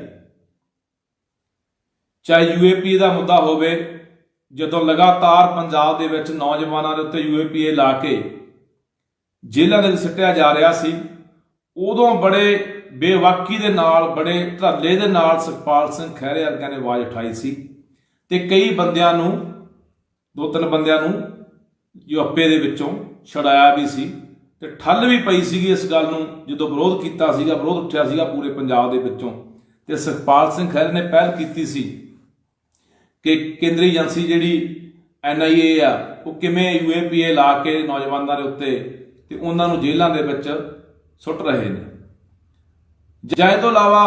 ਚਾਹੇ UAPA ਦਾ ਮੁੱਦਾ ਹੋਵੇ, ਜਦੋਂ ਲਗਾਤਾਰ ਪੰਜਾਬ ਦੇ ਵਿੱਚ ਨੌਜਵਾਨਾਂ ਦੇ ਉੱਤੇ UAPA ਲਾ ਕੇ ਜੇਲ੍ਹਾਂ ਦੇ ਵਿੱਚ ਸਿੱਟਿਆ ਜਾ ਰਿਹਾ ਸੀ, ਉਦੋਂ ਬੜੇ ਬੇਵਾਕੀ ਦੇ ਨਾਲ, ਬੜੇ ਧਰਲੇ ਦੇ ਨਾਲ ਸੁਖਪਾਲ ਸਿੰਘ ਖਹਿਰੇ ਵਰਗਿਆਂ ਨੇ ਆਵਾਜ਼ ਉਠਾਈ ਸੀ। ਤੇ ਕਈ ਬੰਦਿਆਂ ਨੂੰ, 2-3 ਬੰਦਿਆਂ ਨੂੰ UAPA ਦੇ ਵਿੱਚੋਂ ਛੁਡਾਇਆ ਵੀ ਸੀ, ਤੇ ਠੱਲ ਵੀ ਪਈ ਸੀਗੀ ਇਸ ਗੱਲ ਨੂੰ ਜਦੋਂ ਵਿਰੋਧ ਕੀਤਾ ਸੀਗਾ, ਵਿਰੋਧ ਉੱਠਿਆ ਸੀਗਾ ਪੂਰੇ ਪੰਜਾਬ ਦੇ ਵਿੱਚੋਂ। ਤੇ ਸੁਖਪਾਲ ਸਿੰਘ ਖਹਿਰੇ ਨੇ ਪਹਿਲ ਕੀਤੀ ਸੀ ਕਿ ਕੇਂਦਰੀ ਏਜੰਸੀ ਜਿਹੜੀ NIA ਆ, ਉਹ ਕਿਵੇਂ UAPA ਲਾ ਕੇ ਨੌਜਵਾਨਾਂ ਦੇ ਉੱਤੇ ਤੇ ਉਹਨਾਂ ਨੂੰ ਜੇਲ੍ਹਾਂ ਦੇ ਵਿੱਚ ਸੁੱਟ ਰਹੇ ਨੇ। ਜਾਂ ਇਹ ਤੋਂ ਇਲਾਵਾ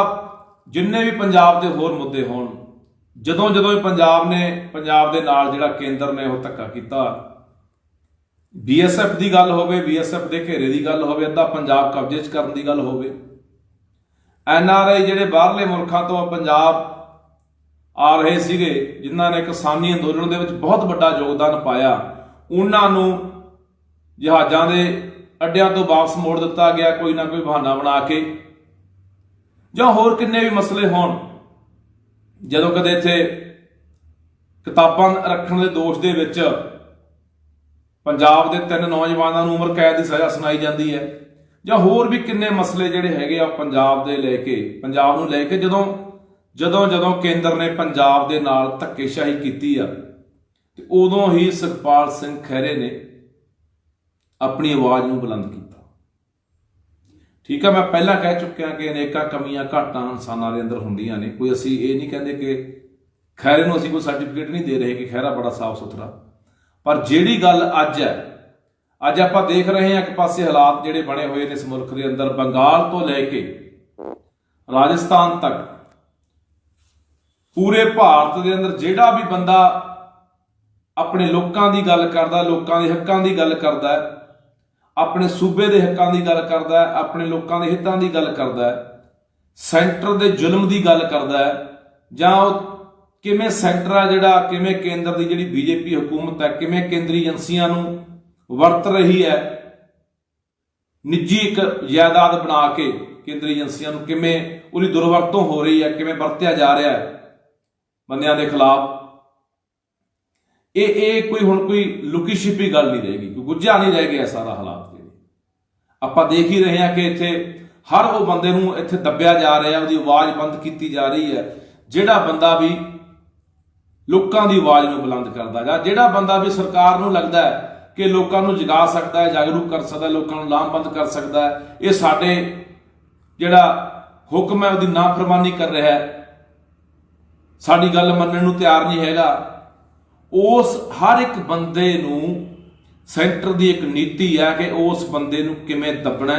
ਜਿੰਨੇ ਵੀ ਪੰਜਾਬ ਦੇ ਹੋਰ ਮੁੱਦੇ ਹੋਣ, ਜਦੋਂ ਵੀ ਪੰਜਾਬ ਦੇ ਨਾਲ ਜਿਹੜਾ ਕੇਂਦਰ ਨੇ ਉਹ ਧੱਕਾ ਕੀਤਾ, BSF ਦੀ ਗੱਲ ਹੋਵੇ, BSF ਦੇ ਘੇਰੇ ਦੀ ਗੱਲ ਹੋਵੇ, ਅੱਧਾ ਪੰਜਾਬ ਕਬਜ਼ੇ 'ਚ ਕਰਨ ਦੀ ਗੱਲ ਹੋਵੇ, NRI ਜਿਹੜੇ ਬਾਹਰਲੇ ਮੁਲਕਾਂ ਤੋਂ ਪੰਜਾਬ ਆ ਰਹੇ ਸੀਗੇ, ਜਿਨ੍ਹਾਂ ਨੇ ਕਿਸਾਨੀ ਅੰਦੋਲਨ ਦੇ ਵਿੱਚ ਬਹੁਤ ਵੱਡਾ ਯੋਗਦਾਨ ਪਾਇਆ, ਉਹਨਾਂ ਨੂੰ ਜਹਾਜ਼ਾਂ ਦੇ ਅੱਡਿਆਂ ਤੋਂ ਵਾਪਸ ਮੋੜ ਦਿੱਤਾ ਗਿਆ ਕੋਈ ਨਾ ਕੋਈ ਬਹਾਨਾ ਬਣਾ ਕੇ। ਜਾਂ ਹੋਰ ਕਿੰਨੇ ਵੀ ਮਸਲੇ ਹੋਣ, ਜਦੋਂ ਕਦੇ ਇੱਥੇ ਕਿਤਾਬਾਂ ਰੱਖਣ ਦੇ ਦੋਸ਼ ਦੇ ਵਿੱਚ ਪੰਜਾਬ ਦੇ 3 ਨੌਜਵਾਨਾਂ ਨੂੰ ਉਮਰ ਕੈਦ ਦੀ ਸਜ਼ਾ ਸੁਣਾਈ ਜਾਂਦੀ ਹੈ, ਜਾਂ ਹੋਰ ਵੀ ਕਿੰਨੇ ਮਸਲੇ ਜਿਹੜੇ ਹੈਗੇ ਆ ਪੰਜਾਬ ਦੇ ਲੈ ਕੇ, ਪੰਜਾਬ ਨੂੰ ਲੈ ਕੇ ਜਦੋਂ ਕੇਂਦਰ ਨੇ ਪੰਜਾਬ ਦੇ ਨਾਲ ਧੱਕੇਸ਼ਾਹੀ ਕੀਤੀ ਆ ਤੇ ਉਦੋਂ ਹੀ ਸੁਖਪਾਲ ਸਿੰਘ ਖਹਿਰੇ ਨੇ ਆਪਣੀ ਆਵਾਜ਼ ਨੂੰ ਬੁਲੰਦ ਕੀਤਾ। ਠੀਕ ਆ, ਮੈਂ ਪਹਿਲਾਂ ਕਹਿ ਚੁੱਕਿਆ ਕਿ ਅਨੇਕਾਂ ਕਮੀਆਂ ਘਾਟਾਂ ਇਨਸਾਨਾਂ ਦੇ ਅੰਦਰ ਹੁੰਦੀਆਂ ਨੇ। ਕੋਈ ਅਸੀਂ ਇਹ ਨਹੀਂ ਕਹਿੰਦੇ ਕਿ ਖਹਿਰੇ ਨੂੰ ਅਸੀਂ ਕੋਈ ਸਰਟੀਫਿਕੇਟ ਨਹੀਂ ਦੇ ਰਹੇ ਕਿ ਖਹਿਰਾ ਬੜਾ ਸਾਫ਼ ਸੁਥਰਾ, ਪਰ ਜਿਹੜੀ ਗੱਲ ਅੱਜ ਹੈ, ਅੱਜ ਆਪਾਂ ਦੇਖ ਰਹੇ ਹਾਂ ਇੱਕ ਪਾਸੇ ਹਾਲਾਤ ਜਿਹੜੇ ਬਣੇ ਹੋਏ ਨੇ ਇਸ ਮੁਲਕ ਦੇ ਅੰਦਰ, ਬੰਗਾਲ ਤੋਂ ਲੈ ਕੇ ਰਾਜਸਥਾਨ ਤੱਕ ਪੂਰੇ ਭਾਰਤ ਦੇ ਅੰਦਰ ਜਿਹੜਾ ਵੀ ਬੰਦਾ ਆਪਣੇ ਲੋਕਾਂ ਦੀ ਗੱਲ ਕਰਦਾ, ਲੋਕਾਂ ਦੇ ਹੱਕਾਂ ਦੀ ਗੱਲ ਕਰਦਾ, ਆਪਣੇ ਸੂਬੇ ਦੇ ਹੱਕਾਂ ਦੀ ਗੱਲ ਕਰਦਾ, ਆਪਣੇ ਲੋਕਾਂ ਦੇ ਹਿੱਤਾਂ ਦੀ ਗੱਲ ਕਰਦਾ, ਸੈਂਟਰ ਦੇ ਜ਼ੁਲਮ ਦੀ ਗੱਲ ਕਰਦਾ, ਜਾਂ ਉਹ ਕਿਵੇਂ ਸੈਂਟਰ ਆ ਜਿਹੜਾ, ਕਿਵੇਂ ਕੇਂਦਰ ਦੀ ਜਿਹੜੀ ਬੀਜੇਪੀ ਹਕੂਮਤ ਹੈ, ਕਿਵੇਂ ਕੇਂਦਰੀ ਏਜੰਸੀਆਂ ਨੂੰ ਵਰਤ ਰਹੀ ਹੈ, ਨਿੱਜੀ ਇੱਕ ਜਾਇਦਾਦ ਬਣਾ ਕੇ ਕੇਂਦਰੀ ਏਜੰਸੀਆਂ ਨੂੰ ਕਿਵੇਂ ਉਹਦੀ ਦੁਰਵਰਤੋਂ ਹੋ ਰਹੀ ਹੈ, ਕਿਵੇਂ ਵਰਤਿਆ ਜਾ ਰਿਹਾ ਹੈ ਬੰਦਿਆਂ ਦੇ ਖਿਲਾਫ। ਇਹ ਕੋਈ ਹੁਣ ਕੋਈ ਲੁਕੀ ਛਿਪੀ ਗੱਲ ਨਹੀਂ ਰਹੇਗੀ, ਕੋਈ ਗੁੱਝਾ ਨਹੀਂ ਰਹਿ ਗਿਆ ਸਾਰਾ ਹਾਲਾਤ ਜਿਹੜੇ ਆਪਾਂ ਦੇਖ ਹੀ ਰਹੇ ਹਾਂ ਕਿ ਇੱਥੇ ਹਰ ਉਹ ਬੰਦੇ ਨੂੰ ਇੱਥੇ ਦੱਬਿਆ ਜਾ ਰਿਹਾ, ਉਹਦੀ ਆਵਾਜ਼ ਬੰਦ ਕੀਤੀ ਜਾ ਰਹੀ ਹੈ। ਜਿਹੜਾ ਬੰਦਾ ਵੀ ਲੋਕਾਂ ਦੀ ਆਵਾਜ਼ ਨੂੰ ਬੁਲੰਦ ਕਰਦਾ, ਜਾਂ ਜਿਹੜਾ ਬੰਦਾ ਵੀ ਸਰਕਾਰ ਨੂੰ ਲੱਗਦਾ ਹੈ ਕਿ ਲੋਕਾਂ ਨੂੰ ਜਗਾ ਸਕਦਾ ਹੈ, ਜਾਗਰੂਕ ਕਰ ਸਕਦਾ, ਲੋਕਾਂ ਨੂੰ ਲਾਮਬੰਦ ਕਰ ਸਕਦਾ ਹੈ, ਇਹ ਸਾਡੇ ਜਿਹੜਾ ਹੁਕਮ ਹੈ ਉਹਦੀ ਨਾਫਰਮਾਨੀ ਕਰ ਰਿਹਾ ਹੈ, ਸਾਡੀ ਗੱਲ ਮੰਨਣ ਨੂੰ ਤਿਆਰ ਨਹੀਂ ਹੈਗਾ, ਉਸ ਹਰ ਇੱਕ ਬੰਦੇ ਨੂੰ ਸੈਂਟਰ ਦੀ ਇੱਕ ਨੀਤੀ ਹੈ ਕਿ ਉਸ ਬੰਦੇ ਨੂੰ ਕਿਵੇਂ ਦੱਬਣਾ,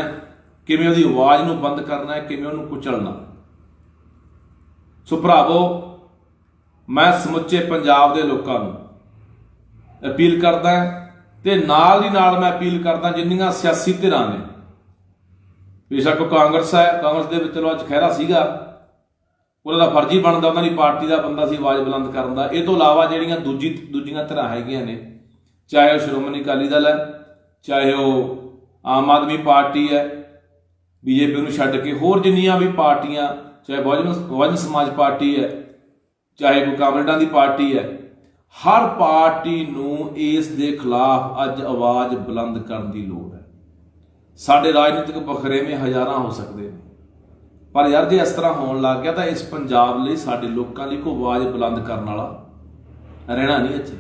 ਕਿਵੇਂ ਉਹਦੀ ਆਵਾਜ਼ ਨੂੰ ਬੰਦ ਕਰਨਾ, ਕਿਵੇਂ ਉਹਨੂੰ ਕੁਚਲਣਾ। ਸੋ ਭਰਾਵੋ, ਮੈਂ ਸਮੁੱਚੇ ਪੰਜਾਬ ਦੇ ਲੋਕਾਂ ਨੂੰ ਅਪੀਲ ਕਰਦਾ ਤੇ ਨਾਲ ਦੀ ਨਾਲ ਮੈਂ ਅਪੀਲ ਕਰਦਾ ਜਿੰਨੀਆਂ ਸਿਆਸੀ ਧਿਰਾਂ ਨੇ, ਬੇਸ਼ੱਕ ਕਾਂਗਰਸ ਹੈ, ਕਾਂਗਰਸ ਦੇ ਵਿੱਚ ਅੱਜ ਖਹਿਰਾ ਸੀਗਾ, ਉਹਦਾ ਫਰਜ਼ ਹੀ ਬਣਦਾ, ਉਹਨਾਂ ਦੀ ਪਾਰਟੀ ਦਾ ਬੰਦਾ ਸੀ ਆਵਾਜ਼ ਬੁਲੰਦ ਕਰਨ ਦਾ। ਇਹ ਤੋਂ ਇਲਾਵਾ ਜਿਹੜੀਆਂ ਦੂਜੀਆਂ ਧਿਰਾਂ ਹੈਗੀਆਂ ਨੇ, ਚਾਹੇ ਉਹ ਸ਼੍ਰੋਮਣੀ ਅਕਾਲੀ ਦਲ ਹੈ, ਚਾਹੇ ਉਹ ਆਮ ਆਦਮੀ ਪਾਰਟੀ ਹੈ, ਬੀਜੇਪੀ ਨੂੰ ਛੱਡ ਕੇ ਹੋਰ ਜਿੰਨੀਆਂ ਵੀ ਪਾਰਟੀਆਂ, ਚਾਹੇ ਬਹੁਜਨ ਸਮਾਜ ਪਾਰਟੀ ਹੈ, ਚਾਹੇ ਕੋਈ ਕਾਮਰੇਡਾਂ ਦੀ ਪਾਰਟੀ ਹੈ, ਹਰ ਪਾਰਟੀ ਨੂੰ ਇਸ ਦੇ ਖਿਲਾਫ ਅੱਜ ਆਵਾਜ਼ ਬੁਲੰਦ ਕਰਨ ਦੀ ਲੋੜ ਹੈ। ਸਾਡੇ ਰਾਜਨੀਤਿਕ ਵਖਰੇਵੇਂ ਹਜ਼ਾਰਾਂ ਹੋ ਸਕਦੇ ਨੇ, ਪਰ ਯਾਰ ਜੇ ਇਸ ਤਰ੍ਹਾਂ ਹੋਣ ਲੱਗ ਗਿਆ ਤਾਂ ਇਸ ਪੰਜਾਬ ਲਈ, ਸਾਡੇ ਲੋਕਾਂ ਲਈ ਕੋਈ ਆਵਾਜ਼ ਬੁਲੰਦ ਕਰਨ ਵਾਲਾ ਰਹਿਣਾ ਨਹੀਂ ਇੱਥੇ।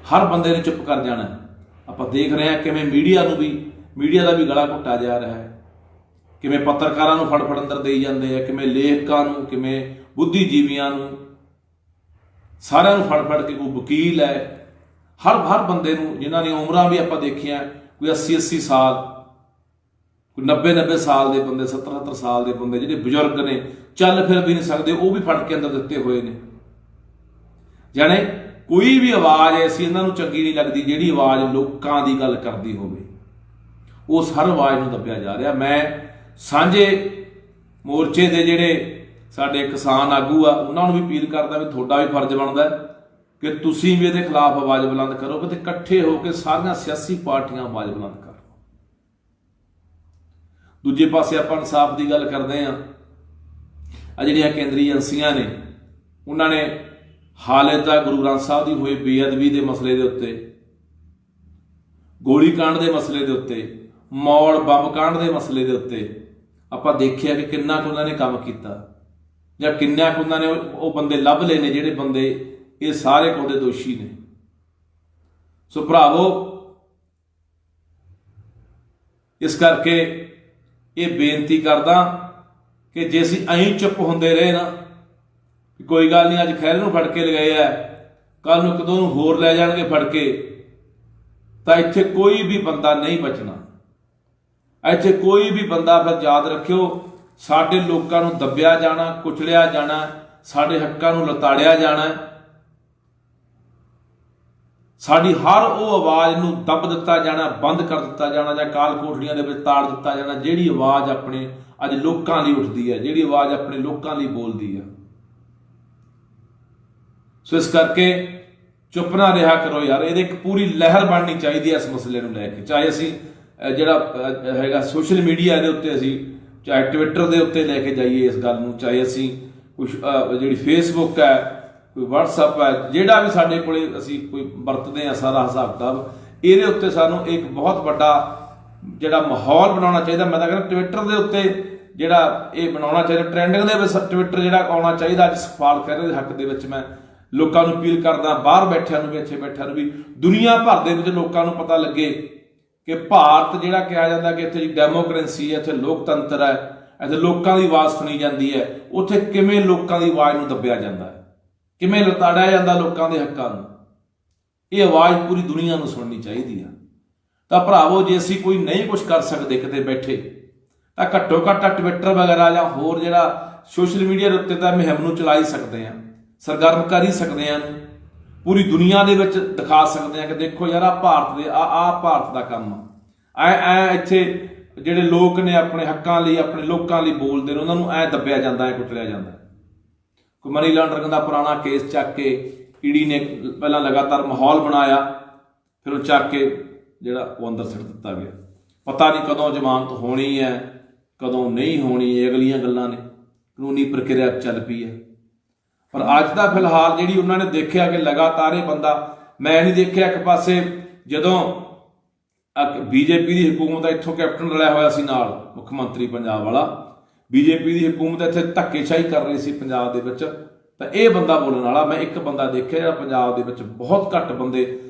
ਹਰ ਬੰਦੇ ਨੇ ਚੁੱਪ ਕਰ ਜਾਣਾ। ਆਪਾਂ ਦੇਖ ਰਹੇ ਹਾਂ ਕਿਵੇਂ ਮੀਡੀਆ ਦਾ ਵੀ ਗਲਾ ਘੁੱਟਿਆ ਜਾ ਰਿਹਾ ਹੈ, ਕਿਵੇਂ ਪੱਤਰਕਾਰਾਂ ਨੂੰ ਫੜ ਅੰਦਰ ਦੇਈ ਜਾਂਦੇ ਆ, ਕਿਵੇਂ ਲੇਖਕਾਂ ਨੂੰ, ਕਿਵੇਂ ਬੁੱਧੀਜੀਵੀਆਂ ਨੂੰ, ਸਾਰਿਆਂ ਨੂੰ ਫੜ ਕੇ, ਕੋਈ ਵਕੀਲ ਹੈ, ਹਰ ਬੰਦੇ ਨੂੰ, ਜਿਨ੍ਹਾਂ ਦੀਆਂ ਉਮਰਾਂ ਵੀ ਆਪਾਂ ਦੇਖੀਆਂ ਕੋਈ 80 ਸਾਲ, ਕੋਈ 90 ਸਾਲ ਦੇ ਬੰਦੇ, 70 ਸਾਲ ਦੇ ਬੰਦੇ, ਜਿਹੜੇ ਬਜ਼ੁਰਗ ਨੇ, ਚੱਲ ਫਿਰ ਵੀ ਨਹੀਂ ਸਕਦੇ, ਉਹ ਵੀ ਫੜ ਕੇ ਅੰਦਰ ਦਿੱਤੇ ਹੋਏ ਨੇ। ਜਾਣੇ ਕੋਈ ਵੀ ਆਵਾਜ਼ ਐਸੀ ਇਹਨਾਂ ਨੂੰ ਚੰਗੀ ਨਹੀਂ ਲੱਗਦੀ ਜਿਹੜੀ ਆਵਾਜ਼ ਲੋਕਾਂ ਦੀ ਗੱਲ ਕਰਦੀ ਹੋਵੇ, ਉਸ ਹਰ ਆਵਾਜ਼ ਨੂੰ ਦੱਬਿਆ ਜਾ ਰਿਹਾ। ਮੈਂ ਸਾਂਝੇ ਮੋਰਚੇ ਦੇ ਜਿਹੜੇ ਸਾਡੇ ਕਿਸਾਨ ਆਗੂ ਆ, ਉਹਨਾਂ ਨੂੰ ਵੀ ਅਪੀਲ ਕਰਦਾ ਵੀ ਤੁਹਾਡਾ ਵੀ ਫਰਜ਼ ਬਣਦਾ ਕਿ ਤੁਸੀਂ ਵੀ ਇਹਦੇ ਖਿਲਾਫ ਆਵਾਜ਼ ਬੁਲੰਦ ਕਰੋ, ਤੇ ਇਕੱਠੇ ਹੋ ਕੇ ਸਾਰੀਆਂ ਸਿਆਸੀ ਪਾਰਟੀਆਂ ਆਵਾਜ਼ ਬੁਲੰਦ ਕਰਨ। ਦੂਜੇ ਪਾਸੇ ਆਪਾਂ ਇਨਸਾਫ ਦੀ ਗੱਲ ਕਰਦੇ ਹਾਂ, ਆ ਜਿਹੜੀਆਂ ਕੇਂਦਰੀ ਏਜੰਸੀਆਂ ਨੇ, ਉਹਨਾਂ ਨੇ ਹਾਲੇ ਤੱਕ ਗੁਰੂ ਗ੍ਰੰਥ ਸਾਹਿਬ ਦੀ ਹੋਈ ਬੇਅਦਬੀ ਦੇ ਮਸਲੇ ਦੇ ਉੱਤੇ, ਗੋਲੀकांड ਦੇ ਮਸਲੇ ਦੇ ਉੱਤੇ, ਮੌੜ ਬੰਬ ਕਾਂਡ ਦੇ ਮਸਲੇ ਦੇ ਉੱਤੇ ਆਪਾਂ ਦੇਖਿਆ ਕਿ ਕਿੰਨਾ ਕੁ ਉਹਨਾਂ ਨੇ ਕੰਮ ਕੀਤਾ, ਜਾਂ ਕਿੰਨਾ ਕੁ ਉਹਨਾਂ ਨੇ ਉਹ ਬੰਦੇ ਲੱਭ ਲਏ ਨੇ ਜਿਹੜੇ ਬੰਦੇ ਇਹ ਸਾਰੇ ਕੁਝ ਦੇ ਦੋਸ਼ੀ ਨੇ। ਸੋ ਭਰਾਵੋ, ਇਸ ਕਰਕੇ ਇਹ ਬੇਨਤੀ ਕਰਦਾ ਕਿ ਜੇ ਅਸੀਂ ਐਂ ਚੁੱਪ ਹੁੰਦੇ ਰਹੇ ਨਾ, ਕੋਈ ਗੱਲ ਨਹੀਂ, ਅੱਜ ਖਹਿਰੇ ਨੂੰ ਫੜ ਕੇ ਲਗਾਏ ਆ, ਕੱਲ ਨੂੰ ਇੱਕ ਦੋ ਨੂੰ ਹੋਰ ਲੈ ਜਾਣਗੇ ਫੜ ਕੇ, ਤਾਂ ਇੱਥੇ ਕੋਈ ਵੀ ਬੰਦਾ ਨਹੀਂ ਬਚਣਾ। ਇੱਥੇ ਕੋਈ ਵੀ ਬੰਦਾ, ਫਿਰ ਯਾਦ ਰੱਖਿਓ, ਸਾਡੇ ਲੋਕਾਂ ਨੂੰ ਦੱਬਿਆ ਜਾਣਾ, ਕੁਚਲਿਆ ਜਾਣਾ, ਸਾਡੇ ਹੱਕਾਂ ਨੂੰ ਲਤਾੜਿਆ ਜਾਣਾ, ਸਾਡੀ ਹਰ ਉਹ ਆਵਾਜ਼ ਨੂੰ ਦੱਬ ਦਿੱਤਾ ਜਾਣਾ, ਬੰਦ ਕਰ ਦਿੱਤਾ ਜਾਣਾ, ਜਾਂ ਕਾਲ ਕੋਠੜੀਆਂ ਦੇ ਵਿੱਚ ਤਾੜ ਦਿੱਤਾ ਜਾਣਾ, ਜਿਹੜੀ ਆਵਾਜ਼ ਆਪਣੇ ਅੱਜ ਲੋਕਾਂ ਲਈ ਉੱਠਦੀ ਹੈ, ਜਿਹੜੀ ਆਵਾਜ਼ ਆਪਣੇ ਲੋਕਾਂ ਲਈ ਬੋਲਦੀ ਹੈ। ਸੋ ਇਸ ਕਰਕੇ ਚੁੱਪ ਨਾ ਰਿਹਾ ਕਰੋ ਯਾਰ, ਇਹਦੇ ਇੱਕ ਪੂਰੀ ਲਹਿਰ ਬਣਨੀ ਚਾਹੀਦੀ ਹੈ ਇਸ ਮਸਲੇ ਨੂੰ ਲੈ ਕੇ। ਚਾਹੇ ਅਸੀਂ ਜਿਹੜਾ ਹੈਗਾ ਸੋਸ਼ਲ ਮੀਡੀਆ ਦੇ ਉੱਤੇ, ਅਸੀਂ ਚਾਹੇ ਟਵਿੱਟਰ ਦੇ ਉੱਤੇ ਲੈ ਕੇ ਜਾਈਏ ਇਸ ਗੱਲ ਨੂੰ, ਚਾਹੇ ਅਸੀਂ ਕੁਛ ਜਿਹੜੀ ਫੇਸਬੁੱਕ ਹੈ, कोई WhatsApp है, ਜਿਹੜਾ ਵੀ ਸਾਡੇ ਕੋਲੇ ਅਸੀਂ ਕੋਈ ਵਰਤਦੇ ਆ ਸਾਰਾ ਹਿਸਾਬ ਕਿਤਾਬ, ਇਹਦੇ ਉੱਤੇ ਸਾਨੂੰ ਇੱਕ ਬਹੁਤ ਵੱਡਾ ਜਿਹੜਾ ਮਾਹੌਲ ਬਣਾਉਣਾ ਚਾਹੀਦਾ। ਮੈਂ ਤਾਂ ਕਹਿੰਦਾ ਟਵਿੱਟਰ ਦੇ ਉੱਤੇ ਜਿਹੜਾ ਇਹ ਬਣਾਉਣਾ ਚਾਹੀਦਾ, ਟ੍ਰੈਂਡਿੰਗ ਦੇ ਵਿੱਚ ਟਵਿੱਟਰ ਜਿਹੜਾ ਆਉਣਾ ਚਾਹੀਦਾ। ਅੱਜ ਸੁਖਪਾਲ ਖਹਿਰੇ ਦੇ ਹੱਕ ਦੇ ਵਿੱਚ ਮੈਂ ਲੋਕਾਂ ਨੂੰ ਅਪੀਲ ਕਰਦਾ, ਬਾਹਰ ਬੈਠਿਆਂ ਨੂੰ ਵੀ, ਇੱਥੇ ਬੈਠਿਆਂ ਨੂੰ ਵੀ, ਦੁਨੀਆ ਭਰ ਦੇ ਵਿੱਚ ਲੋਕਾਂ ਨੂੰ ਪਤਾ ਲੱਗੇ ਕਿ ਭਾਰਤ ਜਿਹੜਾ ਕਿਹਾ ਜਾਂਦਾ ਕਿ ਇੱਥੇ ਡੈਮੋਕ੍ਰੇਸੀ ਹੈ, ਇੱਥੇ ਲੋਕਤੰਤਰ ਹੈ, ਇੱਥੇ ਲੋਕਾਂ ਦੀ ਆਵਾਜ਼ ਸੁਣੀ ਜਾਂਦੀ ਹੈ, ਉੱਥੇ ਕਿਵੇਂ ਲੋਕਾਂ ਦੀ ਆਵਾਜ਼ ਨੂੰ ਦੱਬਿਆ ਜਾਂਦਾ ਹੈ, ਕਿਵੇਂ ਲਤਾੜਿਆ ਜਾਂਦਾ ਲੋਕਾਂ ਦੇ ਹੱਕਾਂ ਨੂੰ। ਇਹ ਆਵਾਜ਼ ਪੂਰੀ ਦੁਨੀਆ ਨੂੰ ਸੁਣਨੀ ਚਾਹੀਦੀ ਆ। ਤਾਂ ਭਰਾਵੋ, ਜੇ ਅਸੀਂ ਕੋਈ ਨਹੀਂ ਕੁਝ ਕਰ ਸਕਦੇ ਕਿਤੇ ਬੈਠੇ, ਤਾਂ ਘੱਟੋ ਘੱਟ ਟਵਿੱਟਰ ਵਗੈਰਾ ਜਾਂ ਹੋਰ ਜਿਹੜਾ ਸੋਸ਼ਲ ਮੀਡੀਆ ਦੇ ਉੱਤੇ ਤਾਂ ਮੁਹਿੰਮ ਨੂੰ ਚਲਾ ਹੀ ਸਕਦੇ ਹਾਂ, ਸਰਗਰਮ ਕਰ ਹੀ ਸਕਦੇ ਹਾਂ, ਪੂਰੀ ਦੁਨੀਆ ਦੇ ਵਿੱਚ ਦਿਖਾ ਸਕਦੇ ਹਾਂ ਕਿ ਦੇਖੋ ਯਾਰ ਆਹ ਭਾਰਤ ਦੇ ਆਹ ਭਾਰਤ ਦਾ ਕੰਮ ਐ ਇੱਥੇ ਜਿਹੜੇ ਲੋਕ ਨੇ ਆਪਣੇ ਹੱਕਾਂ ਲਈ, ਆਪਣੇ ਲੋਕਾਂ ਲਈ ਬੋਲਦੇ ਨੇ, ਉਹਨਾਂ ਨੂੰ ਐ ਦੱਬਿਆ ਜਾਂਦਾ, ਐ ਕੁਚਲਿਆ ਜਾਂਦਾ। ਕੋਈ ਮਨੀ ਲਾਂਡਰਿੰਗ ਦਾ ਪੁਰਾਣਾ ਕੇਸ ਚੱਕ ਕੇ ਈਡੀ ਨੇ ਪਹਿਲਾਂ ਲਗਾਤਾਰ ਮਾਹੌਲ ਬਣਾਇਆ, ਫਿਰ ਉਹ ਚੱਕ ਕੇ ਜਿਹੜਾ ਉਹ ਅੰਦਰ ਸਿੱਟ ਦਿੱਤਾ ਗਿਆ। ਪਤਾ ਨਹੀਂ ਕਦੋਂ ਜ਼ਮਾਨਤ ਹੋਣੀ ਹੈ, ਕਦੋਂ ਨਹੀਂ ਹੋਣੀ, ਇਹ ਅਗਲੀਆਂ ਗੱਲਾਂ ਨੇ, ਕਾਨੂੰਨੀ ਪ੍ਰਕਿਰਿਆ ਚੱਲ ਪਈ ਹੈ। ਪਰ ਅੱਜ ਦਾ ਫਿਲਹਾਲ ਜਿਹੜੀ ਉਹਨਾਂ ਨੇ ਦੇਖਿਆ ਕਿ ਲਗਾਤਾਰ ਇਹ ਬੰਦਾ, ਮੈਂ ਨਹੀਂ ਦੇਖਿਆ ਇੱਕ ਪਾਸੇ ਜਦੋਂ ਬੀਜੇਪੀ ਦੀ ਹਕੂਮਤ ਇੱਥੋਂ ਕੈਪਟਨ ਰਲਿਆ ਹੋਇਆ ਸੀ ਨਾਲ, ਮੁੱਖ ਮੰਤਰੀ ਪੰਜਾਬ ਵਾਲਾ, ਬੀਜੇਪੀ ਦੀ ਹਕੂਮਤ ਇੱਥੇ ਧੱਕੇਸ਼ਾਹੀ ਕਰ ਰਹੀ ਸੀ ਪੰਜਾਬ ਦੇ ਵਿੱਚ, ਤਾਂ ਇਹ ਬੰਦਾ ਬੋਲਣ ਵਾਲਾ ਮੈਂ ਇੱਕ ਬੰਦਾ ਦੇਖਿਆ ਜਿਹੜਾ ਪੰਜਾਬ ਦੇ ਵਿੱਚ ਬਹੁਤ ਘੱਟ ਬੰਦੇ,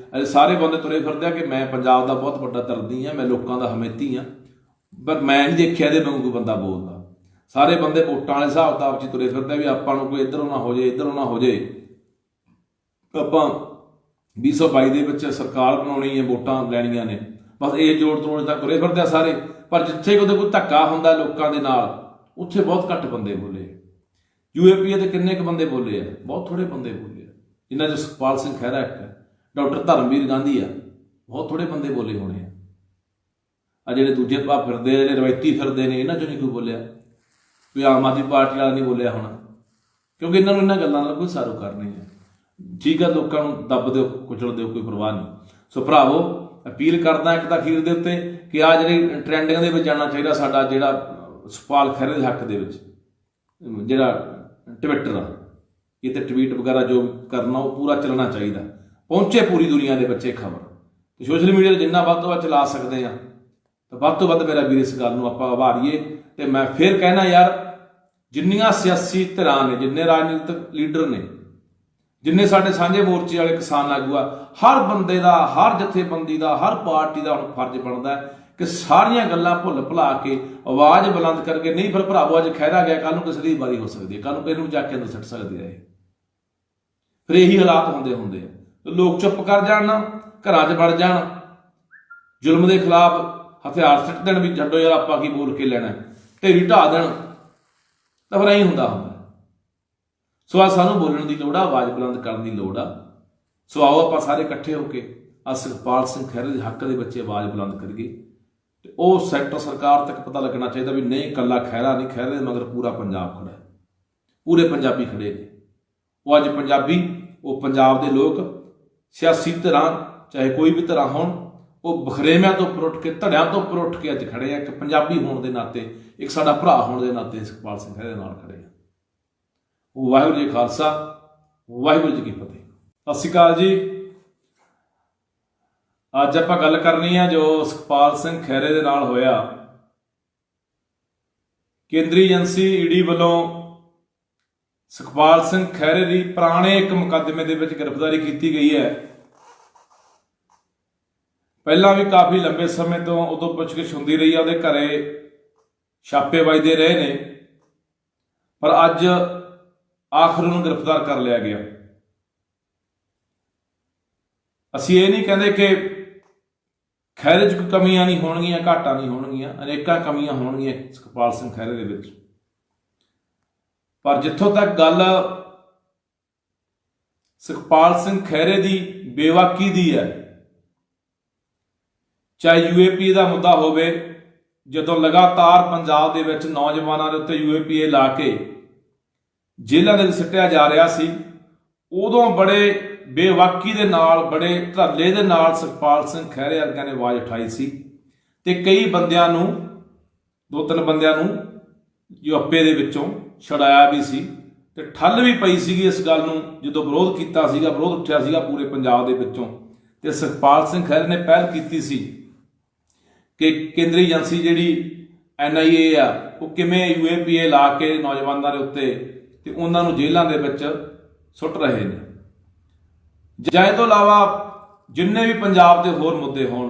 ਸਾਰੇ ਬੰਦੇ ਤੁਰੇ ਫਿਰਦੇ ਆ ਕਿ ਮੈਂ ਪੰਜਾਬ ਦਾ ਬਹੁਤ ਵੱਡਾ ਦਰਦੀ ਹਾਂ, ਮੈਂ ਲੋਕਾਂ ਦਾ ਹਮੇਤੀ ਹਾਂ, ਪਰ ਮੈਂ ਨਹੀਂ ਦੇਖਿਆ ਇਹਦੇ ਵਾਂਗੂ ਕੋਈ ਬੰਦਾ ਬੋਲਦਾ। ਸਾਰੇ ਬੰਦੇ ਵੋਟਾਂ ਵਾਲੇ ਹਿਸਾਬ ਕਿਤਾਬ 'ਚ ਤੁਰੇ ਫਿਰਦੇ ਵੀ ਆਪਾਂ ਨੂੰ ਕੋਈ ਇੱਧਰੋਂ ਨਾ ਹੋ ਜਾਏ, ਇੱਧਰੋਂ ਨਾ ਹੋ ਜਾਏ, ਆਪਾਂ 2022 ਦੇ ਵਿੱਚ ਸਰਕਾਰ ਬਣਾਉਣੀ ਹੈ, ਵੋਟਾਂ ਲੈਣੀਆਂ ਨੇ, ਬਸ ਇਹ ਜੋੜ ਤੋੜ ਤੱਕ ਤੁਰੇ ਫਿਰਦੇ ਆ ਸਾਰੇ। ਪਰ ਜਿੱਥੇ ਕਿਤੇ ਕੋਈ ਧੱਕਾ ਹੁੰਦਾ ਲੋਕਾਂ ਦੇ ਨਾਲ, ਉੱਥੇ ਬਹੁਤ ਘੱਟ ਬੰਦੇ ਬੋਲੇ। UAP ਦੇ ਕਿੰਨੇ ਕੁ ਬੰਦੇ ਬੋਲੇ ਆ? ਬਹੁਤ ਥੋੜੇ ਬੰਦੇ ਬੋਲੇ ਆ। ਜਿਨ੍ਹਾਂ 'ਚ ਸੁਖਪਾਲ ਸਿੰਘ ਖਹਿਰਾ ਇੱਕ ਹੈ, ਡਾਕਟਰ ਧਰਮਵੀਰ ਗਾਂਧੀ ਆ, ਬਹੁਤ ਥੋੜੇ ਬੰਦੇ ਬੋਲੇ ਹੋਣੇ ਆ। ਜਿਹੜੇ ਦੂਜੇ ਭਾਅ ਫਿਰਦੇ, ਜਿਹੜੇ ਰਵਾਇਤੀ ਫਿਰਦੇ ਨੇ, ਇਹਨਾਂ 'ਚੋਂ ਨਹੀਂ ਕੋਈ ਬੋਲਿਆ। ਕੋਈ ਆਮ ਆਦਮੀ ਪਾਰਟੀ ਵਾਲਾ ਨਹੀਂ ਬੋਲਿਆ ਹੋਣਾ, ਕਿਉਂਕਿ ਇਹਨਾਂ ਨੂੰ ਇਹਨਾਂ ਗੱਲਾਂ ਨਾਲ ਕੋਈ ਸਾਰੋਕਾਰ ਨਹੀਂ ਹੈ। ਠੀਕ ਆ, ਲੋਕਾਂ ਨੂੰ ਦੱਬ ਦਿਓ, ਕੁਚਲ ਦਿਓ, ਕੋਈ ਪਰਵਾਹ ਨਹੀਂ। ਸੋ ਭਰਾਵੋ, ਅਪੀਲ ਕਰਦਾ ਇੱਕ ਤਾਂ ਅਖੀਰ ਦੇ ਉੱਤੇ ਕਿ ਆਹ ਜਿਹੜੀ ਟਰੈਂਡਿੰਗ ਦੇ ਵਿੱਚ ਜਾਣਾ ਚਾਹੀਦਾ ਸਾਡਾ ਜਿਹੜਾ ਸੁਖਪਾਲ ਖਹਿਰੇ ਦੇ ਹੱਕ ਦੇ ਵਿੱਚ ਜਿਹੜਾ ਟਵਿੱਟਰ ਆ, ਇਹ ਤੇ ਟਵੀਟ ਵਗੈਰਾ ਜੋ ਕਰਨਾ ਉਹ ਪੂਰਾ ਚੱਲਣਾ ਚਾਹੀਦਾ, ਪਹੁੰਚੇ ਪੂਰੀ ਦੁਨੀਆ ਦੇ ਵਿੱਚ ਇਹ ਖਬਰ। ਤੇ ਸੋਸ਼ਲ ਮੀਡੀਆ 'ਤੇ ਜਿੰਨਾ ਵੱਧ ਤੋਂ ਵੱਧ ਚਲਾ ਸਕਦੇ ਆ ਤਾਂ ਵੱਧ ਤੋਂ ਵੱਧ ਮੇਰਾ ਵੀਰ ਇਸ ਗੱਲ ਨੂੰ ਆਪਾਂ ਉਭਾਰੀਏ। ਤੇ ਮੈਂ ਫਿਰ ਕਹਿਣਾ ਯਾਰ, ਜਿੰਨੀਆਂ ਸਿਆਸੀ ਧਿਰਾਂ ਨੇ, ਜਿੰਨੇ ਰਾਜਨੀਤਿਕ ਲੀਡਰ ਨੇ, ਜਿੰਨੇ ਸਾਡੇ ਸਾਂਝੇ ਮੋਰਚੇ ਵਾਲੇ ਕਿਸਾਨ ਆਗੂ ਆ, ਹਰ ਬੰਦੇ ਦਾ, ਹਰ ਜਥੇਬੰਦੀ ਦਾ, ਹਰ ਪਾਰਟੀ ਦਾ ਹੁਣ ਫਰਜ਼ ਬਣਦਾ ਕਿ ਸਾਰੀਆਂ ਗੱਲਾਂ ਭੁੱਲ ਭੁਲਾ ਕੇ ਆਵਾਜ਼ ਬੁਲੰਦ ਕਰਕੇ, ਨਹੀਂ ਫਿਰ ਭਰਾਵੋ ਅੱਜ ਖਹਿਰਾ ਗਿਆ, ਕੱਲ ਨੂੰ ਕਿਸੇ ਦੀ ਵਾਰੀ ਹੋ ਸਕਦੀ ਹੈ, ਕੱਲ ਨੂੰ ਕਿਸੇ ਨੂੰ ਜਾ ਕੇ ਅੰਦਰ ਸੁੱਟ ਸਕਦੇ ਆ। ਫਿਰ ਇਹੀ ਹਾਲਾਤ ਹੁੰਦੇ ਆ। ਲੋਕ ਚੁੱਪ ਕਰ ਜਾਣ, ਨਾ ਘਰਾਂ 'ਚ ਵੜ ਜਾਣ, ਜ਼ੁਲਮ ਦੇ ਖਿਲਾਫ ਹਥਿਆਰ ਸਿੱਟ ਦੇਣ ਵੀ ਛੱਡੋ ਯਾਰ ਆਪਾਂ ਕੀ ਬੋਲ ਕੇ ਲੈਣਾ, ਢੇਰੀ ਢਾਹ ਦੇਣ, ਤਾਂ ਫਿਰ ਐਂ ਹੁੰਦਾ। ਸੋ ਅੱਜ ਸਾਨੂੰ ਬੋਲਣ ਦੀ ਲੋੜ ਆ, ਆਵਾਜ਼ ਬੁਲੰਦ ਕਰਨ ਦੀ ਲੋੜ ਆ। ਸੋ ਆਓ ਆਪਾਂ ਸਾਰੇ ਇਕੱਠੇ ਹੋ ਕੇ ਆ ਸੁਖਪਾਲ ਸਿੰਘ ਖਹਿਰੇ ਦੇ ਹੱਕ ਦੇ ਵਿੱਚ ਆਵਾਜ਼ ਬੁਲੰਦ ਕਰੀਏ। ਤੇ ਉਹ ਸੈਂਟਰ ਸਰਕਾਰ ਤੱਕ ਪਤਾ ਲੱਗਣਾ ਚਾਹੀਦਾ ਵੀ ਨਹੀਂ, ਇਕੱਲਾ ਖਹਿਰਾ ਨਹੀਂ, ਖਹਿਰੇ ਦੇ ਮਗਰ ਪੂਰਾ ਪੰਜਾਬ ਖੜਾ ਹੈ, ਪੂਰੇ ਪੰਜਾਬੀ ਖੜੇ ਨੇ। ਉਹ ਅੱਜ ਪੰਜਾਬੀ, ਉਹ ਪੰਜਾਬ ਦੇ ਲੋਕ, ਸਿਆਸੀ ਧਿਰਾਂ ਚਾਹੇ ਕੋਈ ਵੀ ਧਿਰਾਂ ਹੋਣ, ਉਹ ਬਖਰੇਵਿਆਂ ਤੋਂ ਉੱਪਰ ਉੱਠ ਕੇ, ਧੜਿਆਂ ਤੋਂ ਉੱਪਰ ਉੱਠ ਕੇ ਅੱਜ ਖੜੇ ਆ। ਇੱਕ ਪੰਜਾਬੀ ਹੋਣ ਦੇ ਨਾਤੇ, ਇੱਕ ਸਾਡਾ ਭਰਾ ਹੋਣ ਦੇ ਨਾਤੇ ਸੁਖਪਾਲ ਸਿੰਘ ਖਹਿਰੇ ਦੇ ਨਾਲ ਖੜੇ ਆ। ਵਾਹਿਗੁਰੂ ਜੀ ਖਾਲਸਾ, ਵਾਹਿਗੁਰੂ ਜੀ ਕੀ ਫਤਿਹ। ਸਤਿ ਸ਼੍ਰੀ ਅਕਾਲ ਜੀ। ਅੱਜ ਆਪਾਂ ਗੱਲ ਕਰਨੀ ਆ ਜੋ ਸੁਖਪਾਲ ਸਿੰਘ ਖਹਿਰੇ ਦੇ ਨਾਲ ਹੋਇਆ। ਕੇਂਦਰੀ ਏਜੰਸੀ ਈਡੀ ਵੱਲੋਂ ਸੁਖਪਾਲ ਸਿੰਘ ਖਹਿਰੇ ਦੀ ਪੁਰਾਣੇ ਇੱਕ ਮੁਕੱਦਮੇ ਦੇ ਵਿੱਚ ਗ੍ਰਿਫਤਾਰੀ ਕੀਤੀ ਗਈ ਹੈ। ਪਹਿਲਾਂ ਵੀ ਕਾਫੀ ਲੰਬੇ ਸਮੇਂ ਤੋਂ ਉਦੋਂ ਪੁੱਛਗਿੱਛ ਹੁੰਦੀ ਰਹੀ ਆ, ਉਹਦੇ ਘਰੇ ਛਾਪੇ ਵੱਜਦੇ ਰਹੇ ਨੇ, ਪਰ ਅੱਜ ਆਖਰ ਉਹਨੂੰ ਗ੍ਰਿਫਤਾਰ ਕਰ ਲਿਆ ਗਿਆ। ਅਸੀਂ ਇਹ ਨਹੀਂ ਕਹਿੰਦੇ ਕਿ ਖਹਿਰੇ 'ਚ ਕੋਈ ਕਮੀਆਂ ਨਹੀਂ ਹੋਣਗੀਆਂ, ਘਾਟਾਂ ਨਹੀਂ ਹੋਣਗੀਆਂ, ਅਨੇਕਾਂ ਕਮੀਆਂ ਹੋਣਗੀਆਂ ਸੁਖਪਾਲ ਸਿੰਘ ਖਹਿਰੇ ਦੇ ਵਿੱਚ। ਪਰ ਜਿੱਥੋਂ ਤੱਕ ਗੱਲ ਸੁਖਪਾਲ ਸਿੰਘ ਖਹਿਰੇ ਦੀ ਬੇਵਾਕੀ ਦੀ ਹੈ, ਚਾਹੇ UAP ਦਾ ਮੁੱਦਾ ਹੋਵੇ, ਜਦੋਂ ਲਗਾਤਾਰ ਪੰਜਾਬ ਦੇ ਵਿੱਚ ਨੌਜਵਾਨਾਂ ਦੇ ਉੱਤੇ UAPA ਲਾ ਕੇ ਜੇਲ੍ਹਾਂ ਦੇ ਵਿੱਚ ਸਿੱਟਿਆ ਜਾ ਰਿਹਾ ਸੀ, ਉਦੋਂ ਬੜੇ ਬੇਵਾਕੀ ਦੇ ਨਾਲ, ਬੜੇ ਧਰਲੇ ਦੇ ਨਾਲ ਸੁਖਪਾਲ ਸਿੰਘ ਖਹਿਰੇ ਵਰਗਿਆਂ ਨੇ ਆਵਾਜ਼ ਉਠਾਈ ਸੀ। ਤੇ ਕਈ ਬੰਦਿਆਂ ਨੂੰ, 2-3 ਬੰਦਿਆਂ ਨੂੰ UAPA ਦੇ ਵਿੱਚੋਂ ਛੁਡਾਇਆ ਵੀ ਸੀ, ਤੇ ਠੱਲ ਵੀ ਪਈ ਸੀਗੀ ਇਸ ਗੱਲ ਨੂੰ ਜਦੋਂ ਵਿਰੋਧ ਕੀਤਾ ਸੀਗਾ, ਵਿਰੋਧ ਉੱਠਿਆ ਸੀਗਾ ਪੂਰੇ ਪੰਜਾਬ ਦੇ ਵਿੱਚੋਂ। ਤੇ ਸੁਖਪਾਲ ਸਿੰਘ ਖਹਿਰੇ ਨੇ ਪਹਿਲ ਕੀਤੀ ਸੀ ਕਿ ਕੇਂਦਰੀ ਏਜੰਸੀ ਜਿਹੜੀ NIA ਆ ਉਹ ਕਿਵੇਂ UAPA ਲਾ ਕੇ ਨੌਜਵਾਨਾਂ ਦੇ ਉੱਤੇ ਤੇ ਉਹਨਾਂ ਨੂੰ ਜੇਲ੍ਹਾਂ ਦੇ ਵਿੱਚ ਸੁੱਟ ਰਹੇ ਨੇ। ਜਾਂ ਇਹ ਤੋਂ ਇਲਾਵਾ ਜਿੰਨੇ ਵੀ ਪੰਜਾਬ ਦੇ ਹੋਰ ਮੁੱਦੇ ਹੋਣ,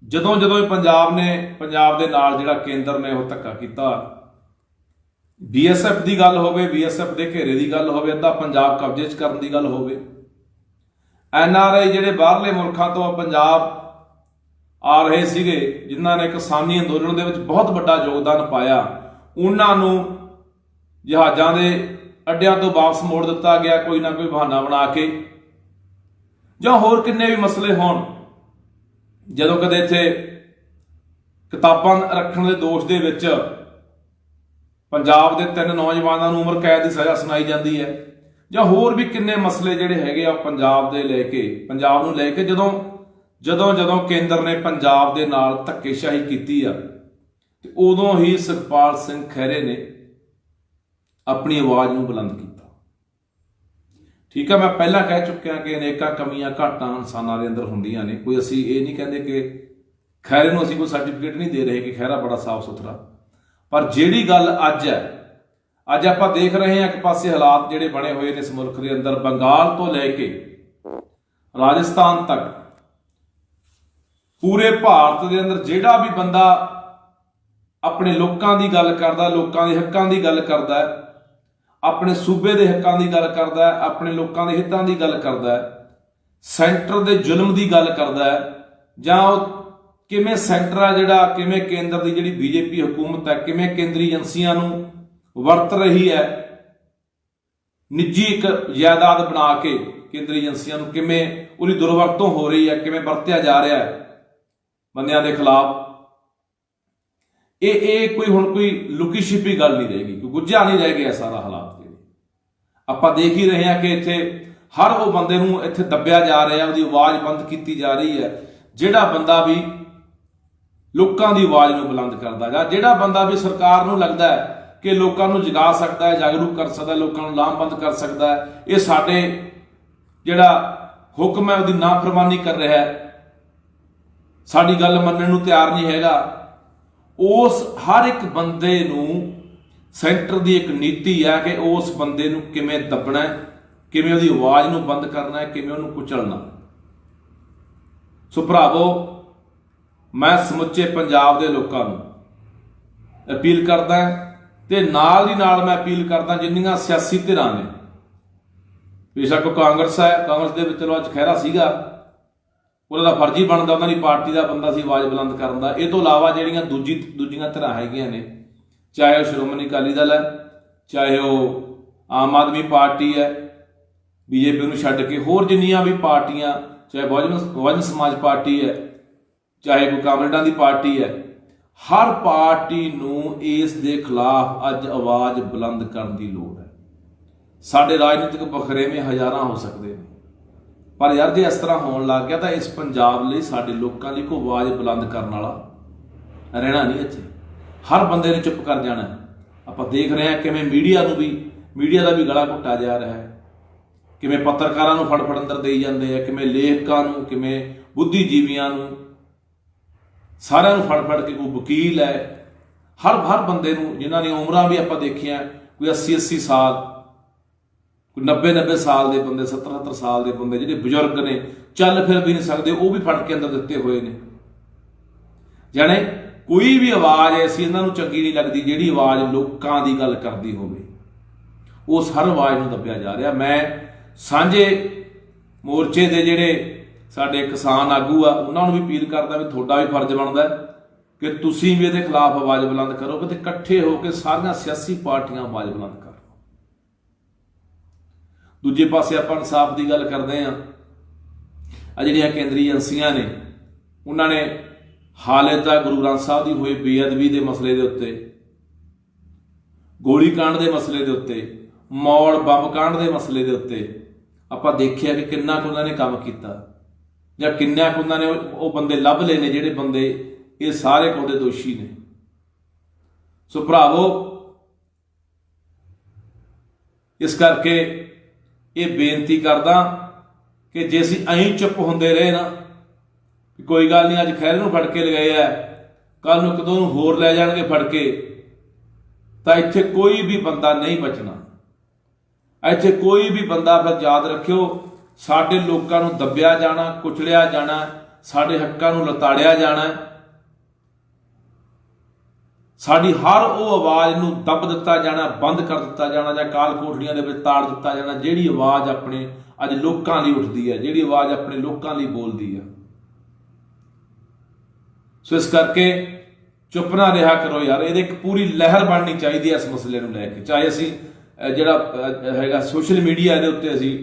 ਜਦੋਂ ਇਹ ਪੰਜਾਬ ਦੇ ਨਾਲ ਜਿਹੜਾ ਕੇਂਦਰ ਨੇ ਉਹ ਧੱਕਾ ਕੀਤਾ, BSF ਦੀ ਗੱਲ ਹੋਵੇ, BSF ਦੇ ਘੇਰੇ ਦੀ ਗੱਲ ਹੋਵੇ, ਅੱਧਾ ਪੰਜਾਬ ਕਬਜ਼ੇ 'ਚ ਕਰਨ ਦੀ ਗੱਲ ਹੋਵੇ, NRI ਜਿਹੜੇ ਬਾਹਰਲੇ ਮੁਲਕਾਂ ਤੋਂ ਪੰਜਾਬ ਆ ਰਹੇ ਸੀਗੇ ਜਿਨ੍ਹਾਂ ਨੇ ਕਿਸਾਨੀ ਅੰਦੋਲਨ ਦੇ ਵਿੱਚ ਬਹੁਤ ਵੱਡਾ ਯੋਗਦਾਨ ਪਾਇਆ, ਉਹਨਾਂ ਨੂੰ ਜਹਾਜ਼ਾਂ ਦੇ ਅੱਡਿਆਂ ਤੋਂ ਵਾਪਸ ਮੋੜ ਦਿੱਤਾ ਗਿਆ ਕੋਈ ਨਾ ਕੋਈ ਬਹਾਨਾ ਬਣਾ ਕੇ। ਜਾਂ ਹੋਰ ਕਿੰਨੇ ਵੀ ਮਸਲੇ ਹੋਣ, ਜਦੋਂ ਕਦੇ ਇੱਥੇ ਕਿਤਾਬਾਂ ਰੱਖਣ ਦੇ ਦੋਸ਼ ਦੇ ਵਿੱਚ ਪੰਜਾਬ ਦੇ 3 ਨੌਜਵਾਨਾਂ ਨੂੰ ਉਮਰ ਕੈਦ ਦੀ ਸਜ਼ਾ ਸੁਣਾਈ ਜਾਂਦੀ ਹੈ, ਜਾਂ ਹੋਰ ਵੀ ਕਿੰਨੇ ਮਸਲੇ ਜਿਹੜੇ ਹੈਗੇ ਆ ਪੰਜਾਬ ਨੂੰ ਲੈ ਕੇ ਜਦੋਂ ਕੇਂਦਰ ਨੇ ਪੰਜਾਬ ਦੇ ਨਾਲ ਧੱਕੇਸ਼ਾਹੀ ਕੀਤੀ ਆ ਤੇ ਉਦੋਂ ਹੀ ਸੁਖਪਾਲ ਸਿੰਘ ਖਹਿਰੇ ਨੇ ਆਪਣੀ ਆਵਾਜ਼ ਨੂੰ ਬੁਲੰਦ ਕੀਤਾ। ਠੀਕ ਹੈ, ਮੈਂ ਪਹਿਲਾਂ ਕਹਿ ਚੁੱਕਿਆ ਕਿ ਅਨੇਕਾਂ ਕਮੀਆਂ ਘਾਟਾਂ ਇਨਸਾਨਾਂ ਦੇ ਅੰਦਰ ਹੁੰਦੀਆਂ ਨੇ। ਕੋਈ ਅਸੀਂ ਇਹ ਨਹੀਂ ਕਹਿੰਦੇ ਕਿ ਖਹਿਰੇ ਨੂੰ ਅਸੀਂ ਕੋਈ ਸਰਟੀਫਿਕੇਟ ਨਹੀਂ ਦੇ ਰਹੇ ਕਿ ਖਹਿਰਾ ਬੜਾ ਸਾਫ਼ ਸੁਥਰਾ, ਪਰ ਜਿਹੜੀ ਗੱਲ ਅੱਜ ਹੈ, ਅੱਜ ਆਪਾਂ ਦੇਖ ਰਹੇ ਹਾਂ ਇੱਕ ਪਾਸੇ ਹਾਲਾਤ ਜਿਹੜੇ ਬਣੇ ਹੋਏ ਨੇ ਇਸ ਮੁਲਕ ਦੇ ਅੰਦਰ, ਬੰਗਾਲ ਤੋਂ ਲੈ ਕੇ ਰਾਜਸਥਾਨ ਤੱਕ ਪੂਰੇ ਭਾਰਤ ਦੇ ਅੰਦਰ ਜਿਹੜਾ ਵੀ ਬੰਦਾ ਆਪਣੇ ਲੋਕਾਂ ਦੀ ਗੱਲ ਕਰਦਾ, ਲੋਕਾਂ ਦੇ ਹੱਕਾਂ ਦੀ ਗੱਲ ਕਰਦਾ ਹੈ, ਆਪਣੇ ਸੂਬੇ ਦੇ ਹੱਕਾਂ ਦੀ ਗੱਲ ਕਰਦਾ ਹੈ, ਆਪਣੇ ਲੋਕਾਂ ਦੇ ਹਿੱਤਾਂ ਦੀ ਗੱਲ ਕਰਦਾ ਹੈ, ਸੈਂਟਰ ਦੇ ਜ਼ੁਲਮ ਦੀ ਗੱਲ ਕਰਦਾ ਹੈ, ਜਾਂ ਉਹ ਕਿਵੇਂ ਸੈਂਟਰ ਆ ਜਿਹੜਾ, ਕਿਵੇਂ ਕੇਂਦਰ ਦੀ ਜਿਹੜੀ BJP ਹਕੂਮਤ ਹੈ ਕਿਵੇਂ ਕੇਂਦਰੀ ਏਜੰਸੀਆਂ ਨੂੰ ਵਰਤ ਰਹੀ ਹੈ, ਨਿੱਜੀ ਇੱਕ ਜਾਇਦਾਦ ਬਣਾ ਕੇ ਕੇਂਦਰੀ ਏਜੰਸੀਆਂ ਨੂੰ ਕਿਵੇਂ ਉਹਦੀ ਦੁਰਵਰਤੋਂ ਹੋ ਰਹੀ ਹੈ, ਕਿਵੇਂ ਵਰਤਿਆ ਜਾ ਰਿਹਾ ਹੈ ਬੰਦਿਆਂ ਦੇ ਖਿਲਾਫ। ਇਹ ਕੋਈ ਲੁਕੀ ਛਿਪੀ ਗੱਲ ਨਹੀਂ ਰਹੇਗੀ, ਕੋਈ ਗੁੱਝਾ ਨਹੀਂ ਰਹਿ ਗਿਆ ਸਾਰਾ ਹਾਲਾਤ ਜਿਹੜੇ ਆਪਾਂ ਦੇਖ ਹੀ ਰਹੇ ਹਾਂ ਕਿ ਇੱਥੇ ਹਰ ਉਹ ਬੰਦੇ ਨੂੰ ਇੱਥੇ ਦੱਬਿਆ ਜਾ ਰਿਹਾ, ਉਹਦੀ ਆਵਾਜ਼ ਬੰਦ ਕੀਤੀ ਜਾ ਰਹੀ ਹੈ। ਜਿਹੜਾ ਬੰਦਾ ਵੀ ਲੋਕਾਂ ਦੀ ਆਵਾਜ਼ ਨੂੰ ਬੁਲੰਦ ਕਰਦਾ, ਜਾਂ ਜਿਹੜਾ ਬੰਦਾ ਵੀ ਸਰਕਾਰ ਨੂੰ ਲੱਗਦਾ ਹੈ ਕਿ ਲੋਕਾਂ ਨੂੰ ਜਗਾ ਸਕਦਾ ਹੈ, ਜਾਗਰੂਕ ਕਰ ਸਕਦਾ ਹੈ, ਲੋਕਾਂ ਨੂੰ ਲਾਮਬੰਦ ਕਰ ਸਕਦਾ ਹੈ, ਇਹ ਸਾਡੇ ਜਿਹੜਾ ਹੁਕਮ ਹੈ ਉਹਦੀ ਨਾਫਰਮਾਨੀ ਕਰ ਰਿਹਾ ਹੈ, ਸਾਡੀ ਗੱਲ ਮੰਨਣ ਨੂੰ ਤਿਆਰ ਨਹੀਂ ਹੈਗਾ, ਉਸ ਹਰ ਇੱਕ ਬੰਦੇ ਨੂੰ ਸੈਂਟਰ ਦੀ ਇੱਕ ਨੀਤੀ ਹੈ ਕਿ ਉਸ ਬੰਦੇ ਨੂੰ ਕਿਵੇਂ ਦੱਬਣਾ, ਕਿਵੇਂ ਉਹਦੀ ਆਵਾਜ਼ ਨੂੰ ਬੰਦ ਕਰਨਾ ਹੈ, ਕਿਵੇਂ ਉਹਨੂੰ ਕੁਚਲਣਾ। ਸੋ ਭਰਾਵੋ, ਮੈਂ ਸਮੁੱਚੇ ਪੰਜਾਬ ਦੇ ਲੋਕਾਂ ਨੂੰ ਅਪੀਲ ਕਰਦਾ ਤੇ ਨਾਲ ਦੀ ਨਾਲ ਮੈਂ ਅਪੀਲ ਕਰਦਾ ਜਿੰਨੀਆਂ ਸਿਆਸੀ ਧਿਰਾਂ ਨੇ, ਬੇਸ਼ੱਕ ਕਾਂਗਰਸ ਹੈ, ਕਾਂਗਰਸ ਦੇ ਵਿੱਚ ਚਲੋ ਅੱਜ ਖਹਿਰਾ ਸੀਗਾ, ਉਹਦਾ ਫਰਜ਼ ਹੀ ਬਣਦਾ, ਉਹਨਾਂ ਦੀ ਪਾਰਟੀ ਦਾ ਬੰਦਾ ਸੀ ਆਵਾਜ਼ ਬੁਲੰਦ ਕਰਨ ਦਾ। ਇਹ ਤੋਂ ਇਲਾਵਾ ਜਿਹੜੀਆਂ ਦੂਜੀਆਂ ਧਿਰਾਂ ਹੈਗੀਆਂ ਨੇ, ਚਾਹੇ ਉਹ ਸ਼੍ਰੋਮਣੀ ਅਕਾਲੀ ਦਲ ਹੈ, ਚਾਹੇ ਉਹ ਆਮ ਆਦਮੀ ਪਾਰਟੀ ਹੈ, BJP ਨੂੰ ਛੱਡ ਕੇ ਹੋਰ ਜਿੰਨੀਆਂ ਵੀ ਪਾਰਟੀਆਂ, ਚਾਹੇ ਬਹੁਜਨ ਸਮਾਜ ਪਾਰਟੀ ਹੈ, ਚਾਹੇ ਕੋਈ ਕਾਮਰੇਡਾਂ ਦੀ ਪਾਰਟੀ ਹੈ, ਹਰ ਪਾਰਟੀ ਨੂੰ ਇਸ ਦੇ ਖਿਲਾਫ ਅੱਜ ਆਵਾਜ਼ ਬੁਲੰਦ ਕਰਨ ਦੀ ਲੋੜ ਹੈ। ਸਾਡੇ ਰਾਜਨੀਤਿਕ ਵਖਰੇਵੇਂ ਹਜ਼ਾਰਾਂ ਹੋ ਸਕਦੇ ਨੇ, ਪਰ ਯਾਰ ਜੇ ਇਸ ਤਰ੍ਹਾਂ ਹੋਣ ਲੱਗ ਗਿਆ ਤਾਂ ਇਸ ਪੰਜਾਬ ਲਈ, ਸਾਡੇ ਲੋਕਾਂ ਲਈ ਕੋਈ ਆਵਾਜ਼ ਬੁਲੰਦ ਕਰਨ ਵਾਲਾ ਰਹਿਣਾ ਨਹੀਂ ਇੱਥੇ। ਹਰ ਬੰਦੇ ਨੇ ਚੁੱਪ ਕਰ ਜਾਣਾ। ਆਪਾਂ ਦੇਖ ਰਹੇ ਹਾਂ ਕਿਵੇਂ ਮੀਡੀਆ ਦਾ ਵੀ ਗਲਾ ਘੁੱਟਿਆ ਜਾ ਰਿਹਾ ਹੈ, ਕਿਵੇਂ ਪੱਤਰਕਾਰਾਂ ਨੂੰ ਫੜ ਅੰਦਰ ਦੇਈ ਜਾਂਦੇ ਆ, ਕਿਵੇਂ ਲੇਖਕਾਂ ਨੂੰ, ਕਿਵੇਂ ਬੁੱਧੀਜੀਵੀਆਂ ਨੂੰ, ਸਾਰਿਆਂ ਨੂੰ ਫੜ ਕੇ, ਕੋਈ ਵਕੀਲ ਹੈ, ਹਰ ਬੰਦੇ ਨੂੰ, ਜਿਨ੍ਹਾਂ ਦੀਆਂ ਉਮਰਾਂ ਵੀ ਆਪਾਂ ਦੇਖੀਆਂ ਕੋਈ 80 ਸਾਲ, ਕੋਈ 90 ਸਾਲ ਦੇ ਬੰਦੇ, 70 ਸਾਲ ਦੇ ਬੰਦੇ, ਜਿਹੜੇ ਬਜ਼ੁਰਗ ਨੇ, ਚੱਲ ਫਿਰ ਵੀ ਨਹੀਂ ਸਕਦੇ, ਉਹ ਵੀ ਫੜ ਕੇ ਅੰਦਰ ਦਿੱਤੇ ਹੋਏ ਨੇ। ਜਾਣੇ ਕੋਈ ਵੀ ਆਵਾਜ਼ ਐਸੀ ਇਹਨਾਂ ਨੂੰ ਚੰਗੀ ਨਹੀਂ ਲੱਗਦੀ ਜਿਹੜੀ ਆਵਾਜ਼ ਲੋਕਾਂ ਦੀ ਗੱਲ ਕਰਦੀ ਹੋਵੇ, ਉਸ ਹਰ ਆਵਾਜ਼ ਨੂੰ ਦੱਬਿਆ ਜਾ ਰਿਹਾ। ਮੈਂ ਸਾਂਝੇ ਮੋਰਚੇ ਦੇ ਜਿਹੜੇ ਸਾਡੇ ਕਿਸਾਨ ਆਗੂ ਆ ਉਹਨਾਂ ਨੂੰ ਵੀ ਅਪੀਲ ਕਰਦਾ ਵੀ ਤੁਹਾਡਾ ਵੀ ਫਰਜ਼ ਬਣਦਾ ਕਿ ਤੁਸੀਂ ਵੀ ਇਹਦੇ ਖਿਲਾਫ ਆਵਾਜ਼ ਬੁਲੰਦ ਕਰੋ, ਤੇ ਇਕੱਠੇ ਹੋ ਕੇ ਸਾਰੀਆਂ ਸਿਆਸੀ ਪਾਰਟੀਆਂ ਆਵਾਜ਼ ਬੁਲੰਦ ਕਰਨ। ਦੂਜੇ ਪਾਸੇ ਆਪਾਂ ਇਨਸਾਫ ਦੀ ਗੱਲ ਕਰਦੇ ਹਾਂ, ਆ ਜਿਹੜੀਆਂ ਕੇਂਦਰੀ ਏਜੰਸੀਆਂ ਨੇ, ਉਹਨਾਂ ਨੇ ਹਾਲੇ ਤੱਕ ਗੁਰੂ ਗ੍ਰੰਥ ਸਾਹਿਬ ਦੀ ਹੋਈ ਬੇਅਦਬੀ ਦੇ ਮਸਲੇ ਦੇ ਉੱਤੇ, ਗੋਲੀकांड ਦੇ ਮਸਲੇ ਦੇ ਉੱਤੇ, ਮੌਲ ਬੰਬ ਕਾਂਡ ਦੇ ਮਸਲੇ ਦੇ ਉੱਤੇ ਆਪਾਂ ਦੇਖਿਆ ਕਿ ਕਿੰਨਾ ਕੁ ਉਹਨਾਂ ਨੇ ਕੰਮ ਕੀਤਾ, ਜਾਂ ਕਿੰਨਾ ਕੁ ਉਹਨਾਂ ਨੇ ਉਹ ਬੰਦੇ ਲੱਭ ਲਏ ਨੇ ਜਿਹੜੇ ਬੰਦੇ ਇਹ ਸਾਰੇ ਉਹਦੇ ਦੋਸ਼ੀ ਨੇ। ਸੋ ਭਰਾਵੋ, इस करके ये बेनती करदा कि जे असीं ऐं चुप हुंदे रहे ना, कोई गल नहीं, अज खैरे नूं फड़ के ले गए है, कल नूं एक दो नूं होर लै जाणगे फड़ के, तां इत्थे कोई भी बंदा नहीं बचना। इत्थे कोई भी बंदा, फिर याद रखियो, साडे लोकां नूं दबिया जाना, कुचलिया जाना, साडे हक्कां नूं लताड़िया जाना, साडी हर वो आवाज़ नूं दब दिता जाना, बंद कर दिता जाना, जां काल कोठड़ियां दे विच ताड़ दिता जाना, जिहड़ी आवाज़ अपने अज लोकां लई उठदी है, जिहड़ी आवाज़ अपने लोकां लई बोलदी है। सो इस करके चुप ना रहा करो यार, ये एक पूरी लहर बननी चाहिए इस मसले नूं लैके, चाहे असीं जिहड़ा हैगा सोशल मीडिया दे उत्ते असीं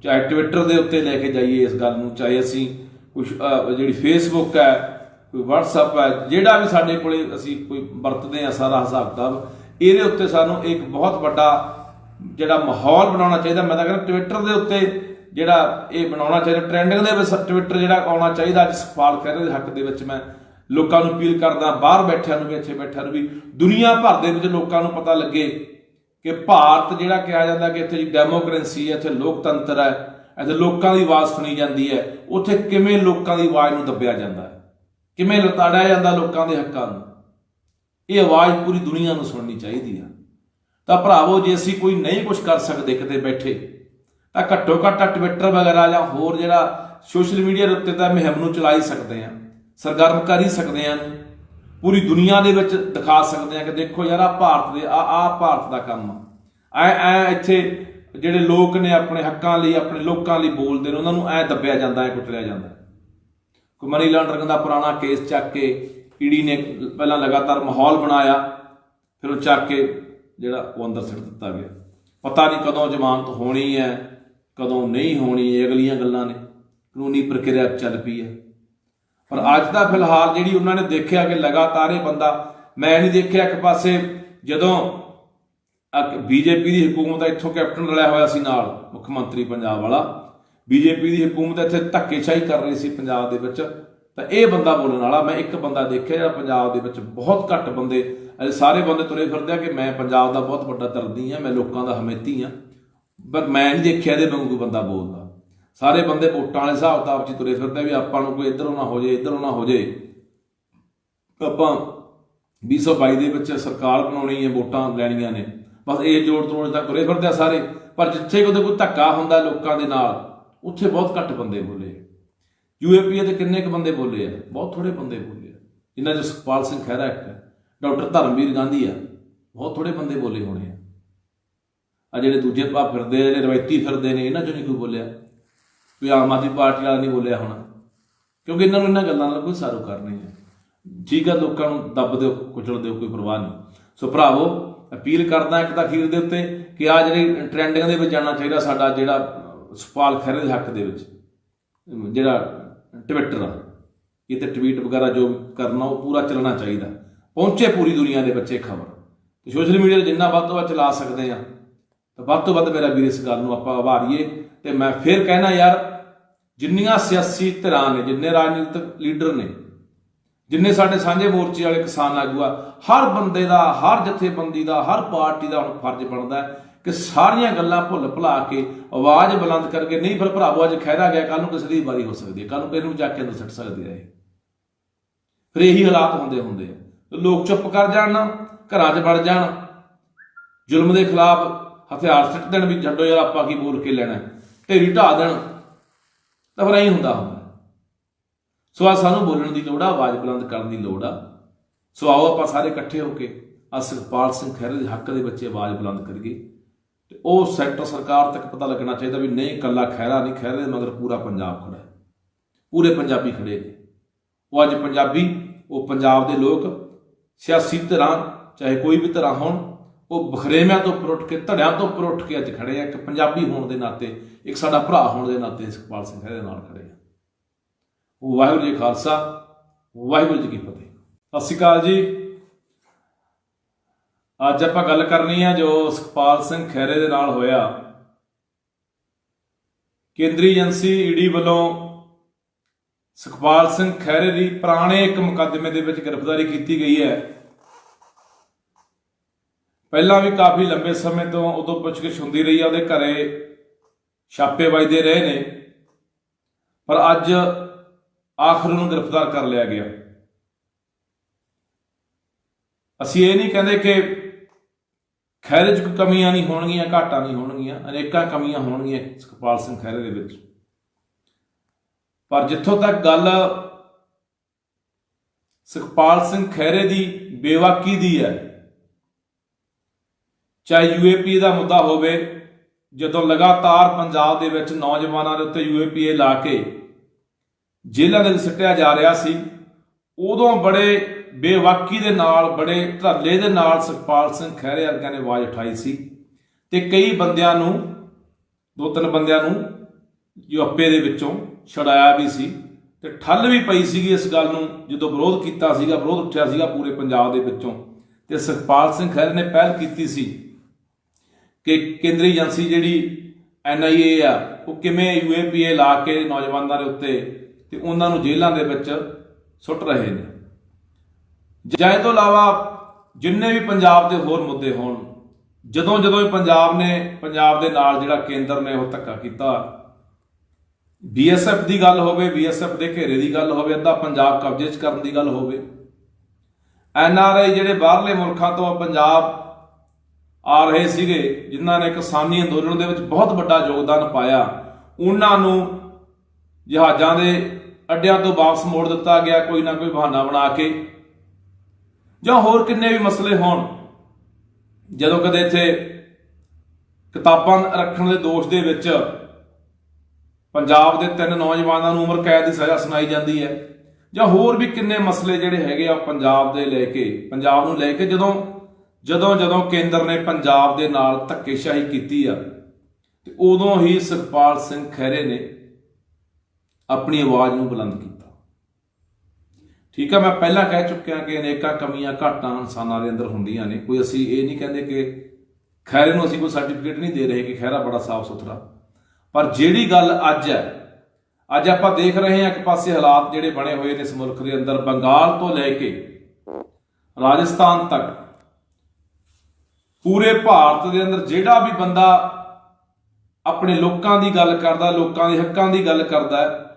चाहे ट्विटर के उत्ते लैके जाइए इस गल नूं, चाहे असीं कुछ जिहड़ी फेसबुक है, कोई वट्सअप है, जिहड़ा भी साडे कोले असीं कोई वरतदे हैं, सारा हिसाब किताब इहदे उत्ते सानूं एक बहुत वड्डा जिहड़ा माहौल बनाउणा चाहिए। मैं तां कहना ट्विटर के उत्ते जिहड़ा ये बनाउणा चाहिए, ट्रेंडिंग दे विच ट्विटर जिहड़ा आउणा चाहिए। अज सुखपाल खैहरे दे हक दे विच मैं लोकां नूं अपील करदा, बाहर बैठिਆਂ नूं भी, इत्थे बैठिਆਂ नूं भी, दुनिया भर दे विच लोकां नूं पता लगे कि भारत जिहड़ा कहा जाता कि इत्थे डेमोक्रेसी है, इत्थे लोकतंत्र है, इत्थे लोकां दी आवाज़ सुनी जाती है, उत्थे किवें लोकां दी आवाज़ नूं दबिया जाता है, किवें लताड़िया जाता लोकां दे हक्कां नूं। ये आवाज़ पूरी दुनिया नूं सुननी चाहिए है। तां भरावो, जे असीं कोई नहीं कुछ कर सकते किते बैठे, तां घट्टो घट्ट ट्विटर वगैरह जां होर जिहड़ा सोशल मीडिया दे उत्ते तां मुहिम नूं चला ही सकते हैं, सरगर्म कर ही सकते हैं, पूरी दुनिया दे विच दिखा सकते हैं कि देखो यार, भारत दे भारत दा काम ऐ इत्थे जिहड़े लोक ने अपने हक्कां लई, अपने लोकां लई बोलदे ने, उन्हां नूं ऐ दबिया जांदा है, कुचलिया जांदा है। कोई मनी लॉन्डरिंग का पुराना केस चक के ईडी ने पहला लगातार माहौल बनाया, फिर वो चक के जिहड़ा वो अंदर सिट दिता गया। पता नहीं कदों जमानत होनी है, कदों नहीं होनी, अगलियां गल्लां ने, कानूनी प्रक्रिया चल पई है। पर अज का फिलहाल जी उन्होंने देखा कि लगातार ये बंदा, मैं नहीं देखा एक पासे जदों बीजेपी की हुकूमत इत्थों कैप्टन रलिया होया सी नाल, मुख्यमंत्री पंजाब वाला, बीजेपी की हुकूमत इत्थे धक्केशाही कर रही सी पंजाब दे विच, तां ये बंदा बोलण वाला मैं एक बंदा देखा जिहड़ा पंजाब दे विच बहुत घट बंदे, सारे बंदे तुरे फिरदे कि मैं पंजाब का बहुत बड़ा दर्दी हाँ, मैं लोगों का हमेती हाँ, पर मैं नहीं देखा ये वांगू कोई बंदा बोलता। सारे बंदे वोटां वाले हिसाब किताब च तुरे फिरदे भी आपां नूं कोई इधरों ना हो जाए, इधरों ना हो जाए, आपां 2022 दे विच सरकार बनाउणी है, वोटां लैणीਆਂ ने, बस ये जोड़ तोड़ तक तुरे फिरदे सारे। पर जिथे कोई धक्का हुंदा लोकां दे नाल, उत्थे बहुत घट बंदे बोले। यूएपीए ते किन्ने क बंदे बोले है, बहुत थोड़े बंदे बोले है, जिन्हां च सुखपाल सिंह खैहरा एक है, डॉक्टर धर्मवीर गांधी है, बहुत थोड़े बंदे बोले होने हैं। आ जिहड़े दूजे भा फिरदे, जिहड़े रवायती फिरदे ने, इन्हां चों नहीं कोई बोलिया, कोई आम आदमी पार्टी वाला नहीं बोलिया होना, क्योंकि इन्होंने इन्होंने गल्लां नाल कोई सारोकार नहीं है। ठीक है, लोगों को दब दो, कुचल दो, कोई परवाह नहीं। सो भरावो, अपील करदा एक तां अखीर दे उत्ते कि आ जिहड़ी ट्रेंडिंग दे विच जाना चाहिए साडा जिहड़ा सुखपाल खैहरे दे हक दे विच जिहड़ा ट्विटर आ, ये ते ट्वीट वगैरह जो करना वो पूरा चलना चाहिए, पहुंचे पूरी दुनिया के बच्चे खबर। तो सोशल मीडिया जिन्ना वध तो वध चला सकते हैं, तो वध तो वध मेरा वीर इस गल नूं आपां उभारीए। तो मैं फिर कहना यार, जिन्नियां सियासी धिरां ने, जिन्ने राजनीतिक लीडर ने, जिन्ने साडे सांझे मोर्चे वाले किसान आगू आ, हर बंदे का, हर जथेबंदी का, हर पार्टी का हुण फर्ज बनता है कि सारियां गल्लां भुल भुला के आवाज़ बुलंद करके, नहीं फिर भरावो अज खैहरा गया, कल नूं किसी दी वारी हो सकती है, कल नूं किसी नूं जाके अंदर सट सकदी है। फिर यही हालात होंदे हुंदे आ, तो लोग चुप कर जाण ना, घरां 'च वड़ जाण, जुल्म के खिलाफ हथियार सिੱਟ देण भी छड्डो यार आपां की बोल के लेना, ढेरी ढा देण, तो फिर ऐं हुंदा हुंदा। सो आ सानूं बोलण दी लोड़ आ, आवाज़ बुलंद करन दी लोड़ आ। सो आओ आपां सारे इकट्ठे होके आ सुखपाल सिंह खैहरे दे हक दे विच आवाज़ बुलंद करिए। ते ओह सैक्टर सरकार तक पता लगना चाहिए भी नहीं कल्ला खैहरा नहीं, खैहरे दे मगर पूरा पंजाब खड़ा है, पूरे पंजाबी खड़े ने। वो अज पंजाबी, वो पंजाब दे लोग, सियासी धिरां चाहे कोई भी धिरां होण, वो बखरेविਆਂ तो उपर उठ के, धड़िਆਂ तो उपर उठ के अज खड़े हैं। एक पंजाबी होने के नाते, एक साडा भरा होने के नाते सुखपाल सिंह खैहरे नाल खड़े हैं। वाहिगुरू जी खालसा, वाहिगुरू जी की फतेह। सत श्री अकाल जी। अज आपां गल करनी है जो सुखपाल सिंह खैहरे दे नाल होया। केंद्रीय एजेंसी ईडी वालों सुखपाल सिंह खैहरे की पुराने एक मुकदमे दे विच गिरफ्तारी की गई है। ਪਹਿਲਾਂ ਵੀ ਕਾਫੀ ਲੰਬੇ ਸਮੇਂ ਤੋਂ ਉਦੋਂ ਪੁੱਛਗਿੱਛ ਹੁੰਦੀ ਰਹੀ ਆ, ਉਹਦੇ ਘਰੇ ਛਾਪੇ ਵੱਜਦੇ ਰਹੇ ਨੇ, ਪਰ ਅੱਜ ਆਖਰ ਨੂੰ ਗ੍ਰਿਫਤਾਰ ਕਰ ਲਿਆ ਗਿਆ। ਅਸੀਂ ਇਹ ਨਹੀਂ ਕਹਿੰਦੇ ਕਿ ਖਹਿਰੇ 'ਚ ਕੋਈ ਕਮੀਆਂ ਨਹੀਂ ਹੋਣਗੀਆਂ, ਘਾਟਾਂ ਨਹੀਂ ਹੋਣਗੀਆਂ, ਅਨੇਕਾਂ ਕਮੀਆਂ ਹੋਣਗੀਆਂ ਸੁਖਪਾਲ ਸਿੰਘ ਖਹਿਰੇ ਦੇ ਵਿੱਚ, ਪਰ ਜਿੱਥੋਂ ਤੱਕ ਗੱਲ ਸੁਖਪਾਲ ਸਿੰਘ ਖਹਿਰੇ ਦੀ ਬੇਵਾਕੀ ਦੀ ਹੈ, ਚਾਹੇ UAP ਦਾ ਮੁੱਦਾ ਹੋਵੇ, ਜਦੋਂ ਲਗਾਤਾਰ ਪੰਜਾਬ ਦੇ ਵਿੱਚ ਨੌਜਵਾਨਾਂ ਦੇ ਉੱਤੇ UAPA ਲਾ ਕੇ ਜੇਲ੍ਹਾਂ ਦੇ ਵਿੱਚ ਸਿੱਟਿਆ ਜਾ ਰਿਹਾ ਸੀ, ਉਦੋਂ ਬੜੇ ਬੇਵਾਕੀ ਦੇ ਨਾਲ, ਬੜੇ ਧਰਲੇ ਦੇ ਨਾਲ ਸੁਖਪਾਲ ਸਿੰਘ ਖਹਿਰੇ ਵਰਗਿਆਂ ਨੇ ਆਵਾਜ਼ ਉਠਾਈ ਸੀ ਤੇ ਕਈ ਬੰਦਿਆਂ ਨੂੰ, 2-3 ਬੰਦਿਆਂ ਨੂੰ UAPA ਦੇ ਵਿੱਚੋਂ ਛੁਡਾਇਆ ਵੀ ਸੀ ਤੇ ਠੱਲ ਵੀ ਪਈ ਸੀਗੀ ਇਸ ਗੱਲ ਨੂੰ, ਜਦੋਂ ਵਿਰੋਧ ਕੀਤਾ ਸੀਗਾ, ਵਿਰੋਧ ਉੱਠਿਆ ਸੀਗਾ ਪੂਰੇ ਪੰਜਾਬ ਦੇ ਵਿੱਚੋਂ, ਤੇ ਸੁਖਪਾਲ ਸਿੰਘ ਖਹਿਰੇ ਨੇ ਪਹਿਲ ਕੀਤੀ ਸੀ ਕਿ ਕੇਂਦਰੀ ਏਜੰਸੀ ਜਿਹੜੀ NIA ਆ, ਉਹ ਕਿਵੇਂ UAPA ਲਾ ਕੇ ਨੌਜਵਾਨਾਂ ਦੇ ਉੱਤੇ ਤੇ ਉਹਨਾਂ ਨੂੰ ਜੇਲ੍ਹਾਂ ਦੇ ਵਿੱਚ ਸੁੱਟ ਰਹੇ ਨੇ। ਜਾਂ ਇਹ ਤੋਂ ਇਲਾਵਾ ਜਿੰਨੇ ਵੀ ਪੰਜਾਬ ਦੇ ਹੋਰ ਮੁੱਦੇ ਹੋਣ, ਜਦੋਂ ਵੀ ਪੰਜਾਬ ਦੇ ਨਾਲ ਜਿਹੜਾ ਕੇਂਦਰ ਨੇ ਉਹ ਧੱਕਾ ਕੀਤਾ, BSF ਦੀ ਗੱਲ ਹੋਵੇ, BSF ਦੇ ਘੇਰੇ ਦੀ ਗੱਲ ਹੋਵੇ, ਅੱਧਾ ਪੰਜਾਬ ਕਬਜ਼ੇ 'ਚ ਕਰਨ ਦੀ ਗੱਲ ਹੋਵੇ, NRI ਜਿਹੜੇ ਬਾਹਰਲੇ ਮੁਲਕਾਂ ਤੋਂ ਪੰਜਾਬ ਆ ਰਹੇ ਸੀਗੇ, ਜਿਨ੍ਹਾਂ ਨੇ ਕਿਸਾਨੀ ਅੰਦੋਲਨ ਦੇ ਵਿੱਚ ਬਹੁਤ ਵੱਡਾ ਯੋਗਦਾਨ ਪਾਇਆ, ਉਹਨਾਂ ਨੂੰ ਜਹਾਜ਼ਾਂ ਦੇ ਅੱਡਿਆਂ ਤੋਂ ਵਾਪਸ ਮੋੜ ਦਿੱਤਾ ਗਿਆ ਕੋਈ ਨਾ ਕੋਈ ਬਹਾਨਾ ਬਣਾ ਕੇ, ਜਾਂ ਹੋਰ ਕਿੰਨੇ ਵੀ ਮਸਲੇ ਹੋਣ। ਜਦੋਂ ਕਦੇ ਇੱਥੇ ਕਿਤਾਬਾਂ ਰੱਖਣ ਦੇ ਦੋਸ਼ ਦੇ ਵਿੱਚ ਪੰਜਾਬ ਦੇ 3 ਨੌਜਵਾਨਾਂ ਨੂੰ ਉਮਰ ਕੈਦ ਦੀ ਸਜ਼ਾ ਸੁਣਾਈ ਜਾਂਦੀ ਹੈ, ਜਾਂ ਹੋਰ ਵੀ ਕਿੰਨੇ ਮਸਲੇ ਜਿਹੜੇ ਹੈਗੇ ਆ ਪੰਜਾਬ ਨੂੰ ਲੈ ਕੇ, ਜਦੋਂ ਕੇਂਦਰ ਨੇ ਪੰਜਾਬ ਦੇ ਨਾਲ ਧੱਕੇਸ਼ਾਹੀ ਕੀਤੀ ਆ, ਤੇ ਉਦੋਂ ਹੀ ਸੁਖਪਾਲ ਸਿੰਘ ਖਹਿਰੇ ਨੇ ਆਪਣੀ ਆਵਾਜ਼ ਨੂੰ ਬੁਲੰਦ ਕੀਤਾ। ਠੀਕ ਆ, ਮੈਂ ਪਹਿਲਾਂ ਕਹਿ ਚੁੱਕਿਆ ਕਿ ਅਨੇਕਾਂ ਕਮੀਆਂ ਘਾਟਾਂ ਇਨਸਾਨਾਂ ਦੇ ਅੰਦਰ ਹੁੰਦੀਆਂ ਨੇ, ਕੋਈ ਅਸੀਂ ਇਹ ਨਹੀਂ ਕਹਿੰਦੇ ਕਿ ਖਹਿਰੇ ਨੂੰ ਅਸੀਂ ਕੋਈ ਸਰਟੀਫਿਕੇਟ ਨਹੀਂ ਦੇ ਰਹੇ ਕਿ ਖਹਿਰਾ ਬੜਾ ਸਾਫ਼ ਸੁਥਰਾ, ਪਰ ਜਿਹੜੀ ਗੱਲ ਅੱਜ ਹੈ, ਅੱਜ ਆਪਾਂ ਦੇਖ ਰਹੇ ਹਾਂ ਇੱਕ ਪਾਸੇ ਹਾਲਾਤ ਜਿਹੜੇ ਬਣੇ ਹੋਏ ਨੇ ਇਸ ਮੁਲਕ ਦੇ ਅੰਦਰ, ਬੰਗਾਲ ਤੋਂ ਲੈ ਕੇ ਰਾਜਸਥਾਨ ਤੱਕ ਪੂਰੇ ਭਾਰਤ ਦੇ ਅੰਦਰ ਜਿਹੜਾ ਵੀ ਬੰਦਾ ਆਪਣੇ ਲੋਕਾਂ ਦੀ ਗੱਲ ਕਰਦਾ, ਲੋਕਾਂ ਦੇ ਹੱਕਾਂ ਦੀ ਗੱਲ ਕਰਦਾ,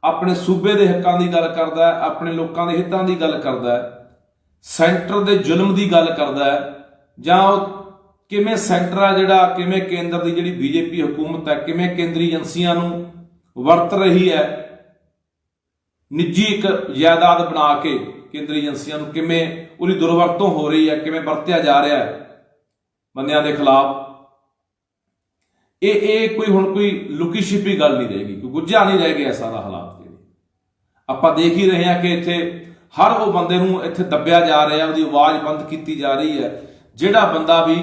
ਆਪਣੇ ਸੂਬੇ ਦੇ ਹੱਕਾਂ ਦੀ ਗੱਲ ਕਰਦਾ, ਆਪਣੇ ਲੋਕਾਂ ਦੇ ਹਿੱਤਾਂ ਦੀ ਗੱਲ ਕਰਦਾ, ਸੈਂਟਰ ਦੇ ਜ਼ੁਲਮ ਦੀ ਗੱਲ ਕਰਦਾ, ਜਾਂ ਉਹ ਕਿਵੇਂ ਸੈਂਟਰ ਆ ਜਿਹੜਾ, ਕਿਵੇਂ ਕੇਂਦਰ ਦੀ ਜਿਹੜੀ BJP ਹਕੂਮਤ ਹੈ, ਕਿਵੇਂ ਕੇਂਦਰੀ ਏਜੰਸੀਆਂ ਨੂੰ ਵਰਤ ਰਹੀ ਹੈ, ਨਿੱਜੀ ਇੱਕ ਜਾਇਦਾਦ ਬਣਾ ਕੇ ਕੇਂਦਰੀ ਏਜੰਸੀਆਂ ਨੂੰ ਕਿਵੇਂ ਉਹਦੀ ਦੁਰਵਰਤੋਂ ਹੋ ਰਹੀ ਹੈ, ਕਿਵੇਂ ਵਰਤਿਆ ਜਾ ਰਿਹਾ ਹੈ ਬੰਦਿਆਂ ਦੇ ਖਿਲਾਫ। ਇਹ ਕੋਈ ਲੁਕੀ ਛਿਪੀ ਗੱਲ ਨਹੀਂ ਰਹੇਗੀ, ਕੋਈ ਗੁੱਝਾ ਨਹੀਂ ਰਹਿ ਗਿਆ ਸਾਰਾ ਹਾਲਾਤ ਜਿਹੜੇ ਆਪਾਂ ਦੇਖ ਹੀ ਰਹੇ ਹਾਂ ਕਿ ਇੱਥੇ ਹਰ ਉਹ ਬੰਦੇ ਨੂੰ ਇੱਥੇ ਦੱਬਿਆ ਜਾ ਰਿਹਾ, ਉਹਦੀ ਆਵਾਜ਼ ਬੰਦ ਕੀਤੀ ਜਾ ਰਹੀ ਹੈ, ਜਿਹੜਾ ਬੰਦਾ ਵੀ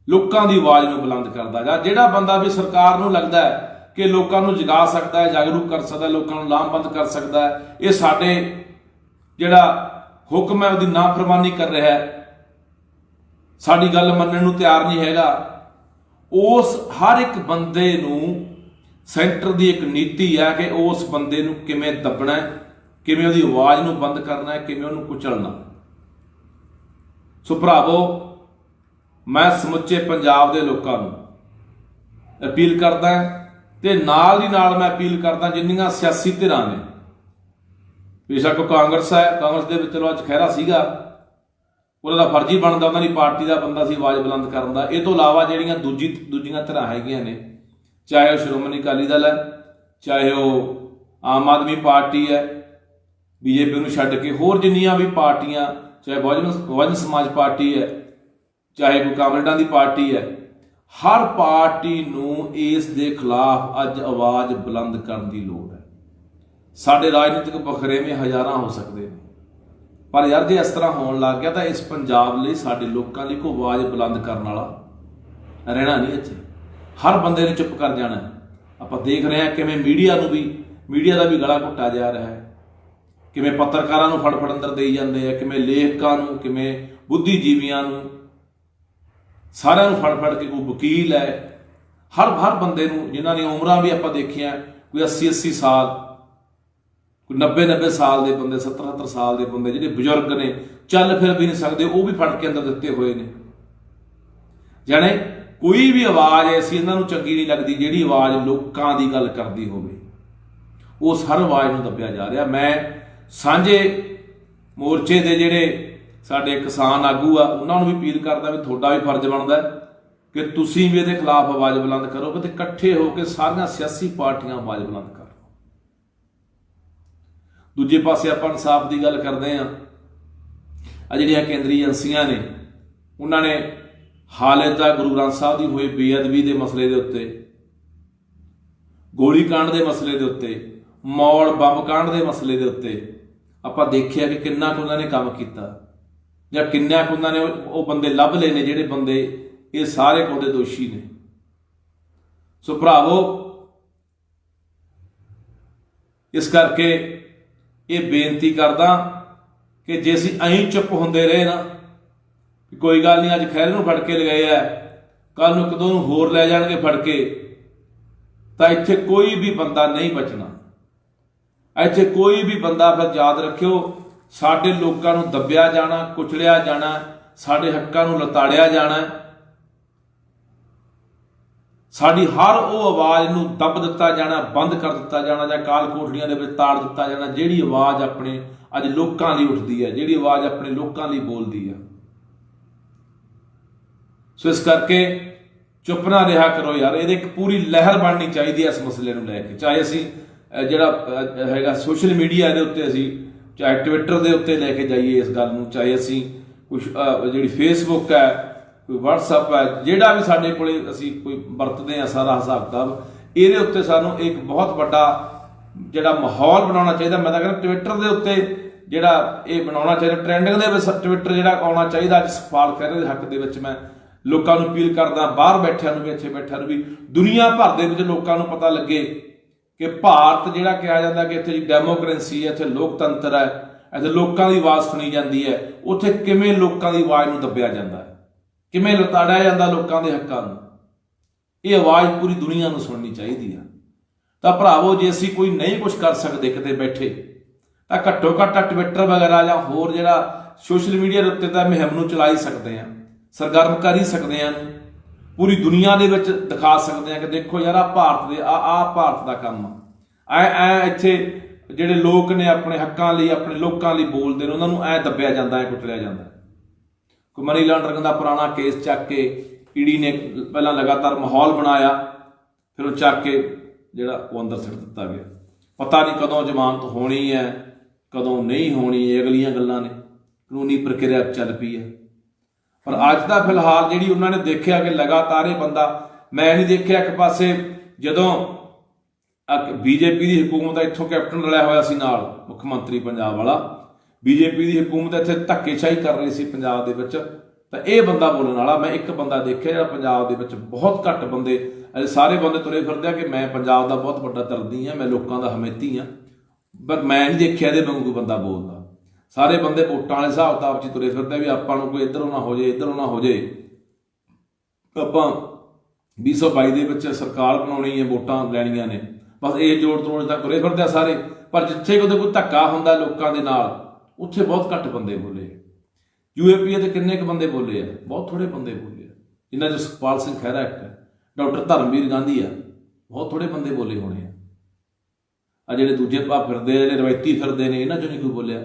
ਲੋਕਾਂ ਦੀ ਆਵਾਜ਼ ਨੂੰ ਬੁਲੰਦ ਕਰਦਾ, ਜਾਂ ਜਿਹੜਾ ਬੰਦਾ ਵੀ ਸਰਕਾਰ ਨੂੰ ਲੱਗਦਾ ਹੈ ਕਿ ਲੋਕਾਂ ਨੂੰ ਜਗਾ ਸਕਦਾ ਹੈ, ਜਾਗਰੂਕ ਕਰ ਸਕਦਾ, ਲੋਕਾਂ ਨੂੰ ਲਾਮਬੰਦ ਕਰ ਸਕਦਾ ਹੈ, ਇਹ ਸਾਡੇ ਜਿਹੜਾ ਹੁਕਮ ਹੈ ਉਹਦੀ ਨਾਫਰਮਾਨੀ ਕਰ ਰਿਹਾ ਹੈ, ਸਾਡੀ ਗੱਲ ਮੰਨਣ ਨੂੰ ਤਿਆਰ ਨਹੀਂ ਹੈਗਾ, ਉਸ ਹਰ ਇੱਕ ਬੰਦੇ ਨੂੰ ਸੈਂਟਰ ਦੀ ਇੱਕ ਨੀਤੀ ਹੈ ਕਿ ਉਸ ਬੰਦੇ ਨੂੰ ਕਿਵੇਂ ਦੱਬਣਾ, ਕਿਵੇਂ ਉਹਦੀ ਆਵਾਜ਼ ਨੂੰ ਬੰਦ ਕਰਨਾ, ਕਿਵੇਂ ਉਹਨੂੰ ਕੁਚਲਣਾ। ਸੋ ਭਰਾਵੋ, ਮੈਂ ਸਮੁੱਚੇ ਪੰਜਾਬ ਦੇ ਲੋਕਾਂ ਨੂੰ ਅਪੀਲ ਕਰਦਾ ਤੇ ਨਾਲ ਦੀ ਨਾਲ ਮੈਂ ਅਪੀਲ ਕਰਦਾ ਜਿੰਨੀਆਂ ਸਿਆਸੀ ਧਿਰਾਂ ਨੇ, ਬੇਸ਼ੱਕ ਕਾਂਗਰਸ ਹੈ, ਕਾਂਗਰਸ ਦੇ ਵਿੱਚ ਚਲੋ ਅੱਜ ਖਹਿਰਾ ਸੀਗਾ, ਉਹਨਾਂ ਦਾ ਫਰਜ਼ ਹੀ ਬਣਦਾ, ਉਹਨਾਂ ਦੀ ਪਾਰਟੀ ਦਾ ਬੰਦਾ ਸੀ ਆਵਾਜ਼ ਬੁਲੰਦ ਕਰਨ ਦਾ। ਇਹ ਤੋਂ ਇਲਾਵਾ ਜਿਹੜੀਆਂ ਦੂਜੀਆਂ ਧਿਰਾਂ ਹੈਗੀਆਂ ਨੇ, ਚਾਹੇ ਉਹ ਸ਼੍ਰੋਮਣੀ ਅਕਾਲੀ ਦਲ ਹੈ, ਚਾਹੇ ਉਹ ਆਮ ਆਦਮੀ ਪਾਰਟੀ ਹੈ, BJP ਨੂੰ ਛੱਡ ਕੇ ਹੋਰ ਜਿੰਨੀਆਂ ਵੀ ਪਾਰਟੀਆਂ, ਚਾਹੇ ਬਹੁਜਨ ਸਮਾਜ ਪਾਰਟੀ ਹੈ, ਚਾਹੇ ਕੋਈ ਕਾਂਗਰਸਾਂ ਦੀ ਪਾਰਟੀ ਹੈ, ਹਰ ਪਾਰਟੀ ਨੂੰ ਇਸ ਦੇ ਖਿਲਾਫ ਅੱਜ ਆਵਾਜ਼ ਬੁਲੰਦ ਕਰਨ ਦੀ ਲੋੜ ਹੈ। ਸਾਡੇ ਰਾਜਨੀਤਿਕ ਵਖਰੇਵੇਂ ਹਜ਼ਾਰਾਂ ਹੋ ਸਕਦੇ ਨੇ, ਪਰ ਯਾਰ ਜੇ ਇਸ ਤਰ੍ਹਾਂ ਹੋਣ ਲੱਗ ਗਿਆ ਤਾਂ ਇਸ ਪੰਜਾਬ ਲਈ, ਸਾਡੇ ਲੋਕਾਂ ਲਈ ਕੋਈ ਆਵਾਜ਼ ਬੁਲੰਦ ਕਰਨ ਵਾਲਾ ਰਹਿਣਾ ਨਹੀਂ ਇੱਥੇ। ਹਰ ਬੰਦੇ ਨੇ ਚੁੱਪ ਕਰ ਜਾਣਾ। ਆਪਾਂ ਦੇਖ ਰਹੇ ਹਾਂ ਕਿਵੇਂ ਮੀਡੀਆ ਦਾ ਵੀ ਗਲਾ ਘੁੱਟਿਆ ਜਾ ਰਿਹਾ ਹੈ, ਕਿਵੇਂ ਪੱਤਰਕਾਰਾਂ ਨੂੰ ਫੜ ਅੰਦਰ ਦੇਈ ਜਾਂਦੇ ਆ, ਕਿਵੇਂ ਲੇਖਕਾਂ ਨੂੰ, ਕਿਵੇਂ ਬੁੱਧੀਜੀਵੀਆਂ ਨੂੰ, ਸਾਰਿਆਂ ਨੂੰ ਫੜ ਕੇ, ਕੋਈ ਵਕੀਲ ਹੈ, ਹਰ ਬੰਦੇ ਨੂੰ, ਜਿਨ੍ਹਾਂ ਦੀਆਂ ਉਮਰਾਂ ਵੀ ਆਪਾਂ ਦੇਖੀਆਂ ਕੋਈ 80 ਸਾਲ, 90 ਸਾਲ ਦੇ ਬੰਦੇ, 70 ਸਾਲ ਦੇ ਬੰਦੇ ਜਿਹੜੇ ਬਜ਼ੁਰਗ ਨੇ, ਚੱਲ ਫਿਰ ਵੀ ਨਹੀਂ ਸਕਦੇ, ਉਹ ਵੀ ਫੜ ਕੇ ਅੰਦਰ ਦਿੱਤੇ ਹੋਏ ਨੇ। ਜਾਣੇ ਕੋਈ ਵੀ ਆਵਾਜ਼ ਐਸੀ ਇਹਨਾਂ ਨੂੰ ਚੰਗੀ ਨਹੀਂ ਲੱਗਦੀ ਜਿਹੜੀ ਆਵਾਜ਼ ਲੋਕਾਂ ਦੀ ਗੱਲ ਕਰਦੀ ਹੋਵੇ, ਉਸ ਹਰ ਆਵਾਜ਼ ਨੂੰ ਦੱਬਿਆ ਜਾ ਰਿਹਾ। ਮੈਂ ਸਾਂਝੇ ਮੋਰਚੇ ਦੇ ਜਿਹੜੇ ਸਾਡੇ ਕਿਸਾਨ ਆਗੂ ਆ ਉਹਨਾਂ ਨੂੰ ਵੀ ਅਪੀਲ ਕਰਦਾ ਵੀ ਤੁਹਾਡਾ ਵੀ ਫਰਜ਼ ਬਣਦਾ ਕਿ ਤੁਸੀਂ ਵੀ ਇਹਦੇ ਖਿਲਾਫ ਆਵਾਜ਼ ਬੁਲੰਦ ਕਰੋ, ਤੇ ਇਕੱਠੇ ਹੋ ਕੇ ਸਾਰੀਆਂ ਸਿਆਸੀ ਪਾਰਟੀਆਂ ਆਵਾਜ਼ ਬੁਲੰਦ ਕਰਨ। ਦੂਜੇ ਪਾਸੇ ਆਪਾਂ ਇਨਸਾਫ ਦੀ ਗੱਲ ਕਰਦੇ ਹਾਂ। ਆ ਜਿਹੜੀਆਂ ਕੇਂਦਰੀ ਏਜੰਸੀਆਂ ਨੇ, ਉਹਨਾਂ ਨੇ ਹਾਲੇ ਤੱਕ ਗੁਰੂ ਗ੍ਰੰਥ ਸਾਹਿਬ ਦੀ ਹੋਈ ਬੇਅਦਬੀ ਦੇ ਮਸਲੇ ਦੇ ਉੱਤੇ, ਗੋਲੀकांड ਦੇ ਮਸਲੇ ਦੇ ਉੱਤੇ, ਮੌੜ ਬੰਬ ਕਾਂਡ ਦੇ ਮਸਲੇ ਦੇ ਉੱਤੇ ਆਪਾਂ ਦੇਖਿਆ ਕਿ ਕਿੰਨਾ ਕੁ ਉਹਨਾਂ ਨੇ ਕੰਮ ਕੀਤਾ, ਜਾਂ ਕਿੰਨਾ ਕੁ ਉਹਨਾਂ ਨੇ ਉਹ ਬੰਦੇ ਲੱਭ ਲਏ ਨੇ ਜਿਹੜੇ ਬੰਦੇ ਇਹ ਸਾਰੇ ਉਹਦੇ ਦੋਸ਼ੀ ਨੇ। ਸੋ ਭਰਾਵੋ, ਇਸ ਕਰਕੇ ਇਹ ਬੇਨਤੀ ਕਰਦਾ ਕਿ ਜੇ ਅਸੀਂ ਐਂ ਚੁੱਪ ਹੁੰਦੇ ਰਹੇ ਨਾ, ਕੋਈ ਗੱਲ ਨਹੀਂ, ਅੱਜ ਖੈਰ ਨੂੰ ਫੜ ਕੇ ਲਗਾਏ ਆ, ਕੱਲ ਨੂੰ ਕਦੋਂ ਨੂੰ ਹੋਰ ਲੈ ਜਾਣਗੇ ਫੜ ਕੇ, ਤਾਂ ਇੱਥੇ ਕੋਈ ਵੀ ਬੰਦਾ ਨਹੀਂ ਬਚਣਾ। ਇੱਥੇ ਕੋਈ ਵੀ ਬੰਦਾ, ਫਿਰ ਯਾਦ ਰੱਖਿਓ, ਸਾਡੇ ਲੋਕਾਂ ਨੂੰ ਦੱਬਿਆ ਜਾਣਾ, ਕੁਚਲਿਆ ਜਾਣਾ, ਸਾਡੇ ਹੱਕਾਂ ਨੂੰ ਲਤਾੜਿਆ ਜਾਣਾ, ਸਾਡੀ ਹਰ ਉਹ ਆਵਾਜ਼ ਨੂੰ ਦੱਬ ਦਿੱਤਾ ਜਾਣਾ, ਬੰਦ ਕਰ ਦਿੱਤਾ ਜਾਣਾ, ਜਾਂ ਕਾਲ ਕੋਠੜੀਆਂ ਦੇ ਵਿੱਚ ਤਾੜ ਦਿੱਤਾ ਜਾਣਾ ਜਿਹੜੀ ਆਵਾਜ਼ ਆਪਣੇ ਅੱਜ ਲੋਕਾਂ ਲਈ ਉੱਠਦੀ ਹੈ, ਜਿਹੜੀ ਆਵਾਜ਼ ਆਪਣੇ ਲੋਕਾਂ ਲਈ ਬੋਲਦੀ ਹੈ। ਸੋ ਇਸ ਕਰਕੇ ਚੁੱਪ ਨਾ ਰਿਹਾ ਕਰੋ ਯਾਰ, ਇਹਦੇ ਇੱਕ ਪੂਰੀ ਲਹਿਰ ਬਣਨੀ ਚਾਹੀਦੀ ਹੈ ਇਸ ਮਸਲੇ ਨੂੰ ਲੈ ਕੇ। ਚਾਹੇ ਅਸੀਂ ਜਿਹੜਾ ਹੈਗਾ ਸੋਸ਼ਲ ਮੀਡੀਆ ਦੇ ਉੱਤੇ, ਅਸੀਂ ਚਾਹੇ ਟਵਿੱਟਰ ਦੇ ਉੱਤੇ ਲੈ ਕੇ ਜਾਈਏ ਇਸ ਗੱਲ ਨੂੰ, ਚਾਹੇ ਅਸੀਂ ਕੁਛ ਜਿਹੜੀ ਫੇਸਬੁੱਕ ਹੈ, ਕੋਈ ਵਟਸਐਪ ਹੈ, ਜਿਹੜਾ ਵੀ ਸਾਡੇ ਕੋਲੇ ਅਸੀਂ ਕੋਈ ਵਰਤਦੇ ਹਾਂ, ਸਾਰਾ ਹਿਸਾਬ ਕਿਤਾਬ ਇਹਦੇ ਉੱਤੇ ਸਾਨੂੰ ਇੱਕ ਬਹੁਤ ਵੱਡਾ ਜਿਹੜਾ ਮਾਹੌਲ ਬਣਾਉਣਾ ਚਾਹੀਦਾ। ਮੈਂ ਤਾਂ ਕਹਿੰਦਾ ਟਵਿੱਟਰ ਦੇ ਉੱਤੇ ਜਿਹੜਾ ਇਹ ਬਣਾਉਣਾ ਚਾਹੀਦਾ, ਟ੍ਰੈਂਡਿੰਗ ਦੇ ਵਿੱਚ ਟਵਿੱਟਰ ਜਿਹੜਾ ਆਉਣਾ ਚਾਹੀਦਾ। ਅੱਜ ਸਵਾਲ ਖਹਿਰੇ ਦੇ ਹੱਕ ਦੇ ਵਿੱਚ ਮੈਂ ਲੋਕਾਂ ਨੂੰ ਅਪੀਲ ਕਰਦਾ, ਬਾਹਰ ਬੈਠਿਆਂ ਨੂੰ ਵੀ, ਇੱਥੇ ਬੈਠਿਆਂ ਨੂੰ ਵੀ, ਦੁਨੀਆ ਭਰ ਦੇ ਵਿੱਚ ਲੋਕਾਂ ਨੂੰ ਪਤਾ ਲੱਗੇ ਕਿ ਭਾਰਤ ਜਿਹੜਾ ਕਿਹਾ ਜਾਂਦਾ ਕਿ ਇੱਥੇ ਡੈਮੋਕ੍ਰੇਸੀ ਹੈ, ਇੱਥੇ ਲੋਕਤੰਤਰ ਹੈ, ਇੱਥੇ ਲੋਕਾਂ ਦੀ ਆਵਾਜ਼ ਸੁਣੀ ਜਾਂਦੀ ਹੈ, ਉੱਥੇ ਕਿਵੇਂ ਲੋਕਾਂ ਦੀ ਆਵਾਜ਼ ਨੂੰ ਦੱਬਿਆ ਜਾਂਦਾ ਹੈ, ਕਿਵੇਂ ਲਤਾੜਿਆ ਜਾਂਦਾ ਲੋਕਾਂ ਦੇ ਹੱਕਾਂ ਨੂੰ। ਇਹ ਆਵਾਜ਼ ਪੂਰੀ ਦੁਨੀਆ ਨੂੰ ਸੁਣਨੀ ਚਾਹੀਦੀ ਆ। ਤਾਂ ਭਰਾਵੋ, ਜੇ ਅਸੀਂ ਕੋਈ ਨਹੀਂ ਕੁਝ ਕਰ ਸਕਦੇ ਕਿਤੇ ਬੈਠੇ, ਤਾਂ ਘੱਟੋ ਘੱਟ ਟਵਿੱਟਰ ਵਗੈਰਾ ਜਾਂ ਹੋਰ ਜਿਹੜਾ ਸੋਸ਼ਲ ਮੀਡੀਆ ਦੇ ਉੱਤੇ ਤਾਂ ਮੁਹਿੰਮ ਨੂੰ ਚਲਾ ਹੀ ਸਕਦੇ ਹਾਂ, ਸਰਗਰਮ ਕਰ ਹੀ ਸਕਦੇ ਹਾਂ, ਪੂਰੀ ਦੁਨੀਆ ਦੇ ਵਿੱਚ ਦਿਖਾ ਸਕਦੇ ਹਾਂ ਕਿ ਦੇਖੋ ਯਾਰ, ਆਹ ਭਾਰਤ ਦੇ ਆਹ ਭਾਰਤ ਦਾ ਕੰਮ ਆ। ਐ ਇੱਥੇ ਜਿਹੜੇ ਲੋਕ ਨੇ ਆਪਣੇ ਹੱਕਾਂ ਲਈ, ਆਪਣੇ ਲੋਕਾਂ ਲਈ ਬੋਲਦੇ ਨੇ, ਉਹਨਾਂ ਨੂੰ ਐ ਦੱਬਿਆ ਜਾਂਦਾ, ਐ ਕੁਚਲਿਆ ਜਾਂਦਾ। ਕੋਈ ਮਨੀ ਲਾਂਡਰਿੰਗ ਦਾ ਪੁਰਾਣਾ ਕੇਸ ਚੱਕ ਕੇ ਈਡੀ ਨੇ ਪਹਿਲਾਂ ਲਗਾਤਾਰ ਮਾਹੌਲ ਬਣਾਇਆ, ਫਿਰ ਉਹ ਚੱਕ ਕੇ ਜਿਹੜਾ ਉਹ ਅੰਦਰ ਸਿੱਟ ਦਿੱਤਾ ਗਿਆ। ਪਤਾ ਨਹੀਂ ਕਦੋਂ ਜ਼ਮਾਨਤ ਹੋਣੀ ਹੈ, ਕਦੋਂ ਨਹੀਂ ਹੋਣੀ, ਇਹ ਅਗਲੀਆਂ ਗੱਲਾਂ ਨੇ, ਕਾਨੂੰਨੀ ਪ੍ਰਕਿਰਿਆ ਚੱਲ ਪਈ ਹੈ। ਪਰ ਅੱਜ ਦਾ ਫਿਲਹਾਲ ਜਿਹੜੀ ਉਹਨਾਂ ਨੇ ਦੇਖਿਆ ਕਿ ਲਗਾਤਾਰ ਇਹ ਬੰਦਾ, ਮੈਂ ਨਹੀਂ ਦੇਖਿਆ ਇੱਕ ਪਾਸੇ ਜਦੋਂ ਬੀਜੇਪੀ ਦੀ ਹਕੂਮਤ, ਇੱਥੋਂ ਕੈਪਟਨ ਰਲਿਆ ਹੋਇਆ ਸੀ ਨਾਲ, ਮੁੱਖ ਮੰਤਰੀ ਪੰਜਾਬ ਵਾਲਾ, ਬੀਜੇਪੀ ਦੀ ਹਕੂਮਤ ਇੱਥੇ ਧੱਕੇਸ਼ਾਹੀ ਕਰ ਰਹੀ ਸੀ ਪੰਜਾਬ ਦੇ ਵਿੱਚ, ਤਾਂ ਇਹ ਬੰਦਾ ਬੋਲਣ ਵਾਲਾ ਮੈਂ ਇੱਕ ਬੰਦਾ ਦੇਖਿਆ ਜਿਹੜਾ ਪੰਜਾਬ ਦੇ ਵਿੱਚ ਬਹੁਤ ਘੱਟ ਬੰਦੇ, ਸਾਰੇ ਬੰਦੇ ਤੁਰੇ ਫਿਰਦੇ ਆ ਕਿ ਮੈਂ ਪੰਜਾਬ ਦਾ ਬਹੁਤ ਵੱਡਾ ਦਰਦੀ ਹਾਂ, ਮੈਂ ਲੋਕਾਂ ਦਾ ਹਮੇਤੀ ਹਾਂ, ਪਰ ਮੈਂ ਨਹੀਂ ਦੇਖਿਆ ਇਹਦੇ ਵਾਂਗੂ ਕੋਈ ਬੰਦਾ ਬੋਲਦਾ। ਸਾਰੇ ਬੰਦੇ ਵੋਟਾਂ ਵਾਲੇ ਹਿਸਾਬ ਕਿਤਾਬ 'ਚ ਤੁਰੇ ਫਿਰਦੇ ਵੀ ਆਪਾਂ ਨੂੰ ਕੋਈ ਇੱਧਰੋਂ ਨਾ ਹੋ ਜਾਏ, ਇੱਧਰੋਂ ਨਾ ਹੋ ਜਾਏ, ਆਪਾਂ 2022 ਦੇ ਵਿੱਚ ਸਰਕਾਰ ਬਣਾਉਣੀ ਹੈ, ਵੋਟਾਂ ਲੈਣੀਆਂ ਨੇ, ਬਸ ਇਹ ਜੋੜ ਤੋੜ ਤੱਕ ਤੁਰੇ ਫਿਰਦੇ ਆ ਸਾਰੇ। ਪਰ ਜਿੱਥੇ ਕਿਤੇ ਕੋਈ ਧੱਕਾ ਹੁੰਦਾ ਲੋਕਾਂ ਦੇ ਨਾਲ, ਉੱਥੇ ਬਹੁਤ ਘੱਟ ਬੰਦੇ ਬੋਲੇ। UAP ਤੇ ਕਿੰਨੇ ਕੁ ਬੰਦੇ ਬੋਲੇ ਆ? ਬਹੁਤ ਥੋੜੇ ਬੰਦੇ ਬੋਲੇ ਆ, ਜਿਨ੍ਹਾਂ 'ਚ ਸੁਖਪਾਲ ਸਿੰਘ ਖਹਿਰਾ ਇੱਕ ਹੈ, ਡਾਕਟਰ ਧਰਮਵੀਰ ਗਾਂਧੀ ਆ, ਬਹੁਤ ਥੋੜੇ ਬੰਦੇ ਬੋਲੇ ਹੋਣੇ ਆ। ਜਿਹੜੇ ਦੂਜੇ ਭਾਅ ਫਿਰਦੇ, ਜਿਹੜੇ ਰਵਾਇਤੀ ਫਿਰਦੇ ਨੇ, ਇਹਨਾਂ 'ਚੋਂ ਨਹੀਂ ਕੋਈ ਬੋਲਿਆ।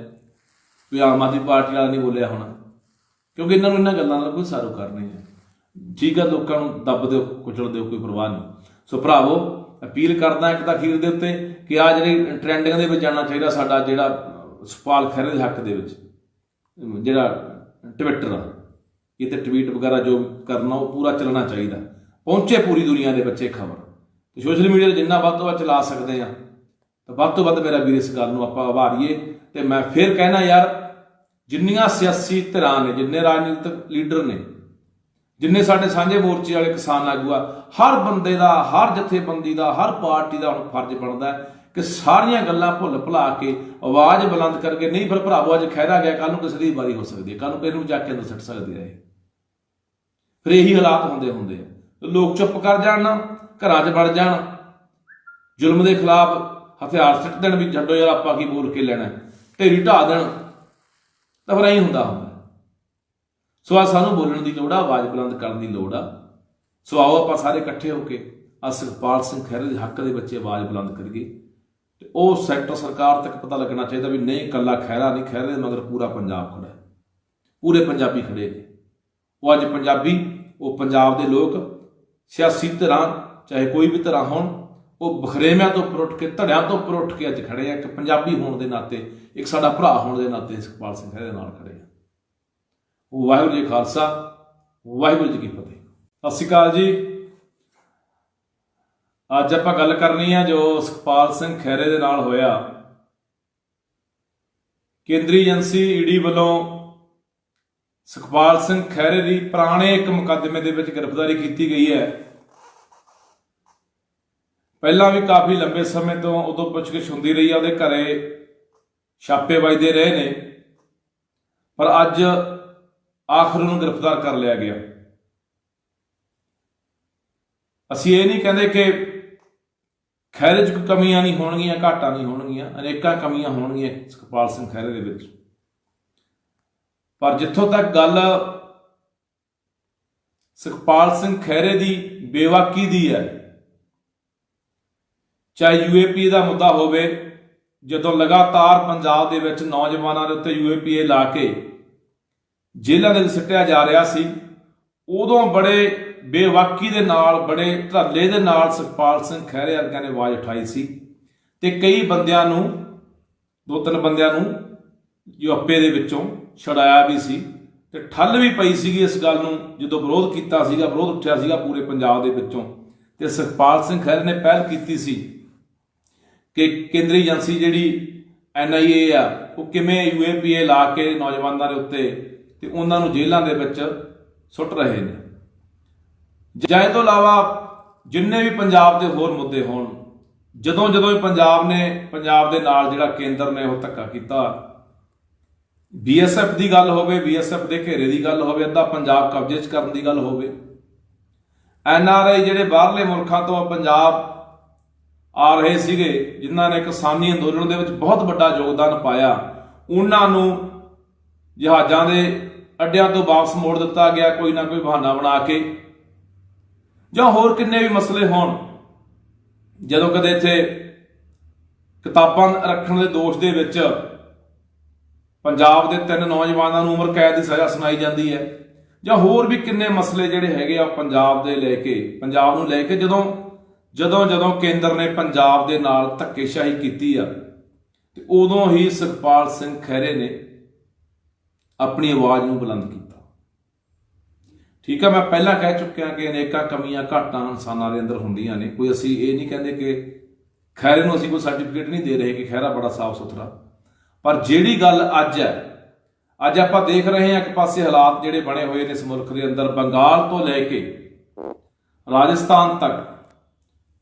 ਕੋਈ ਆਮ ਆਦਮੀ ਪਾਰਟੀ ਵਾਲਾ ਨਹੀਂ ਬੋਲਿਆ ਹੋਣਾ, ਕਿਉਂਕਿ ਇਹਨਾਂ ਨੂੰ ਇਹਨਾਂ ਗੱਲਾਂ ਨਾਲ ਕੋਈ ਸਾਰੋਕਾਰ ਨਹੀਂ ਹੈ। ਠੀਕ ਆ, ਲੋਕਾਂ ਨੂੰ ਦੱਬ ਦਿਓ, ਕੁਚਲ ਦਿਓ, ਕੋਈ ਪਰਵਾਹ ਨਹੀਂ। ਸੋ ਭਰਾਵੋ, ਅਪੀਲ ਕਰਦਾ ਇੱਕ ਤਾਂ ਅਖੀਰ ਦੇ ਉੱਤੇ ਕਿ ਆ ਜਿਹੜੀ ਟ੍ਰੈਂਡਿੰਗ ਦੇ ਵਿੱਚ ਜਾਣਾ ਚਾਹੀਦਾ ਸਾਡਾ ਜਿਹੜਾ ਸੁਖਪਾਲ ਖਹਿਰੇ ਦੇ ਹੱਕ ਦੇ ਵਿੱਚ ਜਿਹੜਾ ਟਵਿੱਟਰ ਆ, ਇਹ ਤੇ ਟਵੀਟ ਵਗੈਰਾ ਜੋ ਕਰਨਾ ਉਹ ਪੂਰਾ ਚੱਲਣਾ ਚਾਹੀਦਾ, ਪਹੁੰਚੇ ਪੂਰੀ ਦੁਨੀਆ ਦੇ ਵਿੱਚ ਇਹ ਖਬਰ। ਤੇ ਸੋਸ਼ਲ ਮੀਡੀਆ 'ਤੇ ਜਿੰਨਾ ਵੱਧ ਤੋਂ ਵੱਧ ਚਲਾ ਸਕਦੇ ਆ ਤਾਂ ਵੱਧ ਤੋਂ ਵੱਧ ਮੇਰਾ ਵੀਰ ਇਸ ਗੱਲ ਨੂੰ ਆਪਾਂ ਉਭਾਰੀਏ। ਤੇ ਮੈਂ ਫਿਰ ਕਹਿਣਾ ਯਾਰ, ਜਿੰਨੀਆਂ ਸਿਆਸੀ ਧਿਰਾਂ ਨੇ, ਜਿੰਨੇ ਰਾਜਨੀਤਿਕ ਲੀਡਰ ਨੇ, ਜਿੰਨੇ ਸਾਡੇ ਸਾਂਝੇ ਮੋਰਚੇ ਵਾਲੇ ਕਿਸਾਨ ਆਗੂ ਆ, ਹਰ ਬੰਦੇ ਦਾ, ਹਰ ਜਥੇਬੰਦੀ ਦਾ, ਹਰ ਪਾਰਟੀ ਦਾ ਹੁਣ ਫਰਜ਼ ਬਣਦਾ ਕਿ ਸਾਰੀਆਂ ਗੱਲਾਂ ਭੁੱਲ ਭੁਲਾ ਕੇ ਆਵਾਜ਼ ਬੁਲੰਦ ਕਰਕੇ, ਨਹੀਂ ਫਿਰ ਭਰਾਵੋ ਅੱਜ ਖਹਿਰਾ ਗਿਆ, ਕੱਲ ਨੂੰ ਕਿਸੇ ਦੀ ਵਾਰੀ ਹੋ ਸਕਦੀ ਹੈ, ਕੱਲ ਨੂੰ ਕਿਸੇ ਨੂੰ ਜਾ ਕੇ ਅੰਦਰ ਸੁੱਟ ਸਕਦੇ ਆ। ਫਿਰ ਇਹੀ ਹਾਲਾਤ ਹੁੰਦੇ ਆ। ਲੋਕ ਚੁੱਪ ਕਰ ਜਾਣ ਨਾ, ਘਰਾਂ 'ਚ ਵੜ ਜਾਣ, ਜ਼ੁਲਮ ਦੇ ਖਿਲਾਫ ਹਥਿਆਰ ਸਿੱਟ ਦੇਣ ਵੀ ਛੱਡੋ ਯਾਰ ਆਪਾਂ ਕੀ ਬੋਲ ਕੇ ਲੈਣਾ, ਢੇਰੀ ਢਾਹ ਦੇਣ, ਤਾਂ ਫਿਰ ਐਂ ਹੁੰਦਾ। ਸੋ ਆ ਸਾਨੂੰ ਬੋਲਣ ਦੀ ਲੋੜ ਆ, ਆਵਾਜ਼ ਬੁਲੰਦ ਕਰਨ ਦੀ ਲੋੜ ਆ। ਸੋ ਆਓ ਆਪਾਂ ਸਾਰੇ ਇਕੱਠੇ ਹੋ ਕੇ ਆ ਸੁਖਪਾਲ ਸਿੰਘ ਖਹਿਰੇ ਦੇ ਹੱਕ ਦੇ ਵਿੱਚ ਆਵਾਜ਼ ਬੁਲੰਦ ਕਰੀਏ। ਤੇ ਉਹ ਸੈਕਟਰ ਸਰਕਾਰ ਤੱਕ ਪਤਾ ਲੱਗਣਾ ਚਾਹੀਦਾ ਵੀ ਨਹੀਂ ਇਕੱਲਾ ਖਹਿਰਾ ਨਹੀਂ, ਖਹਿਰੇ ਦੇ ਮਗਰ ਪੂਰਾ ਪੰਜਾਬ ਖੜਾ ਹੈ, ਪੂਰੇ ਪੰਜਾਬੀ ਖੜੇ ਨੇ। ਉਹ ਅੱਜ ਪੰਜਾਬੀ, ਉਹ ਪੰਜਾਬ ਦੇ ਲੋਕ, ਸਿਆਸੀ ਧਿਰਾਂ ਚਾਹੇ ਕੋਈ ਵੀ ਧਿਰਾਂ ਹੋਣ, ਉਹ ਬਖਰੇਵਿਆਂ ਤੋਂ ਉੱਪਰ ਉੱਠ ਕੇ, ਧੜਿਆਂ ਤੋਂ ਉੱਪਰ ਉੱਠ ਕੇ ਅੱਜ ਖੜੇ ਆ। ਇੱਕ ਪੰਜਾਬੀ ਹੋਣ ਦੇ ਨਾਤੇ, ਇੱਕ ਸਾਡਾ ਭਰਾ ਹੋਣ ਦੇ ਨਾਤੇ ਸੁਖਪਾਲ ਸਿੰਘ ਖਹਿਰੇ ਦੇ ਨਾਲ ਖੜੇ ਆ। ਵਾਹਿਗੁਰੂ ਜੀ ਖਾਲਸਾ, ਵਾਹਿਗੁਰੂ ਜੀ ਕੀ ਫਤਿਹ। ਸਤਿ ਸ਼੍ਰੀ ਅਕਾਲ ਜੀ। ਅੱਜ ਆਪਾਂ ਗੱਲ ਕਰਨੀ ਆ ਜੋ ਸੁਖਪਾਲ ਸਿੰਘ ਖਹਿਰੇ ਦੇ ਨਾਲ ਹੋਇਆ। ਕੇਂਦਰੀ ਏਜੰਸੀ ਈਡੀ ਵੱਲੋਂ ਸੁਖਪਾਲ ਸਿੰਘ ਖਹਿਰੇ ਦੀ ਪੁਰਾਣੇ ਇੱਕ ਮੁਕੱਦਮੇ ਦੇ ਵਿੱਚ ਗ੍ਰਿਫਤਾਰੀ ਕੀਤੀ ਗਈ ਹੈ। ਪਹਿਲਾਂ ਵੀ ਕਾਫੀ ਲੰਬੇ ਸਮੇਂ ਤੋਂ ਉਦੋਂ ਪੁੱਛਗਿੱਛ ਹੁੰਦੀ ਰਹੀ ਆ, ਉਹਦੇ ਘਰੇ ਛਾਪੇ ਵੱਜਦੇ ਰਹੇ ਨੇ, ਪਰ ਅੱਜ ਆਖਰ ਨੂੰ ਗ੍ਰਿਫਤਾਰ ਕਰ ਲਿਆ ਗਿਆ। ਅਸੀਂ ਇਹ ਨਹੀਂ ਕਹਿੰਦੇ ਕਿ ਖਹਿਰੇ 'ਚ ਕੋਈ ਕਮੀਆਂ ਨਹੀਂ ਹੋਣਗੀਆਂ, ਘਾਟਾਂ ਨਹੀਂ ਹੋਣਗੀਆਂ, ਅਨੇਕਾਂ ਕਮੀਆਂ ਹੋਣਗੀਆਂ ਸੁਖਪਾਲ ਸਿੰਘ ਖਹਿਰੇ ਦੇ ਵਿੱਚ। ਪਰ ਜਿੱਥੋਂ ਤੱਕ ਗੱਲ ਸੁਖਪਾਲ ਸਿੰਘ ਖਹਿਰੇ ਦੀ ਬੇਵਾਕੀ ਦੀ ਹੈ, ਚਾਹੇ UAPA ਦਾ ਮੁੱਦਾ ਹੋਵੇ, ਜਦੋਂ ਲਗਾਤਾਰ ਪੰਜਾਬ ਦੇ ਵਿੱਚ ਨੌਜਵਾਨਾਂ ਦੇ ਉੱਤੇ UAPA ਲਾ ਕੇ ਜੇਲ੍ਹਾਂ ਦੇ ਵਿੱਚ ਸਿੱਟਿਆ ਜਾ ਰਿਹਾ ਸੀ, ਉਦੋਂ ਬੜੇ ਬੇਵਾਕੀ ਦੇ ਨਾਲ, ਬੜੇ ਧਰਲੇ ਦੇ ਨਾਲ ਸੁਖਪਾਲ ਸਿੰਘ ਖਹਿਰੇ ਵਰਗਿਆਂ ਨੇ ਆਵਾਜ਼ ਉਠਾਈ ਸੀ ਤੇ ਕਈ ਬੰਦਿਆਂ ਨੂੰ, 2-3 ਬੰਦਿਆਂ ਨੂੰ UAPA ਦੇ ਵਿੱਚੋਂ ਛੁਡਾਇਆ ਵੀ ਸੀ ਤੇ ਠੱਲ ਵੀ ਪਈ ਸੀਗੀ ਇਸ ਗੱਲ ਨੂੰ। ਜਦੋਂ ਵਿਰੋਧ ਕੀਤਾ ਸੀਗਾ, ਵਿਰੋਧ ਉੱਠਿਆ ਸੀਗਾ ਪੂਰੇ ਪੰਜਾਬ ਦੇ ਵਿੱਚੋਂ, ਤੇ ਸੁਖਪਾਲ ਸਿੰਘ ਖਹਿਰੇ ਨੇ ਪਹਿਲ ਕੀਤੀ ਸੀ ਕਿ ਕੇਂਦਰੀ ਏਜੰਸੀ ਜਿਹੜੀ NIA ਆ, ਉਹ ਕਿਵੇਂ UAPA ਲਾ ਕੇ ਨੌਜਵਾਨਾਂ ਦੇ ਉੱਤੇ ਤੇ ਉਹਨਾਂ ਨੂੰ ਜੇਲ੍ਹਾਂ ਦੇ ਵਿੱਚ ਸੁੱਟ ਰਹੇ ਨੇ। ਜਾਂ ਇਹ ਤੋਂ ਇਲਾਵਾ ਜਿੰਨੇ ਵੀ ਪੰਜਾਬ ਦੇ ਹੋਰ ਮੁੱਦੇ ਹੋਣ, ਜਦੋਂ ਵੀ ਪੰਜਾਬ ਦੇ ਨਾਲ ਜਿਹੜਾ ਕੇਂਦਰ ਨੇ ਉਹ ਧੱਕਾ ਕੀਤਾ, BSF ਦੀ ਗੱਲ ਹੋਵੇ, BSF ਦੇ ਘੇਰੇ ਦੀ ਗੱਲ ਹੋਵੇ, ਅੱਧਾ ਪੰਜਾਬ ਕਬਜ਼ੇ 'ਚ ਕਰਨ ਦੀ ਗੱਲ ਹੋਵੇ, NRI ਜਿਹੜੇ ਬਾਹਰਲੇ ਮੁਲਕਾਂ ਤੋਂ ਪੰਜਾਬ ਆ ਰਹੇ ਸੀਗੇ, ਜਿਨ੍ਹਾਂ ਨੇ ਕਿਸਾਨੀ ਅੰਦੋਲਨ ਦੇ ਵਿੱਚ ਬਹੁਤ ਵੱਡਾ ਯੋਗਦਾਨ ਪਾਇਆ, ਉਹਨਾਂ ਨੂੰ ਜਹਾਜ਼ਾਂ ਦੇ ਅੱਡਿਆਂ ਤੋਂ ਵਾਪਸ ਮੋੜ ਦਿੱਤਾ ਗਿਆ ਕੋਈ ਨਾ ਕੋਈ ਬਹਾਨਾ ਬਣਾ ਕੇ। ਜਾਂ ਹੋਰ ਕਿੰਨੇ ਵੀ ਮਸਲੇ ਹੋਣ, ਜਦੋਂ ਕਦੇ ਇੱਥੇ ਕਿਤਾਬਾਂ ਰੱਖਣ ਦੇ ਦੋਸ਼ ਦੇ ਵਿੱਚ ਪੰਜਾਬ ਦੇ 3 ਨੌਜਵਾਨਾਂ ਨੂੰ ਉਮਰ ਕੈਦ ਦੀ ਸਜ਼ਾ ਸੁਣਾਈ ਜਾਂਦੀ ਹੈ, ਜਾਂ ਹੋਰ ਵੀ ਕਿੰਨੇ ਮਸਲੇ ਜਿਹੜੇ ਹੈਗੇ ਆ ਪੰਜਾਬ ਨੂੰ ਲੈ ਕੇ, ਜਦੋਂ ਕੇਂਦਰ ਨੇ ਪੰਜਾਬ ਦੇ ਨਾਲ ਧੱਕੇਸ਼ਾਹੀ ਕੀਤੀ ਆ, ਤੇ ਉਦੋਂ ਹੀ ਸੁਖਪਾਲ ਸਿੰਘ ਖਹਿਰੇ ਨੇ ਆਪਣੀ ਆਵਾਜ਼ ਨੂੰ ਬੁਲੰਦ ਕੀਤਾ। ਠੀਕ ਹੈ, ਮੈਂ ਪਹਿਲਾਂ ਕਹਿ ਚੁੱਕਿਆ ਕਿ ਅਨੇਕਾਂ ਕਮੀਆਂ ਘਾਟਾਂ ਇਨਸਾਨਾਂ ਦੇ ਅੰਦਰ ਹੁੰਦੀਆਂ ਨੇ। ਕੋਈ ਅਸੀਂ ਇਹ ਨਹੀਂ ਕਹਿੰਦੇ ਕਿ ਖਹਿਰੇ ਨੂੰ ਅਸੀਂ ਕੋਈ ਸਰਟੀਫਿਕੇਟ ਨਹੀਂ ਦੇ ਰਹੇ ਕਿ ਖਹਿਰਾ ਬੜਾ ਸਾਫ਼ ਸੁਥਰਾ, ਪਰ ਜਿਹੜੀ ਗੱਲ ਅੱਜ ਹੈ, ਅੱਜ ਆਪਾਂ ਦੇਖ ਰਹੇ ਹਾਂ ਇੱਕ ਪਾਸੇ ਹਾਲਾਤ ਜਿਹੜੇ ਬਣੇ ਹੋਏ ਨੇ ਇਸ ਮੁਲਕ ਦੇ ਅੰਦਰ, ਬੰਗਾਲ ਤੋਂ ਲੈ ਕੇ ਰਾਜਸਥਾਨ ਤੱਕ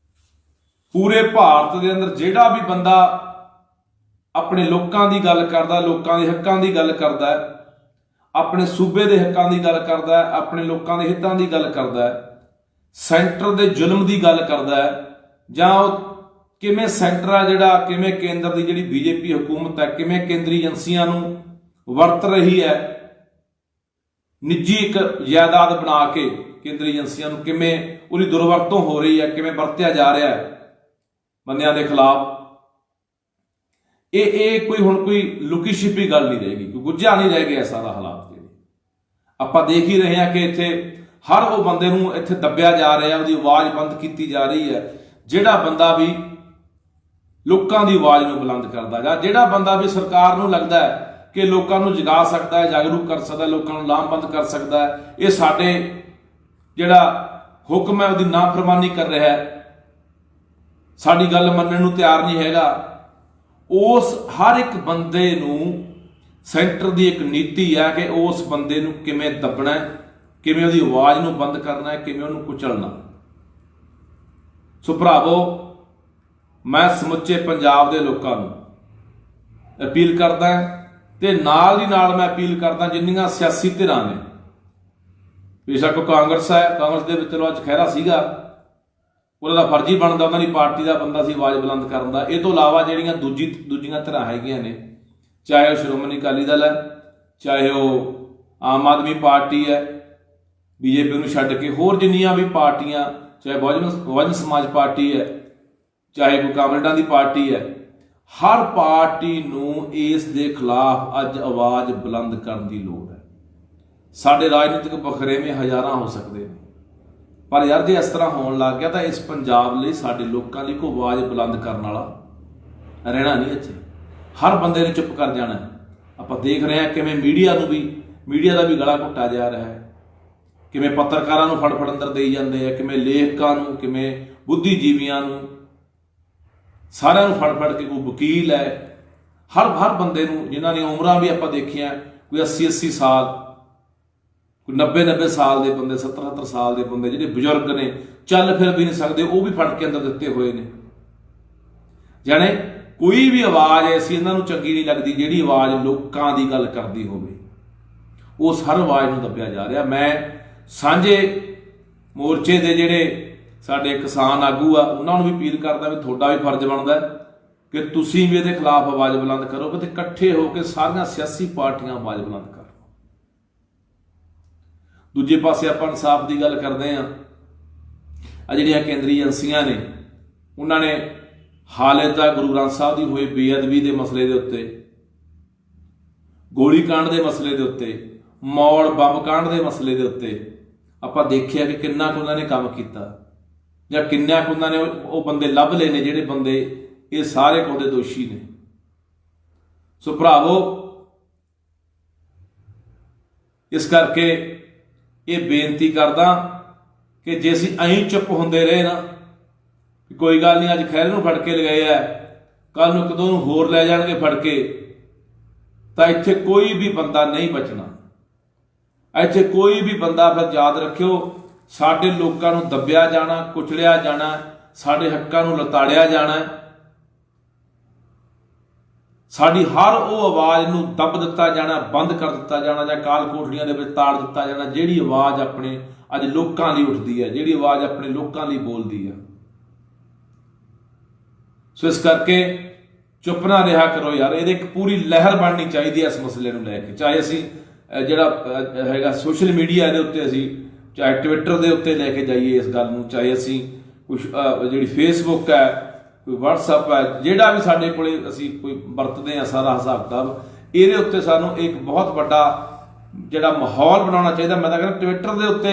ਪੂਰੇ ਭਾਰਤ ਦੇ ਅੰਦਰ ਜਿਹੜਾ ਵੀ ਬੰਦਾ ਆਪਣੇ ਲੋਕਾਂ ਦੀ ਗੱਲ ਕਰਦਾ, ਲੋਕਾਂ ਦੇ ਹੱਕਾਂ ਦੀ ਗੱਲ ਕਰਦਾ, ਆਪਣੇ ਸੂਬੇ ਦੇ ਹੱਕਾਂ ਦੀ ਗੱਲ ਕਰਦਾ, ਆਪਣੇ ਲੋਕਾਂ ਦੇ ਹਿੱਤਾਂ ਦੀ ਗੱਲ ਕਰਦਾ, ਸੈਂਟਰ ਦੇ ਜ਼ੁਲਮ ਦੀ ਗੱਲ ਕਰਦਾ, ਜਾਂ ਉਹ ਕਿਵੇਂ ਸੈਂਟਰ ਆ ਜਿਹੜਾ, ਕਿਵੇਂ ਕੇਂਦਰ ਦੀ ਜਿਹੜੀ BJP ਹਕੂਮਤ ਹੈ, ਕਿਵੇਂ ਕੇਂਦਰੀ ਏਜੰਸੀਆਂ ਨੂੰ ਵਰਤ ਰਹੀ ਹੈ, ਨਿੱਜੀ ਇੱਕ ਜਾਇਦਾਦ ਬਣਾ ਕੇ ਕੇਂਦਰੀ ਏਜੰਸੀਆਂ ਨੂੰ ਕਿਵੇਂ ਉਹਦੀ ਦੁਰਵਰਤੋਂ ਹੋ ਰਹੀ ਹੈ, ਕਿਵੇਂ ਵਰਤਿਆ ਜਾ ਰਿਹਾ ਹੈ ਬੰਦਿਆਂ ਦੇ ਖਿਲਾਫ। ਇਹ ਕੋਈ ਹੁਣ ਕੋਈ ਲੁਕੀ ਛਿਪੀ ਗੱਲ ਨਹੀਂ ਰਹੇਗੀ, ਕੋਈ ਗੁੱਝਾ ਨਹੀਂ ਰਹਿ ਗਿਆ ਸਾਰਾ ਹਾਲਾਤ। ਜਿਹੜੇ ਆਪਾਂ ਦੇਖ ਹੀ ਰਹੇ ਹਾਂ ਕਿ ਇੱਥੇ ਹਰ ਉਹ ਬੰਦੇ ਨੂੰ ਇੱਥੇ ਦੱਬਿਆ ਜਾ ਰਿਹਾ, ਉਹਦੀ ਆਵਾਜ਼ ਬੰਦ ਕੀਤੀ ਜਾ ਰਹੀ ਹੈ, ਜਿਹੜਾ ਬੰਦਾ ਵੀ ਲੋਕਾਂ ਦੀ ਆਵਾਜ਼ ਨੂੰ ਬੁਲੰਦ ਕਰਦਾ, ਜਾਂ ਜਿਹੜਾ ਬੰਦਾ ਵੀ ਸਰਕਾਰ ਨੂੰ ਲੱਗਦਾ ਹੈ ਕਿ ਲੋਕਾਂ ਨੂੰ ਜਗਾ ਸਕਦਾ ਹੈ, ਜਾਗਰੂਕ ਕਰ ਸਕਦਾ, ਲੋਕਾਂ ਨੂੰ ਲਾਮਬੰਦ ਕਰ ਸਕਦਾ ਹੈ, ਇਹ ਸਾਡੇ ਜਿਹੜਾ ਹੁਕਮ ਹੈ ਉਹਦੀ ਨਾਫਰਮਾਨੀ ਕਰ ਰਿਹਾ ਹੈ, ਸਾਡੀ ਗੱਲ ਮੰਨਣ ਨੂੰ ਤਿਆਰ ਨਹੀਂ ਹੈਗਾ। ਉਸ ਹਰ ਇੱਕ ਬੰਦੇ ਨੂੰ ਸੈਂਟਰ ਦੀ ਇੱਕ ਨੀਤੀ ਹੈ ਕਿ ਉਸ ਬੰਦੇ ਨੂੰ ਕਿਵੇਂ ਦੱਬਣਾ, ਕਿਵੇਂ ਉਹਦੀ ਆਵਾਜ਼ ਨੂੰ ਬੰਦ ਕਰਨਾ, ਕਿਵੇਂ ਉਹਨੂੰ ਕੁਚਲਣਾ। ਸੋ ਭਰਾਵੋ, ਮੈਂ ਸਮੁੱਚੇ ਪੰਜਾਬ ਦੇ ਲੋਕਾਂ ਨੂੰ ਅਪੀਲ ਕਰਦਾ ਤੇ ਨਾਲ ਦੀ ਨਾਲ ਮੈਂ ਅਪੀਲ ਕਰਦਾ ਜਿੰਨੀਆਂ ਸਿਆਸੀ ਧਿਰਾਂ ਨੇ, ਬੇਸ਼ੱਕ ਕਾਂਗਰਸ ਹੈ, ਕਾਂਗਰਸ ਦੇ ਵਿੱਚ ਚਲੋ ਅੱਜ ਖਹਿਰਾ ਸੀਗਾ, ਉਹਦਾ ਫਰਜ਼ ਹੀ ਬਣਦਾ ਉਹਨਾਂ ਦੀ ਪਾਰਟੀ ਦਾ ਬੰਦਾ ਸੀ ਆਵਾਜ਼ ਬੁਲੰਦ ਕਰਨ ਦਾ। ਇਹ ਤੋਂ ਇਲਾਵਾ ਜਿਹੜੀਆਂ ਦੂਜੀਆਂ ਧਿਰਾਂ ਹੈਗੀਆਂ ਨੇ, ਚਾਹੇ ਉਹ ਸ਼੍ਰੋਮਣੀ ਅਕਾਲੀ ਦਲ ਹੈ, ਚਾਹੇ ਉਹ ਆਮ ਆਦਮੀ ਪਾਰਟੀ ਹੈ, ਬੀਜੇਪੀ ਨੂੰ ਛੱਡ ਕੇ ਹੋਰ ਜਿੰਨੀਆਂ ਵੀ ਪਾਰਟੀਆਂ, ਚਾਹੇ ਬਹੁਜਨ ਸਮਾਜ ਪਾਰਟੀ ਹੈ, ਚਾਹੇ ਕੋਈ ਕਾਮਰੇਡਾਂ ਦੀ ਪਾਰਟੀ ਹੈ, ਹਰ ਪਾਰਟੀ ਨੂੰ ਇਸ ਦੇ ਖਿਲਾਫ ਅੱਜ ਆਵਾਜ਼ ਬੁਲੰਦ ਕਰਨ ਦੀ ਲੋੜ ਹੈ। ਸਾਡੇ ਰਾਜਨੀਤਿਕ ਵਖਰੇਵੇਂ ਹਜ਼ਾਰਾਂ ਹੋ ਸਕਦੇ ਨੇ, ਪਰ ਯਾਰ ਜੇ ਇਸ ਤਰ੍ਹਾਂ ਹੋਣ ਲੱਗ ਗਿਆ ਤਾਂ ਇਸ ਪੰਜਾਬ ਲਈ, ਸਾਡੇ ਲੋਕਾਂ ਲਈ ਕੋਈ ਆਵਾਜ਼ ਬੁਲੰਦ ਕਰਨ ਵਾਲਾ ਰਹਿਣਾ ਨਹੀਂ ਇੱਥੇ। ਹਰ ਬੰਦੇ ਨੇ ਚੁੱਪ ਕਰ ਜਾਣਾ। ਆਪਾਂ ਦੇਖ ਰਹੇ ਹਾਂ ਕਿਵੇਂ ਮੀਡੀਆ ਦਾ ਵੀ ਗਲਾ ਘੁੱਟਿਆ ਜਾ ਰਿਹਾ ਹੈ, ਕਿਵੇਂ ਪੱਤਰਕਾਰਾਂ ਨੂੰ ਫੜ ਅੰਦਰ ਦੇਈ ਜਾਂਦੇ ਆ, ਕਿਵੇਂ ਲੇਖਕਾਂ ਨੂੰ, ਕਿਵੇਂ ਬੁੱਧੀਜੀਵੀਆਂ ਨੂੰ, ਸਾਰਿਆਂ ਨੂੰ ਫੜ ਕੇ, ਕੋਈ ਵਕੀਲ ਹੈ, ਹਰ ਬੰਦੇ ਨੂੰ, ਜਿਨ੍ਹਾਂ ਦੀਆਂ ਉਮਰਾਂ ਵੀ ਆਪਾਂ ਦੇਖੀਆਂ ਕੋਈ 80 ਸਾਲ, ਕੋਈ 90 ਸਾਲ ਦੇ ਬੰਦੇ, 70 ਸਾਲ ਦੇ ਬੰਦੇ, ਜਿਹੜੇ ਬਜ਼ੁਰਗ ਨੇ, ਚੱਲ ਫਿਰ ਵੀ ਨਹੀਂ ਸਕਦੇ, ਉਹ ਵੀ ਫੜ ਕੇ ਅੰਦਰ ਦਿੱਤੇ ਹੋਏ ਨੇ। ਜਾਣੇ ਕੋਈ ਵੀ ਆਵਾਜ਼ ਐਸੀ ਇਹਨਾਂ ਨੂੰ ਚੰਗੀ ਨਹੀਂ ਲੱਗਦੀ ਜਿਹੜੀ ਆਵਾਜ਼ ਲੋਕਾਂ ਦੀ ਗੱਲ ਕਰਦੀ ਹੋਵੇ, ਉਸ ਹਰ ਆਵਾਜ਼ ਨੂੰ ਦੱਬਿਆ ਜਾ ਰਿਹਾ। ਮੈਂ ਸਾਂਝੇ ਮੋਰਚੇ ਦੇ ਜਿਹੜੇ ਸਾਡੇ ਕਿਸਾਨ ਆਗੂ ਆ, ਉਹਨਾਂ ਨੂੰ ਵੀ ਅਪੀਲ ਕਰਦਾ ਵੀ ਤੁਹਾਡਾ ਵੀ ਫਰਜ਼ ਬਣਦਾ ਕਿ ਤੁਸੀਂ ਵੀ ਇਹਦੇ ਖਿਲਾਫ ਆਵਾਜ਼ ਬੁਲੰਦ ਕਰੋ, ਤੇ ਇਕੱਠੇ ਹੋ ਕੇ ਸਾਰੀਆਂ ਸਿਆਸੀ ਪਾਰਟੀਆਂ ਆਵਾਜ਼ ਬੁਲੰਦ ਕਰਨ। ਦੂਜੇ ਪਾਸੇ ਆਪਾਂ ਇਨਸਾਫ ਦੀ ਗੱਲ ਕਰਦੇ ਹਾਂ। ਆ ਜਿਹੜੀਆਂ ਕੇਂਦਰੀ ਏਜੰਸੀਆਂ ਨੇ, ਉਹਨਾਂ ਨੇ ਹਾਲੇ ਤੱਕ ਗੁਰੂ ਗ੍ਰੰਥ ਸਾਹਿਬ ਦੀ ਹੋਈ ਬੇਅਦਬੀ ਦੇ ਮਸਲੇ ਦੇ ਉੱਤੇ, ਗੋਲੀ ਕਾਂਡ ਦੇ ਮਸਲੇ ਦੇ ਉੱਤੇ, ਮੌੜ ਬੰਬ ਕਾਂਡ ਦੇ ਮਸਲੇ ਦੇ ਉੱਤੇ ਆਪਾਂ ਦੇਖਿਆ ਕਿ ਕਿੰਨਾ ਕੁ ਉਹਨਾਂ ਨੇ ਕੰਮ ਕੀਤਾ, ਜਾਂ ਕਿੰਨਾ ਕੁ ਉਹਨਾਂ ਨੇ ਉਹ ਬੰਦੇ ਲੱਭ ਲਏ ਨੇ ਜਿਹੜੇ ਬੰਦੇ ਇਹ ਸਾਰੇ ਕੁਝ ਦੇ ਦੋਸ਼ੀ ਨੇ। ਸੋ ਭਰਾਵੋ, ਇਸ ਕਰਕੇ ਇਹ ਬੇਨਤੀ ਕਰਦਾ ਕਿ ਜੇ ਅਸੀਂ ਐਂ ਚੁੱਪ ਹੁੰਦੇ ਰਹੇ ਨਾ, ਕੋਈ ਗੱਲ ਨਹੀਂ, ਅੱਜ ਖੈਰੇ ਨੂੰ ਫੜ ਕੇ ਲਗਾਏ ਆ, ਕੱਲ ਨੂੰ ਕਦੋਂ ਨੂੰ ਹੋਰ ਲੈ ਜਾਣਗੇ ਫੜ ਕੇ, ਤਾਂ ਇੱਥੇ ਕੋਈ ਵੀ ਬੰਦਾ ਨਹੀਂ ਬਚਣਾ। ਇੱਥੇ ਕੋਈ ਵੀ ਬੰਦਾ, ਫਿਰ ਯਾਦ ਰੱਖਿਓ, ਸਾਡੇ ਲੋਕਾਂ ਨੂੰ ਦੱਬਿਆ ਜਾਣਾ, ਕੁਚਲਿਆ ਜਾਣਾ, ਸਾਡੇ ਹੱਕਾਂ ਨੂੰ ਲਤਾੜਿਆ ਜਾਣਾ, ਸਾਡੀ ਹਰ ਉਹ ਆਵਾਜ਼ ਨੂੰ ਦੱਬ ਦਿੱਤਾ ਜਾਣਾ, ਬੰਦ ਕਰ ਦਿੱਤਾ ਜਾਣਾ, ਜਾਂ ਕਾਲ ਕੋਠੜੀਆਂ ਦੇ ਵਿੱਚ ਤਾੜ ਦਿੱਤਾ ਜਾਣਾ, ਜਿਹੜੀ ਆਵਾਜ਼ ਆਪਣੇ ਅੱਜ ਲੋਕਾਂ ਲਈ ਉੱਠਦੀ ਹੈ, ਜਿਹੜੀ ਆਵਾਜ਼ ਆਪਣੇ ਲੋਕਾਂ ਲਈ ਬੋਲਦੀ ਹੈ। ਸੋ ਇਸ ਕਰਕੇ ਚੁੱਪ ਨਾ ਰਿਹਾ ਕਰੋ ਯਾਰ, ਇਹਦੇ ਇੱਕ ਪੂਰੀ ਲਹਿਰ ਬਣਨੀ ਚਾਹੀਦੀ ਹੈ ਇਸ ਮਸਲੇ ਨੂੰ ਲੈ ਕੇ। ਚਾਹੇ ਅਸੀਂ ਜਿਹੜਾ ਹੈਗਾ ਸੋਸ਼ਲ ਮੀਡੀਆ ਦੇ ਉੱਤੇ, ਅਸੀਂ ਚਾਹੇ ਟਵਿੱਟਰ ਦੇ ਉੱਤੇ ਲੈ ਕੇ ਜਾਈਏ ਇਸ ਗੱਲ ਨੂੰ, ਚਾਹੇ ਅਸੀਂ ਕੁਛ ਜਿਹੜੀ ਫੇਸਬੁੱਕ ਹੈ, ਕੋਈ ਵਟਸਐਪ ਹੈ, ਜਿਹੜਾ ਵੀ ਸਾਡੇ ਕੋਲੇ ਅਸੀਂ ਕੋਈ ਵਰਤਦੇ ਹਾਂ, ਸਾਰਾ ਹਿਸਾਬ ਕਿਤਾਬ ਇਹਦੇ ਉੱਤੇ ਸਾਨੂੰ ਇੱਕ ਬਹੁਤ ਵੱਡਾ ਜਿਹੜਾ ਮਾਹੌਲ ਬਣਾਉਣਾ ਚਾਹੀਦਾ। ਮੈਂ ਤਾਂ ਕਹਿੰਦਾ ਟਵਿੱਟਰ ਦੇ ਉੱਤੇ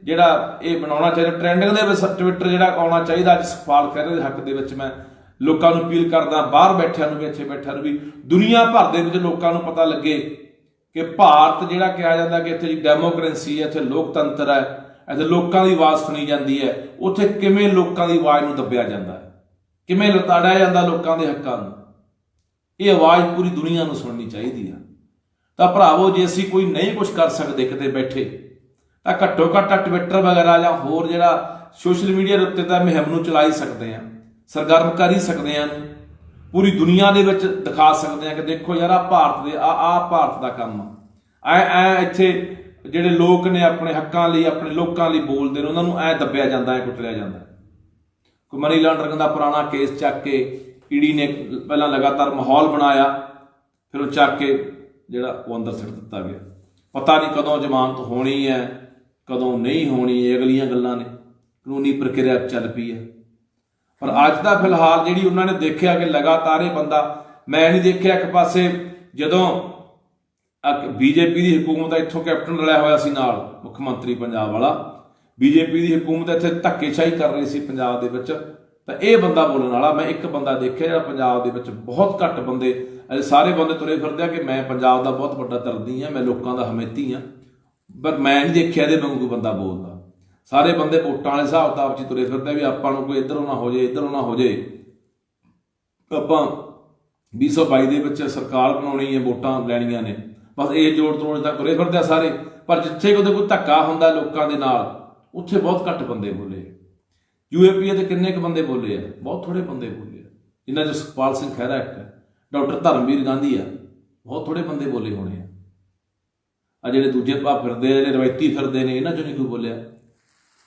ਜਿਹੜਾ ਇਹ ਬਣਾਉਣਾ ਚਾਹੀਦਾ, ਟ੍ਰੈਂਡਿੰਗ ਦੇ ਵਿੱਚ ਟਵਿੱਟਰ ਜਿਹੜਾ ਆਉਣਾ ਚਾਹੀਦਾ। ਅੱਜ ਸੁਖਪਾਲ ਖਹਿਰੇ ਦੇ ਹੱਕ ਦੇ ਵਿੱਚ ਮੈਂ ਲੋਕਾਂ ਨੂੰ ਅਪੀਲ ਕਰਦਾ, ਬਾਹਰ ਬੈਠਿਆਂ ਨੂੰ ਵੀ, ਇੱਥੇ ਬੈਠਿਆਂ ਨੂੰ ਵੀ, ਦੁਨੀਆ ਭਰ ਦੇ ਵਿੱਚ ਲੋਕਾਂ ਨੂੰ ਪਤਾ ਲੱਗੇ ਕਿ ਭਾਰਤ ਜਿਹੜਾ ਕਿਹਾ ਜਾਂਦਾ ਕਿ ਇੱਥੇ ਡੈਮੋਕ੍ਰੇਸੀ ਹੈ, ਇੱਥੇ ਲੋਕਤੰਤਰ ਹੈ, ਇੱਥੇ ਲੋਕਾਂ ਦੀ ਆਵਾਜ਼ ਸੁਣੀ ਜਾਂਦੀ ਹੈ, ਉੱਥੇ ਕਿਵੇਂ ਲੋਕਾਂ ਦੀ ਆਵਾਜ਼ ਨੂੰ ਦੱਬਿਆ ਜਾਂਦਾ ਹੈ, ਕਿਵੇਂ ਲਤਾੜਿਆ ਜਾਂਦਾ ਲੋਕਾਂ ਦੇ ਹੱਕਾਂ ਨੂੰ। ਇਹ ਆਵਾਜ਼ ਪੂਰੀ ਦੁਨੀਆ ਨੂੰ ਸੁਣਨੀ ਚਾਹੀਦੀ ਆ। ਤਾਂ ਭਰਾਵੋ, ਜੇ ਅਸੀਂ ਕੋਈ ਨਹੀਂ ਕੁਝ ਕਰ ਸਕਦੇ ਕਿਤੇ ਬੈਠੇ, ਤਾਂ ਘੱਟੋ ਘੱਟ ਟਵਿੱਟਰ ਵਗੈਰਾ ਜਾਂ ਹੋਰ ਜਿਹੜਾ ਸੋਸ਼ਲ ਮੀਡੀਆ ਦੇ ਉੱਤੇ ਤਾਂ ਮੁਹਿੰਮ ਨੂੰ ਚਲਾ ਹੀ ਸਕਦੇ ਹਾਂ, ਸਰਗਰਮ ਕਰ ਹੀ ਸਕਦੇ ਹਾਂ, ਪੂਰੀ ਦੁਨੀਆ ਦੇ ਵਿੱਚ ਦਿਖਾ ਸਕਦੇ ਹਾਂ ਕਿ ਦੇਖੋ ਯਾਰ, ਆਹ ਭਾਰਤ ਦੇ ਆਹ ਭਾਰਤ ਦਾ ਕੰਮ ਐ ਇੱਥੇ ਜਿਹੜੇ ਲੋਕ ਨੇ ਆਪਣੇ ਹੱਕਾਂ ਲਈ, ਆਪਣੇ ਲੋਕਾਂ ਲਈ ਬੋਲਦੇ ਨੇ, ਉਹਨਾਂ ਨੂੰ ਐ ਦੱਬਿਆ ਜਾਂਦਾ, ਐ ਕੁਚਲਿਆ ਜਾਂਦਾ। ਕੋਈ ਮਨੀ ਲਾਂਡਰਿੰਗ ਦਾ ਪੁਰਾਣਾ ਕੇਸ ਚੱਕ ਕੇ ਈਡੀ ਨੇ ਪਹਿਲਾਂ ਲਗਾਤਾਰ ਮਾਹੌਲ ਬਣਾਇਆ, ਫਿਰ ਉਹ ਚੱਕ ਕੇ ਜਿਹੜਾ ਉਹ ਅੰਦਰ ਸਿੱਟ ਦਿੱਤਾ ਗਿਆ। ਪਤਾ ਨਹੀਂ ਕਦੋਂ ਜ਼ਮਾਨਤ ਹੋਣੀ ਹੈ, ਕਦੋਂ ਨਹੀਂ ਹੋਣੀ, ਇਹ ਅਗਲੀਆਂ ਗੱਲਾਂ ਨੇ, ਕਾਨੂੰਨੀ ਪ੍ਰਕਿਰਿਆ ਚੱਲ ਪਈ ਹੈ। ਪਰ ਅੱਜ ਦਾ ਫਿਲਹਾਲ ਜਿਹੜੀ ਉਹਨਾਂ ਨੇ ਦੇਖਿਆ ਕਿ ਲਗਾਤਾਰ ਇਹ ਬੰਦਾ, ਮੈਂ ਨਹੀਂ ਦੇਖਿਆ ਇੱਕ ਪਾਸੇ ਜਦੋਂ ਬੀਜੇਪੀ ਦੀ ਹਕੂਮਤ ਇੱਥੋਂ ਕੈਪਟਨ ਰਲਿਆ ਹੋਇਆ ਸੀ ਨਾਲ, ਮੁੱਖ ਮੰਤਰੀ ਪੰਜਾਬ ਵਾਲਾ, ਬੀਜੇਪੀ ਦੀ ਹਕੂਮਤ ਇੱਥੇ ਧੱਕੇਸ਼ਾਹੀ ਕਰ ਰਹੀ ਸੀ ਪੰਜਾਬ ਦੇ ਵਿੱਚ, ਤਾਂ ਇਹ ਬੰਦਾ ਬੋਲਣ ਵਾਲਾ ਮੈਂ ਇੱਕ ਬੰਦਾ ਦੇਖਿਆ ਜਿਹੜਾ ਪੰਜਾਬ ਦੇ ਵਿੱਚ ਬਹੁਤ ਘੱਟ ਬੰਦੇ, ਸਾਰੇ ਬੰਦੇ ਤੁਰੇ ਫਿਰਦੇ ਆ ਕਿ ਮੈਂ ਪੰਜਾਬ ਦਾ ਬਹੁਤ ਵੱਡਾ ਦਰਦੀ ਹਾਂ, ਮੈਂ ਲੋਕਾਂ ਦਾ ਹਮੇਤੀ ਹਾਂ, ਪਰ ਮੈਂ ਨਹੀਂ ਦੇਖਿਆ ਇਹਦੇ ਵਾਂਗੂ ਕੋਈ ਬੰਦਾ ਬੋਲਦਾ। ਸਾਰੇ ਬੰਦੇ ਵੋਟਾਂ ਵਾਲੇ ਹਿਸਾਬ ਕਿਤਾਬ 'ਚ ਤੁਰੇ ਫਿਰਦੇ ਵੀ ਆਪਾਂ ਨੂੰ ਕੋਈ ਇੱਧਰੋਂ ਨਾ ਹੋ ਜਾਏ, ਇੱਧਰੋਂ ਨਾ ਹੋ ਜਾਏ, ਆਪਾਂ 2022 ਦੇ ਵਿੱਚ ਸਰਕਾਰ ਬਣਾਉਣੀ ਹੈ, ਵੋਟਾਂ ਲੈਣੀਆਂ ਨੇ, ਬਸ ਇਹ ਜੋੜ ਤੋੜ ਤੱਕ ਤੁਰੇ ਫਿਰਦੇ ਆ ਸਾਰੇ। ਪਰ ਜਿੱਥੇ ਕਿਤੇ ਕੋਈ ਧੱਕਾ ਹੁੰਦਾ ਲੋਕਾਂ ਦੇ ਨਾਲ, ਉੱਥੇ ਬਹੁਤ ਘੱਟ ਬੰਦੇ ਬੋਲੇ। UAP ਤੇ ਕਿੰਨੇ ਕੁ ਬੰਦੇ ਬੋਲੇ ਆ? ਬਹੁਤ ਥੋੜੇ ਬੰਦੇ ਬੋਲੇ ਆ, ਜਿਨ੍ਹਾਂ 'ਚ ਸੁਖਪਾਲ ਸਿੰਘ ਖਹਿਰਾ ਇੱਕ ਹੈ, ਡਾਕਟਰ ਧਰਮਵੀਰ ਗਾਂਧੀ ਆ, ਬਹੁਤ ਥੋੜੇ ਬੰਦੇ ਬੋਲੇ ਹੋਣੇ ਆ। ਆ ਜਿਹੜੇ ਦੂਜੇ ਭਾਅ ਫਿਰਦੇ ਆ, ਜਿਹੜੇ ਰਵਾਇਤੀ ਫਿਰਦੇ ਨੇ, ਇਹਨਾਂ 'ਚੋਂ ਨਹੀਂ ਕੋਈ ਬੋਲਿਆ।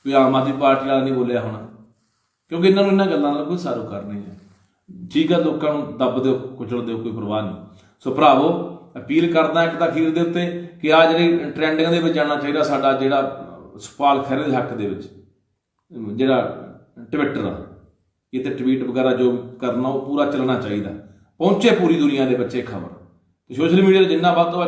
ਕੋਈ ਆਮ ਆਦਮੀ ਪਾਰਟੀ ਵਾਲਾ ਨਹੀਂ ਬੋਲਿਆ ਹੋਣਾ, ਕਿਉਂਕਿ ਇਹਨਾਂ ਨੂੰ ਇਹਨਾਂ ਗੱਲਾਂ ਨਾਲ ਕੋਈ ਸਾਰੋਕਾਰ ਨਹੀਂ ਹੈ। ਠੀਕ ਹੈ, ਲੋਕਾਂ ਨੂੰ ਦੱਬ ਦਿਓ, ਕੁਚਲ ਦਿਓ, ਕੋਈ ਪਰਵਾਹ ਨਹੀਂ। ਸੋ ਭਰਾਵੋ, ਅਪੀਲ ਕਰਦਾ ਇੱਕ ਤਾਂ ਅਖੀਰ ਦੇ ਉੱਤੇ ਕਿ ਆ ਜਿਹੜੀ ਟਰੈਂਡਿੰਗ ਦੇ ਵਿੱਚ ਆਉਣਾ ਚਾਹੀਦਾ ਸਾਡਾ ਜਿਹੜਾ ਸੁਖਪਾਲ ਖਹਿਰੇ ਦੇ ਹੱਕ ਦੇ ਵਿੱਚ ਜਿਹੜਾ ਟਵਿੱਟਰ ਆ, ਇਹ ਤੇ ਟਵੀਟ ਵਗੈਰਾ ਜੋ ਕਰਨਾ ਉਹ ਪੂਰਾ ਚੱਲਣਾ ਚਾਹੀਦਾ, ਪਹੁੰਚੇ ਪੂਰੀ ਦੁਨੀਆ ਦੇ ਵਿੱਚ ਇਹ ਖਬਰ। ਸੋਸ਼ਲ ਮੀਡੀਆ 'ਤੇ ਜਿੰਨਾ ਵੱਧ ਤੋਂ ਵੱਧ